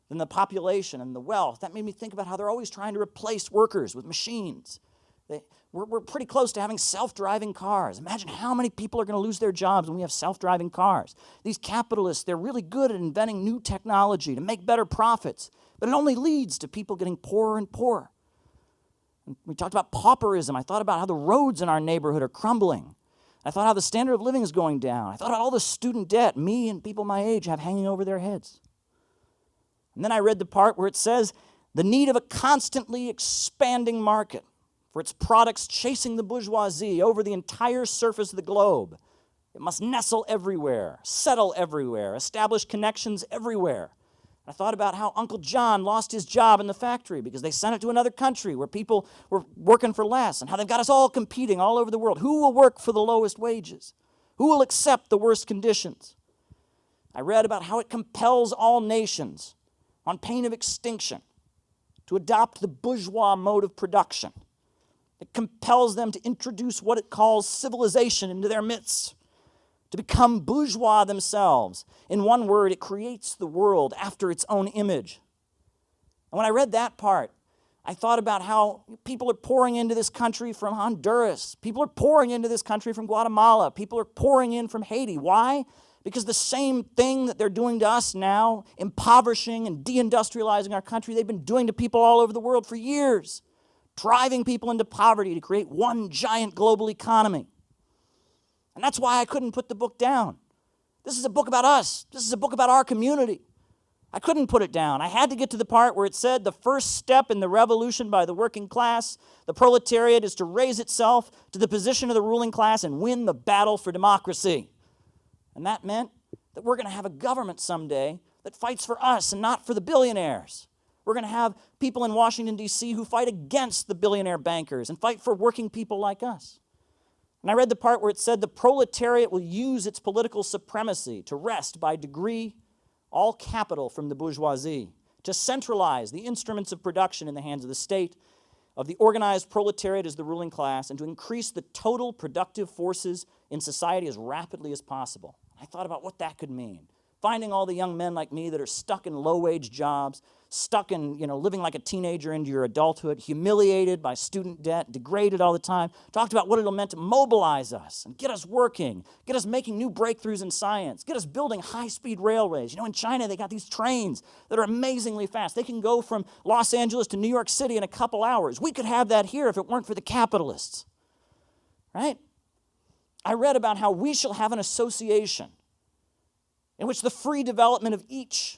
Speaker 6: than the population and the wealth. That made me think about how they're always trying to replace workers with machines. We're pretty close to having self-driving cars. Imagine how many people are going to lose their jobs when we have self-driving cars. These capitalists, they're really good at inventing new technology to make better profits, but it only leads to people getting poorer and poorer. And we talked about pauperism. I thought about how the roads in our neighborhood are crumbling. I thought how the standard of living is going down. I thought about all the student debt me and people my age have hanging over their heads. And then I read the part where it says the need of a constantly expanding market for its products chasing the bourgeoisie over the entire surface of the globe. It must nestle everywhere, settle everywhere, establish connections everywhere. I thought about how Uncle John lost his job in the factory because they sent it to another country where people were working for less, and how they've got us all competing all over the world. Who will work for the lowest wages? Who will accept the worst conditions? I read about how it compels all nations, on pain of extinction, to adopt the bourgeois mode of production. It compels them to introduce what it calls civilization into their midst, to become bourgeois themselves. In one word, it creates the world after its own image. And when I read that part, I thought about how people are pouring into this country from Honduras. People are pouring into this country from Guatemala. People are pouring in from Haiti. Why? Because the same thing that they're doing to us now, impoverishing and deindustrializing our country, they've been doing to people all over the world for years, driving people into poverty to create one giant global economy. And that's why I couldn't put the book down. This is a book about us. This is a book about our community. I couldn't put it down. I had to get to the part where it said the first step in the revolution by the working class, the proletariat, is to raise itself to the position of the ruling class and win the battle for democracy. And that meant that we're going to have a government someday that fights for us and not for the billionaires. We're going to have people in Washington, D.C. who fight against the billionaire bankers and fight for working people like us. And I read the part where it said the proletariat will use its political supremacy to wrest by degree all capital from the bourgeoisie, to centralize the instruments of production in the hands of the state, of the organized proletariat as the ruling class, and to increase the total productive forces in society as rapidly as possible. I thought about what that could mean. Finding all the young men like me that are stuck in low-wage jobs, stuck in, living like a teenager into your adulthood, humiliated by student debt, degraded all the time. Talked about what it meant to mobilize us and get us working, get us making new breakthroughs in science, get us building high-speed railways. In China, they got these trains that are amazingly fast. They can go from Los Angeles to New York City in a couple hours. We could have that here if it weren't for the capitalists, right? I read about how we shall have an association in which the free development of each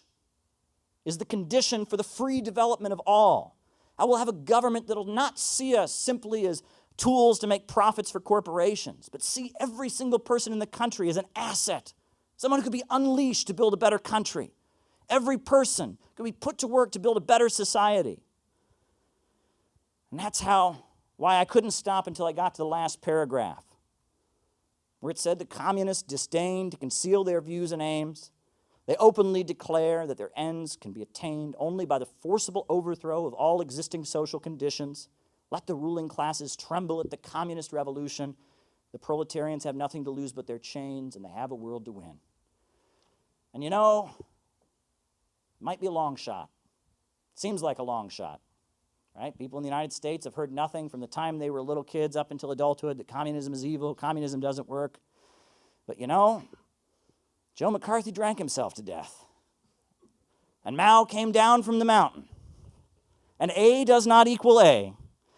Speaker 6: is the condition for the free development of all. I will have a government that will not see us simply as tools to make profits for corporations, but see every single person in the country as an asset, someone who could be unleashed to build a better country. Every person could be put to work to build a better society. And that's why I couldn't stop until I got to the last paragraph, where it said the communists disdain to conceal their views and aims. They openly declare that their ends can be attained only by the forcible overthrow of all existing social conditions. Let the ruling classes tremble at the communist revolution. The proletarians have nothing to lose but their chains, and they have a world to win. And it might be a long shot. It seems like a long shot, right? People in the United States have heard nothing from the time they were little kids up until adulthood that communism is evil, communism doesn't work. But Joe McCarthy drank himself to death. And Mao came down from the mountain. And A does not equal A.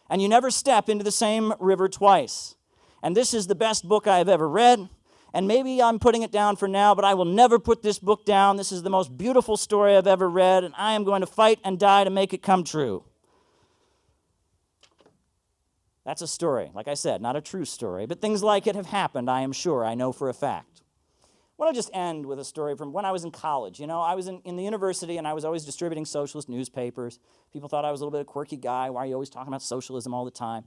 Speaker 6: And you never step into the same river twice. And this is the best book I have ever read. And maybe I'm putting it down for now, but I will never put this book down. This is the most beautiful story I've ever read, and I am going to fight and die to make it come true. That's a story, like I said, not a true story, but things like it have happened, I am sure, I know for a fact. I want to just end with a story from when I was in college. I was in the university, and I was always distributing socialist newspapers. People thought I was a little bit of a quirky guy. Why are you always talking about socialism all the time?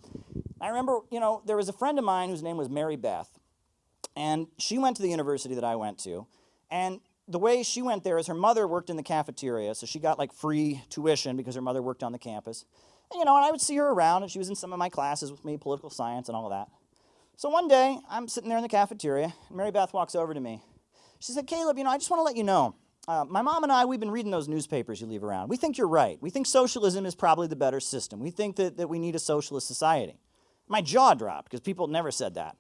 Speaker 6: I remember, there was a friend of mine whose name was Mary Beth, and she went to the university that I went to, and the way she went there is her mother worked in the cafeteria, so she got free tuition because her mother worked on the campus. And I would see her around, and she was in some of my classes with me, political science and all of that. So one day, I'm sitting there in the cafeteria, and Mary Beth walks over to me. She said, "Caleb, I just want to let you know, my mom and I, we've been reading those newspapers you leave around. We think you're right. We think socialism is probably the better system. We think that we need a socialist society." My jaw dropped, because people never said that.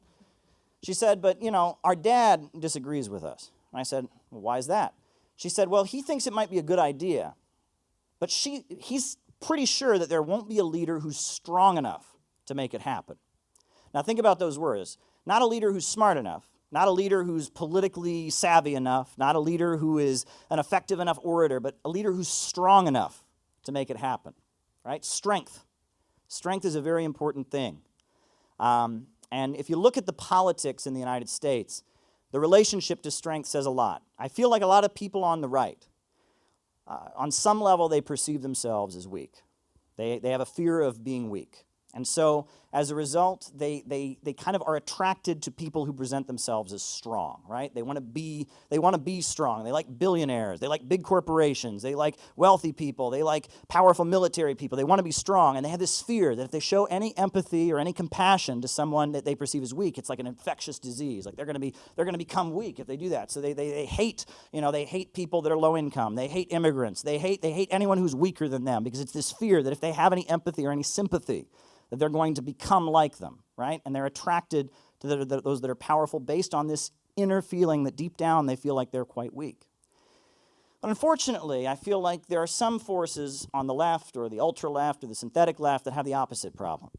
Speaker 6: She said, "But, our dad disagrees with us." And I said, "Well, why is that?" She said, "Well, he thinks it might be a good idea, but he's pretty sure that there won't be a leader who's strong enough to make it happen." Now think about those words. Not a leader who's smart enough, not a leader who's politically savvy enough, not a leader who is an effective enough orator, but a leader who's strong enough to make it happen, right? Strength. Strength is a very important thing. And if you look at the politics in the United States, the relationship to strength says a lot. I feel like a lot of people on the right, on some level, they perceive themselves as weak. They have a fear of being weak. And so, as a result, they kind of are attracted to people who present themselves as strong, right? They want to be strong. They like billionaires. They like big corporations. They like wealthy people. They like powerful military people. They want to be strong, and they have this fear that if they show any empathy or any compassion to someone that they perceive as weak, it's like an infectious disease. Like they're going to become weak if they do that. So they hate, they hate people that are low income. They hate immigrants. They hate anyone who's weaker than them, because it's this fear that if they have any empathy or any sympathy, that they're going to become like them, right? And they're attracted to those that are powerful based on this inner feeling that deep down they feel like they're quite weak. But unfortunately, I feel like there are some forces on the left or the ultra-left or the synthetic left that have the opposite problem.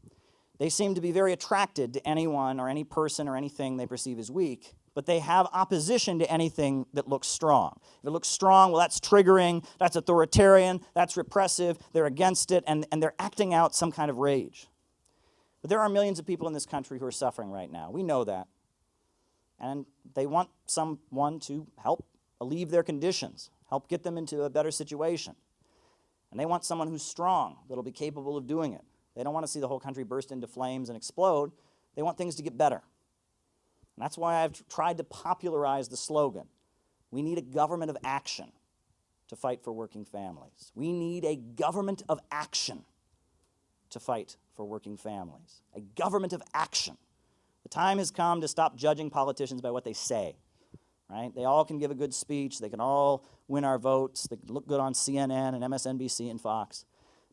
Speaker 6: They seem to be very attracted to anyone or any person or anything they perceive as weak, but they have opposition to anything that looks strong. If it looks strong, well, that's triggering, that's authoritarian, that's repressive, they're against it, and they're acting out some kind of rage. But there are millions of people in this country who are suffering right now. We know that. And they want someone to help alleviate their conditions, help get them into a better situation. And they want someone who's strong, that'll be capable of doing it. They don't want to see the whole country burst into flames and explode. They want things to get better. And that's why I've tried to popularize the slogan. We need a government of action to fight for working families. We need a government of action to fight for working families. A government of action. The time has come to stop judging politicians by what they say, right? They all can give a good speech. They can all win our votes. They can look good on CNN and MSNBC and Fox.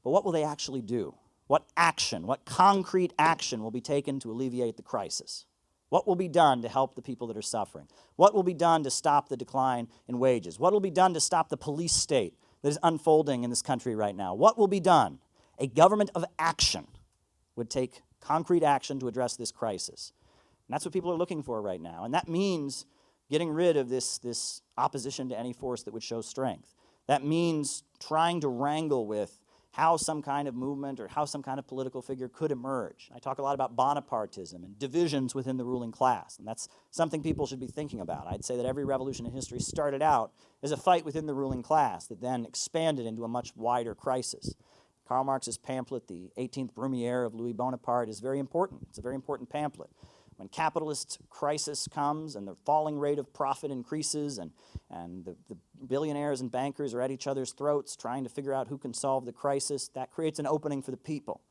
Speaker 6: But what will they actually do? What action, what concrete action will be taken to alleviate the crisis? What will be done to help the people that are suffering? What will be done to stop the decline in wages? What will be done to stop the police state that is unfolding in this country right now? What will be done? A government of action would take concrete action to address this crisis. And that's what people are looking for right now. And that means getting rid of this opposition to any force that would show strength. That means trying to wrangle with how some kind of movement or how some kind of political figure could emerge. I talk a lot about Bonapartism and divisions within the ruling class, and that's something people should be thinking about. I'd say that every revolution in history started out as a fight within the ruling class that then expanded into a much wider crisis. Karl Marx's pamphlet, The 18th Brumaire of Louis Bonaparte, is very important. It's a very important pamphlet. When capitalist crisis comes and the falling rate of profit increases and the billionaires and bankers are at each other's throats trying to figure out who can solve the crisis, that creates an opening for the people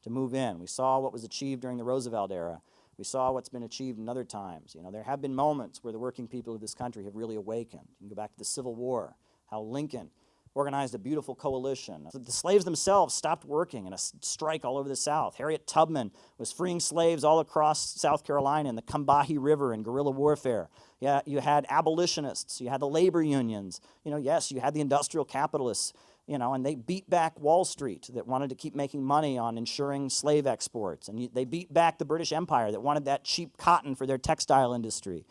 Speaker 6: to move in. We saw what was achieved during the Roosevelt era. We saw what's been achieved in other times. You know, there have been moments where the working people of this country have really awakened. You can go back to the Civil War, how Lincoln organized a beautiful coalition. The slaves themselves stopped working in a strike all over the South. Harriet Tubman was freeing slaves all across South Carolina in the Combahee River in guerrilla warfare. Yeah, you had abolitionists, you had the labor unions, yes, you had the industrial capitalists, and they beat back Wall Street that wanted to keep making money on ensuring slave exports. And they beat back the British Empire that wanted that cheap cotton for their textile industry.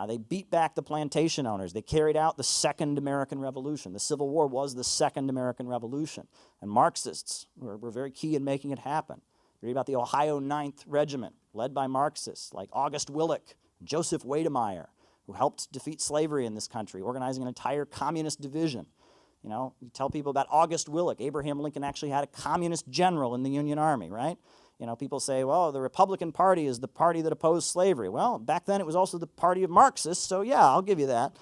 Speaker 6: They beat back the plantation owners. They carried out the Second American Revolution. The Civil War was the Second American Revolution. And Marxists were very key in making it happen. Read about the Ohio 9th Regiment, led by Marxists like August Willich, Joseph Wedemeyer, who helped defeat slavery in this country, organizing an entire communist division. You tell people about August Willich. Abraham Lincoln actually had a communist general in the Union Army, right? People say, well, the Republican Party is the party that opposed slavery. Well, back then it was also the party of Marxists, so yeah, I'll give you that.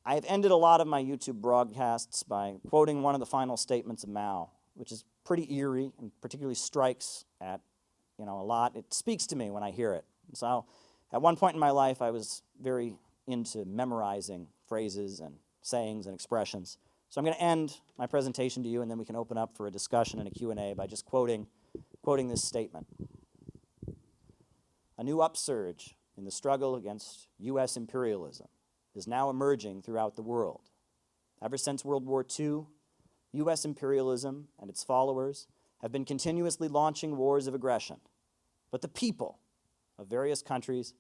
Speaker 6: I've ended a lot of my YouTube broadcasts by quoting one of the final statements of Mao, which is pretty eerie and particularly strikes at, a lot. It speaks to me when I hear it. So at one point in my life, I was very into memorizing phrases and sayings and expressions. So I'm going to end my presentation to you, and then we can open up for a discussion and a Q&A by just quoting this statement. A new upsurge in the struggle against U.S. imperialism is now emerging throughout the world. Ever since World War II, U.S. imperialism and its followers have been continuously launching wars of aggression. But the people of various countries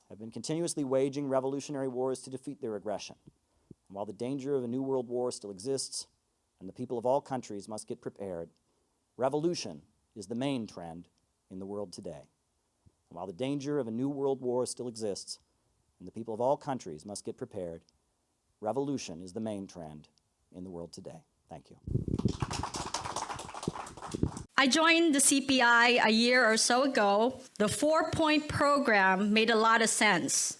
Speaker 6: have been continuously waging revolutionary wars to defeat their aggression. And while the danger of a new world war still exists, and the people of all countries must get prepared, revolution is the main trend in the world today. And while the danger of a new world war still exists, and the people of all countries must get prepared, revolution is the main trend in the world today. Thank you.
Speaker 18: I joined the CPI a year or so ago. The 4-point program made a lot of sense.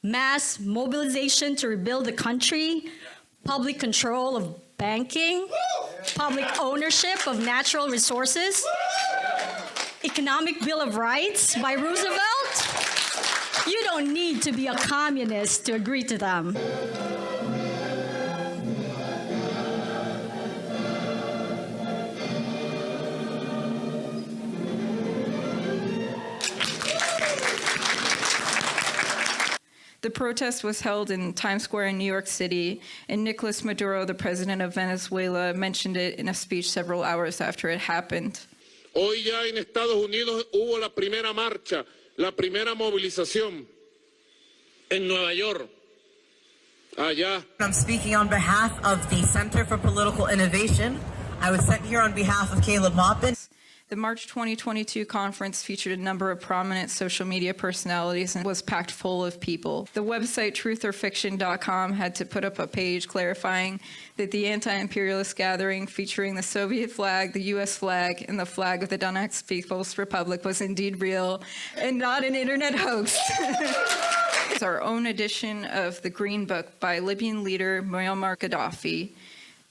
Speaker 18: Mass mobilization to rebuild the country, public control of banking, public ownership of natural resources, Economic Bill of Rights by Roosevelt. You don't need to be a communist to agree to them.
Speaker 19: The protest was held in Times Square in New York City, and Nicolas Maduro, the president of Venezuela, mentioned it in a speech several hours after it happened.
Speaker 20: Hoy ya en Estados Unidos hubo la primera marcha, la primera movilización en Nueva York. Allá.
Speaker 24: I'm speaking on behalf of the Center for Political Innovation. I was sent here on behalf of Caleb Maupin.
Speaker 19: The March 2022 conference featured a number of prominent social media personalities and was packed full of people. The website trutherfiction.com had to put up a page clarifying that the anti-imperialist gathering featuring the Soviet flag, the US flag, and the flag of the Donetsk People's Republic was indeed real and not an internet hoax. It's our own edition of the Green Book by Libyan leader Muammar Gaddafi.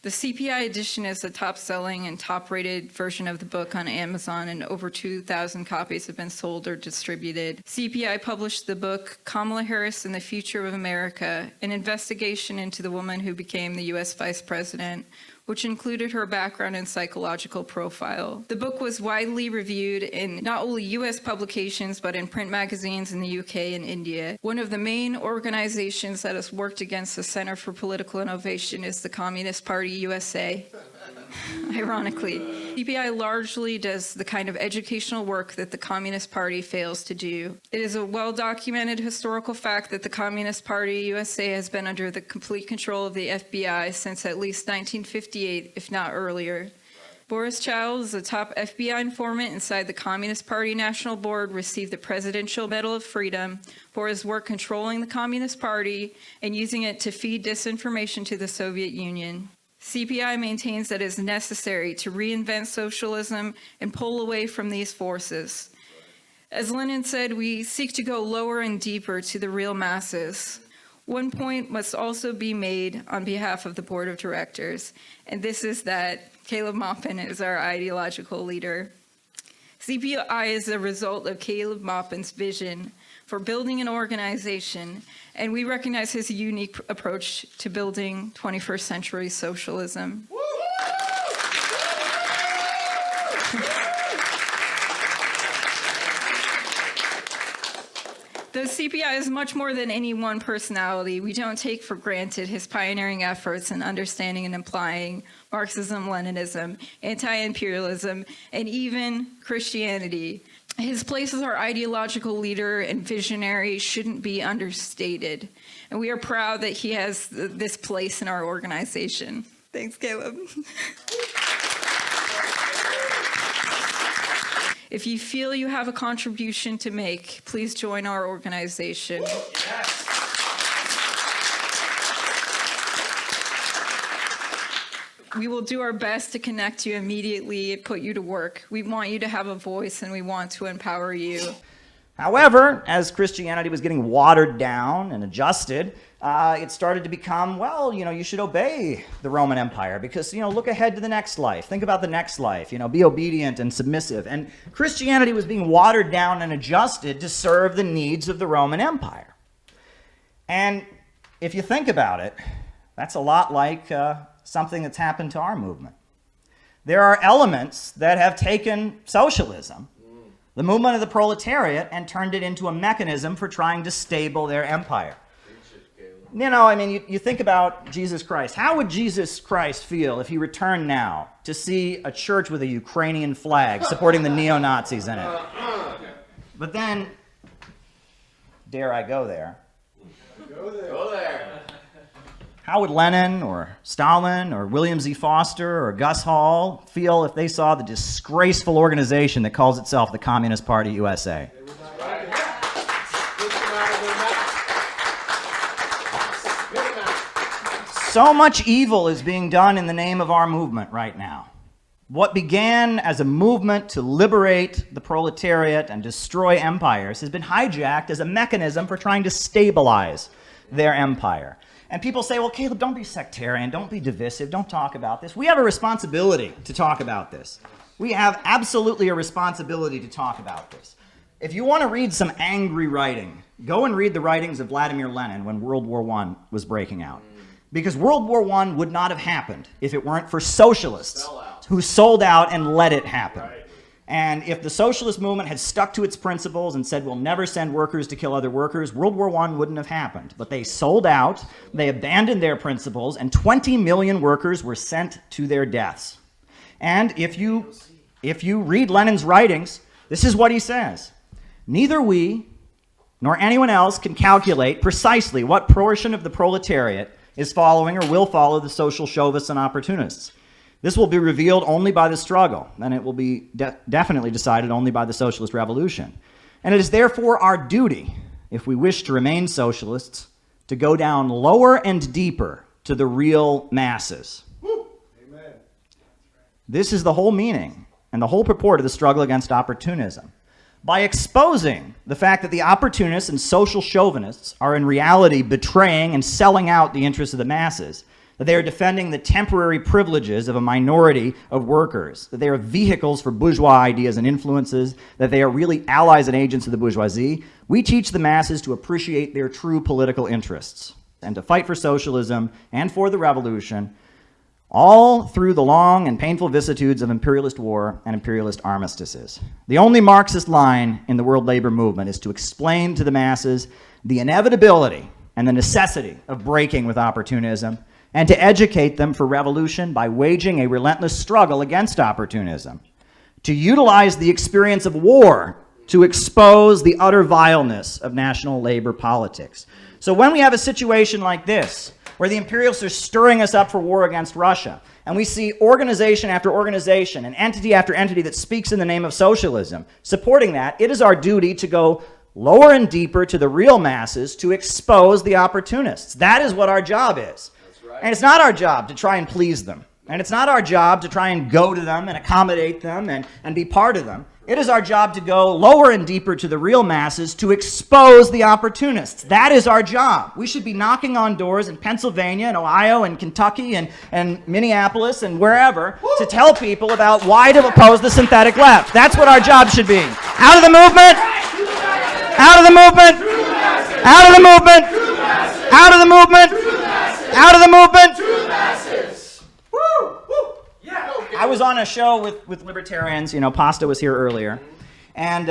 Speaker 19: The CPI edition is the top-selling and top-rated version of the book on Amazon, and over 2,000 copies have been sold or distributed. CPI published the book Kamala Harris and the Future of America, an investigation into the woman who became the U.S. Vice President, which included her background and psychological profile. The book was widely reviewed in not only U.S. publications, but in print magazines in the UK and India. One of the main organizations that has worked against the Center for Political Innovation is the Communist Party USA. Ironically, CPI largely does the kind of educational work that the Communist Party fails to do. It is a well-documented historical fact that the Communist Party USA has been under the complete control of the FBI since at least 1958, if not earlier. Boris Childs, the top FBI informant inside the Communist Party National Board, received the Presidential Medal of Freedom for his work controlling the Communist Party and using it to feed disinformation to the Soviet Union. CPI maintains that it is necessary to reinvent socialism and pull away from these forces. As Lenin said, we seek to go lower and deeper to the real masses. One point must also be made on behalf of the board of directors, and this is that Caleb Maupin is our ideological leader. CPI is a result of Caleb Maupin's vision for building an organization, and we recognize his unique approach to building 21st century socialism. Though CPI is much more than any one personality, we don't take for granted his pioneering efforts in understanding and applying Marxism, Leninism, anti-imperialism, and even Christianity. His place as our ideological leader and visionary shouldn't be understated, and we are proud that he has this place in our organization. Thanks, Caleb. If you feel you have a contribution to make, please join our organization. We will do our best to connect you immediately and put you to work. We want you to have a voice, and we want to empower you.
Speaker 6: However, as Christianity was getting watered down and adjusted, it started to become, well, you should obey the Roman Empire because, look ahead to the next life. Think about the next life, be obedient and submissive. And Christianity was being watered down and adjusted to serve the needs of the Roman Empire. And if you think about it, that's a lot like something that's happened to our movement. There are elements that have taken socialism, the movement of the proletariat, and turned it into a mechanism for trying to stable their empire. You think about Jesus Christ. How would Jesus Christ feel if he returned now to see a church with a Ukrainian flag supporting the neo-Nazis in it? But then, dare I go there?
Speaker 2: Go there.
Speaker 6: How would Lenin or Stalin or William Z. Foster or Gus Hall feel if they saw the disgraceful organization that calls itself the Communist Party USA? So much evil is being done in the name of our movement right now. What began as a movement to liberate the proletariat and destroy empires has been hijacked as a mechanism for trying to stabilize their empire. And people say, well, Caleb, don't be sectarian, don't be divisive, don't talk about this. We have a responsibility to talk about this. We have absolutely a responsibility to talk about this. If you want to read some angry writing, go and read the writings of Vladimir Lenin when World War I was breaking out. Because World War I would not have happened if it weren't for socialists who sold out and let it happen. And if the socialist movement had stuck to its principles and said, we'll never send workers to kill other workers, World War I wouldn't have happened. But they sold out, they abandoned their principles, and 20 million workers were sent to their deaths. And if you read Lenin's writings, this is what he says. Neither we nor anyone else can calculate precisely what portion of the proletariat is following or will follow the social chauvists and opportunists. This will be revealed only by the struggle, and it will be definitely decided only by the socialist revolution. And it is therefore our duty, if we wish to remain socialists, to go down lower and deeper to the real masses. Amen. This is the whole meaning and the whole purport of the struggle against opportunism. By exposing the fact that the opportunists and social chauvinists are in reality betraying and selling out the interests of the masses, that they are defending the temporary privileges of a minority of workers, that they are vehicles for bourgeois ideas and influences, that they are really allies and agents of the bourgeoisie, we teach the masses to appreciate their true political interests and to fight for socialism and for the revolution, all through the long and painful vicissitudes of imperialist war and imperialist armistices. The only Marxist line in the world labor movement is to explain to the masses the inevitability and the necessity of breaking with opportunism, and to educate them for revolution by waging a relentless struggle against opportunism, to utilize the experience of war to expose the utter vileness of national labor politics. So when we have a situation like this, where the imperialists are stirring us up for war against Russia, and we see organization after organization and entity after entity that speaks in the name of socialism supporting that, it is our duty to go lower and deeper to the real masses to expose the opportunists. That is what our job is. And it's not our job to try and please them. And it's not our job to try and go to them and accommodate them and be part of them. It is our job to go lower and deeper to the real masses to expose the opportunists. That is our job. We should be knocking on doors in Pennsylvania and Ohio and Kentucky and Minneapolis and wherever to tell people about why to oppose the synthetic left. That's what our job should be. Out of the movement! Out of the movement! Out of the movement! Out of the movement! Out of the movement! To the masses! Woo! Woo! Yeah! I was on a show with libertarians, Pasta was here earlier, and,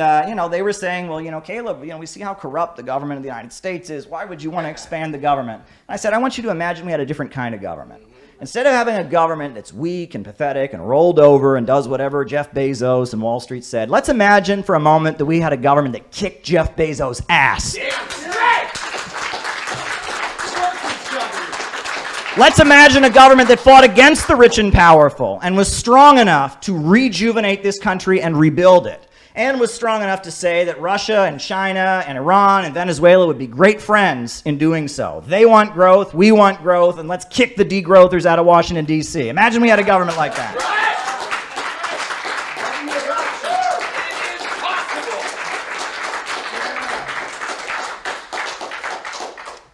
Speaker 6: they were saying, well, Caleb, we see how corrupt the government of the United States is. Why would you want to expand the government? And I said, I want you to imagine we had a different kind of government. Instead of having a government that's weak and pathetic and rolled over and does whatever Jeff Bezos and Wall Street said, let's imagine for a moment that we had a government that kicked Jeff Bezos' ass. Let's imagine a government that fought against the rich and powerful and was strong enough to rejuvenate this country and rebuild it, and was strong enough to say that Russia and China and Iran and Venezuela would be great friends in doing so. They want growth, we want growth, and let's kick the degrowthers out of Washington, D.C. Imagine we had a government like that.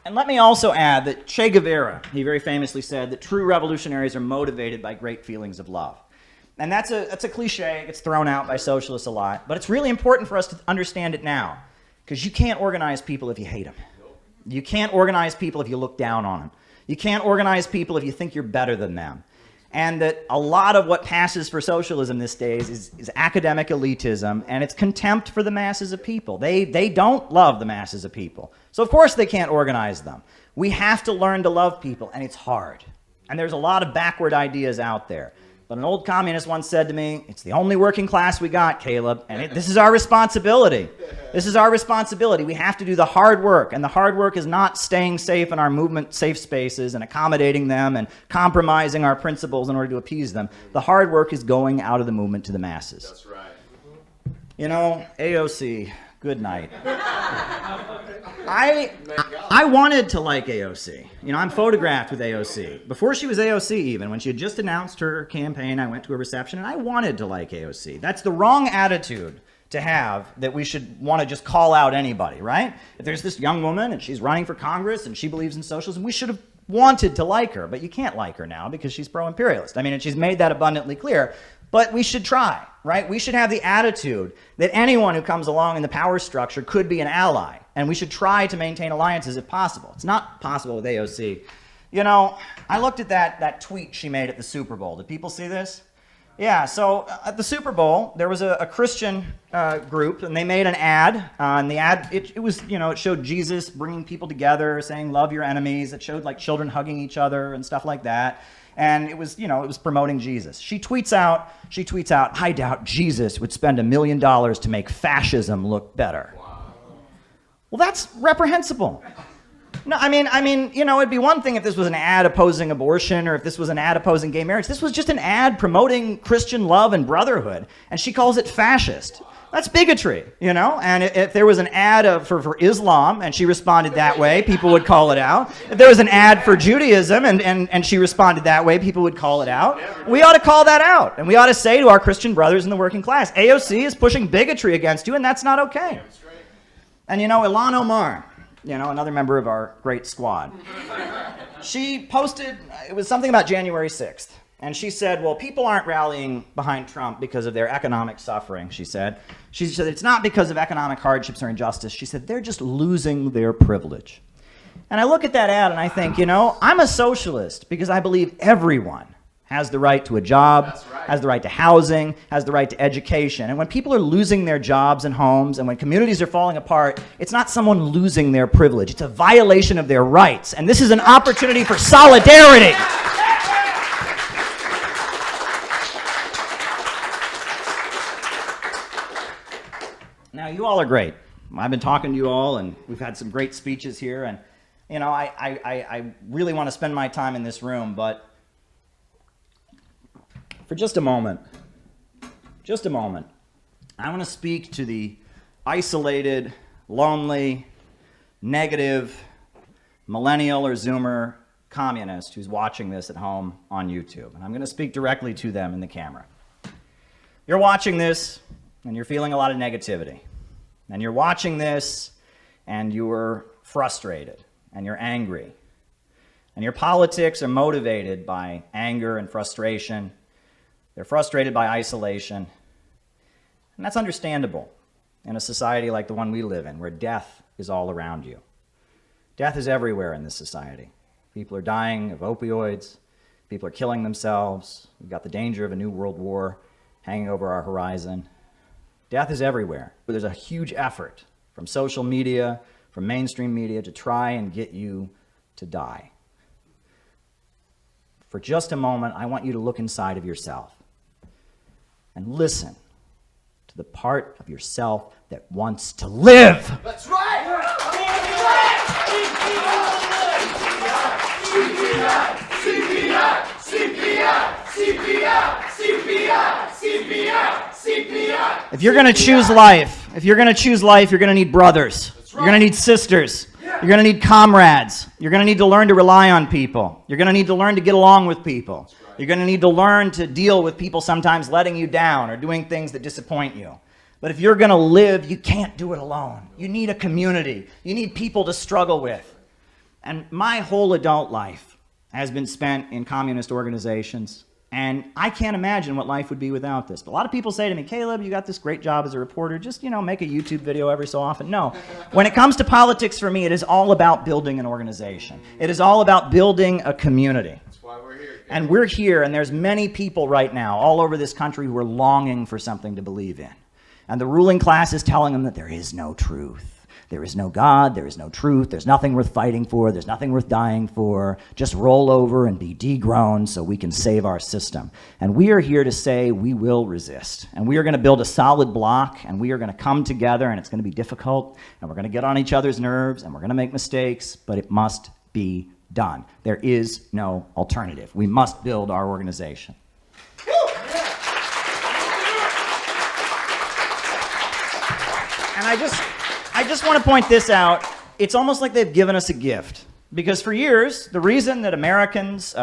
Speaker 6: And let me also add that Che Guevara, he very famously said that true revolutionaries are motivated by great feelings of love. And that's a cliche, it gets thrown out by socialists a lot, but it's really important for us to understand it now, because you can't organize people if you hate them. You can't organize people if you look down on them. You can't organize people if you think you're better than them. And that a lot of what passes for socialism these days is academic elitism, and it's contempt for the masses of people. They don't love the masses of people. So of course they can't organize them. We have to learn to love people, and it's hard. And there's a lot of backward ideas out there. But an old communist once said to me, it's the only working class we got, Caleb, and this is our responsibility. This is our responsibility. We have to do the hard work, and the hard work is not staying safe in our movement safe spaces and accommodating them and compromising our principles in order to appease them. The hard work is going out of the movement to the masses. That's right. AOC, good night. I wanted to like AOC. I'm photographed with AOC. Before she was AOC even, when she had just announced her campaign, I went to a reception and I wanted to like AOC. That's the wrong attitude to have, that we should want to just call out anybody, right? If there's this young woman and she's running for Congress and she believes in socialism, we should have wanted to like her, but you can't like her now because she's pro-imperialist. And she's made that abundantly clear. But we should try, right? We should have the attitude that anyone who comes along in the power structure could be an ally, and we should try to maintain alliances if possible. It's not possible with AOC. I looked at that tweet she made at the Super Bowl. Did people see this? Yeah, so at the Super Bowl, there was a Christian group, and they made an ad. And the ad, it showed Jesus bringing people together, saying, love your enemies. It showed like children hugging each other and stuff like that. And it was promoting Jesus. She tweets out, I doubt Jesus would spend $1 million to make fascism look better. Wow. Well, that's reprehensible. No, I mean, you know, it'd be one thing if this was an ad opposing abortion or if this was an ad opposing gay marriage. This was just an ad promoting Christian love and brotherhood, and she calls it fascist. That's bigotry, you know? And if there was an ad for Islam and she responded that way, people would call it out. If there was an ad for Judaism and she responded that way, people would call it out. We ought to call that out. And we ought to say to our Christian brothers in the working class, AOC is pushing bigotry against you, and that's not okay. And you know, Ilhan Omar, you know, another member of our great squad, she posted, it was something about January 6th. And she said, well, people aren't rallying behind Trump because of their economic suffering, she said. She said, it's not because of economic hardships or injustice. She said, they're just losing their privilege. And I look at that ad and I think, you know, I'm a socialist because I believe everyone has the right to a job, has the right to housing, has the right to education. And when people are losing their jobs and homes, and when communities are falling apart, it's not someone losing their privilege. It's a violation of their rights. And this is an opportunity for solidarity. Now, you all are great. I've been talking to you all, and we've had some great speeches here. And, you know, I really want to spend my time in this room, but for just a moment, I want to speak to the isolated, lonely, negative, millennial or Zoomer communist who's watching this at home on YouTube. And I'm going to speak directly to them in the camera. You're watching this, and you're feeling a lot of negativity. And you're watching this, and you're frustrated, and you're angry. And your politics are motivated by anger and frustration. They're frustrated by isolation. And that's understandable in a society like the one we live in, where death is all around you. Death is everywhere in this society. People are dying of opioids. People are killing themselves. We've got the danger of a new world war hanging over our horizon. Death is everywhere. There's a huge effort from social media, from mainstream media, to try and get you to die. For just a moment, I want you to look inside of yourself and listen to the part of yourself that wants to live.
Speaker 13: That's right!
Speaker 6: If you're going to choose life, you're going to need brothers. You're going to need sisters. You're going to need comrades. You're going to need to learn to rely on people. You're going to need to learn to get along with people. You're going to need to learn to deal with people sometimes letting you down or doing things that disappoint you. But if you're going to live, you can't do it alone. You need a community. You need people to struggle with. And my whole adult life has been spent in communist organizations, and I can't imagine what life would be without this. But a lot of people say to me, Caleb, you got this great job as a reporter, just, you know, make a YouTube video every so often. No. When it comes to politics, for me, it is all about building an organization. It is all about building a community. That's why we're here. And we're here, and there's many people right now all over this country who are longing for something to believe in. And the ruling class is telling them that there is no truth. There is no God, there is no truth, there's nothing worth fighting for, there's nothing worth dying for. Just roll over and be degrown so we can save our system. And we are here to say we will resist. And we are going to build a solid block, and we are going to come together, and it's going to be difficult, and we're going to get on each other's nerves, and we're going to make mistakes, but it must be done. There is no alternative. We must build our organization. And I just want to point this out. It's almost like they've given us a gift. Because for years, the reason that Americans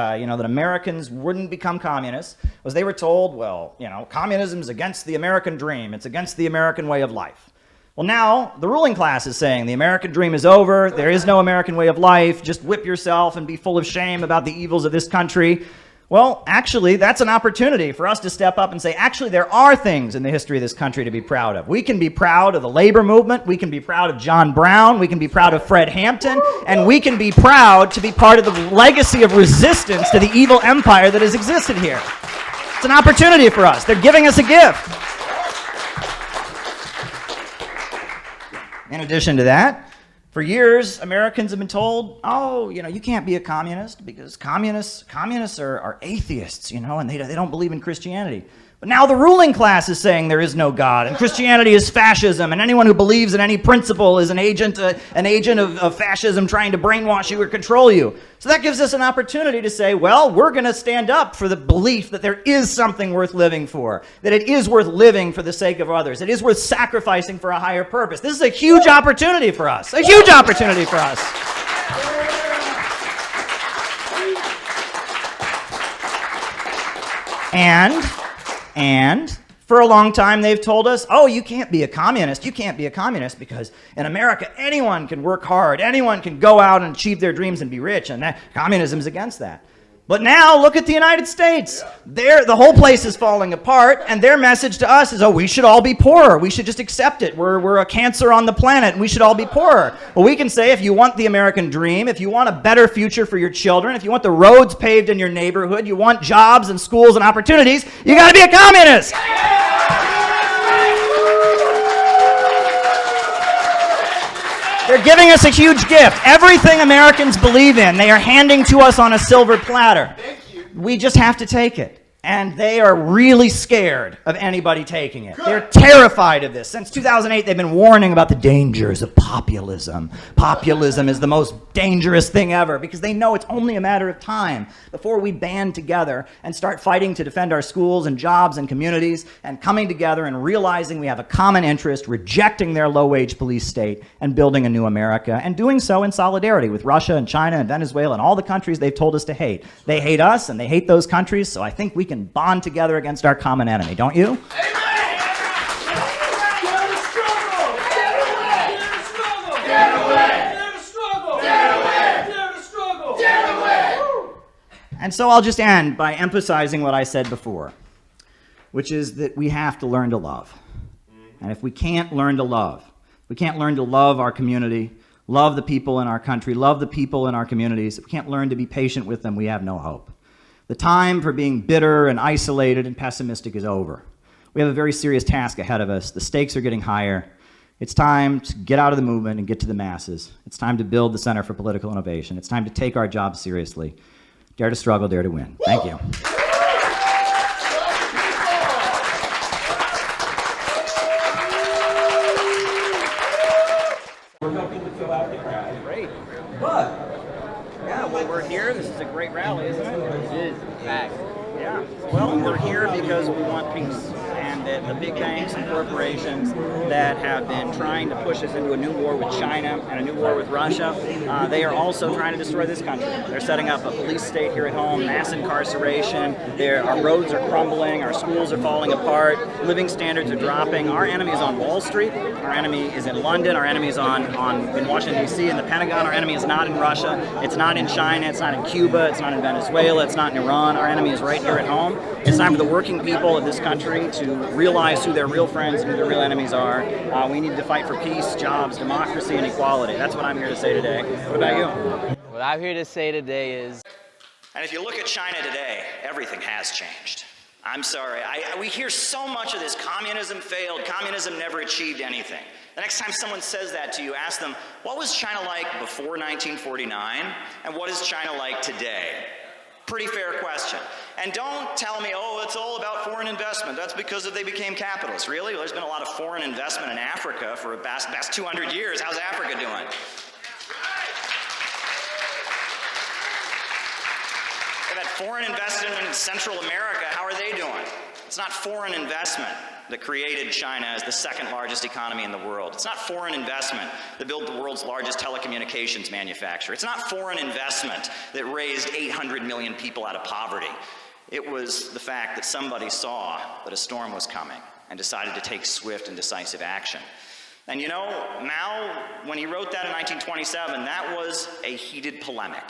Speaker 6: wouldn't become communists was they were told, well, communism is against the American dream. It's against the American way of life. Well, now the ruling class is saying the American dream is over. There is no American way of life. Just whip yourself and be full of shame about the evils of this country. Well, actually, that's an opportunity for us to step up and say, actually, there are things in the history of this country to be proud of. We can be proud of the labor movement. We can be proud of John Brown. We can be proud of Fred Hampton. And we can be proud to be part of the legacy of resistance to the evil empire that has existed here. It's an opportunity for us. They're giving us a gift. In addition to that, for years, Americans have been told, oh, you can't be a communist because communists are atheists, and they don't believe in Christianity. But now the ruling class is saying there is no God, and Christianity is fascism, and anyone who believes in any principle is an agent of fascism trying to brainwash you or control you. So that gives us an opportunity to say, well, we're going to stand up for the belief that there is something worth living for, that it is worth living for the sake of others, it is worth sacrificing for a higher purpose. This is a huge opportunity for us, a huge opportunity for us. And for a long time they've told us, oh, you can't be a communist. You can't be a communist because in America anyone can work hard. Anyone can go out and achieve their dreams and be rich. And communism is against that. But now look at the United States. The whole place is falling apart, and their message to us is, oh, we should all be poorer. We should just accept it. We're a cancer on the planet, and we should all be poorer. Well, we can say if you want the American dream, if you want a better future for your children, if you want the roads paved in your neighborhood, you want jobs and schools and opportunities, you got to be a communist. They're giving us a huge gift. Everything Americans believe in, they are handing to us on a silver platter. We just have to take it. And they are really scared of anybody taking it. They're terrified of this. Since 2008, they've been warning about the dangers of populism. Populism is the most dangerous thing ever because they know it's only a matter of time before we band together and start fighting to defend our schools and jobs and communities and coming together and realizing we have a common interest, rejecting their low-wage police state and building a new America, and doing so in solidarity with Russia and China and Venezuela and all the countries they've told us to hate. They hate us and they hate those countries, so I think we can bond together against our common enemy, don't you? And so I'll just end by emphasizing what I said before, which is that we have to learn to love. And if we can't learn to love, we can't learn to love our community, love the people in our country, love the people in our communities, if we can't learn to be patient with them, we have no hope. The time for being bitter and isolated and pessimistic is over. We have a very serious task ahead of us. The stakes are getting higher. It's time to get out of the movement and get to the masses. It's time to build the Center for Political Innovation. It's time to take our jobs seriously. Dare to struggle, dare to win. Thank you. We're helping to fill out the crowd. Great. But, yeah, well, we're here. This is a great rally, isn't it? It is. Fact. Yeah. Well, we're here because we want peace. And that the big banks and corporations that have been trying to push us into a new war with China and a new war with Russia, they are also trying to destroy this country. They're setting up a police state here at home, mass incarceration, our roads are crumbling, our schools are falling apart, living standards are dropping. Our enemy is on Wall Street, our enemy is in London, our enemy is in Washington, D.C., in the Pentagon, our enemy is not in Russia, it's not in China, it's not in Cuba, it's not in Venezuela, it's not in Iran, our enemy is right here at home. It's time for the working people of this country to realize who their real friends and who their real enemies are. We need to fight for peace, jobs, democracy, and equality. That's what I'm here to say today. What about you?
Speaker 4: What I'm here to say today is...
Speaker 15: And if you look at China today, everything has changed. I'm sorry. We hear so much of this. Communism failed. Communism never achieved anything. The next time someone says that to you, ask them, what was China like before 1949? And what is China like today? Pretty fair question. And don't tell me, oh, it's all about foreign investment. That's because they became capitalists. Really? Well, there's been a lot of foreign investment in Africa for the past 200 years. How's Africa doing? They've had foreign investment in Central America. How are they doing? It's not foreign investment that created China as the second largest economy in the world. It's not foreign investment that built the world's largest telecommunications manufacturer. It's not foreign investment that raised 800 million people out of poverty. It was the fact that somebody saw that a storm was coming and decided to take swift and decisive action. And you know, Mao, when he wrote that in 1927, that was a heated polemic.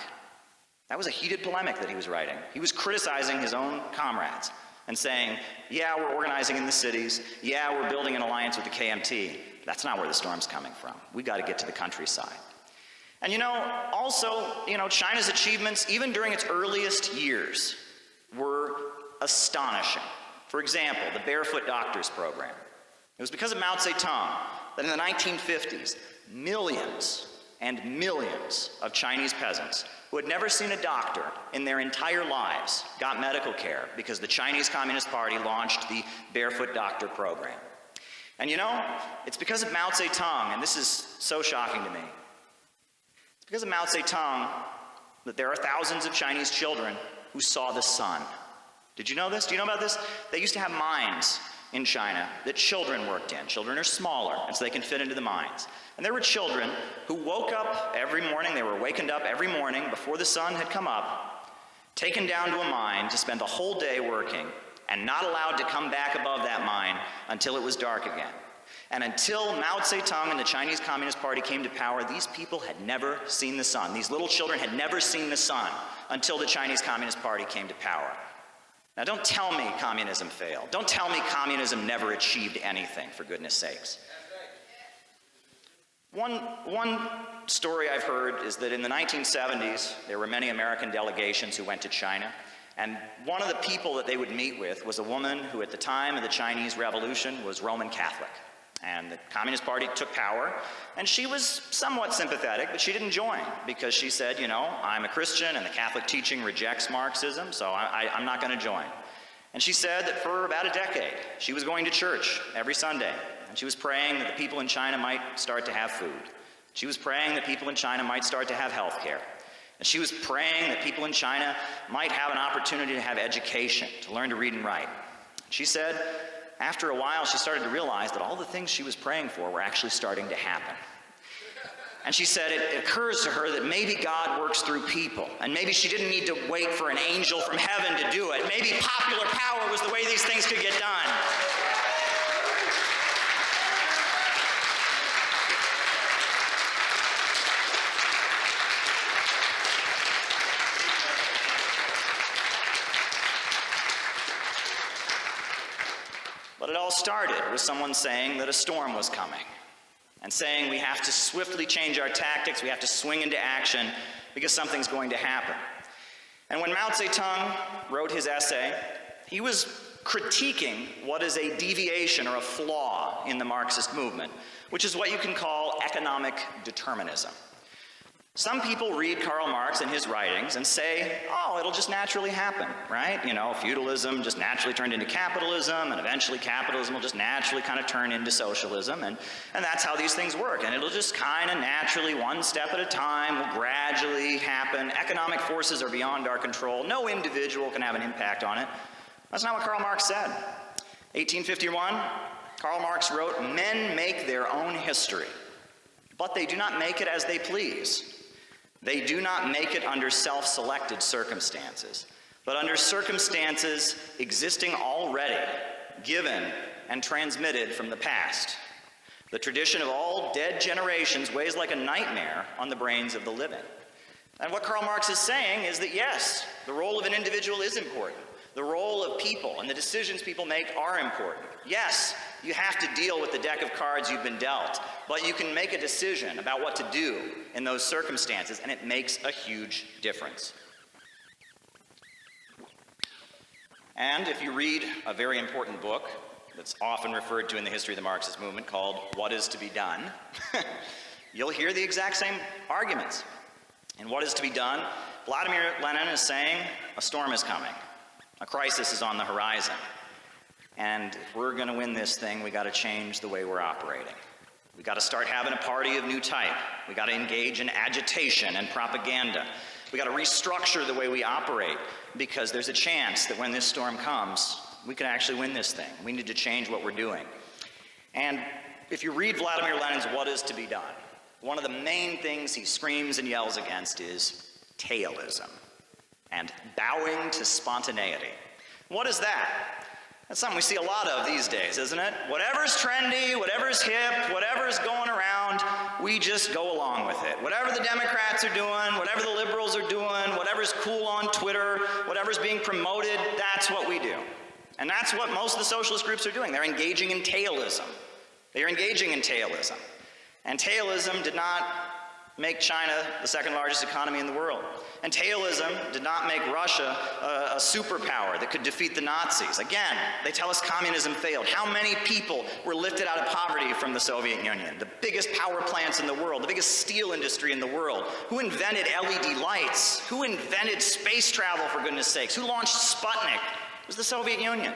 Speaker 15: That was a heated polemic that he was writing. He was criticizing his own comrades and saying, yeah, we're organizing in the cities. Yeah, we're building an alliance with the KMT. That's not where the storm's coming from. We got to get to the countryside. And you know, also, China's achievements, even during its earliest years, were astonishing. For example, the Barefoot Doctors Program. It was because of Mao Zedong that in the 1950s, millions and millions of Chinese peasants
Speaker 3: who had never seen a doctor in their entire lives got medical care because the Chinese Communist Party launched the Barefoot Doctor program. And you know, it's because of Mao Zedong, and this is so shocking to me. It's because of Mao Zedong that there are thousands of Chinese children who saw the sun. Did you know this? Do you know about this? They used to have mines in China that children worked in. Children are smaller, and so they can fit into the mines. And there were children who woke up every morning, they were wakened up every morning before the sun had come up, taken down to a mine to spend the whole day working, and not allowed to come back above that mine until it was dark again. And until Mao Zedong and the Chinese Communist Party came to power, these people had never seen the sun. These little children had never seen the sun until the Chinese Communist Party came to power. Now don't tell me communism failed. Don't tell me communism never achieved anything, for goodness sakes. One story I've heard is that in the 1970s, there were many American delegations who went to China, and one of the people that they would meet with was a woman who at the time of the Chinese Revolution was Roman Catholic. And the Communist Party took power, and she was somewhat sympathetic, but she didn't join because she said, you know, I'm a Christian and the Catholic teaching rejects Marxism, so I'm not going to join. And she said that for about a decade, she was going to church every Sunday, and she was praying that the people in China might start to have food. She was praying that people in China might start to have health care. And she was praying that people in China might have an opportunity to have education, to learn to read and write. She said, after a while, she started to realize that all the things she was praying for were actually starting to happen. And she said it occurs to her that maybe God works through people, and maybe she didn't need to wait for an angel from heaven to do it. Maybe popular power was the way these things could get done. But it all started with someone saying that a storm was coming, and saying we have to swiftly change our tactics, we have to swing into action because something's going to happen. And when Mao Zedong wrote his essay, he was critiquing what is a deviation or a flaw in the Marxist movement, which is what you can call economic determinism. Some people read Karl Marx and his writings and say, oh, it'll just naturally happen, right? You know, feudalism just naturally turned into capitalism, and eventually capitalism will just naturally kind of turn into socialism, and that's how these things work. And it'll just kind of naturally, one step at a time, will gradually happen. Economic forces are beyond our control. No individual can have an impact on it. That's not what Karl Marx said. 1851, Karl Marx wrote, men make their own history, but they do not make it as they please. They do not make it under self-selected circumstances, but under circumstances existing already, given and transmitted from the past. The tradition of all dead generations weighs like a nightmare on the brains of the living. And what Karl Marx is saying is that yes, the role of an individual is important. The role of people and the decisions people make are important. Yes, you have to deal with the deck of cards you've been dealt, but you can make a decision about what to do in those circumstances, and it makes a huge difference. And if you read a very important book that's often referred to in the history of the Marxist movement called What Is to Be Done, you'll hear the exact same arguments. In What Is to Be Done, Vladimir Lenin is saying a storm is coming. A crisis is on the horizon. And if we're going to win this thing, we got to change the way we're operating. We got to start having a party of new type. We got to engage in agitation and propaganda. We got to restructure the way we operate, because there's a chance that when this storm comes, we can actually win this thing. We need to change what we're doing. And if you read Vladimir Lenin's What Is to Be Done, one of the main things he screams and yells against is tailism and bowing to spontaneity. What is that? That's something we see a lot of these days, isn't it? Whatever's trendy, whatever's hip, whatever's going around, we just go along with it. Whatever the Democrats are doing, whatever the liberals are doing, whatever's cool on Twitter, whatever's being promoted, that's what we do. And that's what most of the socialist groups are doing. They're engaging in tailism. They're engaging in tailism. And tailism did not make China the second largest economy in the world. And tailism did not make Russia a superpower that could defeat the Nazis. Again, they tell us communism failed. How many people were lifted out of poverty from the Soviet Union? The biggest power plants in the world, the biggest steel industry in the world. Who invented LED lights? Who invented space travel, for goodness sakes? Who launched Sputnik? It was the Soviet Union.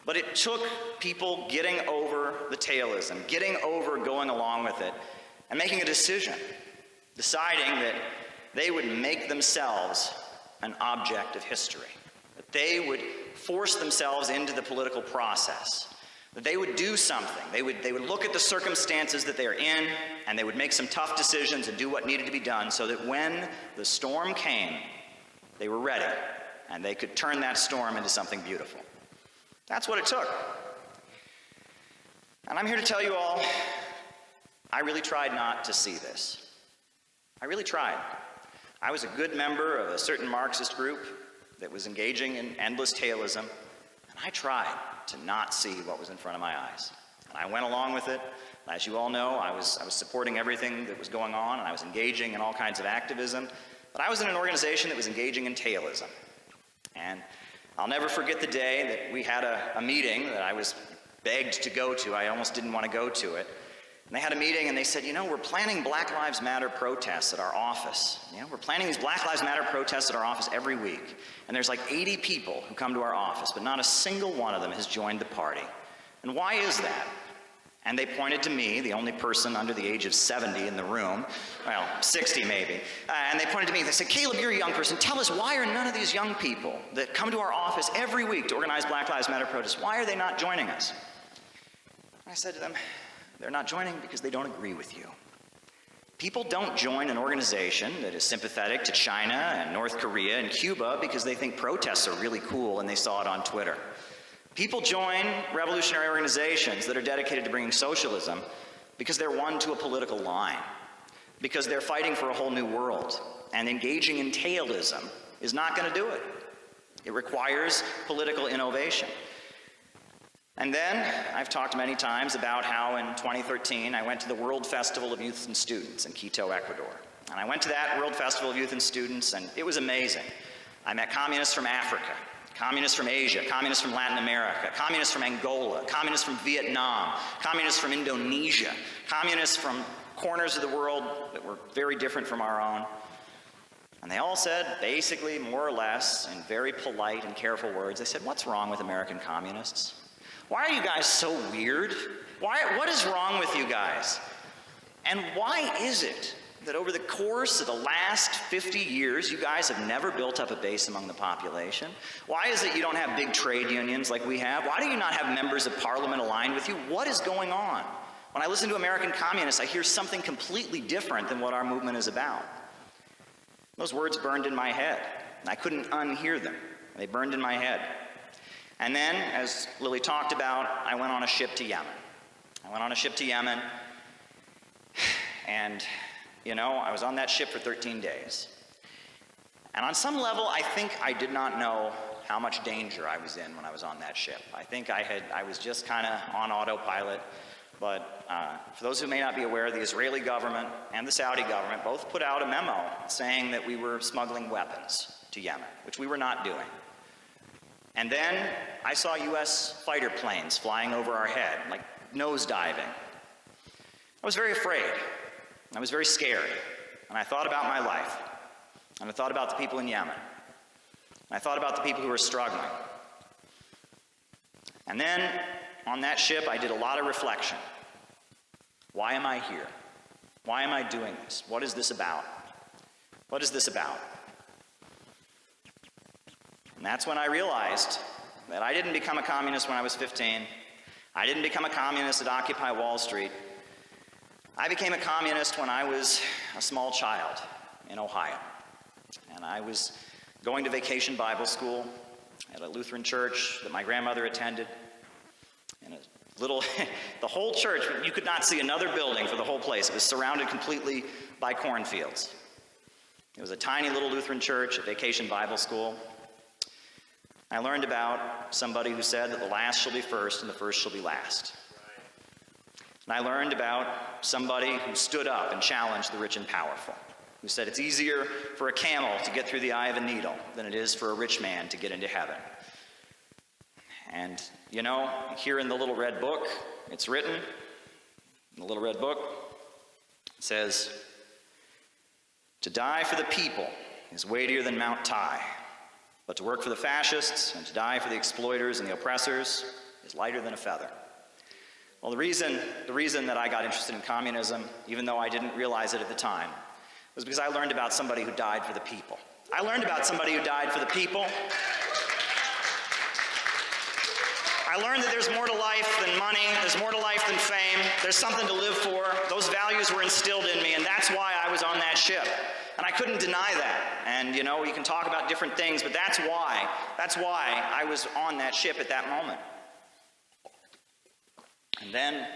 Speaker 3: But it took people getting over the tailism, getting over going along with it, and making a decision. Deciding that they would make themselves an object of history, that they would force themselves into the political process, that they would do something. They would look at the circumstances that they're in, and they would make some tough decisions and do what needed to be done so that when the storm came, they were ready, and they could turn that storm into something beautiful. That's what it took. And I'm here to tell you all, I really tried not to see this. I really tried. I was a good member of a certain Marxist group that was engaging in endless tailism, and I tried to not see what was in front of my eyes. And I went along with it. As you all know, I was supporting everything that was going on, and I was engaging in all kinds of activism, but I was in an organization that was engaging in tailism. And I'll never forget the day that we had a meeting that I was begged to go to. I almost didn't want to go to it. And they had a meeting and they said, you know, we're planning Black Lives Matter protests at our office. You know, we're planning these Black Lives Matter protests at our office every week. And there's like 80 people who come to our office, but not a single one of them has joined the party. And why is that? And they pointed to me, the only person under the age of 70 in the room, well, 60 maybe. And they pointed to me, they said, Caleb, you're a young person. Tell us, why are none of these young people that come to our office every week to organize Black Lives Matter protests, why are they not joining us? I said to them, they're not joining because they don't agree with you. People don't join an organization that is sympathetic to China and North Korea and Cuba because they think protests are really cool and they saw it on Twitter. People join revolutionary organizations that are dedicated to bringing socialism because they're one to a political line, because they're fighting for a whole new world. And engaging in tailism is not going to do it. It requires political innovation. And then, I've talked many times about how in 2013 I went to the World Festival of Youth and Students in Quito, Ecuador. And I went to that World Festival of Youth and Students, and it was amazing. I met communists from Africa, communists from Asia, communists from Latin America, communists from Angola, communists from Vietnam, communists from Indonesia, communists from corners of the world that were very different from our own. And they all said, basically, more or less, in very polite and careful words, they said, what's wrong with American communists? Why are you guys so weird? What is wrong with you guys? And why is it that over the course of the last 50 years, you guys have never built up a base among the population? Why is it you don't have big trade unions like we have? Why do you not have members of parliament aligned with you? What is going on? When I listen to American communists, I hear something completely different than what our movement is about. Those words burned in my head, and I couldn't unhear them. They burned in my head. And then, as Lily talked about, I went on a ship to Yemen. And, you know, I was on that ship for 13 days. And on some level, I think I did not know how much danger I was in when I was on that ship. I think I was just kind of on autopilot. But for those who may not be aware, the Israeli government and the Saudi government both put out a memo saying that we were smuggling weapons to Yemen, which we were not doing. And then I saw U.S. fighter planes flying over our head, like nosediving. I was very afraid. I was very scared. And I thought about my life. And I thought about the people in Yemen. And I thought about the people who were struggling. And then, on that ship, I did a lot of reflection. Why am I here? Why am I doing this? What is this about? What is this about? And that's when I realized that I didn't become a communist when I was 15. I didn't become a communist at Occupy Wall Street. I became a communist when I was a small child in Ohio. And I was going to vacation Bible school at a Lutheran church that my grandmother attended. In a little, the whole church, you could not see another building for the whole place. It was surrounded completely by cornfields. It was a tiny little Lutheran church, a vacation Bible school. I learned about somebody who said that the last shall be first and the first shall be last. And I learned about somebody who stood up and challenged the rich and powerful, who said it's easier for a camel to get through the eye of a needle than it is for a rich man to get into heaven. And, you know, here in the little red book, it's written, in the little red book, it says, "To die for the people is weightier than Mount Tai, but to work for the fascists and to die for the exploiters and the oppressors is lighter than a feather." Well, the reason that I got interested in communism, even though I didn't realize it at the time, was because I learned about somebody who died for the people. I learned about somebody who died for the people. I learned that there's more to life than money, there's more to life than fame, there's something to live for. Those values were instilled in me, and that's why I was on that ship. And I couldn't deny that. And, you know, you can talk about different things, but that's why I was on that ship at that moment. And then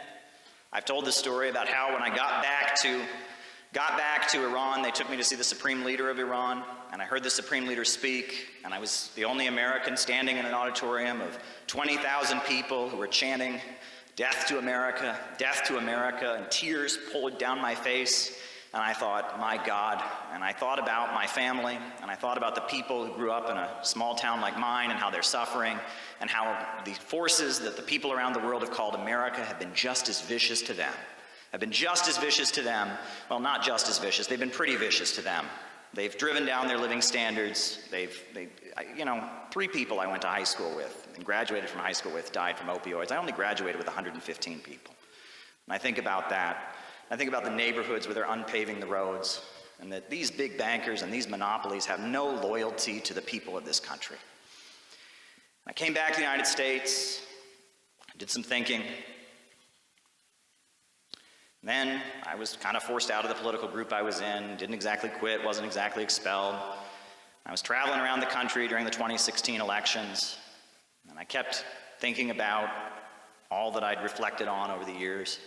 Speaker 3: I've told this story about how when I got back to Iran, they took me to see the supreme leader of Iran, and I heard the supreme leader speak, and I was the only American standing in an auditorium of 20,000 people who were chanting, death to America," and tears poured down my face. And I thought, my God, and I thought about my family, and I thought about the people who grew up in a small town like mine and how they're suffering, and how the forces that the people around the world have called America have been just as vicious to them. Well, not just as vicious, they've been pretty vicious to them. They've driven down their living standards. You know, 3 people I went to high school with and graduated from high school with died from opioids. I only graduated with 115 people. And I think about that. I think about the neighborhoods where they're unpaving the roads, and that these big bankers and these monopolies have no loyalty to the people of this country. I came back to the United States, did some thinking. Then I was kind of forced out of the political group I was in, didn't exactly quit, wasn't exactly expelled. I was traveling around the country during the 2016 elections, and I kept thinking about all that I'd reflected on over the years.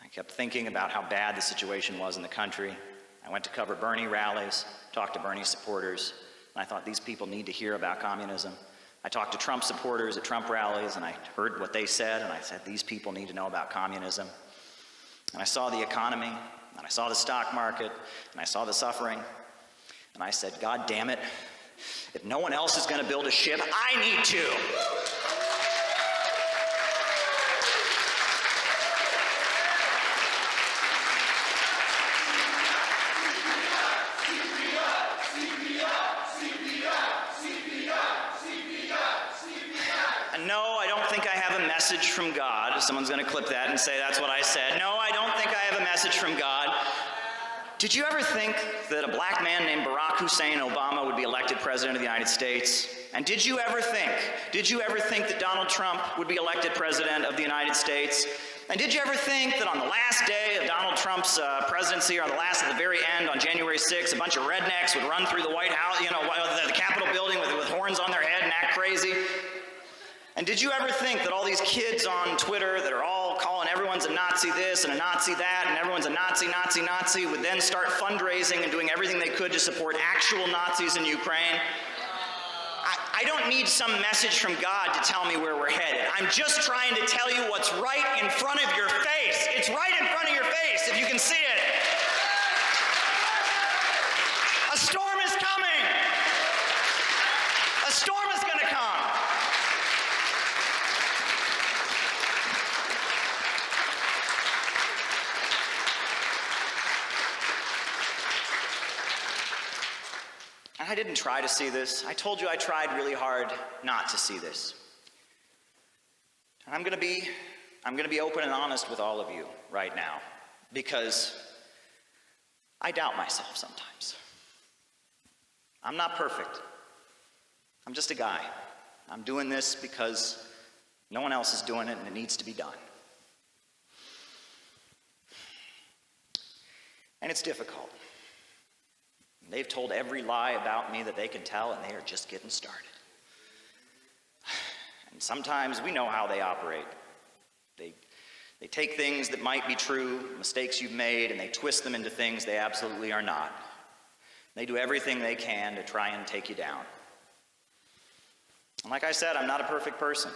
Speaker 3: I kept thinking about how bad the situation was in the country. I went to cover Bernie rallies, talked to Bernie supporters, and I thought these people need to hear about communism. I talked to Trump supporters at Trump rallies, and I heard what they said, and I said, these people need to know about communism. And I saw the economy, and I saw the stock market, and I saw the suffering, and I said, God damn it, if no one else is going to build a ship, I need to. Message from God. Someone's going to clip that and say that's what I said. No, I don't think I have a message from God. Did you ever think that a black man named Barack Hussein Obama would be elected president of the United States? And did you ever think that Donald Trump would be elected president of the United States? And did you ever think that on the last day of Donald Trump's presidency, or on at the very end, on January 6th, a bunch of rednecks would run through the White House, the Capitol building with horns on their head and act crazy? And did you ever think that all these kids on Twitter that are all calling everyone's a Nazi this and a Nazi that and everyone's a Nazi, Nazi, Nazi would then start fundraising and doing everything they could to support actual Nazis in Ukraine? I don't need some message from God to tell me where we're headed. I'm just trying to tell you what's right in front of your face. It's right in front of your face if you can see it. A storm is coming. A storm is going to come. I didn't try to see this. I told you I tried really hard not to see this. And I'm going to be open and honest with all of you right now, because I doubt myself sometimes. I'm not perfect. I'm just a guy. I'm doing this because no one else is doing it and it needs to be done. And it's difficult. They've told every lie about me that they can tell, and they are just getting started. And sometimes we know how they operate. They take things that might be true, mistakes you've made, and they twist them into things they absolutely are not. They do everything they can to try and take you down. And like I said, I'm not a perfect person.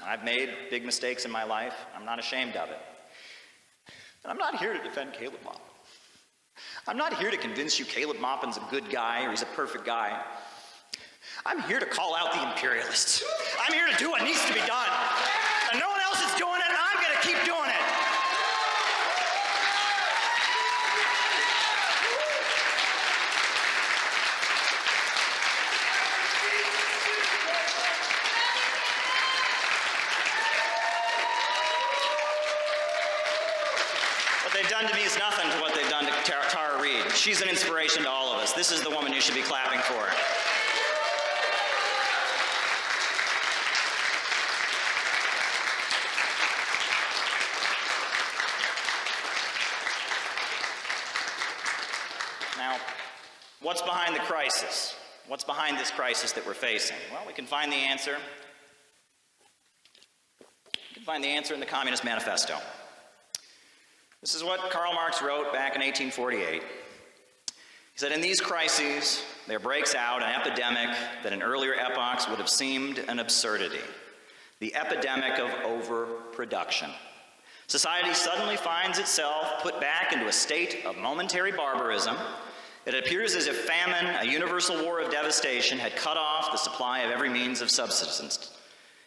Speaker 3: I've made big mistakes in my life. I'm not ashamed of it. And I'm not here to defend Caleb Maupin. I'm not here to convince you Caleb Maupin's a good guy or he's a perfect guy. I'm here to call out the imperialists. I'm here to do what needs to be done. And no one else is doing it, and I'm going to keep doing it. What they've done to me is nothing to what they've done to Tara Reid. She's an inspiration to all of us. This is the woman you should be clapping for. Now, what's behind the crisis? What's behind this crisis that we're facing? Well, we can find the answer. We can find the answer in the Communist Manifesto. This is what Karl Marx wrote back in 1848. He said, in these crises, there breaks out an epidemic that in earlier epochs would have seemed an absurdity. The epidemic of overproduction. Society suddenly finds itself put back into a state of momentary barbarism. It appears as if famine, a universal war of devastation, had cut off the supply of every means of subsistence.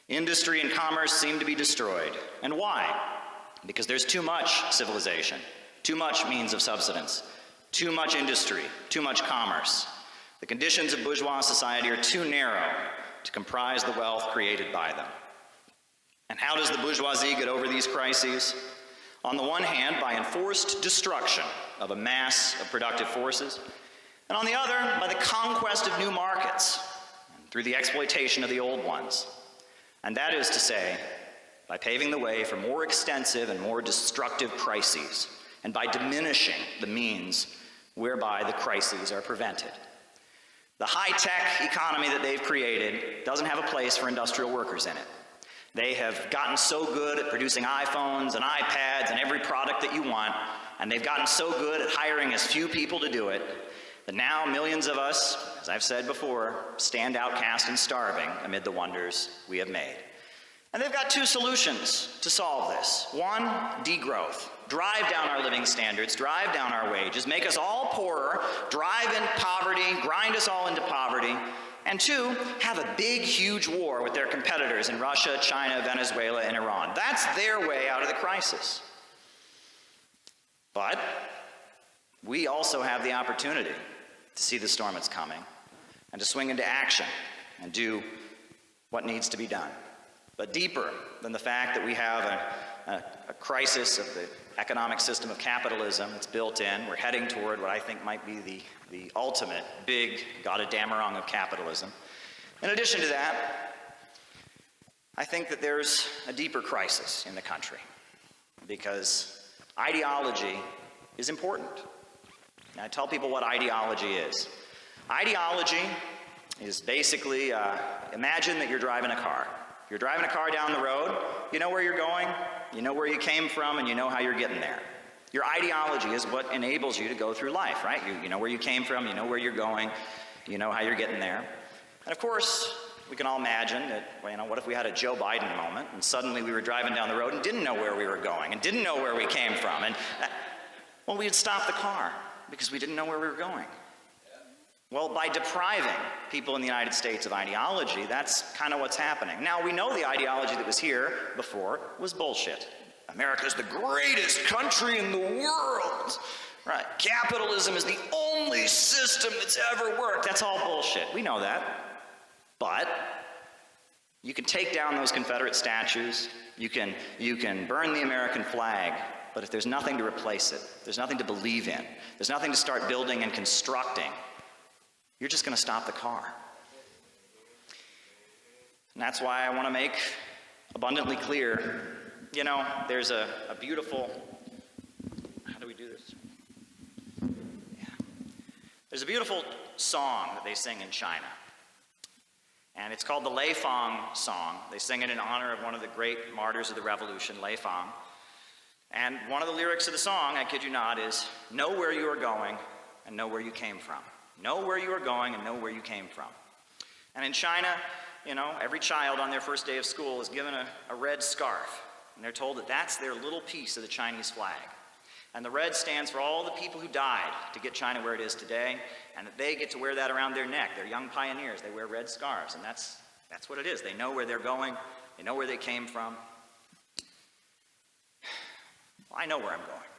Speaker 3: Industry and commerce seem to be destroyed. And why? Because there's too much civilization, too much means of subsistence, too much industry, too much commerce. The conditions of bourgeois society are too narrow to comprise the wealth created by them. And how does the bourgeoisie get over these crises? On the one hand, by enforced destruction of a mass of productive forces, and on the other, by the conquest of new markets, and through the exploitation of the old ones. And that is to say, by paving the way for more extensive and more destructive crises, and by diminishing the means whereby the crises are prevented. The high-tech economy that they've created doesn't have a place for industrial workers in it. They have gotten so good at producing iPhones and iPads and every product that you want, and they've gotten so good at hiring as few people to do it, that now millions of us, as I've said before, stand outcast and starving amid the wonders we have made. And they've got two solutions to solve this. One, degrowth. Drive down our living standards, drive down our wages, make us all poorer, drive in poverty, grind us all into poverty. And two, have a big, huge war with their competitors in Russia, China, Venezuela, and Iran. That's their way out of the crisis. But we also have the opportunity to see the storm that's coming and to swing into action and do what needs to be done. But deeper than the fact that we have a crisis of the economic system of capitalism that's built in, we're heading toward what I think might be the ultimate big goddamn-a-rung of capitalism. In addition to that, I think that there's a deeper crisis in the country because ideology is important. And I tell people what ideology is. Ideology is basically, imagine that you're driving a car. You're driving a car down the road, you know where you're going, you know where you came from, and you know how you're getting there. Your ideology is what enables you to go through life, right? You know where you came from, you know where you're going, you know how you're getting there. And of course, we can all imagine that, well, you know, what if we had a Joe Biden moment, and suddenly we were driving down the road and didn't know where we were going, and didn't know where we came from, and, well, we'd stop the car, because we didn't know where we were going. Well, by depriving people in the United States of ideology, that's kind of what's happening. Now, we know the ideology that was here before was bullshit. America's the greatest country in the world. Right? Capitalism is the only system that's ever worked. That's all bullshit. We know that. But you can take down those Confederate statues. You can burn the American flag. But if there's nothing to replace it, there's nothing to believe in, there's nothing to start building and constructing, you're just going to stop the car. And that's why I want to make abundantly clear, you know, there's a beautiful, how do we do this? Yeah. There's a beautiful song that they sing in China. And it's called the Lei Fang song. They sing it in honor of one of the great martyrs of the revolution, Lei Fang. And one of the lyrics of the song, I kid you not, is, know where you are going and know where you came from. Know where you are going and know where you came from. And in China,
Speaker 8: you know, every child on their first day of school is given a red scarf, and they're told that that's their little piece of the Chinese flag. And the red stands for all the people who died to get China where it is today, and that they get to wear that around their neck. They're young pioneers. They wear red scarves, and that's what it is. They know where they're going. They know where they came from. Well, I know where I'm going,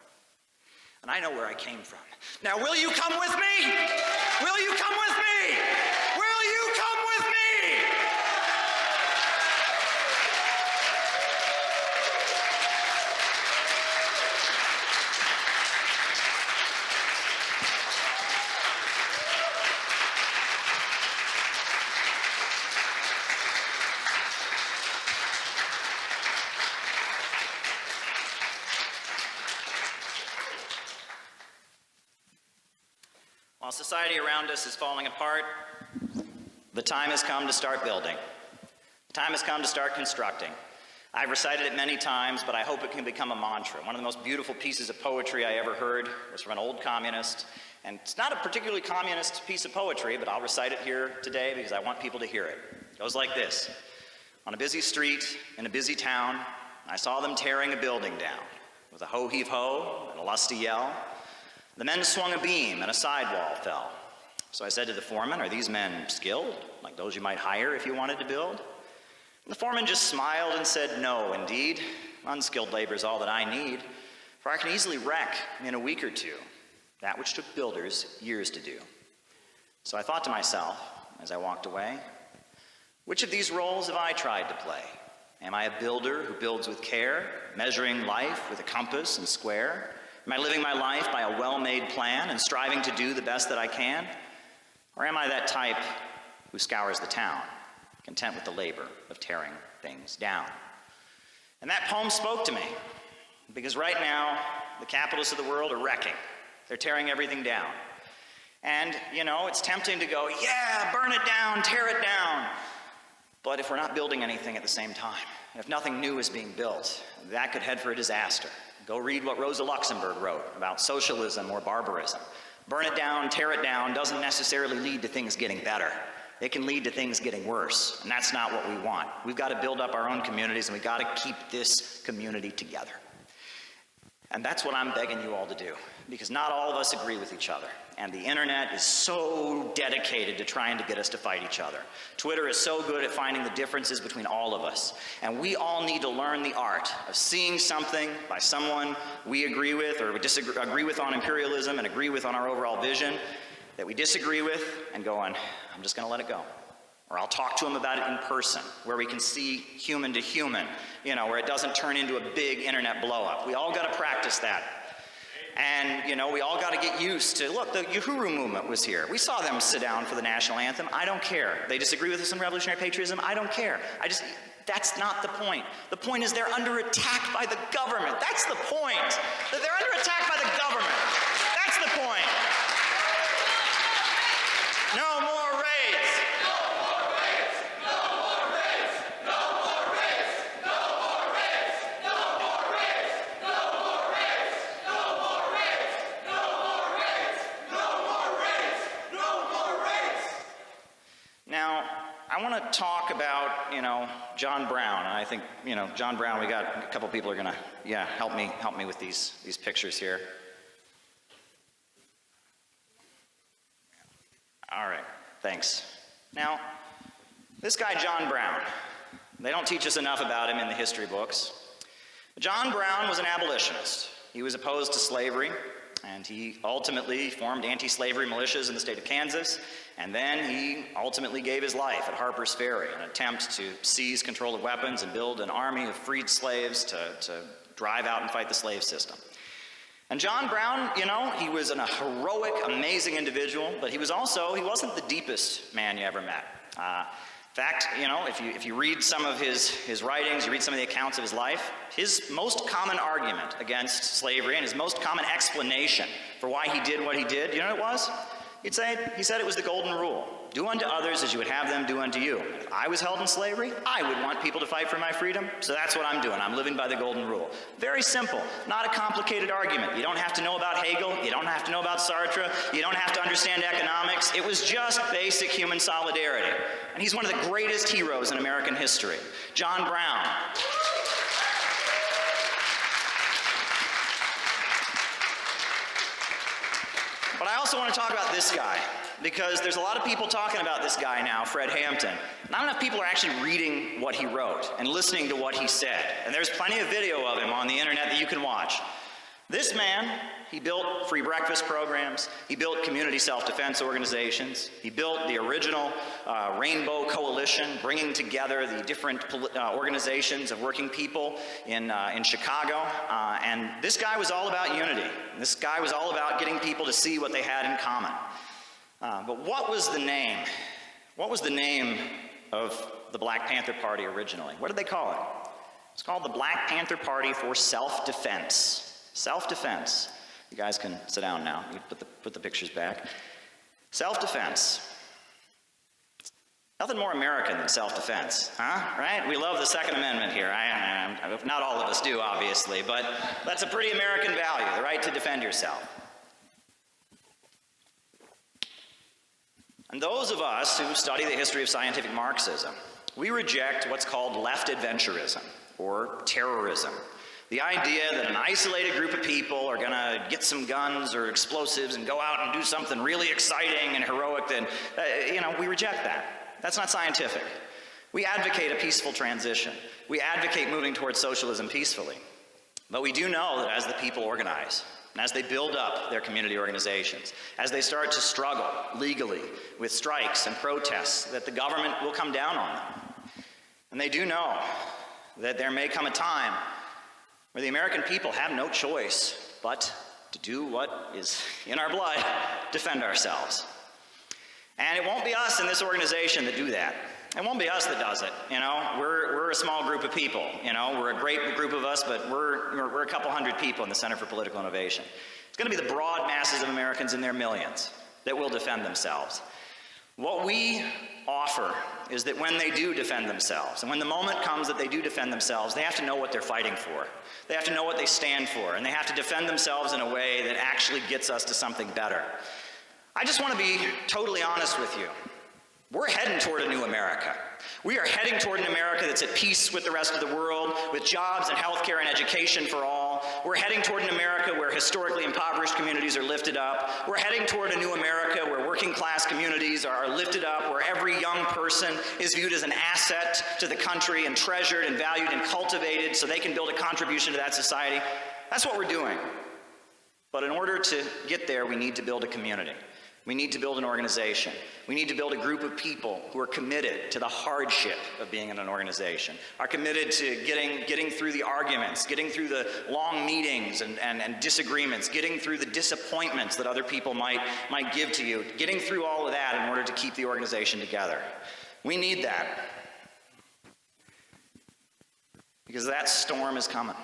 Speaker 8: and I know where I came from. Now, will you come with me? Will you come with me? Will you come with me? While society around us is falling apart, the time has come to start building. The time has come to start constructing. I've recited it many times, but I hope it can become a mantra. One of the most beautiful pieces of poetry I ever heard was from an old communist, and it's not a particularly communist piece of poetry, but I'll recite it here today because I want people to hear it. It goes like this. On a busy street in a busy town, I saw them tearing a building down with a ho-heave-ho and a lusty yell. The men swung a beam and a sidewall fell. So I said to the foreman, are these men skilled, like those you might hire if you wanted to build? And the foreman just smiled and said, no, indeed. Unskilled labor is all that I need, for I can easily wreck in a week or two that which took builders years to do. So I thought to myself, as I walked away, which of these roles have I tried to play? Am I a builder who builds with care, measuring life with a compass and square? Am I living my life by a well-made plan and striving to do the best that I can? Or am I that type who scours the town, content with the labor of tearing things down? And that poem spoke to me, because right now, the capitalists of the world are wrecking. They're tearing everything down. And, you know, it's tempting to go, yeah, burn it down, tear it down. But if we're not building anything at the same time, if nothing new is being built, that could head for a disaster. Go read what Rosa Luxemburg wrote about socialism or barbarism. Burn it down, tear it down doesn't necessarily lead to things getting better. It can lead to things getting worse, and that's not what we want. We've got to build up our own communities, and we've got to keep this community together. And that's what I'm begging you all to do, because not all of us agree with each other. And the internet is so dedicated to trying to get us to fight each other. Twitter is so good at finding the differences between all of us. And we all need to learn the art of seeing something by someone we agree with or we agree with on imperialism and agree with on our overall vision that we disagree with and going, I'm just going to let it go. Or I'll talk to them about it in person, where we can see human to human, you know, where it doesn't turn into a big internet blow-up. We all got to practice that. And, you know, we all got to get used to, look, the Uhuru movement was here. We saw them sit down for the national anthem. I don't care. They disagree with us on revolutionary patriotism. I don't care. That's not the point. The point is they're under attack by the government. That's the point. That they're under attack by the government. That's the point. No more raids. No more raids. No more raids. No more raids. No more raids. No more raids. No more raids. No more raids. No more raids. No more raids. No more raids. Now, I want to talk about, you know, John Brown. And I think, you know, John Brown, we got a couple people are going to, help me with these pictures here. All right, thanks. Now, this guy, John Brown, they don't teach us enough about him in the history books. John Brown was an abolitionist. He was opposed to slavery, and he ultimately formed anti-slavery militias in the state of Kansas, and then he ultimately gave his life at Harper's Ferry in an attempt to seize control of weapons and build an army of freed slaves to drive out and fight the slave system. And John Brown, you know, he was a heroic, amazing individual, but he wasn't the deepest man you ever met. In fact, you know, if you read some of his writings, you read some of the accounts of his life, his most common argument against slavery and his most common explanation for why he did what he did, you know what it was? He said it was the golden rule.
Speaker 3: Do unto others as you would have them do unto you. If I was held in slavery, I would want people to fight for my freedom, so that's what I'm doing. I'm living by the golden rule. Very simple, not a complicated argument. You don't have to know about Hegel, you don't have to know about Sartre, you don't have to understand economics. It was just basic human solidarity. And he's one of the greatest heroes in American history. John Brown. But I also want to talk about this guy, because there's a lot of people talking about this guy now, Fred Hampton. Not enough people are actually reading what he wrote and listening to what he said. And there's plenty of video of him on the internet that you can watch. This man, he built free breakfast programs, he built community self-defense organizations, he built the original Rainbow Coalition, bringing together the different organizations of working people in Chicago. And this guy was all about unity. This guy was all about getting people to see what they had in common. But what was the name? What was the name of the Black Panther Party originally? What did they call it? It's called the Black Panther Party for Self-Defense. Self-defense. You guys can sit down now. You put the pictures back. Self-defense. Nothing more American than self-defense, huh? Right? We love the Second Amendment here. Not all of us do, obviously, but that's a pretty American value, the right to defend yourself. And those of us who study the history of scientific Marxism, we reject what's called left adventurism, or terrorism. The idea that an isolated group of people are going to get some guns or explosives and go out and do something really exciting and heroic, then, we reject that. That's not scientific. We advocate a peaceful transition. We advocate moving towards socialism peacefully. But we do know that as the people organize, and as they build up their community organizations, as they start to struggle legally with strikes and protests, that the government will come down on them. And they do know that there may come a time where the American people have no choice but to do what is in our blood, defend ourselves. And it won't be us in this organization that do that. It won't be us that does it. We're a small group of people. We're a great group of us, but we're a couple hundred people in the Center for Political Innovation. It's going to be the broad masses of Americans in their millions that will defend themselves. What we offer is that when they do defend themselves, and when the moment comes that they do defend themselves, they have to know what they're fighting for. They have to know what they stand for, and they have to defend themselves in a way that actually gets us to something better. I just want to be totally honest with you. We're heading toward a new America. We are heading toward an America that's at peace with the rest of the world, with jobs and healthcare and education for all. We're heading toward an America where historically impoverished communities are lifted up. We're heading toward a new America where working class communities are lifted up, where every young person is viewed as an asset to the country and treasured and valued and cultivated so they can build a contribution to that society. That's what we're doing. But in order to get there, we need to build a community. We need to build an organization. We need to build a group of people who are committed to the hardship of being in an organization, are committed to getting through the arguments, getting through the long meetings and disagreements, getting through the disappointments that other people might give to you, getting through all of that in order to keep the organization together. We need that. Because that storm is coming.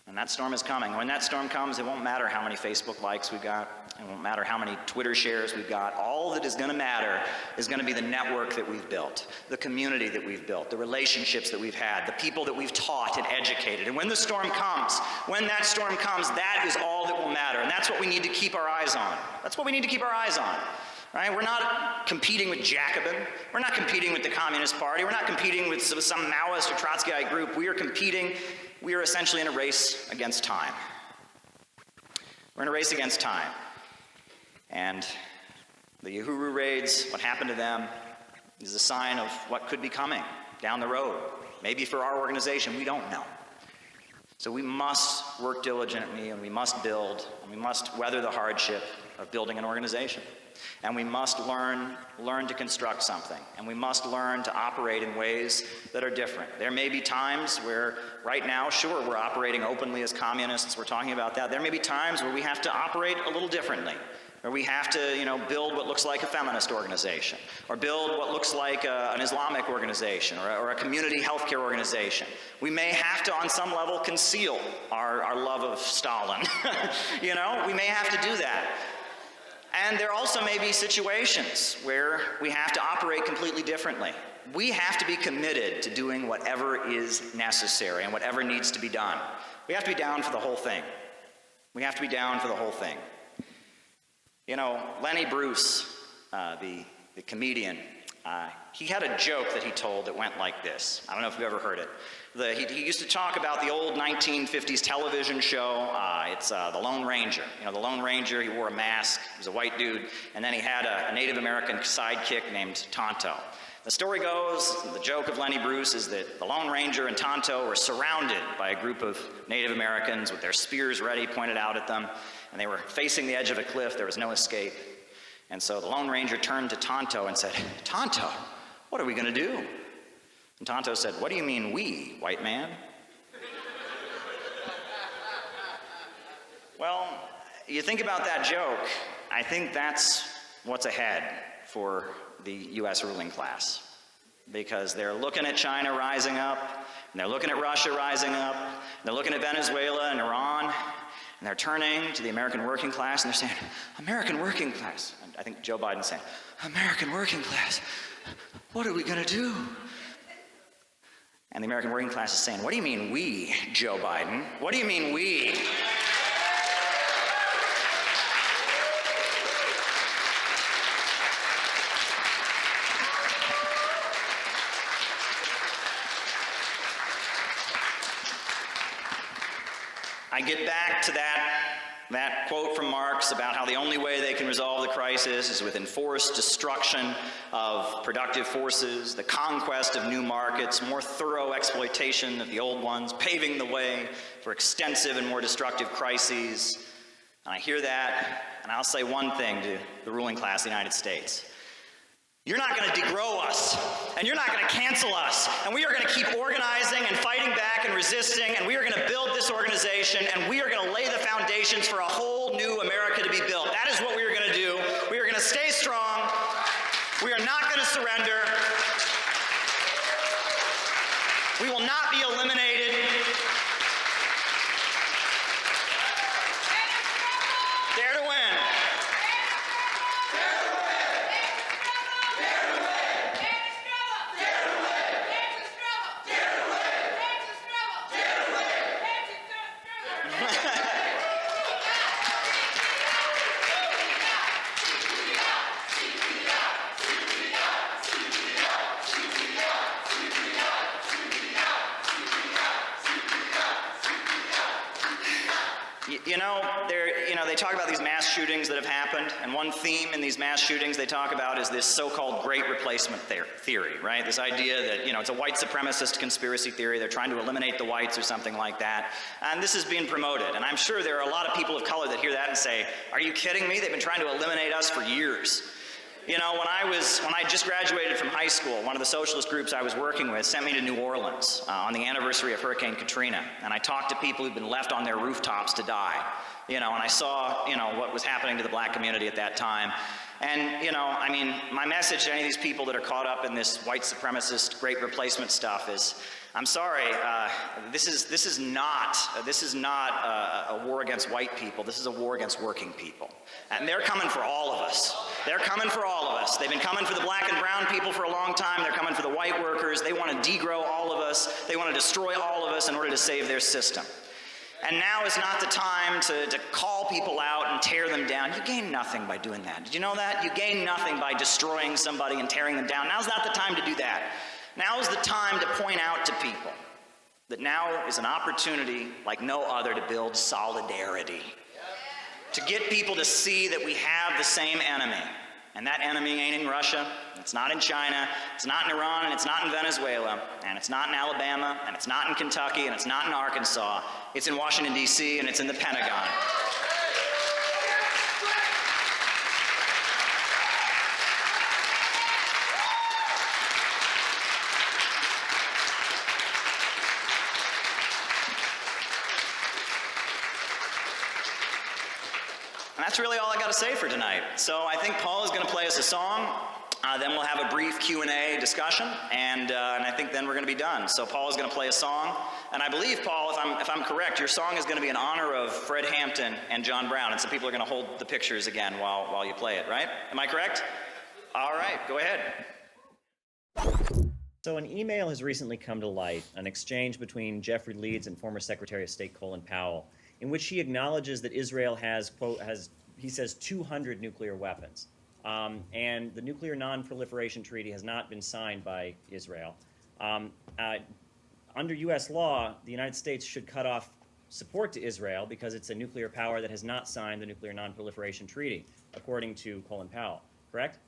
Speaker 3: And that storm is coming. When that storm comes, it won't matter how many Facebook likes we've got. It won't matter how many Twitter shares we've got. All that is going to matter is going to be the network that we've built, the community that we've built, the relationships that we've had, the people that we've taught and educated. And when the storm comes, that is all that will matter. And that's what we need to keep our eyes on. That's what we need to keep our eyes on. Right? We're not competing with Jacobin. We're not competing with the Communist Party. We're not competing with some Maoist or Trotskyite group. We are essentially in a race against time. We're in a race against time. And the Uhuru raids, what happened to them, is a sign of what could be coming down the road. Maybe for our organization, we don't know. So we must work diligently, and we must build, and we must weather the hardship of building an organization. And we must learn to construct something. And we must learn to operate in ways that are different. There may be times where, right now, sure, we're operating openly as communists. We're talking about that. There may be times where we have to operate a little differently. Or we have to, build what looks like a feminist organization. Or build what looks like an Islamic organization. Or a community healthcare organization. We may have to, on some level, conceal our love of Stalin. We may have to do that. And there also may be situations where we have to operate completely differently. We have to be committed to doing whatever is necessary and whatever needs to be done. We have to be down for the whole thing. We have to be down for the whole thing. You know, Lenny Bruce, the comedian, he had a joke that he told that went like this. I don't know if you've ever heard it. He used to talk about the old 1950s television show. It's The Lone Ranger. You know, the Lone Ranger, he wore a mask. He was a white dude. And then he had a Native American sidekick named Tonto. The story goes, the joke of Lenny Bruce is that the Lone Ranger and Tonto were surrounded by a group of Native Americans with their spears ready, pointed out at them. And they were facing the edge of a cliff. There was no escape. And so the Lone Ranger turned to Tonto and said, "Tonto, what are we going to do?" And Tonto said, "What do you mean we, white man?" Well, you think about that joke, I think that's what's ahead for the U.S. ruling class. Because they're looking at China rising up, and they're looking at Russia rising up, and they're looking at Venezuela and Iran, and they're turning to the American working class, and they're saying, "American working class." And I think Joe Biden's saying, "American working class, what are we going to do?" And the American working class is saying, "What do you mean we, Joe Biden? What do you mean we?" I get back to that quote from Marx about how the only way they can resolve the crisis is with enforced destruction of productive forces, the conquest of new markets, more thorough exploitation of the old ones, paving the way for extensive and more destructive crises. And I hear that, and I'll say one thing to the ruling class of the United States. You're not going to degrow us, and you're not going to cancel us, and we are going to keep organizing and fighting back and resisting, and we are going to build this organization, and we are going to lay the foundations for a whole new America to be built. That is what we are going to do. We are going to stay strong. We are not going to surrender. We will not be eliminated. Dare to win. They talk about these mass shootings that have happened, and one theme in these mass shootings they talk about is this so-called great replacement theory, right? This idea that, it's a white supremacist conspiracy theory. They're trying to eliminate the whites or something like that. And this is being promoted. And I'm sure there are a lot of people of color that hear that and say, "Are you kidding me? They've been trying to eliminate us for years." When I just graduated from high school, one of the socialist groups I was working with sent me to New Orleans on the anniversary of Hurricane Katrina. And I talked to people who'd been left on their rooftops to die. And I saw, what was happening to the black community at that time. And, my message to any of these people that are caught up in this white supremacist great replacement stuff is, I'm sorry, this is not a war against white people. This is a war against working people. And they're coming for all of us. They're coming for all of us. They've been coming for the black and brown people for a long time. They're coming for the white workers. They want to degrow all of us. They want to destroy all of us in order to save their system. And now is not the time to call people out and tear them down. You gain nothing by doing that. Did you know that? You gain nothing by destroying somebody and tearing them down. Now's not the time to do that. Now is the time to point out to people that now is an opportunity like no other to build solidarity. To get people to see that we have the same enemy. And that enemy ain't in Russia, it's not in China, it's not in Iran, and it's not in Venezuela, and it's not in Alabama, and it's not in Kentucky, and it's not in Arkansas. It's in Washington, D.C., and it's in the Pentagon. And that's really all I got to say for tonight. So I think Paul is going to play us a song,
Speaker 8: Then we'll have a brief Q&A discussion, and I think then we're going to be done. So Paul is going to play a song, and I believe, Paul, if I'm correct, your song is going to be in honor of Fred Hampton and John Brown, and so people are going to hold the pictures again while you play it, right? Am I correct? All right, go ahead.
Speaker 14: So an email has recently come to light, an exchange between Jeffrey Leeds and former Secretary of State Colin Powell, in which he acknowledges that Israel has, quote, he says 200 nuclear weapons. And the Nuclear Non-Proliferation Treaty has not been signed by Israel. Under U.S. law, the United States should cut off support to Israel because it's a nuclear power that has not signed the Nuclear Non-Proliferation Treaty, according to Colin Powell, correct?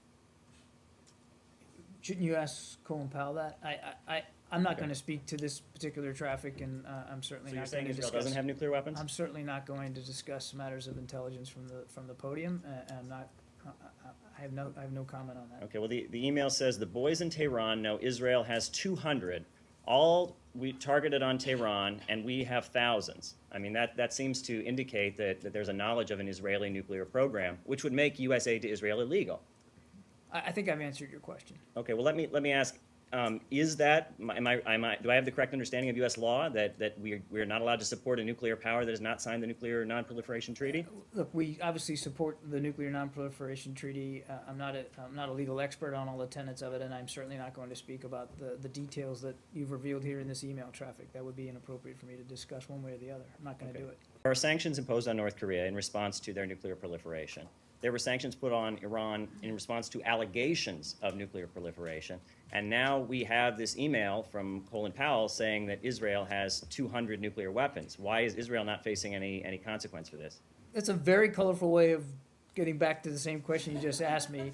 Speaker 16: Shouldn't you ask Colin Powell that? I'm not going to speak to this particular traffic, and I'm certainly not going to discuss.
Speaker 14: Israel doesn't have nuclear weapons?
Speaker 16: I'm certainly not going to discuss matters of intelligence from the podium. I'm not. I have no comment on that.
Speaker 14: Okay. Well, the email says the boys in Tehran know Israel has 200, all we targeted on Tehran, and we have thousands. I mean, that seems to indicate that there's a knowledge of an Israeli nuclear program, which would make U.S. aid to Israel illegal.
Speaker 16: I think I've answered your question.
Speaker 14: Okay. Well, let me ask. Is that, do I have the correct understanding of U.S. law that we're not allowed to support a nuclear power that has not signed the Nuclear Non-Proliferation Treaty?
Speaker 16: Look, we obviously support the Nuclear Non-Proliferation Treaty. I'm not a legal expert on all the tenets of it, and I'm certainly not going to speak about the details that you've revealed here in this email traffic. That would be inappropriate for me to discuss one way or the other. I'm not going to do it.
Speaker 14: There are sanctions imposed on North Korea in response to their nuclear proliferation. There were sanctions put on Iran in response to allegations of nuclear proliferation. And now we have this email from Colin Powell saying that Israel has 200 nuclear weapons. Why is Israel not facing any consequence for this?
Speaker 16: That's a very colorful way of getting back to the same question you just asked me.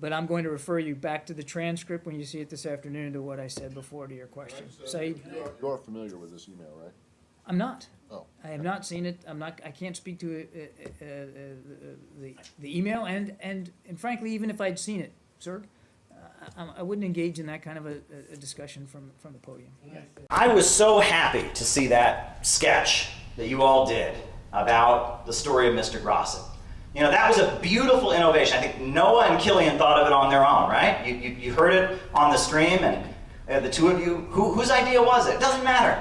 Speaker 16: But I'm going to refer you back to the transcript when you see it this afternoon to what I said before to your question. Saeed?
Speaker 17: You're familiar with this email, right?
Speaker 16: I'm not.
Speaker 17: Oh.
Speaker 16: I have not seen it. I can't speak to the email, and frankly, even if I'd seen it, sir, I wouldn't engage in that kind of a discussion from the podium.
Speaker 8: I was so happy to see that sketch that you all did about the story of Mr. Grosset. You know, that was a beautiful innovation. I think Noah and Killian thought of it on their own, right? You heard it on the stream, and the two of you, whose idea was it? It doesn't matter.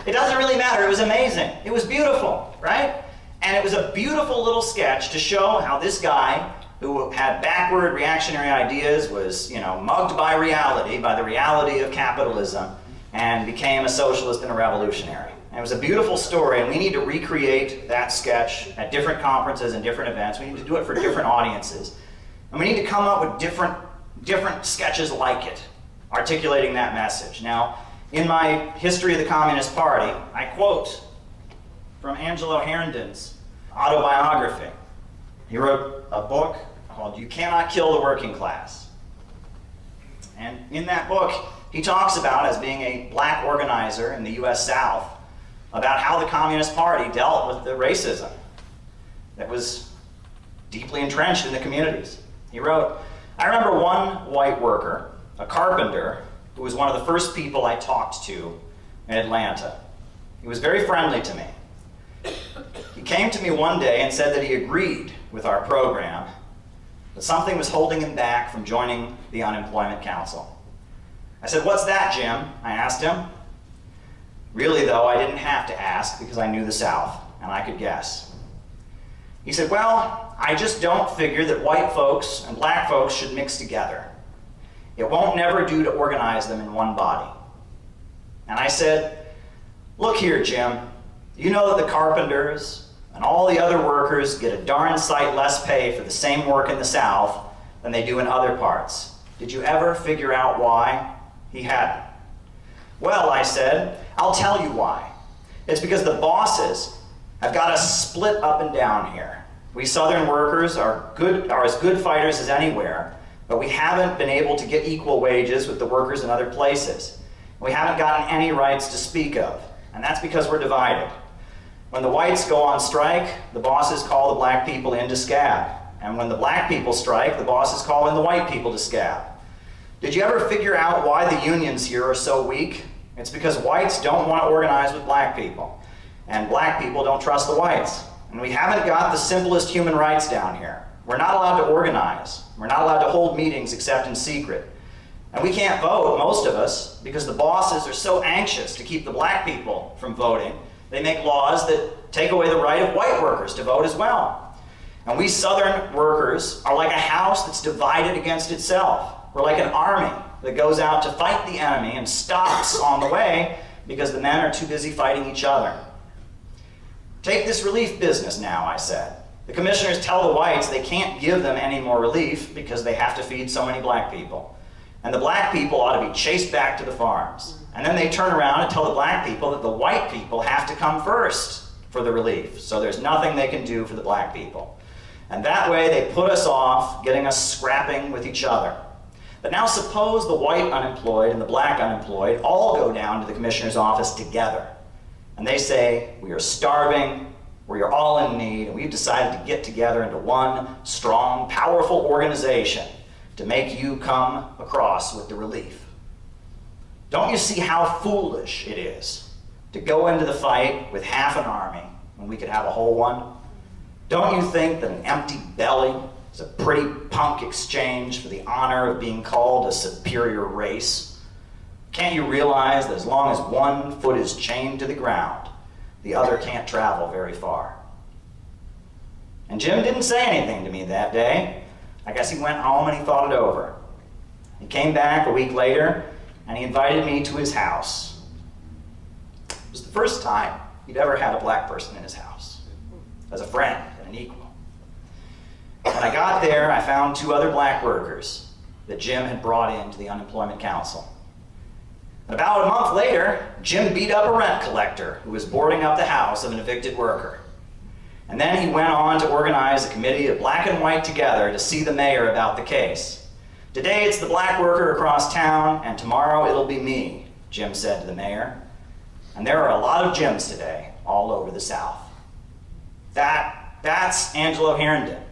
Speaker 8: It doesn't really matter. It was amazing. It was beautiful, right? And it was a beautiful little sketch to show how this guy, who had backward reactionary ideas, was, mugged by the reality of capitalism, and became a socialist and a revolutionary. And it was a beautiful story, and we need to recreate that sketch at different conferences and different events. We need to do it for different audiences. And we need to come up with different sketches like it, articulating that message. Now, in my History of the Communist Party, I quote from Angelo Herndon's autobiography. He wrote a book called You Cannot Kill the Working Class. And in that book, he talks about, as being a black organizer in the U.S. South, about how the Communist Party dealt with the racism that was deeply entrenched in the communities. He wrote, I remember one white worker, a carpenter, who was one of the first people I talked to in Atlanta. He was very friendly to me. He came to me one day and said that he agreed with our program, but something was holding him back from joining the Unemployment Council. I said, what's that, Jim? I asked him. Really, though, I didn't have to ask because I knew the South, and I could guess. He said, well, I just don't figure that white folks and black folks should mix together. It won't never do to organize them in one body. And I said, look here, Jim, you know that the carpenters and all the other workers get a darn sight less pay for the same work in the South than they do in other parts. Did you ever figure out why? He hadn't. Well, I said, I'll tell you why. It's because the bosses have got us split up and down here. We Southern workers are as good fighters as anywhere, but we haven't been able to get equal wages with the workers in other places. We haven't gotten any rights to speak of, and that's because we're divided. When the whites go on strike, the bosses call the black people in to scab. And when the black people strike, the bosses call in the white people to scab. Did you ever figure out why the unions here are so weak? It's because whites don't want to organize with black people, and black people don't trust the whites. And we haven't got the simplest human rights down here. We're not allowed to organize.
Speaker 3: We're not allowed to hold meetings except in secret. And we can't vote, most of us, because the bosses are so anxious to keep the black people from voting. They make laws that take away the right of white workers to vote as well. And we Southern workers are like a house that's divided against itself. We're like an army that goes out to fight the enemy and stops on the way because the men are too busy fighting each other. Take this relief business now, I said. The commissioners tell the whites they can't give them any more relief because they have to feed so many black people. And the black people ought to be chased back to the farms. And then they turn around and tell the black people that the white people have to come first for the relief. So there's nothing they can do for the black people. And that way they put us off, getting us scrapping with each other. But now suppose the white unemployed and the black unemployed all go down to the commissioner's office together. And they say, we are starving, we are all in need, and we've decided to get together into one strong, powerful organization to make you come across with the relief. Don't you see how foolish it is to go into the fight with half an army when we could have a whole one? Don't you think that an empty belly is a pretty punk exchange for the honor of being called a superior race? Can't you realize that as long as one foot is chained to the ground, the other can't travel very far? And Jim didn't say anything to me that day. I guess he went home and he thought it over. He came back a week later and he invited me to his house. It was the first time he'd ever had a black person in his house, as a friend and an equal. When I got there, I found 2 other black workers that Jim had brought into the Unemployment Council. And about a month later, Jim beat up a rent collector who was boarding up the house of an evicted worker. And then he went on to organize a committee of black and white together to see the mayor about the case. Today it's the black worker across town, and tomorrow it'll be me, Jim said to the mayor. And there are a lot of Jims today all over the South. That's Angelo Herndon.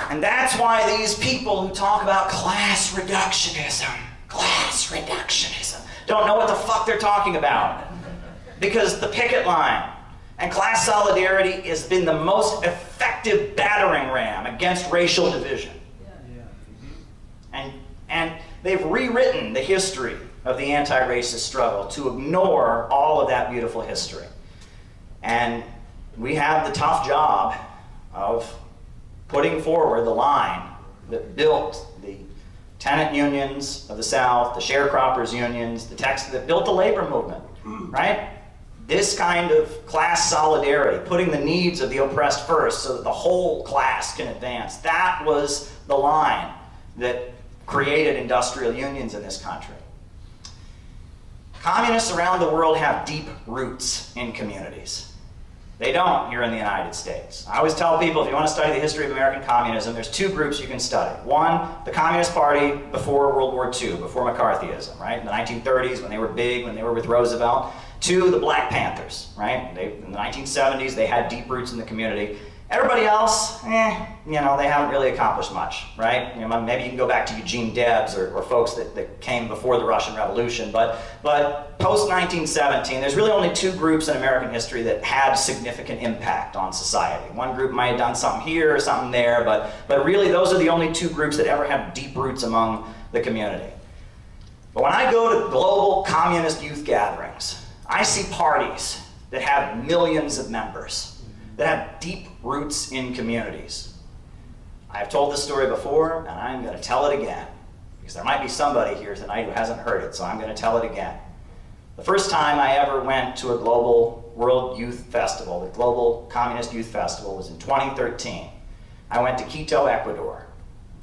Speaker 3: And that's why these people who talk about class reductionism, don't know what the fuck they're talking about. Because the picket line and class solidarity has been the most effective battering ram against racial division. And they've rewritten the history of the anti-racist struggle to ignore all of that beautiful history. And we have the tough job of putting forward the line that built the tenant unions of the South, the sharecroppers unions, that built the labor movement, right? This kind of class solidarity, putting the needs of the oppressed first so that the whole class can advance, that was the line that created industrial unions in this country. Communists around the world have deep roots in communities. They don't here in the United States. I always tell people, if you want to study the history of American communism, there's 2 groups you can study. One, the Communist Party before World War II, before McCarthyism, right? In the 1930s, when they were big, when they were with Roosevelt. 2, the Black Panthers, right? In the 1970s, they had deep roots in the community. Everybody else, they haven't really accomplished much, right? Maybe you can go back to Eugene Debs or folks that came before the Russian Revolution, but post-1917, there's really only 2 groups in American history that had significant impact on society. One group might have done something here or something there, but really those are the only 2 groups that ever have deep roots among the community. But when I go to global communist youth gatherings, I see parties that have millions of members, that have deep roots in communities. I've told this story before, and I'm going to tell it again, because there might be somebody here tonight who hasn't heard it, so I'm going to tell it again. The first time I ever went to a global World Youth Festival, the Global Communist Youth Festival, was in 2013. I went to Quito, Ecuador,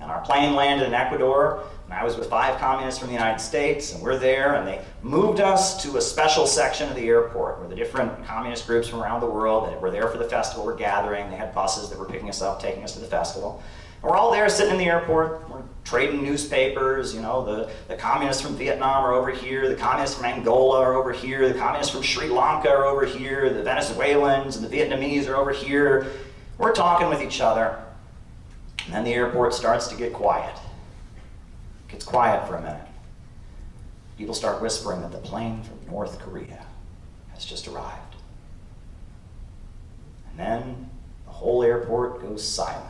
Speaker 3: and our plane landed in Ecuador, and I was with 5 communists from the United States, and we're there, and they moved us to a special section of the airport where the different communist groups from around the world that were there for the festival were gathering. They had buses that were picking us up, taking us to the festival. And we're all there sitting in the airport, we're trading newspapers, the communists from Vietnam are over here, the communists from Angola are over here, the communists from Sri Lanka are over here, the Venezuelans and the Vietnamese are over here. We're talking with each other, and then the airport starts to get quiet. It gets quiet for a minute. People start whispering that the plane from North Korea has just arrived. And then the whole airport goes silent.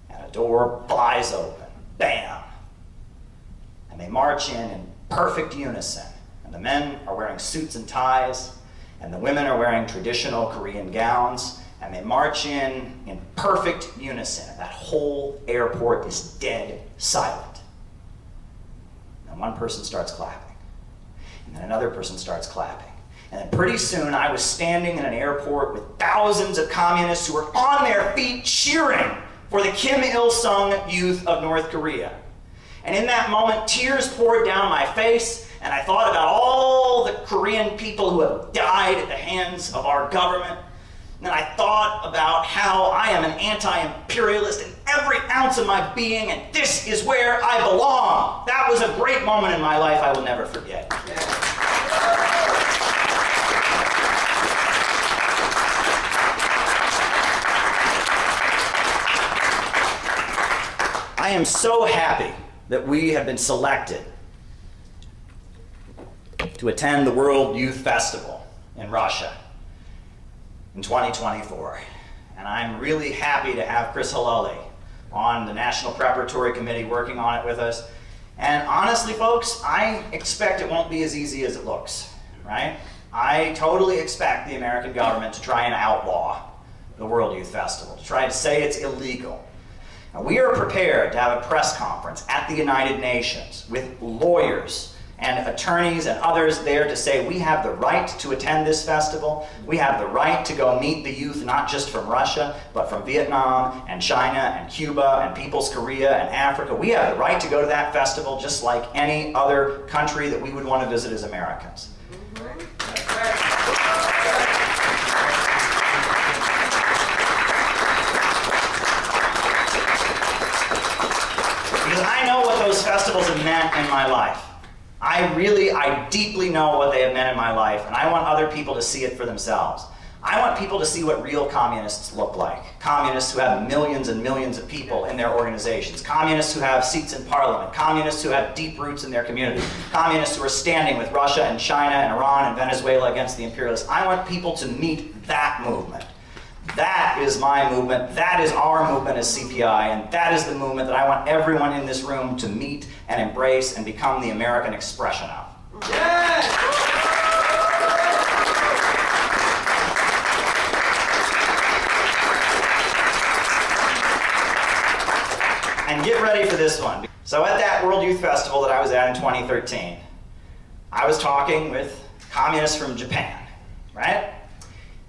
Speaker 3: And a door flies open. Bam! And they march in perfect unison. And the men are wearing suits and ties, and the women are wearing traditional Korean gowns, and they march in perfect unison. And that whole airport is dead silent. And one person starts clapping, and then another person starts clapping. And then pretty soon I was standing in an airport with thousands of communists who were on their feet cheering for the Kim Il-sung youth of North Korea. And in that moment, tears poured down my face, and I thought about all the Korean people who have died at the hands of our government. And then I thought about how I am an anti-imperialist in every ounce of my being, and this is where I belong. That was a great moment in my life I will never forget. I am so happy that we have been selected to attend the World Youth Festival in Russia in 2024. And I'm really happy to have Chris Halali on the National Preparatory Committee working on it with us. And honestly, folks, I expect it won't be as easy as it looks, right? I totally expect the American government to try and outlaw the World Youth Festival, to try to say it's illegal. Now, we are prepared to have a press conference at the United Nations with lawyers and attorneys and others there to say we have the right to attend this festival. We have the right to go meet the youth, not just from Russia, but from Vietnam and China and Cuba and People's Korea and Africa. We have the right to go to that festival just like any other country that we would want to visit as Americans. Because I know what those festivals have meant in my life. I deeply know what they have meant in my life, and I want other people to see it for themselves. I want people to see what real communists look like. Communists who have millions and millions of people in their organizations. Communists who have seats in parliament. Communists who have deep roots in their community. Communists who are standing with Russia and China and Iran and Venezuela against the imperialists. I want people to meet that movement. That is my movement. That is our movement as CPI, and that is the movement that I want everyone in this room to meet and embrace and become the American expression of. And get ready for this one. So at that World Youth Festival that I was at in 2013, I was talking with communists from Japan, right?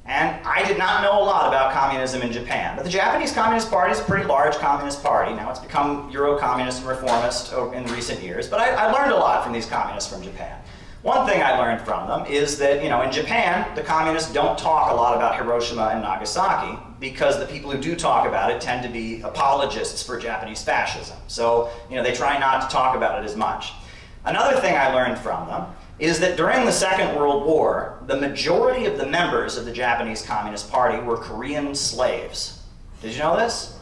Speaker 3: And I did not know a lot about communism in Japan, but the Japanese Communist Party is a pretty large communist party. Now it's become Euro-communist and reformist in recent years, but I learned a lot from these communists from Japan. One thing I learned from them is that, in Japan, the communists don't talk a lot about Hiroshima and Nagasaki because the people who do talk about it tend to be apologists for Japanese fascism. So, they try not to talk about it as much. Another thing I learned from them is that during the Second World War, the majority of the members of the Japanese Communist Party were Korean slaves. Did you know this?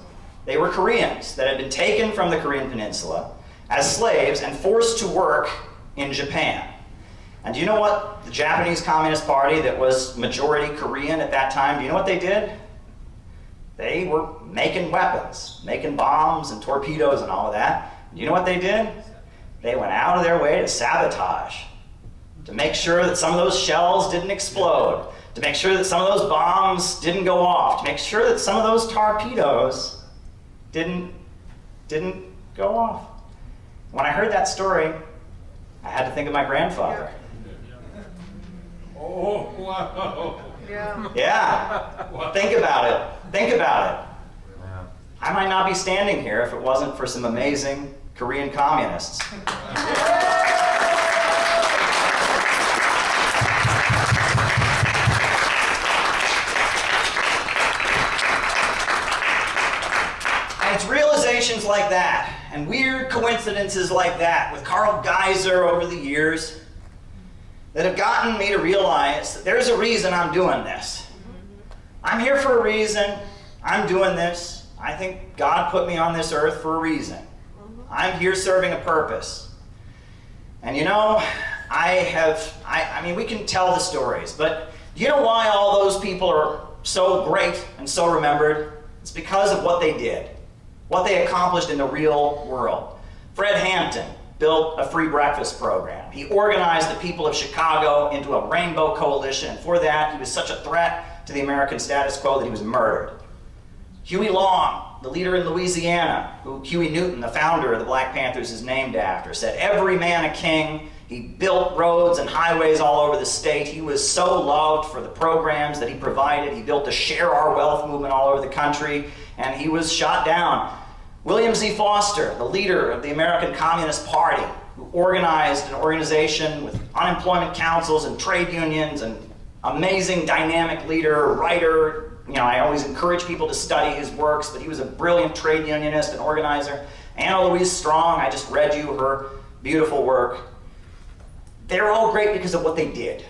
Speaker 3: They were Koreans that had been taken from the Korean Peninsula as slaves and forced to work in Japan. And do you know what the Japanese Communist Party that was majority Korean at that time, do you know what they did? They were making weapons, making bombs and torpedoes and all of that. Do you know what they did? They went out of their way to sabotage, to make sure that some of those shells didn't explode, to make sure that some of those bombs didn't go off, to make sure that some of those torpedoes didn't go off. When I heard that story, I had to think of my grandfather.
Speaker 11: Oh, wow.
Speaker 3: Yeah. Think about it. Think about it. I might not be standing here if it wasn't for some amazing Korean communists. And it's realizations like that, and weird coincidences like that with Carl Geiser over the years that have gotten me to realize that there's a reason I'm doing this. I'm here for a reason. I'm doing this. I think God put me on this earth for a reason. I'm here serving a purpose. And I mean, we can tell the stories, but do you know why all those people are so great and so remembered? It's because of what they did, what they accomplished in the real world. Fred Hampton built a free breakfast program. He organized the people of Chicago into a rainbow coalition, and for that, he was such a threat to the American status quo that he was murdered. Huey Long, the leader in Louisiana, who Huey Newton, the founder of the Black Panthers, is named after, said, "Every man a king." He built roads and highways all over the state. He was so loved for the programs that he provided. He built the Share Our Wealth movement all over the country, and he was shot down. William Z. Foster, the leader of the American Communist Party, who organized an organization with unemployment councils and trade unions, and amazing dynamic leader, writer. You know, I always encourage people to study his works, but he was a brilliant trade unionist and organizer. Anna Louise Strong, I just read you her beautiful work. They're all great because of what they did.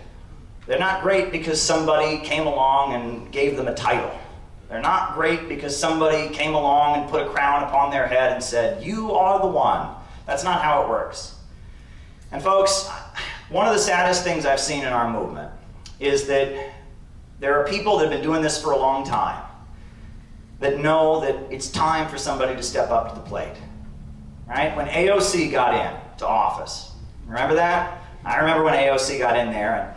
Speaker 3: They're not great because somebody came along and gave them a title. They're not great because somebody came along and put a crown upon their head and said, "You are the one." That's not how it works. And folks, one of the saddest things I've seen in our movement is that there are people that have been doing this for a long time that know that it's time for somebody to step up to the plate. Right? When AOC got into office, remember that? I remember when AOC got in there, and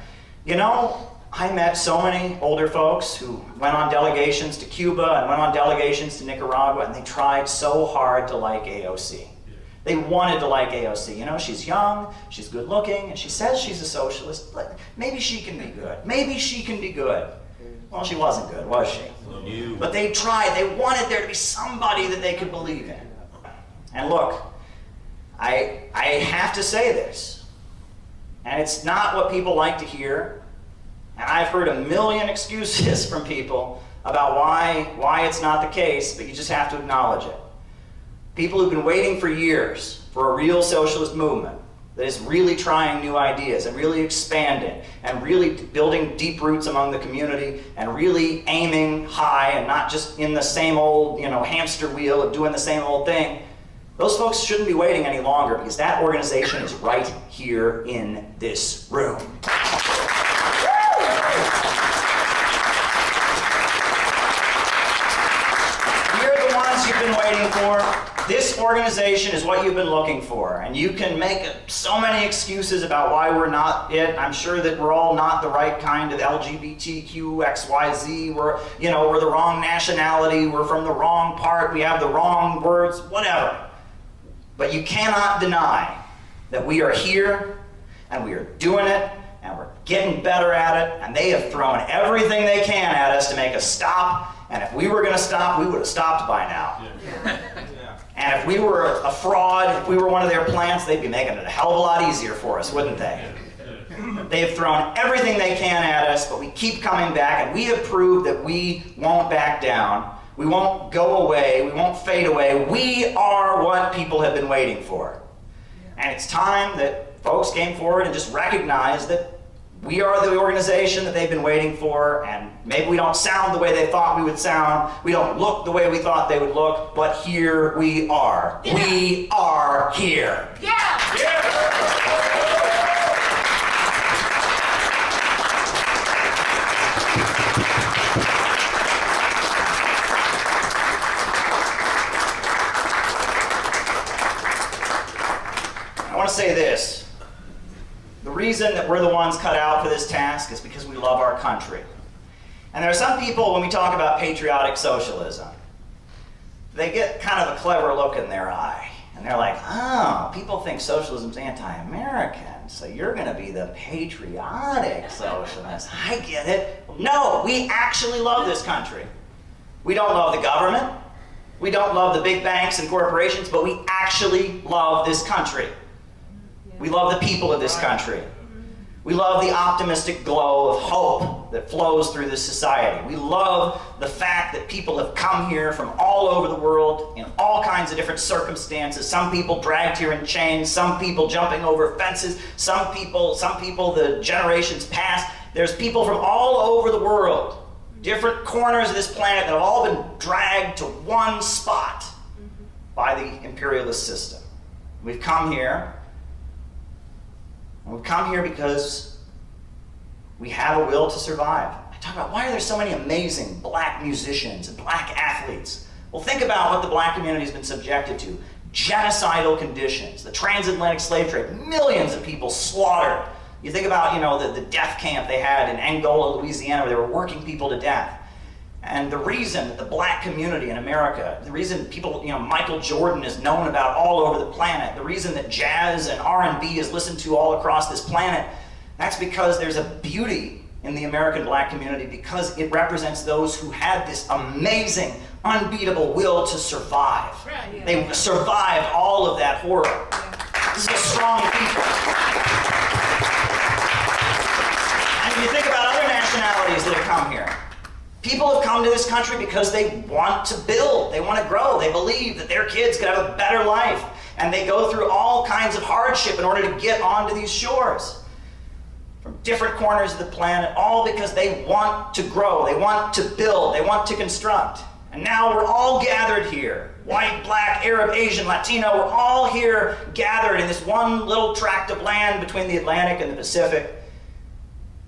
Speaker 3: you know, I met so many older folks who went on delegations to Cuba and went on delegations to Nicaragua, and they tried so hard to like AOC. They wanted to like AOC. You know, she's young, she's good looking, and she says she's a socialist. Maybe she can be good. Maybe she can be good. Well, she wasn't good, was she? No. But they tried. They wanted there to be somebody that they could believe in. And look, I have to say this. And it's not what people like to hear. And I've heard a million excuses from people about why it's not the case, but you just have to acknowledge it. People who've been waiting for years for a real socialist movement that is really trying new ideas and really expanding and really building deep roots among the community and really aiming high and not just in the same old, you know, hamster wheel of doing the same old thing. Those folks shouldn't be waiting any longer, because that organization is right here in this room. You're the ones you've been waiting for. This organization is what you've been looking for. And you can make so many excuses about why we're not it. I'm sure that we're all not the right kind of LGBTQ, XYZ. We're the wrong nationality. We're from the wrong part. We have the wrong words, whatever. But you cannot deny that we are here, and we are doing it, and we're getting better at it, and they have thrown everything they can at us to make us stop, and if we were going to stop, we would have stopped by now. Yeah. And if we were a fraud, if we were one of their plants, they'd be making it a hell of a lot easier for us, wouldn't they? They have thrown everything they can at us, but we keep coming back, and we have proved that we won't back down. We won't go away. We won't fade away. We are what people have been waiting for. And it's time that folks came forward and just recognized that we are the organization that they've been waiting for, and maybe we don't sound the way they thought we would sound. We don't look the way we thought they would look, but here we are. Yeah. We are here.
Speaker 13: Yeah!
Speaker 3: I want to say this. The reason that we're the ones cut out for this task is because we love our country. And there are some people, when we talk about patriotic socialism, they get kind of a clever look in their eye. And they're like, oh, people think socialism's anti-American, so you're going to be the patriotic socialist. I get it. No, we actually love this country. We don't love the government. We don't love the big banks and corporations, but we actually love this country. We love the people of this country. We love the optimistic glow of hope that flows through this society. We love the fact that people have come here from all over the world in all kinds of different circumstances. Some people dragged here in chains, some people jumping over fences, some people the generations past. There's people from all over the world, different corners of this planet, that have all been dragged to one spot by the imperialist system. We've come here
Speaker 7: And we've come here because we have a will to survive. I talk about why are there so many amazing black musicians and black athletes? Well, think about what the black community has been subjected to. Genocidal conditions, the transatlantic slave trade, millions of people slaughtered. You think about, the death camp they had in Angola, Louisiana, where they were working people to death. And the reason that the black community in America, the reason people, Michael Jordan is known about all over the planet, the reason that jazz and R&B is listened to all across this planet, that's because there's a beauty in the American black community because it represents those who had this amazing, unbeatable will to survive. Right, yeah. They survived all of that horror. Yeah. This is a strong people. And if you think about other nationalities that have come here, people have come to this country because they want to build, they want to grow, they believe that their kids could have a better life, and they go through all kinds of hardship in order to get onto these shores. From different corners of the planet, all because they want to grow, they want to build, they want to construct. And now we're all gathered here. White, black, Arab, Asian, Latino, we're all here gathered in this one little tract of land between the Atlantic and the Pacific.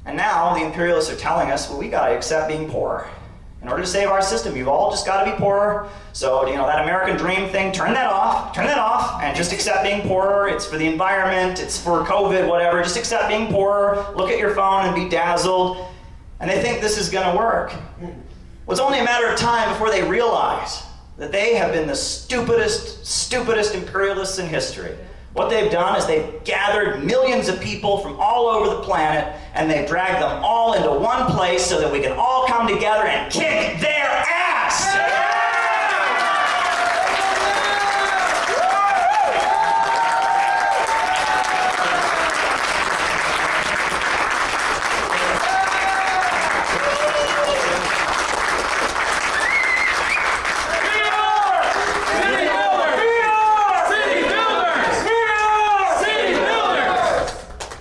Speaker 7: And now the imperialists are telling us, well, we gotta accept being poor. In order to save our system, you've all just gotta be poorer. So, that American dream thing, turn that off, and just accept being poorer. It's for the environment, it's for COVID, whatever. Just accept being poorer, look at your phone and be dazzled. And they think this is gonna work. Well, it's only a matter of time before they realize that they have been the stupidest imperialists in history. What they've done is they've gathered millions of people from all over the planet and they've dragged them all into one place so that we can all come together and kick their ass!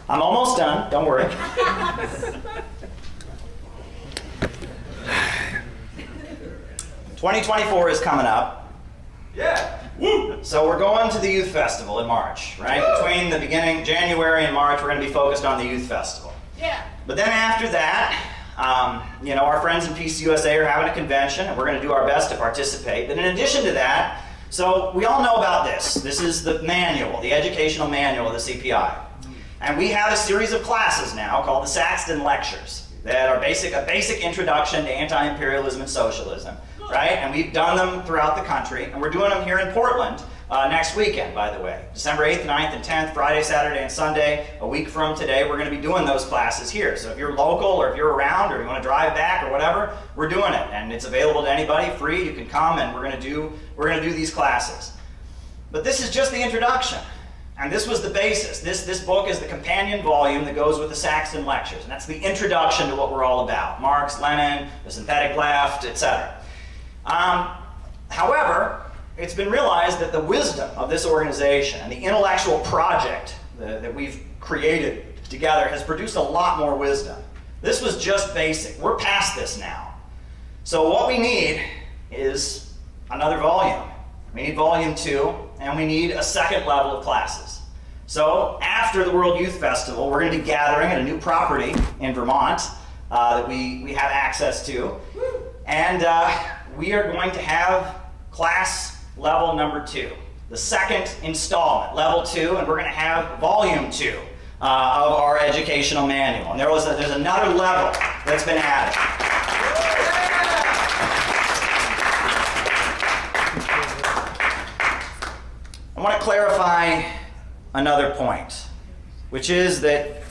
Speaker 7: I'm almost done, don't worry. '24 is coming up. Yeah. Woo. So we're going to the Youth Festival in March, right? Woo. Between the beginning, January and March, we're going to be focused on the Youth Festival. Yeah. But then after that, our friends in Peace USA are having a convention, and we're going to do our best to participate. But in addition to that, so we all know about this. This is the manual, the educational manual of the CPI. And we have a series of classes now called the Saxton Lectures that are a basic introduction to anti-imperialism and socialism, right? And we've done them throughout the country, and we're doing them here in Portland next weekend, by the way. December 8th, 9th, and 10th, Friday, Saturday, and Sunday. A week from today, we're going to be doing those classes here. So if you're local, or if you're around, or you want to drive back, or whatever, we're doing it. And it's available to anybody, free. You can come, and we're going to do these classes. But this is just the introduction. And this was the basis. This book is the companion volume that goes with the Saxton Lectures. And that's the introduction to what we're all about. Marx, Lenin, the synthetic left, etc. However, it's been realized that the wisdom of this organization and the intellectual project that we've created together has produced a lot more wisdom. This was just basic. We're past this now. So what we need is another volume. We need volume 2, and we need a second level of classes. So after the World Youth Festival, we're going to be gathering at a new property in Vermont that we have access to. And we are going to have class level number 2, the second installment, level 2, and we're going to have volume 2 of our educational manual. And there's another level that's been added. I want to clarify another point, which is that,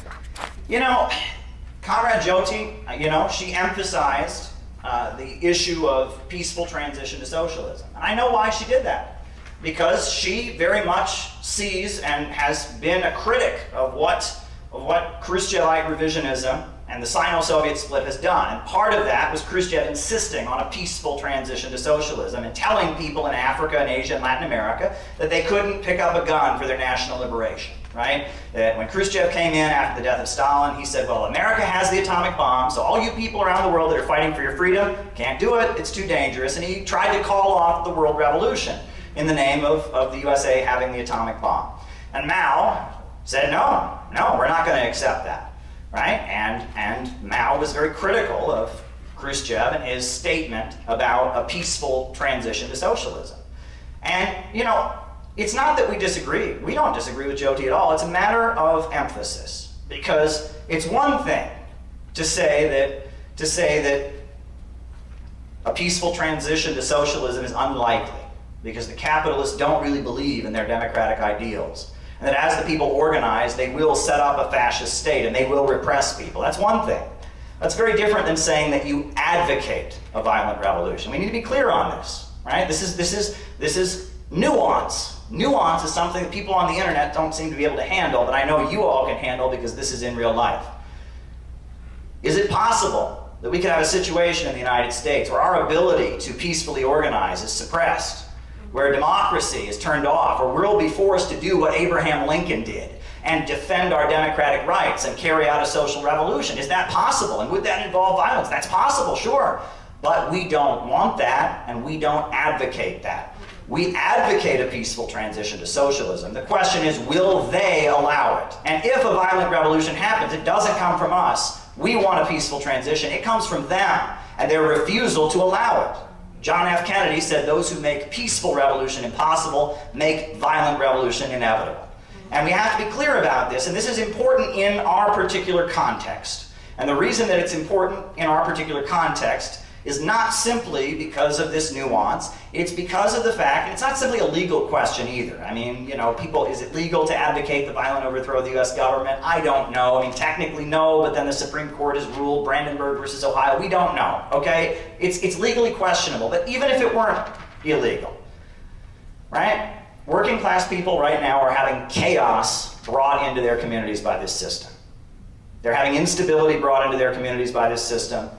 Speaker 7: Comrade Jyoti, she emphasized the issue of peaceful transition to socialism. And I know why she did that. Because she very much sees and has been a critic of what Khrushchevite revisionism and the Sino-Soviet split has done. And part of that was Khrushchev insisting on a peaceful transition to socialism and telling people in Africa and Asia and Latin America that they couldn't pick up a gun for their national liberation, right? That when Khrushchev came in after the death of Stalin, he said, well, America has the atomic bomb, so all you people around the world that are fighting for your freedom can't do it, it's too dangerous. And he tried to call off the world revolution in the name of the USA having the atomic bomb. And Mao
Speaker 3: said, no, we're not going to accept that, right? And Mao was very critical of Khrushchev and his statement about a peaceful transition to socialism. And, you know, it's not that we disagree. We don't disagree with Jyoti at all. It's a matter of emphasis, because it's one thing to say that a peaceful transition to socialism is unlikely, because the capitalists don't really believe in their democratic ideals, and that as the people organize, they will set up a fascist state and they will repress people. That's one thing. That's very different than saying that you advocate a violent revolution. We need to be clear on this, right? This is nuance. Nuance is something that people on the internet don't seem to be able to handle, but I know you all can handle because this is in real life. Is it possible that we could have a situation in the United States where our ability to peacefully organize is suppressed, where democracy is turned off, or we'll be forced to do what Abraham Lincoln did and defend our democratic rights and carry out a social revolution? Is that possible? And would that involve violence? That's possible, sure. But we don't want that, and we don't advocate that. We advocate a peaceful transition to socialism. The question is, will they allow it? And if a violent revolution happens, it doesn't come from us. We want a peaceful transition. It comes from them and their refusal to allow it. John F. Kennedy said, those who make peaceful revolution impossible make violent revolution inevitable. And we have to be clear about this, and this is important in our particular context. And the reason that it's important in our particular context is not simply because of this nuance, it's because of the fact, and it's not simply a legal question either. I mean, you know, people, is it legal to advocate the violent overthrow of the US government? I don't know. I mean, technically no, but then the Supreme Court has ruled, Brandenburg versus Ohio, we don't know, okay? It's legally questionable, but even if it weren't illegal, right? Working class people right now are having chaos brought into their communities by this system. They're having instability brought into their communities by this system.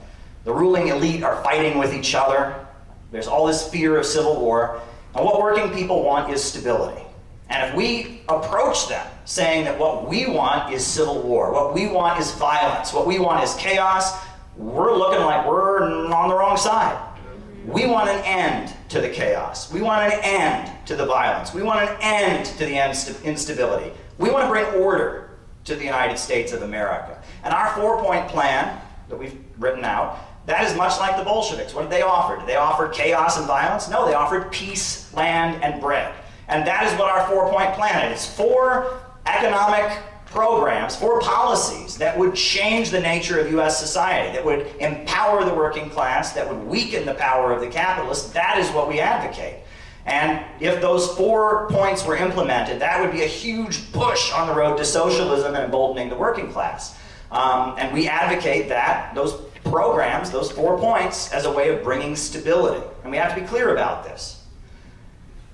Speaker 3: The ruling elite are fighting with each other. There's all this fear of civil war. And what working people want is stability. And if we approach them saying that what we want is civil war, what we want is violence, what we want is chaos, we're looking like we're on the wrong side. We want an end to the chaos. We want an end to the violence. We want an end to the instability. We want to bring order to the United States of America. And our 4-point plan that we've written out, that is much like the Bolsheviks. What did they offer? Did they offer chaos and violence? No, they offered peace, land, and bread. And that is what our 4-point plan is. 4 economic programs, 4 policies that would change the nature of US society, that would empower the working class, that would weaken the power of the capitalists. That is what we advocate. And if those 4 points were implemented, that would be a huge push on the road to socialism and emboldening the working class. And we advocate that, those programs, those 4 points, as a way of bringing stability. And we have to be clear about this.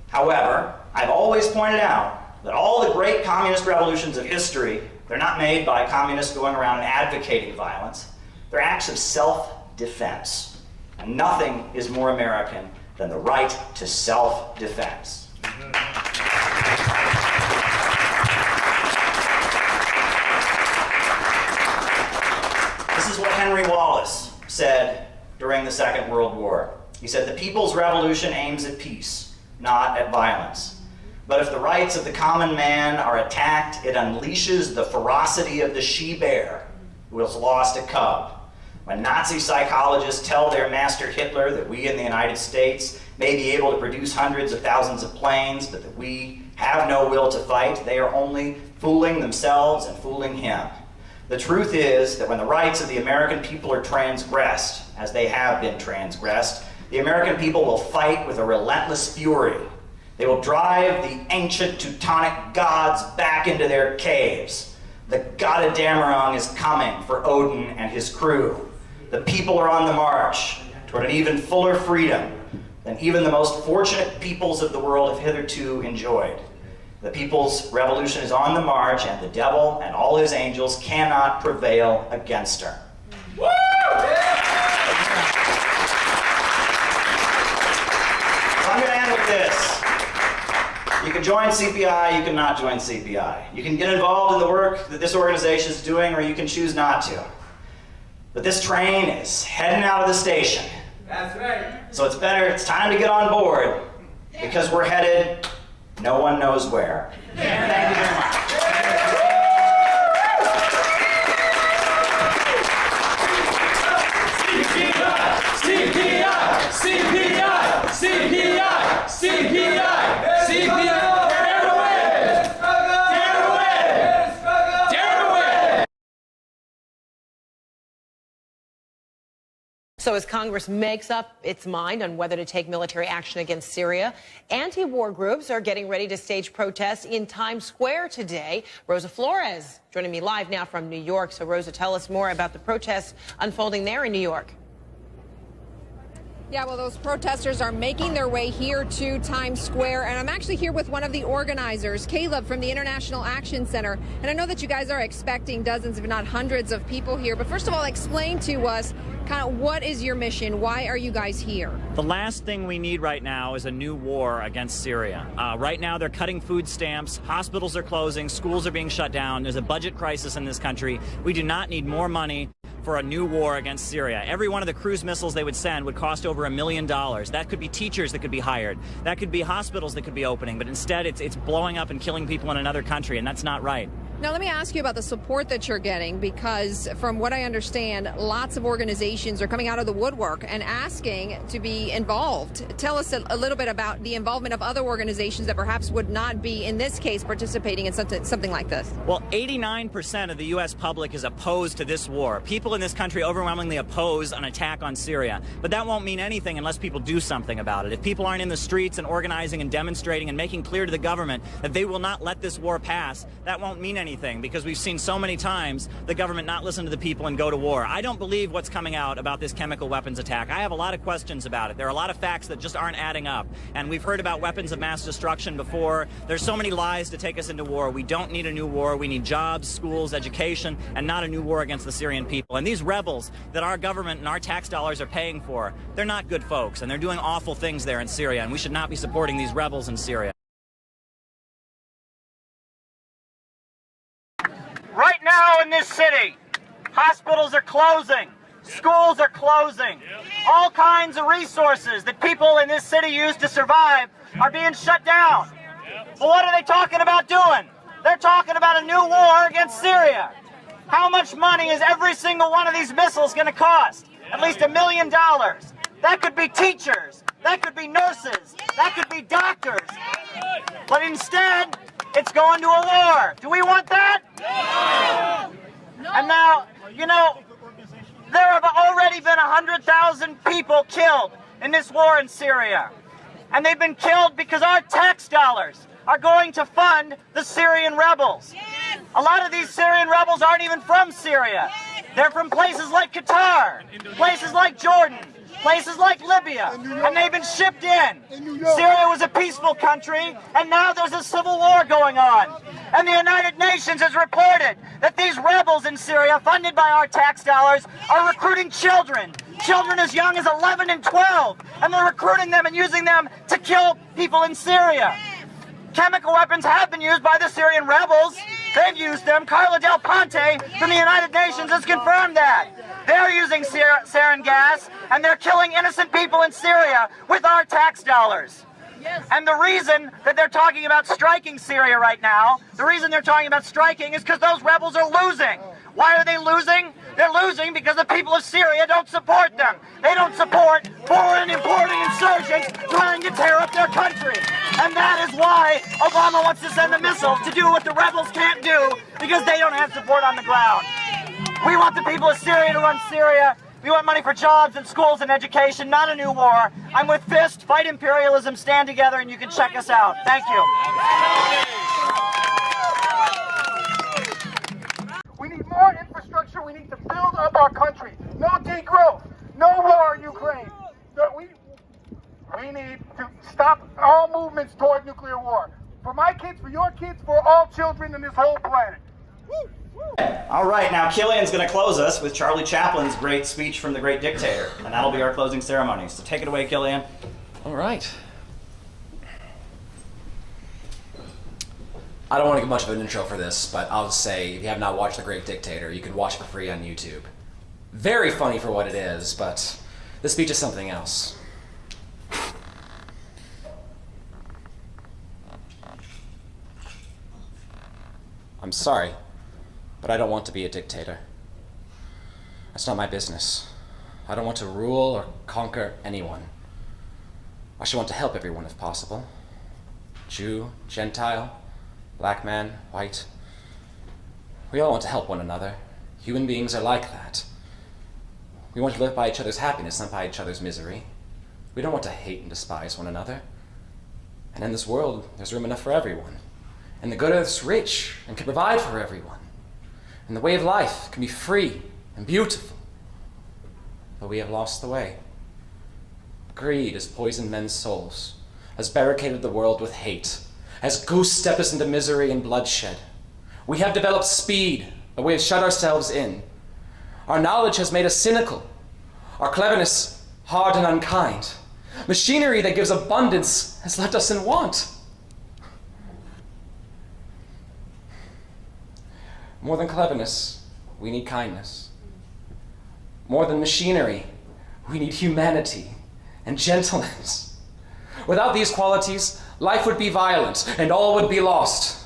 Speaker 3: However, I've always pointed out that all the great communist revolutions of history, they're not made by communists going around and advocating violence. They're acts of self-defense. And nothing is more American than the right to self-defense. This is what Henry Wallace said during the Second World War. He said, the people's revolution aims at peace, not at violence. But if the rights of the common man are attacked, it unleashes the ferocity of the she-bear who has lost a cub. When Nazi psychologists tell their master Hitler that we in the United States may be able to produce hundreds of thousands of planes, but that we have no will to fight, they are only fooling themselves and fooling him. The truth is that when the rights of the American people are transgressed, as they have been transgressed, the American people will fight with a relentless fury. They will drive the ancient Teutonic gods back into their caves. The god of Damarung is coming for Odin and his crew. The people are on the march toward an even fuller freedom than even the most fortunate peoples of the world have hitherto enjoyed. The people's revolution is on the march, and the devil and all his angels cannot prevail against her. Woo! So I'm going to end with this. You can join CPI, you can not join CPI. You can get involved in the work that this organization is doing, or you can choose not to. But this train is heading out of the station.
Speaker 13: That's right.
Speaker 3: So it's time to get on board, because we're headed no one knows where. Thank you very much.
Speaker 1: CPI! CPI!
Speaker 5: So as Congress makes up its mind on whether to take military action against Syria, anti-war groups are getting ready to stage protests in Times Square today. Rosa Flores joining me live now from New York. So Rosa, tell us more about the protests unfolding there in New York.
Speaker 21: Yeah, well, those protesters are making their way here to Times Square, and I'm actually here with one of the organizers, Caleb from the International Action Center. And I know that you guys are expecting dozens, if not hundreds, of people here. But first of all, explain to us kind of what is your mission? Why are you guys here?
Speaker 6: The last thing we need right now is a new war against Syria. Right now, they're cutting food stamps, hospitals are closing, schools are being shut down. There's a budget crisis in this country. We do not need more money for a new war against Syria. Every one of the cruise missiles they would send would cost over $1 million. That could be teachers that could be hired. That could be hospitals that could be opening. But instead, it's blowing up and killing people in another country, and that's not right.
Speaker 21: Now, let me ask you about the support that you're getting, because from what I understand, lots of organizations are coming out of the woodwork and asking to be involved. Tell us a little bit about the involvement of other organizations that perhaps would not be, in this case, participating in something like this.
Speaker 6: Well, 89% of the U.S. public is opposed to this war. People in this country overwhelmingly oppose an attack on Syria. But that won't mean anything unless people do something about it. If people aren't in the streets and organizing and demonstrating and making clear to the government that they will not let this war pass, that won't mean anything, because we've seen so many times the government not listen to the people and go to war. I don't believe what's coming out about this chemical weapons attack. I have a lot of questions about it. There are a lot of facts that just aren't adding up. And we've heard about weapons of mass destruction before. There's so many lies to take us into war. We don't need a new war. We need jobs, schools, education, and not a new war against the Syrian people. And these rebels that our government and our tax dollars are paying for, they're not good folks, and they're doing awful things there in Syria, and we should not be supporting these rebels in Syria.
Speaker 7: Right now in this city, hospitals are closing, schools are closing, all kinds of resources that people in this city use to survive are being shut down. But what are they talking about doing? They're talking about a new war against Syria. How much money is every single one of these missiles going to cost? At least $1 million. That could be teachers, that could be nurses, that could be doctors. But instead, it's going to a war. Do we want that? No. And now, you know, there have already been 100,000 people killed in this war in Syria. And they've been killed because our tax dollars are going to fund the Syrian rebels. Yes. A lot of these Syrian rebels aren't even from Syria. Yes. They're from places like Qatar, places like Jordan, places like Libya, and they've been shipped in. Syria was a peaceful country, and now there's a civil war going on. And the United Nations has reported that these rebels in Syria, funded by our tax dollars, are recruiting children as young as 11 and 12, and they're recruiting them and using them to kill people in Syria. Chemical weapons have been used by the Syrian rebels. They've used them. Carla Del Ponte from the United Nations has confirmed that. They're using sarin gas, and they're killing innocent people in Syria with our tax dollars. Yes. And the reason that they're talking about striking Syria right now, the reason they're talking about striking is because those rebels are losing. Why are they losing? They're losing because the people of Syria don't support them. They don't support foreign importing insurgents trying to tear up their country. And that is why Obama wants to send the missiles to do what the rebels can't do, because they don't have support on the ground. We want the people of Syria to run Syria. We want money for jobs and schools and education, not a new war. I'm with FIST, Fight Imperialism, stand together, and you can check us out. Thank you.
Speaker 11: We need more infrastructure. We need to build up our country. No degrowth. No war in Ukraine. We need to stop all movements toward nuclear war. For my kids, for your kids, for all children in this whole planet.
Speaker 3: All right, now Killian's going to close us with Charlie Chaplin's great speech from the great dictator, and that'll be our closing ceremony. So take it away, Killian.
Speaker 23: All right. I don't want to give much of an intro for this, but I'll just say, if you have not watched The Great Dictator, you can watch it for free on YouTube. Very funny for what it is, but this speech is something else. I'm sorry, but I don't want to be a dictator. That's not my business. I don't want to rule or conquer anyone. I should want to help everyone if possible. Jew, Gentile, black man, white. We all want to help one another. Human beings are like that. We want to live by each other's happiness, not by each other's misery. We don't want to hate and despise one another. And in this world, there's room enough for everyone. And the good earth's rich and can provide for everyone. And the way of life can be free and beautiful. But we have lost the way. Greed has poisoned men's souls, has barricaded the world with hate, has goose-stepped us into misery and bloodshed. We have developed speed, a way to shut ourselves in. Our knowledge has made us cynical, our cleverness hard and unkind. Machinery that gives abundance has left us in want. More than cleverness, we need kindness. More than machinery, we need humanity and gentleness. Without these qualities, life would be violent and all would be lost.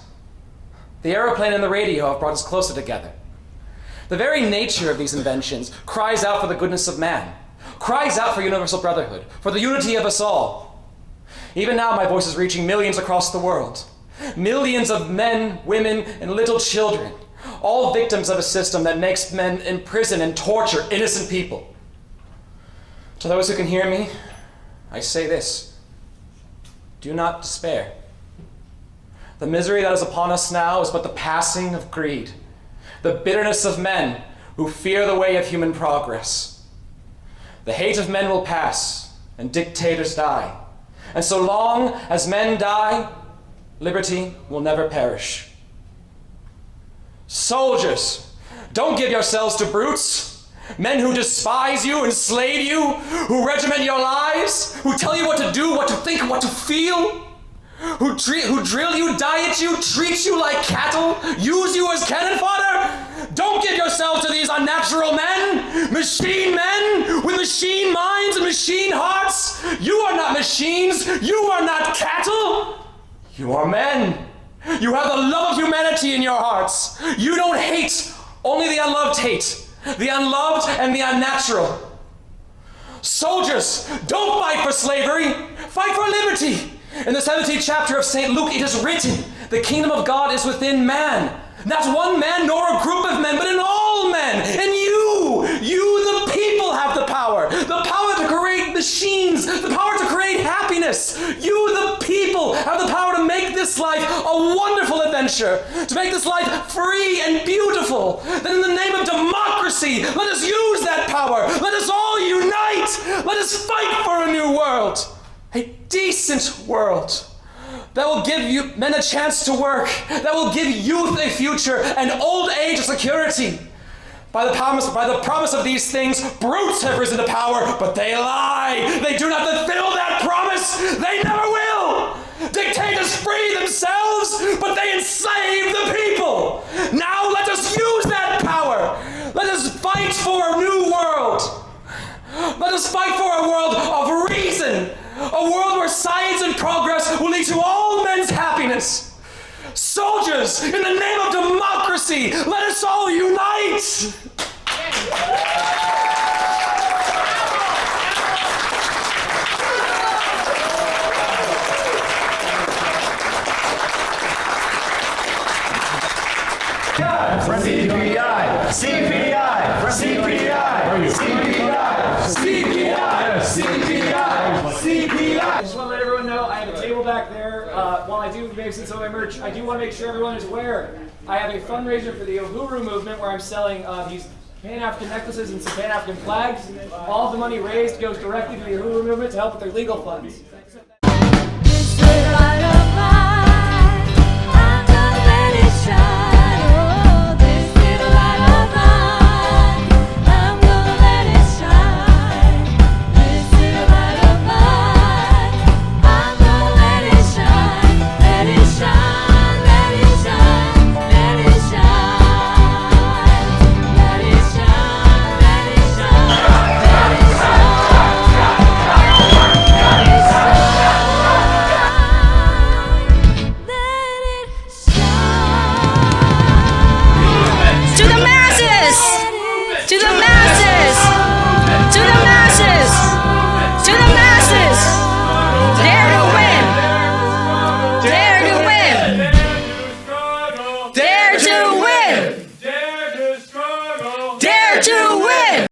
Speaker 23: The aeroplane and the radio have brought us closer together. The very nature of these inventions cries out for the goodness of man, cries out for universal brotherhood, for the unity of us all. Even now, my voice is reaching millions across the world. Millions of men, women, and little children, all victims of a system that makes men imprison and torture innocent people. To those who can hear me, I say this: do not despair. The misery that is upon us now is but the passing of greed, the bitterness of men who fear the way of human progress. The hate of men will pass, and dictators die. And so long as men die, liberty will never perish. Soldiers, don't give yourselves to brutes, men who despise you, enslave you, who regiment your lives, who tell you what to do, what to think, what to feel, who drill you, diet you, treat you like cattle, use you as cannon fodder. Don't give yourselves to these unnatural men with machine minds and machine hearts. You are not machines. You are not cattle. You are men. You have the love of humanity in your hearts. You don't hate. Only the unloved hate. The unloved and the unnatural. Soldiers, don't fight for slavery. Fight for liberty. In the 17th chapter of St. Luke, it is written, the kingdom of God is within man. Not one man nor a group of men, but in all men. And you the people have the power to create machines, the power to create happiness. You the people have the power to make this life a wonderful adventure, to make this life free and beautiful. Then in the name of democracy, let us use that power. Let us all unite. Let us fight for a new world. A decent world that will give you men a chance to work, that will give youth a future and old age a security. By the promise of these things, brutes have risen to power, but they lie. They do not fulfill that promise. They never will. Dictators free themselves, but they enslave the people. Now let us use that power. Let us fight for a new world. Let us fight for a world of reason. A world where science and progress will lead to all men's happiness. Soldiers, in the name of democracy, let us all unite!
Speaker 7: CPI! CPI! CPI! CPI! CPI! CPI!
Speaker 9: I just want to let everyone know I have a table back there. While I do maybe see some of my merch, I do want to make sure everyone is aware. I have a fundraiser for the Uhuru movement where I'm selling these Pan-African necklaces and some Pan-African flags. All of the money raised goes directly to the Uhuru movement to help with their legal funds.
Speaker 13: Tear